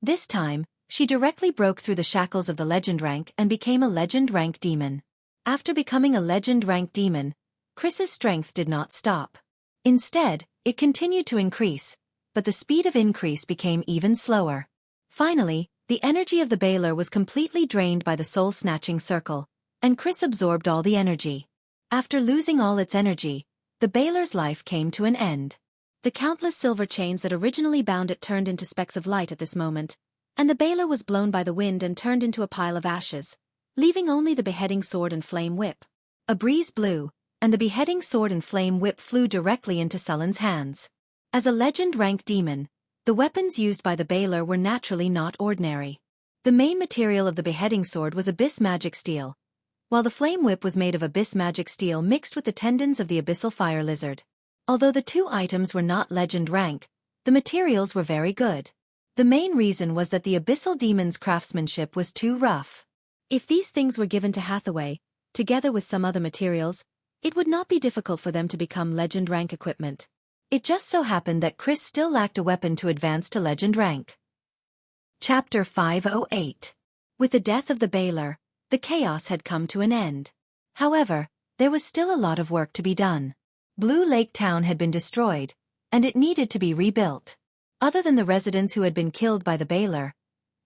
Speaker 1: This time, she directly broke through the shackles of the legend rank and became a legend rank demon. After becoming a legend rank demon, Chris's strength did not stop. Instead, it continued to increase, but the speed of increase became even slower. Finally, the energy of the Baler was completely drained by the soul-snatching circle, and Chris absorbed all the energy. After losing all its energy, the Baler's life came to an end. The countless silver chains that originally bound it turned into specks of light at this moment, and the Baler was blown by the wind and turned into a pile of ashes, leaving only the beheading sword and flame whip. A breeze blew, and the beheading sword and flame whip flew directly into Sullen's hands. As a legend-rank demon, the weapons used by the Baler were naturally not ordinary. The main material of the beheading sword was abyss magic steel, while the flame whip was made of abyss magic steel mixed with the tendons of the abyssal fire lizard. Although the two items were not legend rank, the materials were very good. The main reason was that the abyssal demon's craftsmanship was too rough. If these things were given to Hathaway, together with some other materials, it would not be difficult for them to become legend rank equipment. It just so happened that Chris still lacked a weapon to advance to legend rank. Chapter 508. With the death of the Baler, the chaos had come to an end. However, there was still a lot of work to be done. Blue Lake Town had been destroyed, and it needed to be rebuilt. Other than the residents who had been killed by the Baler,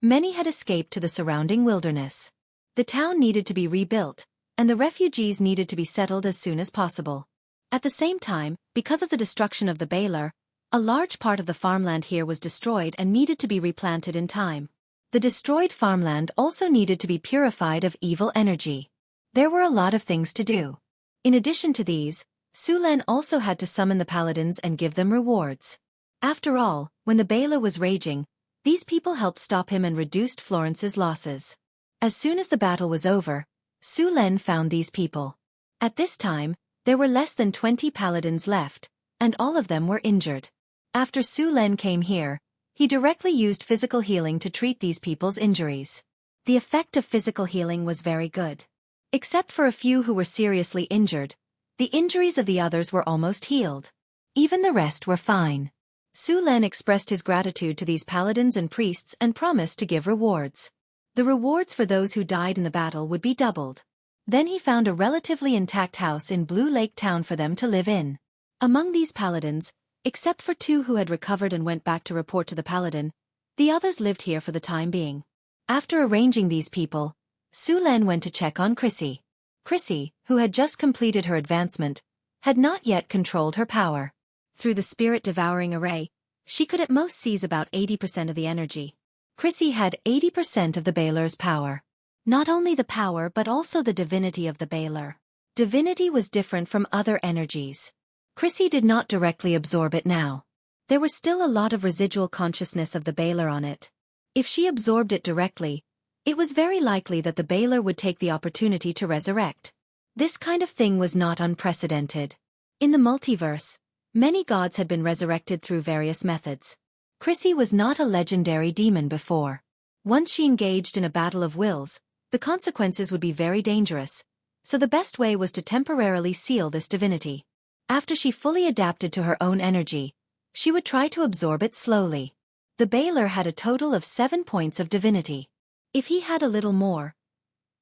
Speaker 1: many had escaped to the surrounding wilderness. The town needed to be rebuilt, and the refugees needed to be settled as soon as possible. At the same time, because of the destruction of the Baler, a large part of the farmland here was destroyed and needed to be replanted in time. The destroyed farmland also needed to be purified of evil energy. There were a lot of things to do. In addition to these, Sulen also had to summon the paladins and give them rewards. After all, when the Baler was raging, these people helped stop him and reduced Florence's losses. As soon as the battle was over, Sulen found these people. At this time, there were less than 20 paladins left, and all of them were injured. After Sulen came here, he directly used physical healing to treat these people's injuries. The effect of physical healing was very good. Except for a few who were seriously injured, the injuries of the others were almost healed. Even the rest were fine. Sulen expressed his gratitude to these paladins and priests and promised to give rewards. The rewards for those who died in the battle would be doubled. Then he found a relatively intact house in Blue Lake Town for them to live in. Among these paladins, except for 2 who had recovered and went back to report to the paladin, the others lived here for the time being. After arranging these people, Sulen went to check on Chrissy. Chrissy, who had just completed her advancement, had not yet controlled her power. Through the spirit-devouring array, she could at most seize about 80% of the energy. Chrissy had 80% of the Baler's power. Not only the power but also the divinity of the Baler. Divinity was different from other energies. Chrissy did not directly absorb it now. There was still a lot of residual consciousness of the Baler on it. If she absorbed it directly, it was very likely that the Baler would take the opportunity to resurrect. This kind of thing was not unprecedented. In the multiverse, many gods had been resurrected through various methods. Chrissy was not a legendary demon before. Once she engaged in a battle of wills, the consequences would be very dangerous, so the best way was to temporarily seal this divinity. After she fully adapted to her own energy, she would try to absorb it slowly. The Baler had a total of 7 points of divinity. If he had a little more,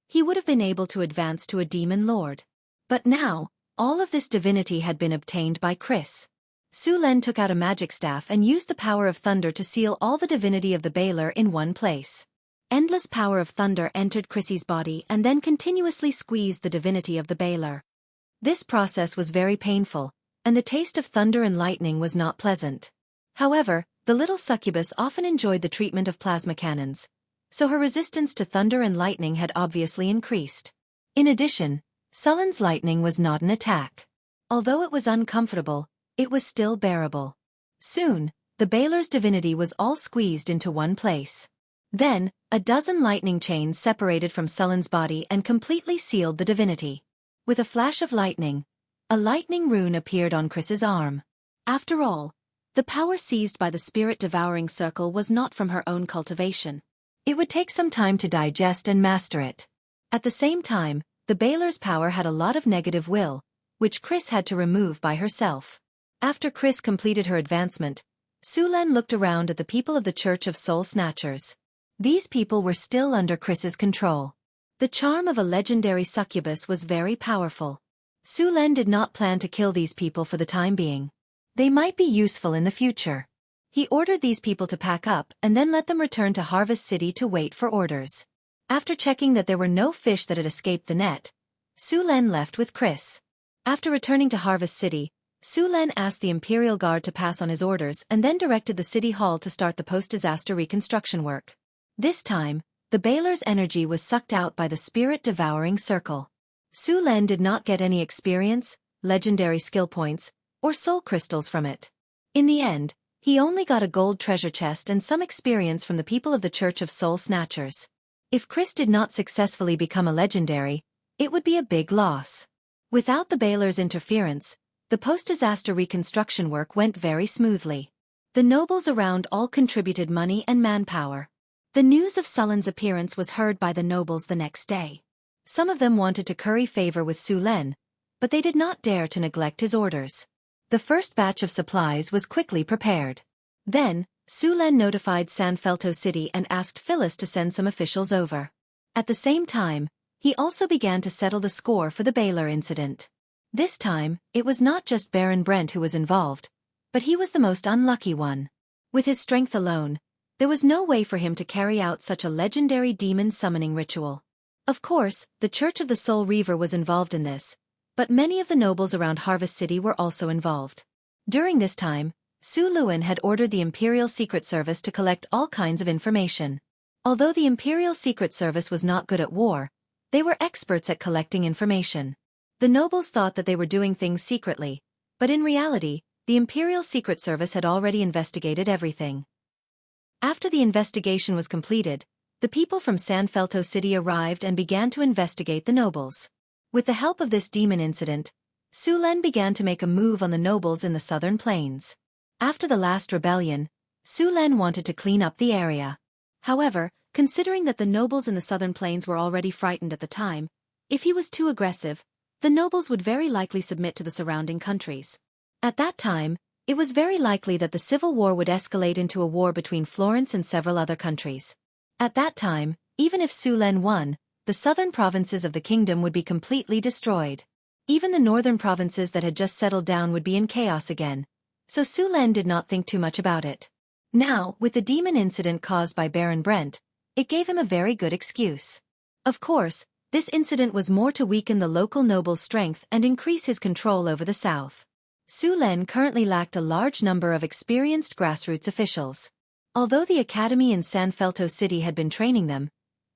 Speaker 1: he would have been able to advance to a demon lord. But now, all of this divinity had been obtained by Chris. Sulen took out a magic staff and used the power of thunder to seal all the divinity of the Baler in one place. Endless power of thunder entered Chrissy's body and then continuously squeezed the divinity of the Baler. This process was very painful, and the taste of thunder and lightning was not pleasant. However, the little succubus often enjoyed the treatment of plasma cannons, so her resistance to thunder and lightning had obviously increased. In addition, Sullen's lightning was not an attack. Although it was uncomfortable, it was still bearable. Soon, the Baler's divinity was all squeezed into one place. Then, a dozen lightning chains separated from Sullen's body and completely sealed the divinity. With a flash of lightning, a lightning rune appeared on Chris's arm. After all, the power seized by the spirit-devouring circle was not from her own cultivation. It would take some time to digest and master it. At the same time, the Baler's power had a lot of negative will, which Chris had to remove by herself. After Chris completed her advancement, Sulen looked around at the people of the Church of Soul Snatchers. These people were still under Chris's control. The charm of a legendary succubus was very powerful. Sulen did not plan to kill these people for the time being. They might be useful in the future. He ordered these people to pack up and then let them return to Harvest City to wait for orders. After checking that there were no fish that had escaped the net, Sulen left with Chris. After returning to Harvest City, Sulen asked the Imperial Guard to pass on his orders and then directed the City Hall to start the post-disaster reconstruction work. This time, the Baler's energy was sucked out by the spirit-devouring circle. Sulen did not get any experience, legendary skill points, or soul crystals from it. In the end, he only got a gold treasure chest and some experience from the people of the Church of Soul Snatchers. If Chris did not successfully become a legendary, it would be a big loss. Without the Baylor's interference, the post-disaster reconstruction work went very smoothly. The nobles around all contributed money and manpower. The news of Sullen's appearance was heard by the nobles the next day. Some of them wanted to curry favor with Su Len, but they did not dare to neglect his orders. The first batch of supplies was quickly prepared. Then, Su Len notified San Felto City and asked Phyllis to send some officials over. At the same time, he also began to settle the score for the Baylor incident. This time, it was not just Baron Brent who was involved, but he was the most unlucky one. With his strength alone, there was no way for him to carry out such a legendary demon summoning ritual. Of course, the Church of the Soul Reaver was involved in this, but many of the nobles around Harvest City were also involved. During this time, Su Luan had ordered the Imperial Secret Service to collect all kinds of information. Although the Imperial Secret Service was not good at war, they were experts at collecting information. The nobles thought that they were doing things secretly, but in reality, the Imperial Secret Service had already investigated everything. After the investigation was completed, the people from San Felto City arrived and began to investigate the nobles. With the help of this demon incident, Su Len began to make a move on the nobles in the southern plains. After the last rebellion, Su Len wanted to clean up the area. However, considering that the nobles in the southern plains were already frightened at the time, if he was too aggressive, the nobles would very likely submit to the surrounding countries. At that time, it was very likely that the civil war would escalate into a war between Florence and several other countries. At that time, even if Su Len won, the southern provinces of the kingdom would be completely destroyed. Even the northern provinces that had just settled down would be in chaos again, so Su Len did not think too much about it. Now, with the demon incident caused by Baron Brent, it gave him a very good excuse. Of course, this incident was more to weaken the local noble's strength and increase his control over the south. Su Len currently lacked a large number of experienced grassroots officials. Although the academy in San Felto City had been training them,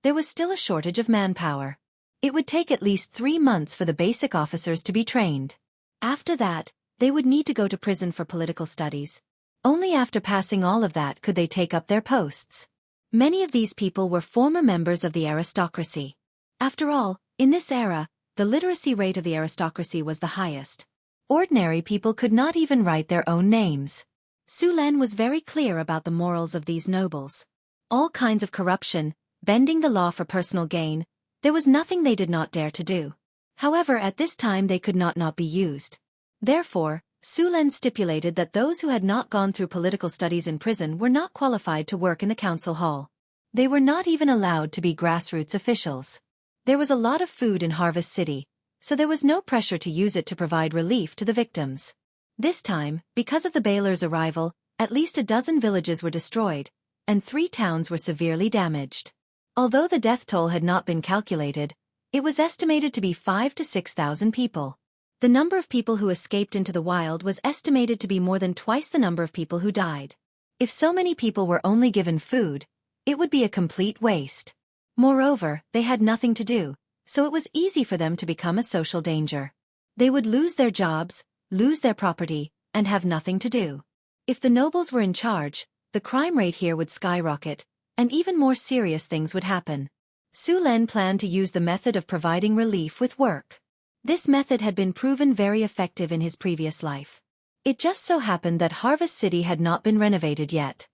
Speaker 1: there was still a shortage of manpower. It would take at least 3 months for the basic officers to be trained. After that, they would need to go to prison for political studies. Only after passing all of that could they take up their posts. Many of these people were former members of the aristocracy. After all, in this era, the literacy rate of the aristocracy was the highest. Ordinary people could not even write their own names. Su Len was very clear about the morals of these nobles. All kinds of corruption, bending the law for personal gain, there was nothing they did not dare to do. However, at this time they could not be used. Therefore, Su Len stipulated that those who had not gone through political studies in prison were not qualified to work in the council hall. They were not even allowed to be grassroots officials. There was a lot of food in Harvest City, so there was no pressure to use it to provide relief to the victims. This time, because of the Baylor's arrival, at least a dozen villages were destroyed, and 3 towns were severely damaged. Although the death toll had not been calculated, it was estimated to be 5,000 to 6,000 people. The number of people who escaped into the wild was estimated to be more than twice the number of people who died. If so many people were only given food, it would be a complete waste. Moreover, they had nothing to do, so it was easy for them to become a social danger. They would lose their jobs, lose their property, and have nothing to do. If the nobles were in charge, the crime rate here would skyrocket, and even more serious things would happen. Su Len planned to use the method of providing relief with work. This method had been proven very effective in his previous life. It just so happened that Harvest City had not been renovated yet.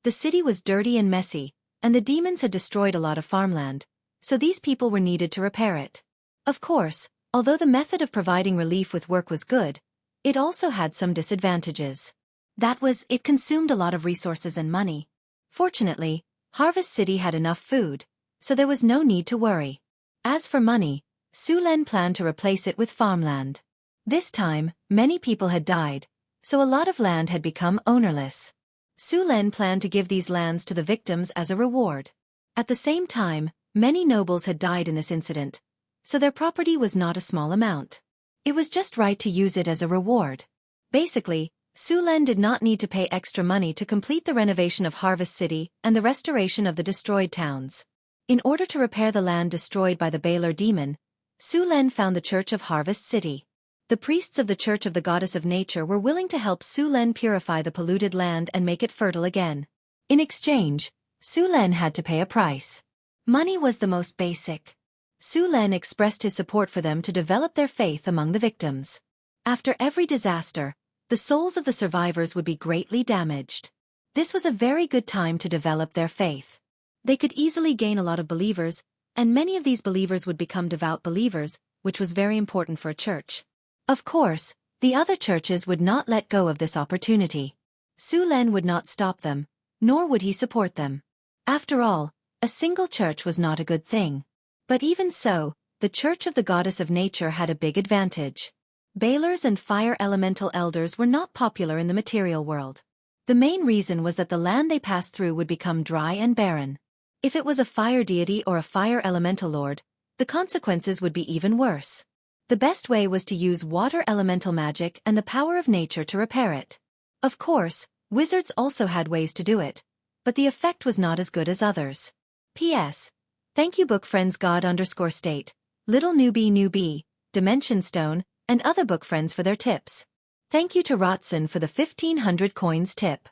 Speaker 1: The city was dirty and messy, and the demons had destroyed a lot of farmland, so these people were needed to repair it. Of course, although the method of providing relief with work was good, it also had some disadvantages. That was, it consumed a lot of resources and money. Fortunately, Harvest City had enough food, so there was no need to worry. As for money, Su Len planned to replace it with farmland. This time, many people had died, so a lot of land had become ownerless. Su Len planned to give these lands to the victims as a reward. At the same time, many nobles had died in this incident, so their property was not a small amount. It was just right to use it as a reward. Basically, Su Len did not need to pay extra money to complete the renovation of Harvest City and the restoration of the destroyed towns. In order to repair the land destroyed by the Baylor demon, Su Len found the Church of Harvest City. The priests of the Church of the Goddess of Nature were willing to help Su Len purify the polluted land and make it fertile again. In exchange, Su Len had to pay a price. Money was the most basic. Su Len expressed his support for them to develop their faith among the victims. After every disaster, the souls of the survivors would be greatly damaged. This was a very good time to develop their faith. They could easily gain a lot of believers, and many of these believers would become devout believers, which was very important for a church. Of course, the other churches would not let go of this opportunity. Su Len would not stop them, nor would he support them. After all, a single church was not a good thing. But even so, the Church of the Goddess of Nature had a big advantage. Balers and fire elemental elders were not popular in the material world. The main reason was that the land they passed through would become dry and barren. If it was a fire deity or a fire elemental lord, the consequences would be even worse. The best way was to use water elemental magic and the power of nature to repair it. Of course, wizards also had ways to do it, but the effect was not as good as others. P.S. Thank you book friends God_state, Little Newbie, Dimension Stone, and other book friends for their tips. Thank you to Rotson for the 1500 coins tip.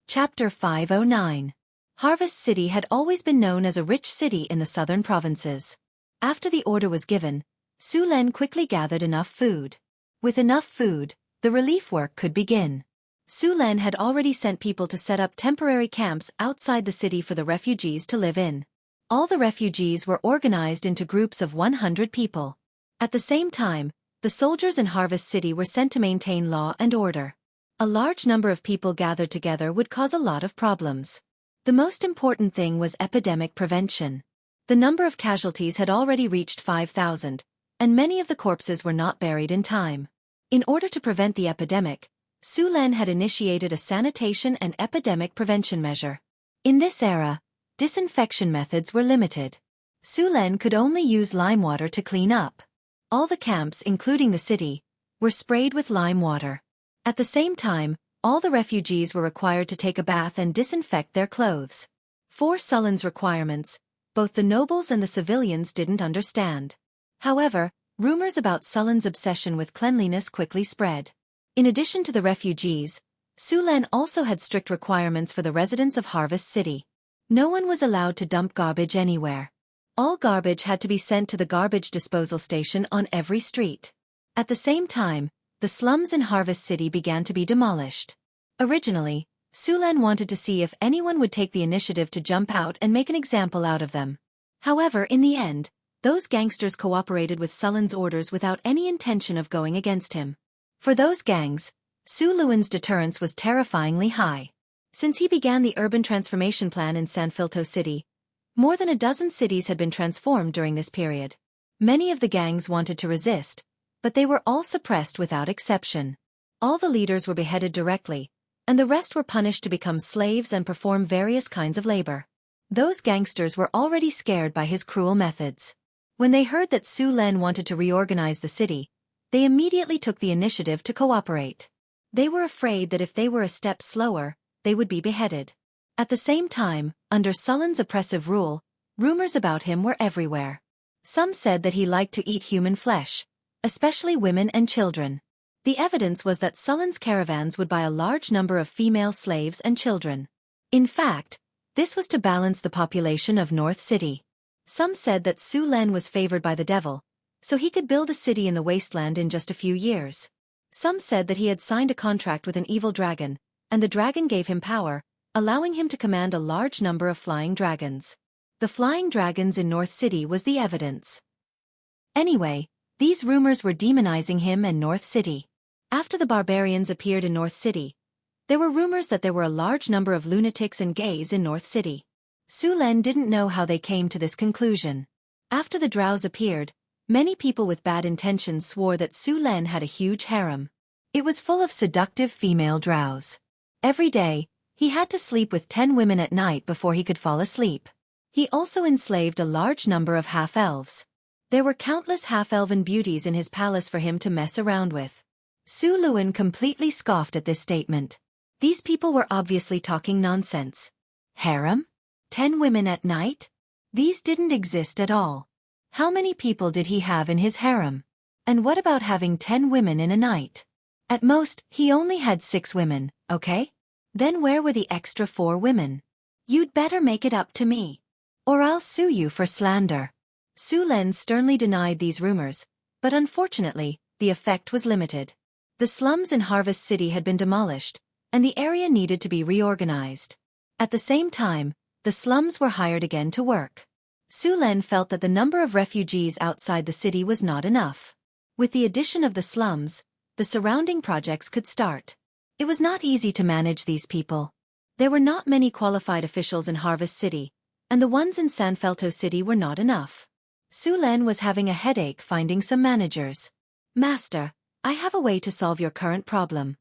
Speaker 1: Chapter 509. Harvest City had always been known as a rich city in the southern provinces. After the order was given, Su Len quickly gathered enough food. With enough food, the relief work could begin. Su Len had already sent people to set up temporary camps outside the city for the refugees to live in. All the refugees were organized into groups of 100 people. At the same time, the soldiers in Harvest City were sent to maintain law and order. A large number of people gathered together would cause a lot of problems. The most important thing was epidemic prevention. The number of casualties had already reached 5,000, and many of the corpses were not buried in time. In order to prevent the epidemic, Su Len had initiated a sanitation and epidemic prevention measure. In this era, disinfection methods were limited. Su Len could only use lime water to clean up. All the camps, including the city, were sprayed with lime water. At the same time, all the refugees were required to take a bath and disinfect their clothes. 4 Sullens requirements, both the nobles and the civilians didn't understand. However, rumors about Sullen's obsession with cleanliness quickly spread. In addition to the refugees, Su Len also had strict requirements for the residents of Harvest City. No one was allowed to dump garbage anywhere. All garbage had to be sent to the garbage disposal station on every street. At the same time, the slums in Harvest City began to be demolished. Originally, Su Len wanted to see if anyone would take the initiative to jump out and make an example out of them. However, in the end, those gangsters cooperated with Sullen's orders without any intention of going against him. For those gangs, Su Luen's deterrence was terrifyingly high. Since he began the urban transformation plan in Sanfilto City, more than a dozen cities had been transformed during this period. Many of the gangs wanted to resist, but they were all suppressed without exception. All the leaders were beheaded directly, and the rest were punished to become slaves and perform various kinds of labor. Those gangsters were already scared by his cruel methods. When they heard that Su Len wanted to reorganize the city, they immediately took the initiative to cooperate. They were afraid that if they were a step slower, they would be beheaded. At the same time, under Sullen's oppressive rule, rumors about him were everywhere. Some said that he liked to eat human flesh, especially women and children. The evidence was that Sullen's caravans would buy a large number of female slaves and children. In fact, this was to balance the population of North City. Some said that Su Len was favored by the devil, so he could build a city in the wasteland in just a few years. Some said that he had signed a contract with an evil dragon, and the dragon gave him power, allowing him to command a large number of flying dragons. The flying dragons in North City was the evidence. Anyway, these rumors were demonizing him and North City. After the barbarians appeared in North City, there were rumors that there were a large number of lunatics and gays in North City. Su Len didn't know how they came to this conclusion. After the drows appeared, many people with bad intentions swore that Su Len had a huge harem. It was full of seductive female drows. Every day, he had to sleep with 10 women at night before he could fall asleep. He also enslaved a large number of half-elves. There were countless half-elven beauties in his palace for him to mess around with. Su Luen completely scoffed at this statement. These people were obviously talking nonsense. Harem? 10 women at night? These didn't exist at all. How many people did he have in his harem? And what about having 10 women in a night? At most, he only had 6 women, okay? Then where were the extra 4 women? You'd better make it up to me. Or I'll sue you for slander. Su Len sternly denied these rumors, but unfortunately, the effect was limited. The slums in Harvest City had been demolished, and the area needed to be reorganized. At the same time, the slums were hired again to work. Su Len felt that the number of refugees outside the city was not enough. With the addition of the slums, the surrounding projects could start. It was not easy to manage these people. There were not many qualified officials in Harvest City, and the ones in San Felto City were not enough. Su Len was having a headache finding some managers. Master, I have a way to solve your current problem.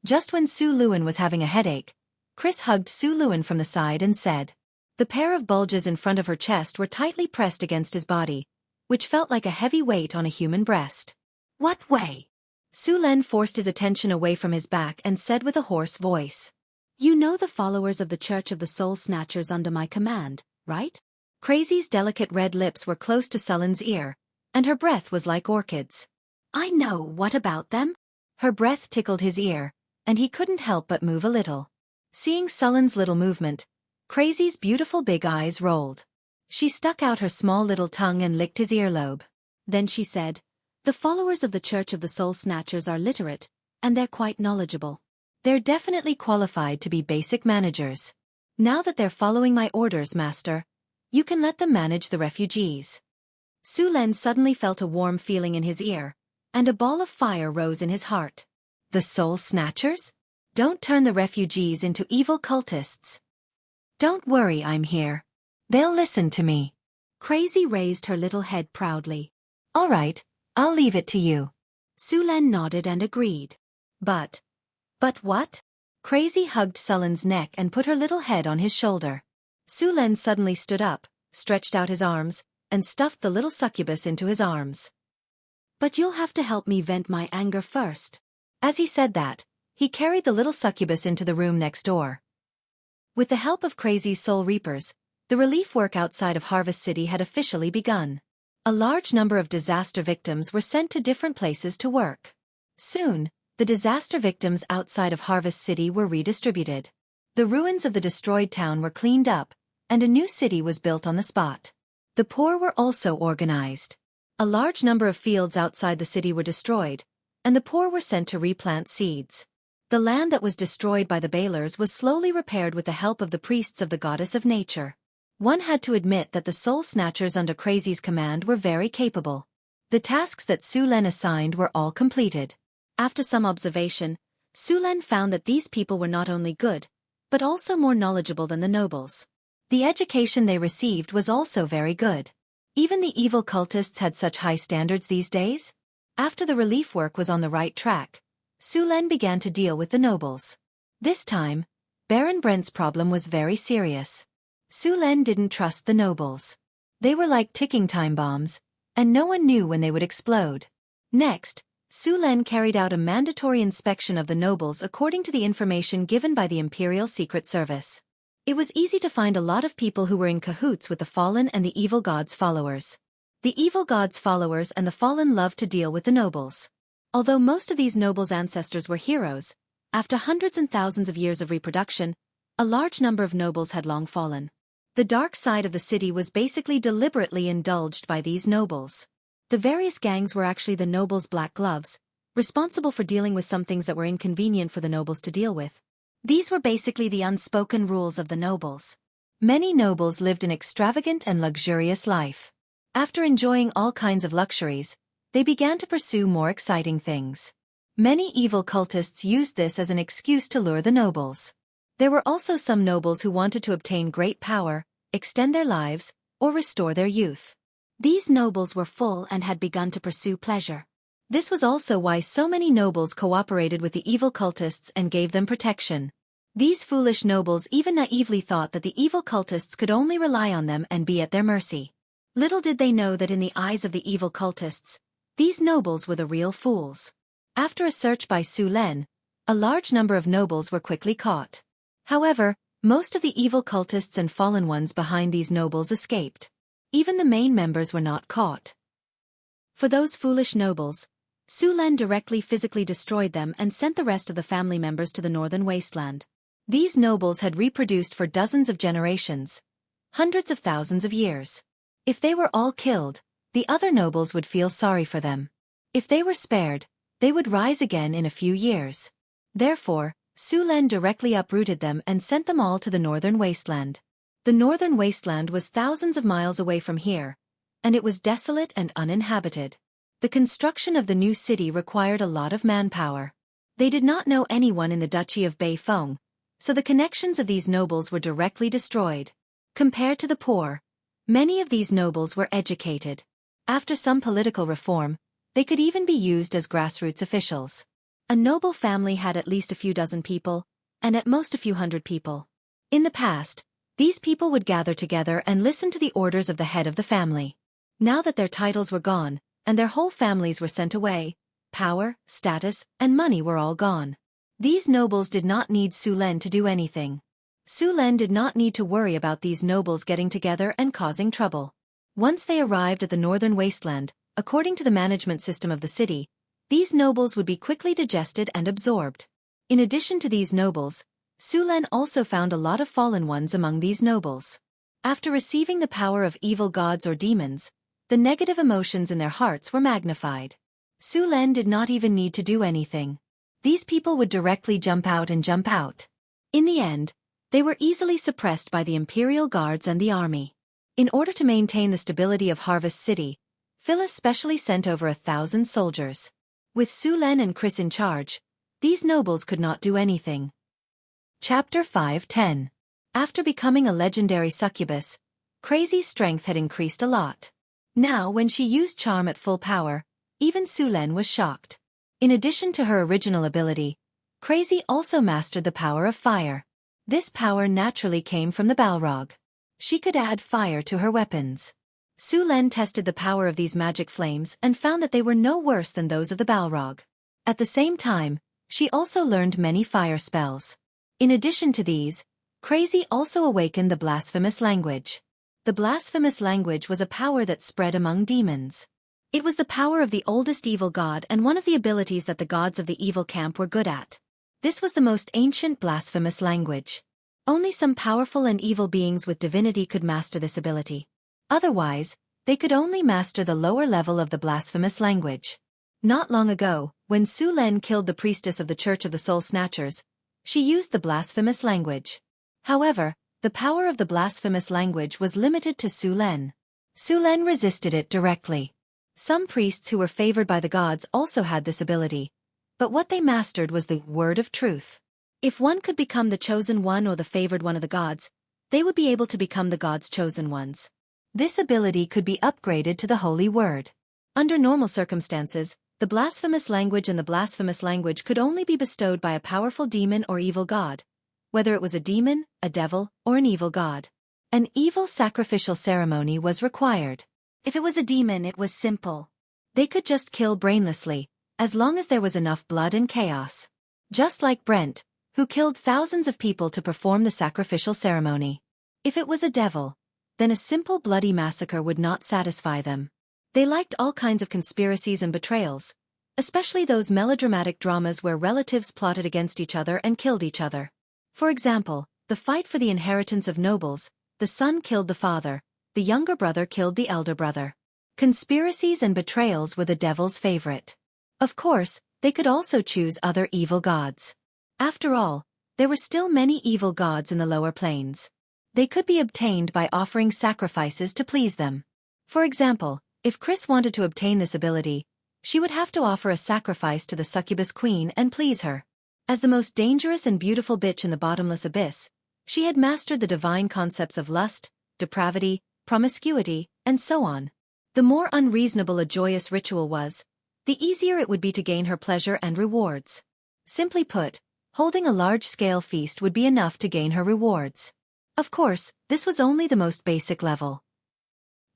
Speaker 1: Just when Su Luan was having a headache, Chris hugged Su Luan from the side and said. The pair of bulges in front of her chest were tightly pressed against his body, which felt like a heavy weight on a human breast. What way? Su Len forced his attention away from his back and said with a hoarse voice. You know the followers of the Church of the Soul Snatchers under my command, right? Crazy's delicate red lips were close to Sullen's ear, and her breath was like orchids. I know, what about them? Her breath tickled his ear, and he couldn't help but move a little. Seeing Sullen's little movement, Crazy's beautiful big eyes rolled. She stuck out her small little tongue and licked his earlobe. Then she said, the followers of the Church of the Soul Snatchers are literate, and they're quite knowledgeable. They're definitely qualified to be basic managers. Now that they're following my orders, Master, you can let them manage the refugees. Su Len suddenly felt a warm feeling in his ear, and a ball of fire rose in his heart. The Soul Snatchers? Don't turn the refugees into evil cultists. Don't worry, I'm here. They'll listen to me. Crazy raised her little head proudly. All right, I'll leave it to you. Su Len nodded and agreed. But what? Crazy hugged Sullen's neck and put her little head on his shoulder. Su Len suddenly stood up, stretched out his arms, and stuffed the little succubus into his arms. But you'll have to help me vent my anger first. As he said that, he carried the little succubus into the room next door. With the help of Crazy's Soul Reapers, the relief work outside of Harvest City had officially begun. A large number of disaster victims were sent to different places to work. Soon, the disaster victims outside of Harvest City were redistributed. The ruins of the destroyed town were cleaned up, and a new city was built on the spot. The poor were also organized. A large number of fields outside the city were destroyed, and the poor were sent to replant seeds. The land that was destroyed by the Balers was slowly repaired with the help of the priests of the goddess of nature. One had to admit that the Soul Snatchers under Crazy's command were very capable. The tasks that Su Len assigned were all completed. After some observation, Su Len found that these people were not only good, but also more knowledgeable than the nobles. The education they received was also very good. Even the evil cultists had such high standards these days. After the relief work was on the right track, Su Len began to deal with the nobles. This time, Baron Brent's problem was very serious. Su Len didn't trust the nobles. They were like ticking time bombs, and no one knew when they would explode. Next, Su Len carried out a mandatory inspection of the nobles according to the information given by the Imperial Secret Service. It was easy to find a lot of people who were in cahoots with the Fallen and the Evil God's followers. The Evil God's followers and the Fallen loved to deal with the nobles. Although most of these nobles' ancestors were heroes, after hundreds and thousands of years of reproduction, a large number of nobles had long fallen. The dark side of the city was basically deliberately indulged by these nobles. The various gangs were actually the nobles' black gloves, responsible for dealing with some things that were inconvenient for the nobles to deal with. These were basically the unspoken rules of the nobles. Many nobles lived an extravagant and luxurious life. After enjoying all kinds of luxuries, they began to pursue more exciting things. Many evil cultists used this as an excuse to lure the nobles. There were also some nobles who wanted to obtain great power, extend their lives, or restore their youth. These nobles were full and had begun to pursue pleasure. This was also why so many nobles cooperated with the evil cultists and gave them protection. These foolish nobles even naively thought that the evil cultists could only rely on them and be at their mercy. Little did they know that in the eyes of the evil cultists, these nobles were the real fools. After a search by Su Len, a large number of nobles were quickly caught. However, most of the evil cultists and fallen ones behind these nobles escaped. Even the main members were not caught. For those foolish nobles, Su Len directly physically destroyed them and sent the rest of the family members to the northern wasteland. These nobles had reproduced for dozens of generations, hundreds of thousands of years. If they were all killed, the other nobles would feel sorry for them. If they were spared, they would rise again in a few years. Therefore, Su Len directly uprooted them and sent them all to the northern wasteland. The northern wasteland was thousands of miles away from here, and it was desolate and uninhabited. The construction of the new city required a lot of manpower. They did not know anyone in the Duchy of Beifeng, so the connections of these nobles were directly destroyed. Compared to the poor, many of these nobles were educated. After some political reform, they could even be used as grassroots officials. A noble family had at least a few dozen people, and at most a few hundred people. In the past, these people would gather together and listen to the orders of the head of the family. Now that their titles were gone, and their whole families were sent away, power, status, and money were all gone. These nobles did not need Su Len to do anything. Su Len did not need to worry about these nobles getting together and causing trouble. Once they arrived at the northern wasteland, according to the management system of the city, these nobles would be quickly digested and absorbed. In addition to these nobles, Su Len also found a lot of fallen ones among these nobles. After receiving the power of evil gods or demons, the negative emotions in their hearts were magnified. Su Len did not even need to do anything. These people would directly jump out and jump out. In the end, they were easily suppressed by the imperial guards and the army. In order to maintain the stability of Harvest City, Phyllis specially sent over 1,000 soldiers. With Su Len and Chris in charge, these nobles could not do anything. Chapter 5:10. After becoming a legendary succubus, Crazy's strength had increased a lot. Now when she used charm at full power, even Su Len was shocked. In addition to her original ability, Crazy also mastered the power of fire. This power naturally came from the Balrog. She could add fire to her weapons. Su Len tested the power of these magic flames and found that they were no worse than those of the Balrog. At the same time, she also learned many fire spells. In addition to these, Crazy also awakened the blasphemous language. The blasphemous language was a power that spread among demons. It was the power of the oldest evil god and one of the abilities that the gods of the evil camp were good at. This was the most ancient blasphemous language. Only some powerful and evil beings with divinity could master this ability. Otherwise, they could only master the lower level of the blasphemous language. Not long ago, when Su Len killed the priestess of the Church of the Soul Snatchers, she used the blasphemous language. However, the power of the blasphemous language was limited to Su Len. Su Len resisted it directly. Some priests who were favored by the gods also had this ability, but what they mastered was the word of truth. If one could become the chosen one or the favored one of the gods, they would be able to become the gods' chosen ones. This ability could be upgraded to the holy word. Under normal circumstances, the blasphemous language and the blasphemous language could only be bestowed by a powerful demon or evil god, whether it was a demon, a devil, or an evil god. An evil sacrificial ceremony was required. If it was a demon, it was simple. They could just kill brainlessly, as long as there was enough blood and chaos. Just like Brent, who killed thousands of people to perform the sacrificial ceremony. If it was a devil, then a simple bloody massacre would not satisfy them. They liked all kinds of conspiracies and betrayals, especially those melodramatic dramas where relatives plotted against each other and killed each other. For example, the fight for the inheritance of nobles, the son killed the father, the younger brother killed the elder brother. Conspiracies and betrayals were the devil's favorite. Of course, they could also choose other evil gods. After all, there were still many evil gods in the lower planes. They could be obtained by offering sacrifices to please them. For example, if Chris wanted to obtain this ability, she would have to offer a sacrifice to the succubus queen and please her. As the most dangerous and beautiful bitch in the bottomless abyss, she had mastered the divine concepts of lust, depravity, promiscuity, and so on. The more unreasonable a joyous ritual was, the easier it would be to gain her pleasure and rewards. Simply put, holding a large-scale feast would be enough to gain her rewards. Of course, this was only the most basic level.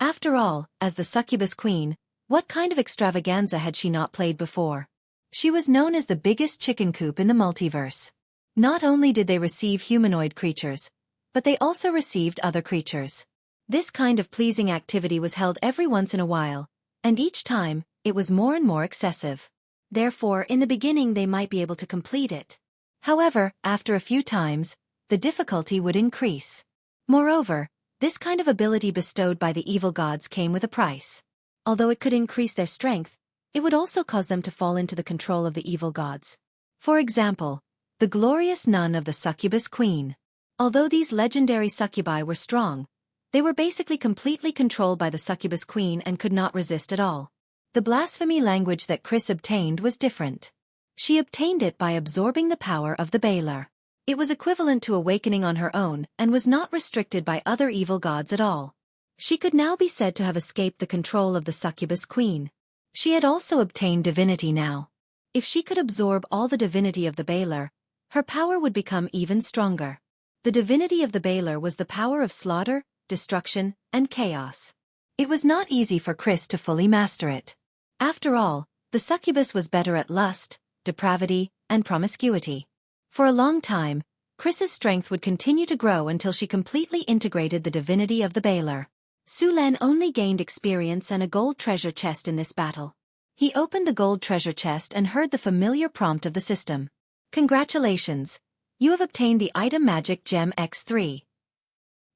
Speaker 1: After all, as the succubus queen, what kind of extravaganza had she not played before? She was known as the biggest chicken coop in the multiverse. Not only did they receive humanoid creatures, but they also received other creatures. This kind of pleasing activity was held every once in a while, and each time, it was more and more excessive. Therefore, in the beginning they might be able to complete it. However, after a few times, the difficulty would increase. Moreover, this kind of ability bestowed by the evil gods came with a price. Although it could increase their strength, it would also cause them to fall into the control of the evil gods. For example, the glorious nun of the succubus queen. Although these legendary succubi were strong, they were basically completely controlled by the succubus queen and could not resist at all. The blasphemy language that Chris obtained was different. She obtained it by absorbing the power of the Baler. It was equivalent to awakening on her own and was not restricted by other evil gods at all. She could now be said to have escaped the control of the succubus queen. She had also obtained divinity now. If she could absorb all the divinity of the Baler, her power would become even stronger. The divinity of the Baler was the power of slaughter, destruction, and chaos. It was not easy for Chris to fully master it. After all, the succubus was better at lust, depravity, and promiscuity. For a long time, Chris's strength would continue to grow until she completely integrated the divinity of the Baler. Su Len only gained experience and a gold treasure chest in this battle. He opened the gold treasure chest and heard the familiar prompt of the system. Congratulations! You have obtained the item Magic Gem X3.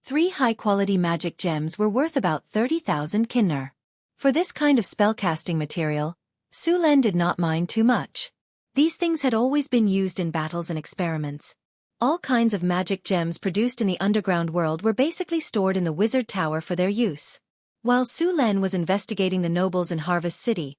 Speaker 1: 3 high-quality magic gems were worth about 30,000 kinner. For this kind of spellcasting material, Su Len did not mind too much. These things had always been used in battles and experiments. All kinds of magic gems produced in the underground world were basically stored in the wizard tower for their use. While Su Len was investigating the nobles in Harvest City,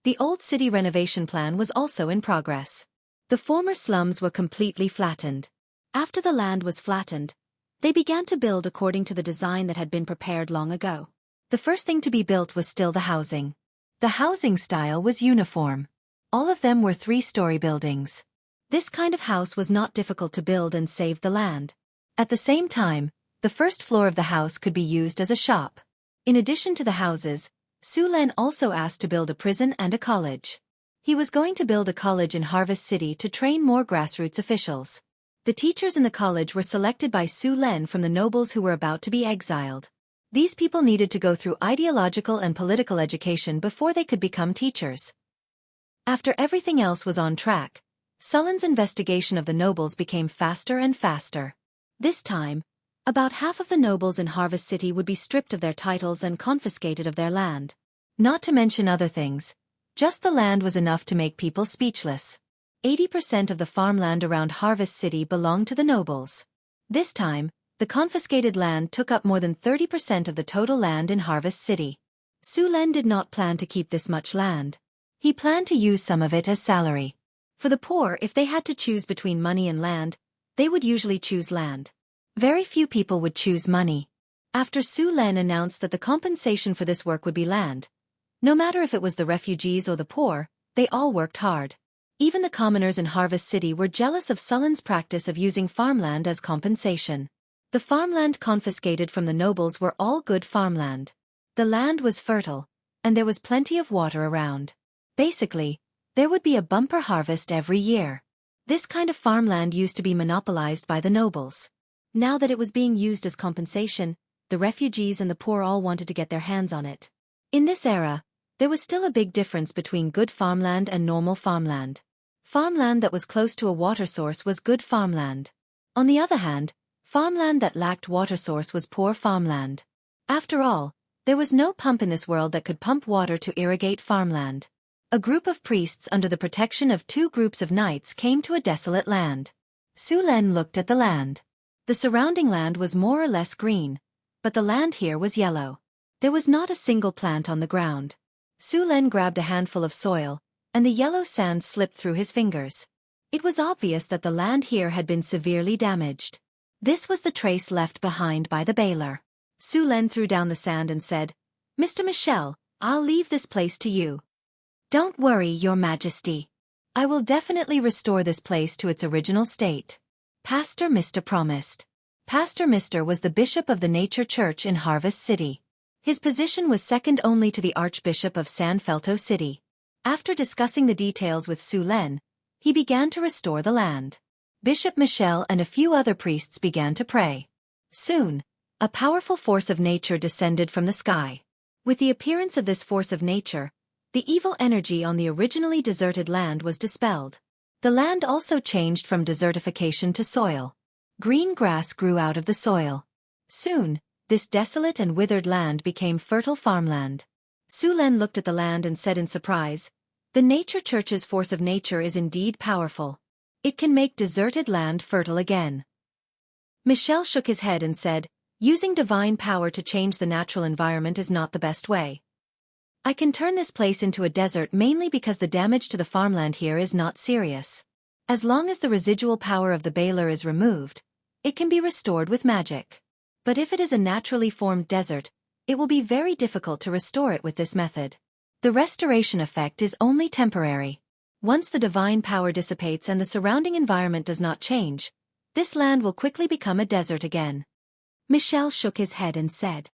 Speaker 1: the old city renovation plan was also in progress. The former slums were completely flattened. After the land was flattened, they began to build according to the design that had been prepared long ago. The first thing to be built was still the housing. The housing style was uniform. All of them were 3-story buildings. This kind of house was not difficult to build and saved the land. At the same time, the first floor of the house could be used as a shop. In addition to the houses, Su Len also asked to build a prison and a college. He was going to build a college in Harvest City to train more grassroots officials. The teachers in the college were selected by Su Len from the nobles who were about to be exiled. These people needed to go through ideological and political education before they could become teachers. After everything else was on track, Sullen's investigation of the nobles became faster and faster. This time, about half of the nobles in Harvest City would be stripped of their titles and confiscated of their land. Not to mention other things, just the land was enough to make people speechless. 80% of the farmland around Harvest City belonged to the nobles. This time, the confiscated land took up more than 30% of the total land in Harvest City. Su Len did not plan to keep this much land. He planned to use some of it as salary. For the poor, if they had to choose between money and land, they would usually choose land. Very few people would choose money. After Su Len announced that the compensation for this work would be land, no matter if it was the refugees or the poor, they all worked hard. Even the commoners in Harvest City were jealous of Sullen's practice of using farmland as compensation. The farmland confiscated from the nobles were all good farmland. The land was fertile, and there was plenty of water around. Basically, there would be a bumper harvest every year. This kind of farmland used to be monopolized by the nobles. Now that it was being used as compensation, the refugees and the poor all wanted to get their hands on it. In this era, there was still a big difference between good farmland and normal farmland. Farmland that was close to a water source was good farmland. On the other hand, farmland that lacked water source was poor farmland. After all, there was no pump in this world that could pump water to irrigate farmland. A group of priests under the protection of 2 groups of knights came to a desolate land. Su Len looked at the land. The surrounding land was more or less green, but the land here was yellow. There was not a single plant on the ground. Su Len grabbed a handful of soil, and the yellow sand slipped through his fingers. It was obvious that the land here had been severely damaged. This was the trace left behind by the Baler. Su Len threw down the sand and said, "Mr. Michel, I'll leave this place to you." "Don't worry, Your Majesty. I will definitely restore this place to its original state." Pastor Mr. promised. Pastor Mr. was the bishop of the Nature Church in Harvest City. His position was second only to the Archbishop of San Felto City. After discussing the details with Su Len, he began to restore the land. Bishop Michel and a few other priests began to pray. Soon, a powerful force of nature descended from the sky. With the appearance of this force of nature, The evil energy on the originally deserted land was dispelled. The land also changed from desertification to soil. Green grass grew out of the soil. Soon, this desolate and withered land became fertile farmland. Su Len looked at the land and said in surprise, "The Nature Church's force of nature is indeed powerful. It can make deserted land fertile again." Michel shook his head and said, "Using divine power to change the natural environment is not the best way. I can turn this place into a desert mainly because the damage to the farmland here is not serious. As long as the residual power of the baler is removed, it can be restored with magic. But if it is a naturally formed desert, it will be very difficult to restore it with this method. The restoration effect is only temporary. Once the divine power dissipates and the surrounding environment does not change, this land will quickly become a desert again." Michel shook his head and said,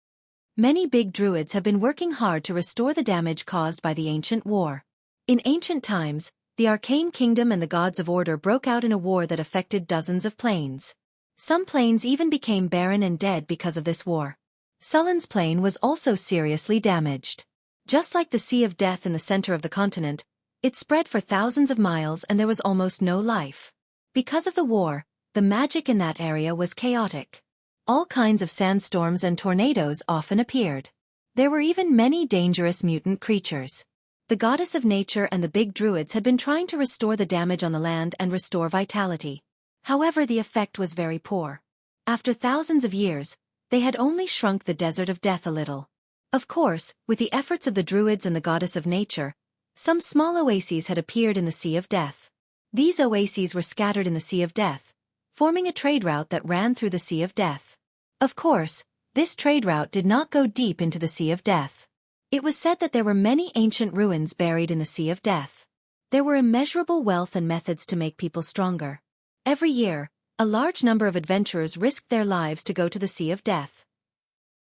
Speaker 1: "Many big druids have been working hard to restore the damage caused by the ancient war. In ancient times, the Arcane Kingdom and the Gods of Order broke out in a war that affected dozens of planes. Some planes even became barren and dead because of this war. Sullen's plane was also seriously damaged. Just like the Sea of Death in the center of the continent, it spread for thousands of miles and there was almost no life. Because of the war, the magic in that area was chaotic. All kinds of sandstorms and tornadoes often appeared. There were even many dangerous mutant creatures. The goddess of nature and the big druids had been trying to restore the damage on the land and restore vitality. However, the effect was very poor. After thousands of years, they had only shrunk the desert of death a little. Of course, with the efforts of the druids and the goddess of nature, some small oases had appeared in the Sea of Death. These oases were scattered in the Sea of Death, forming a trade route that ran through the Sea of Death. Of course, this trade route did not go deep into the Sea of Death. It was said that there were many ancient ruins buried in the Sea of Death. There were immeasurable wealth and methods to make people stronger. Every year, a large number of adventurers risked their lives to go to the Sea of Death.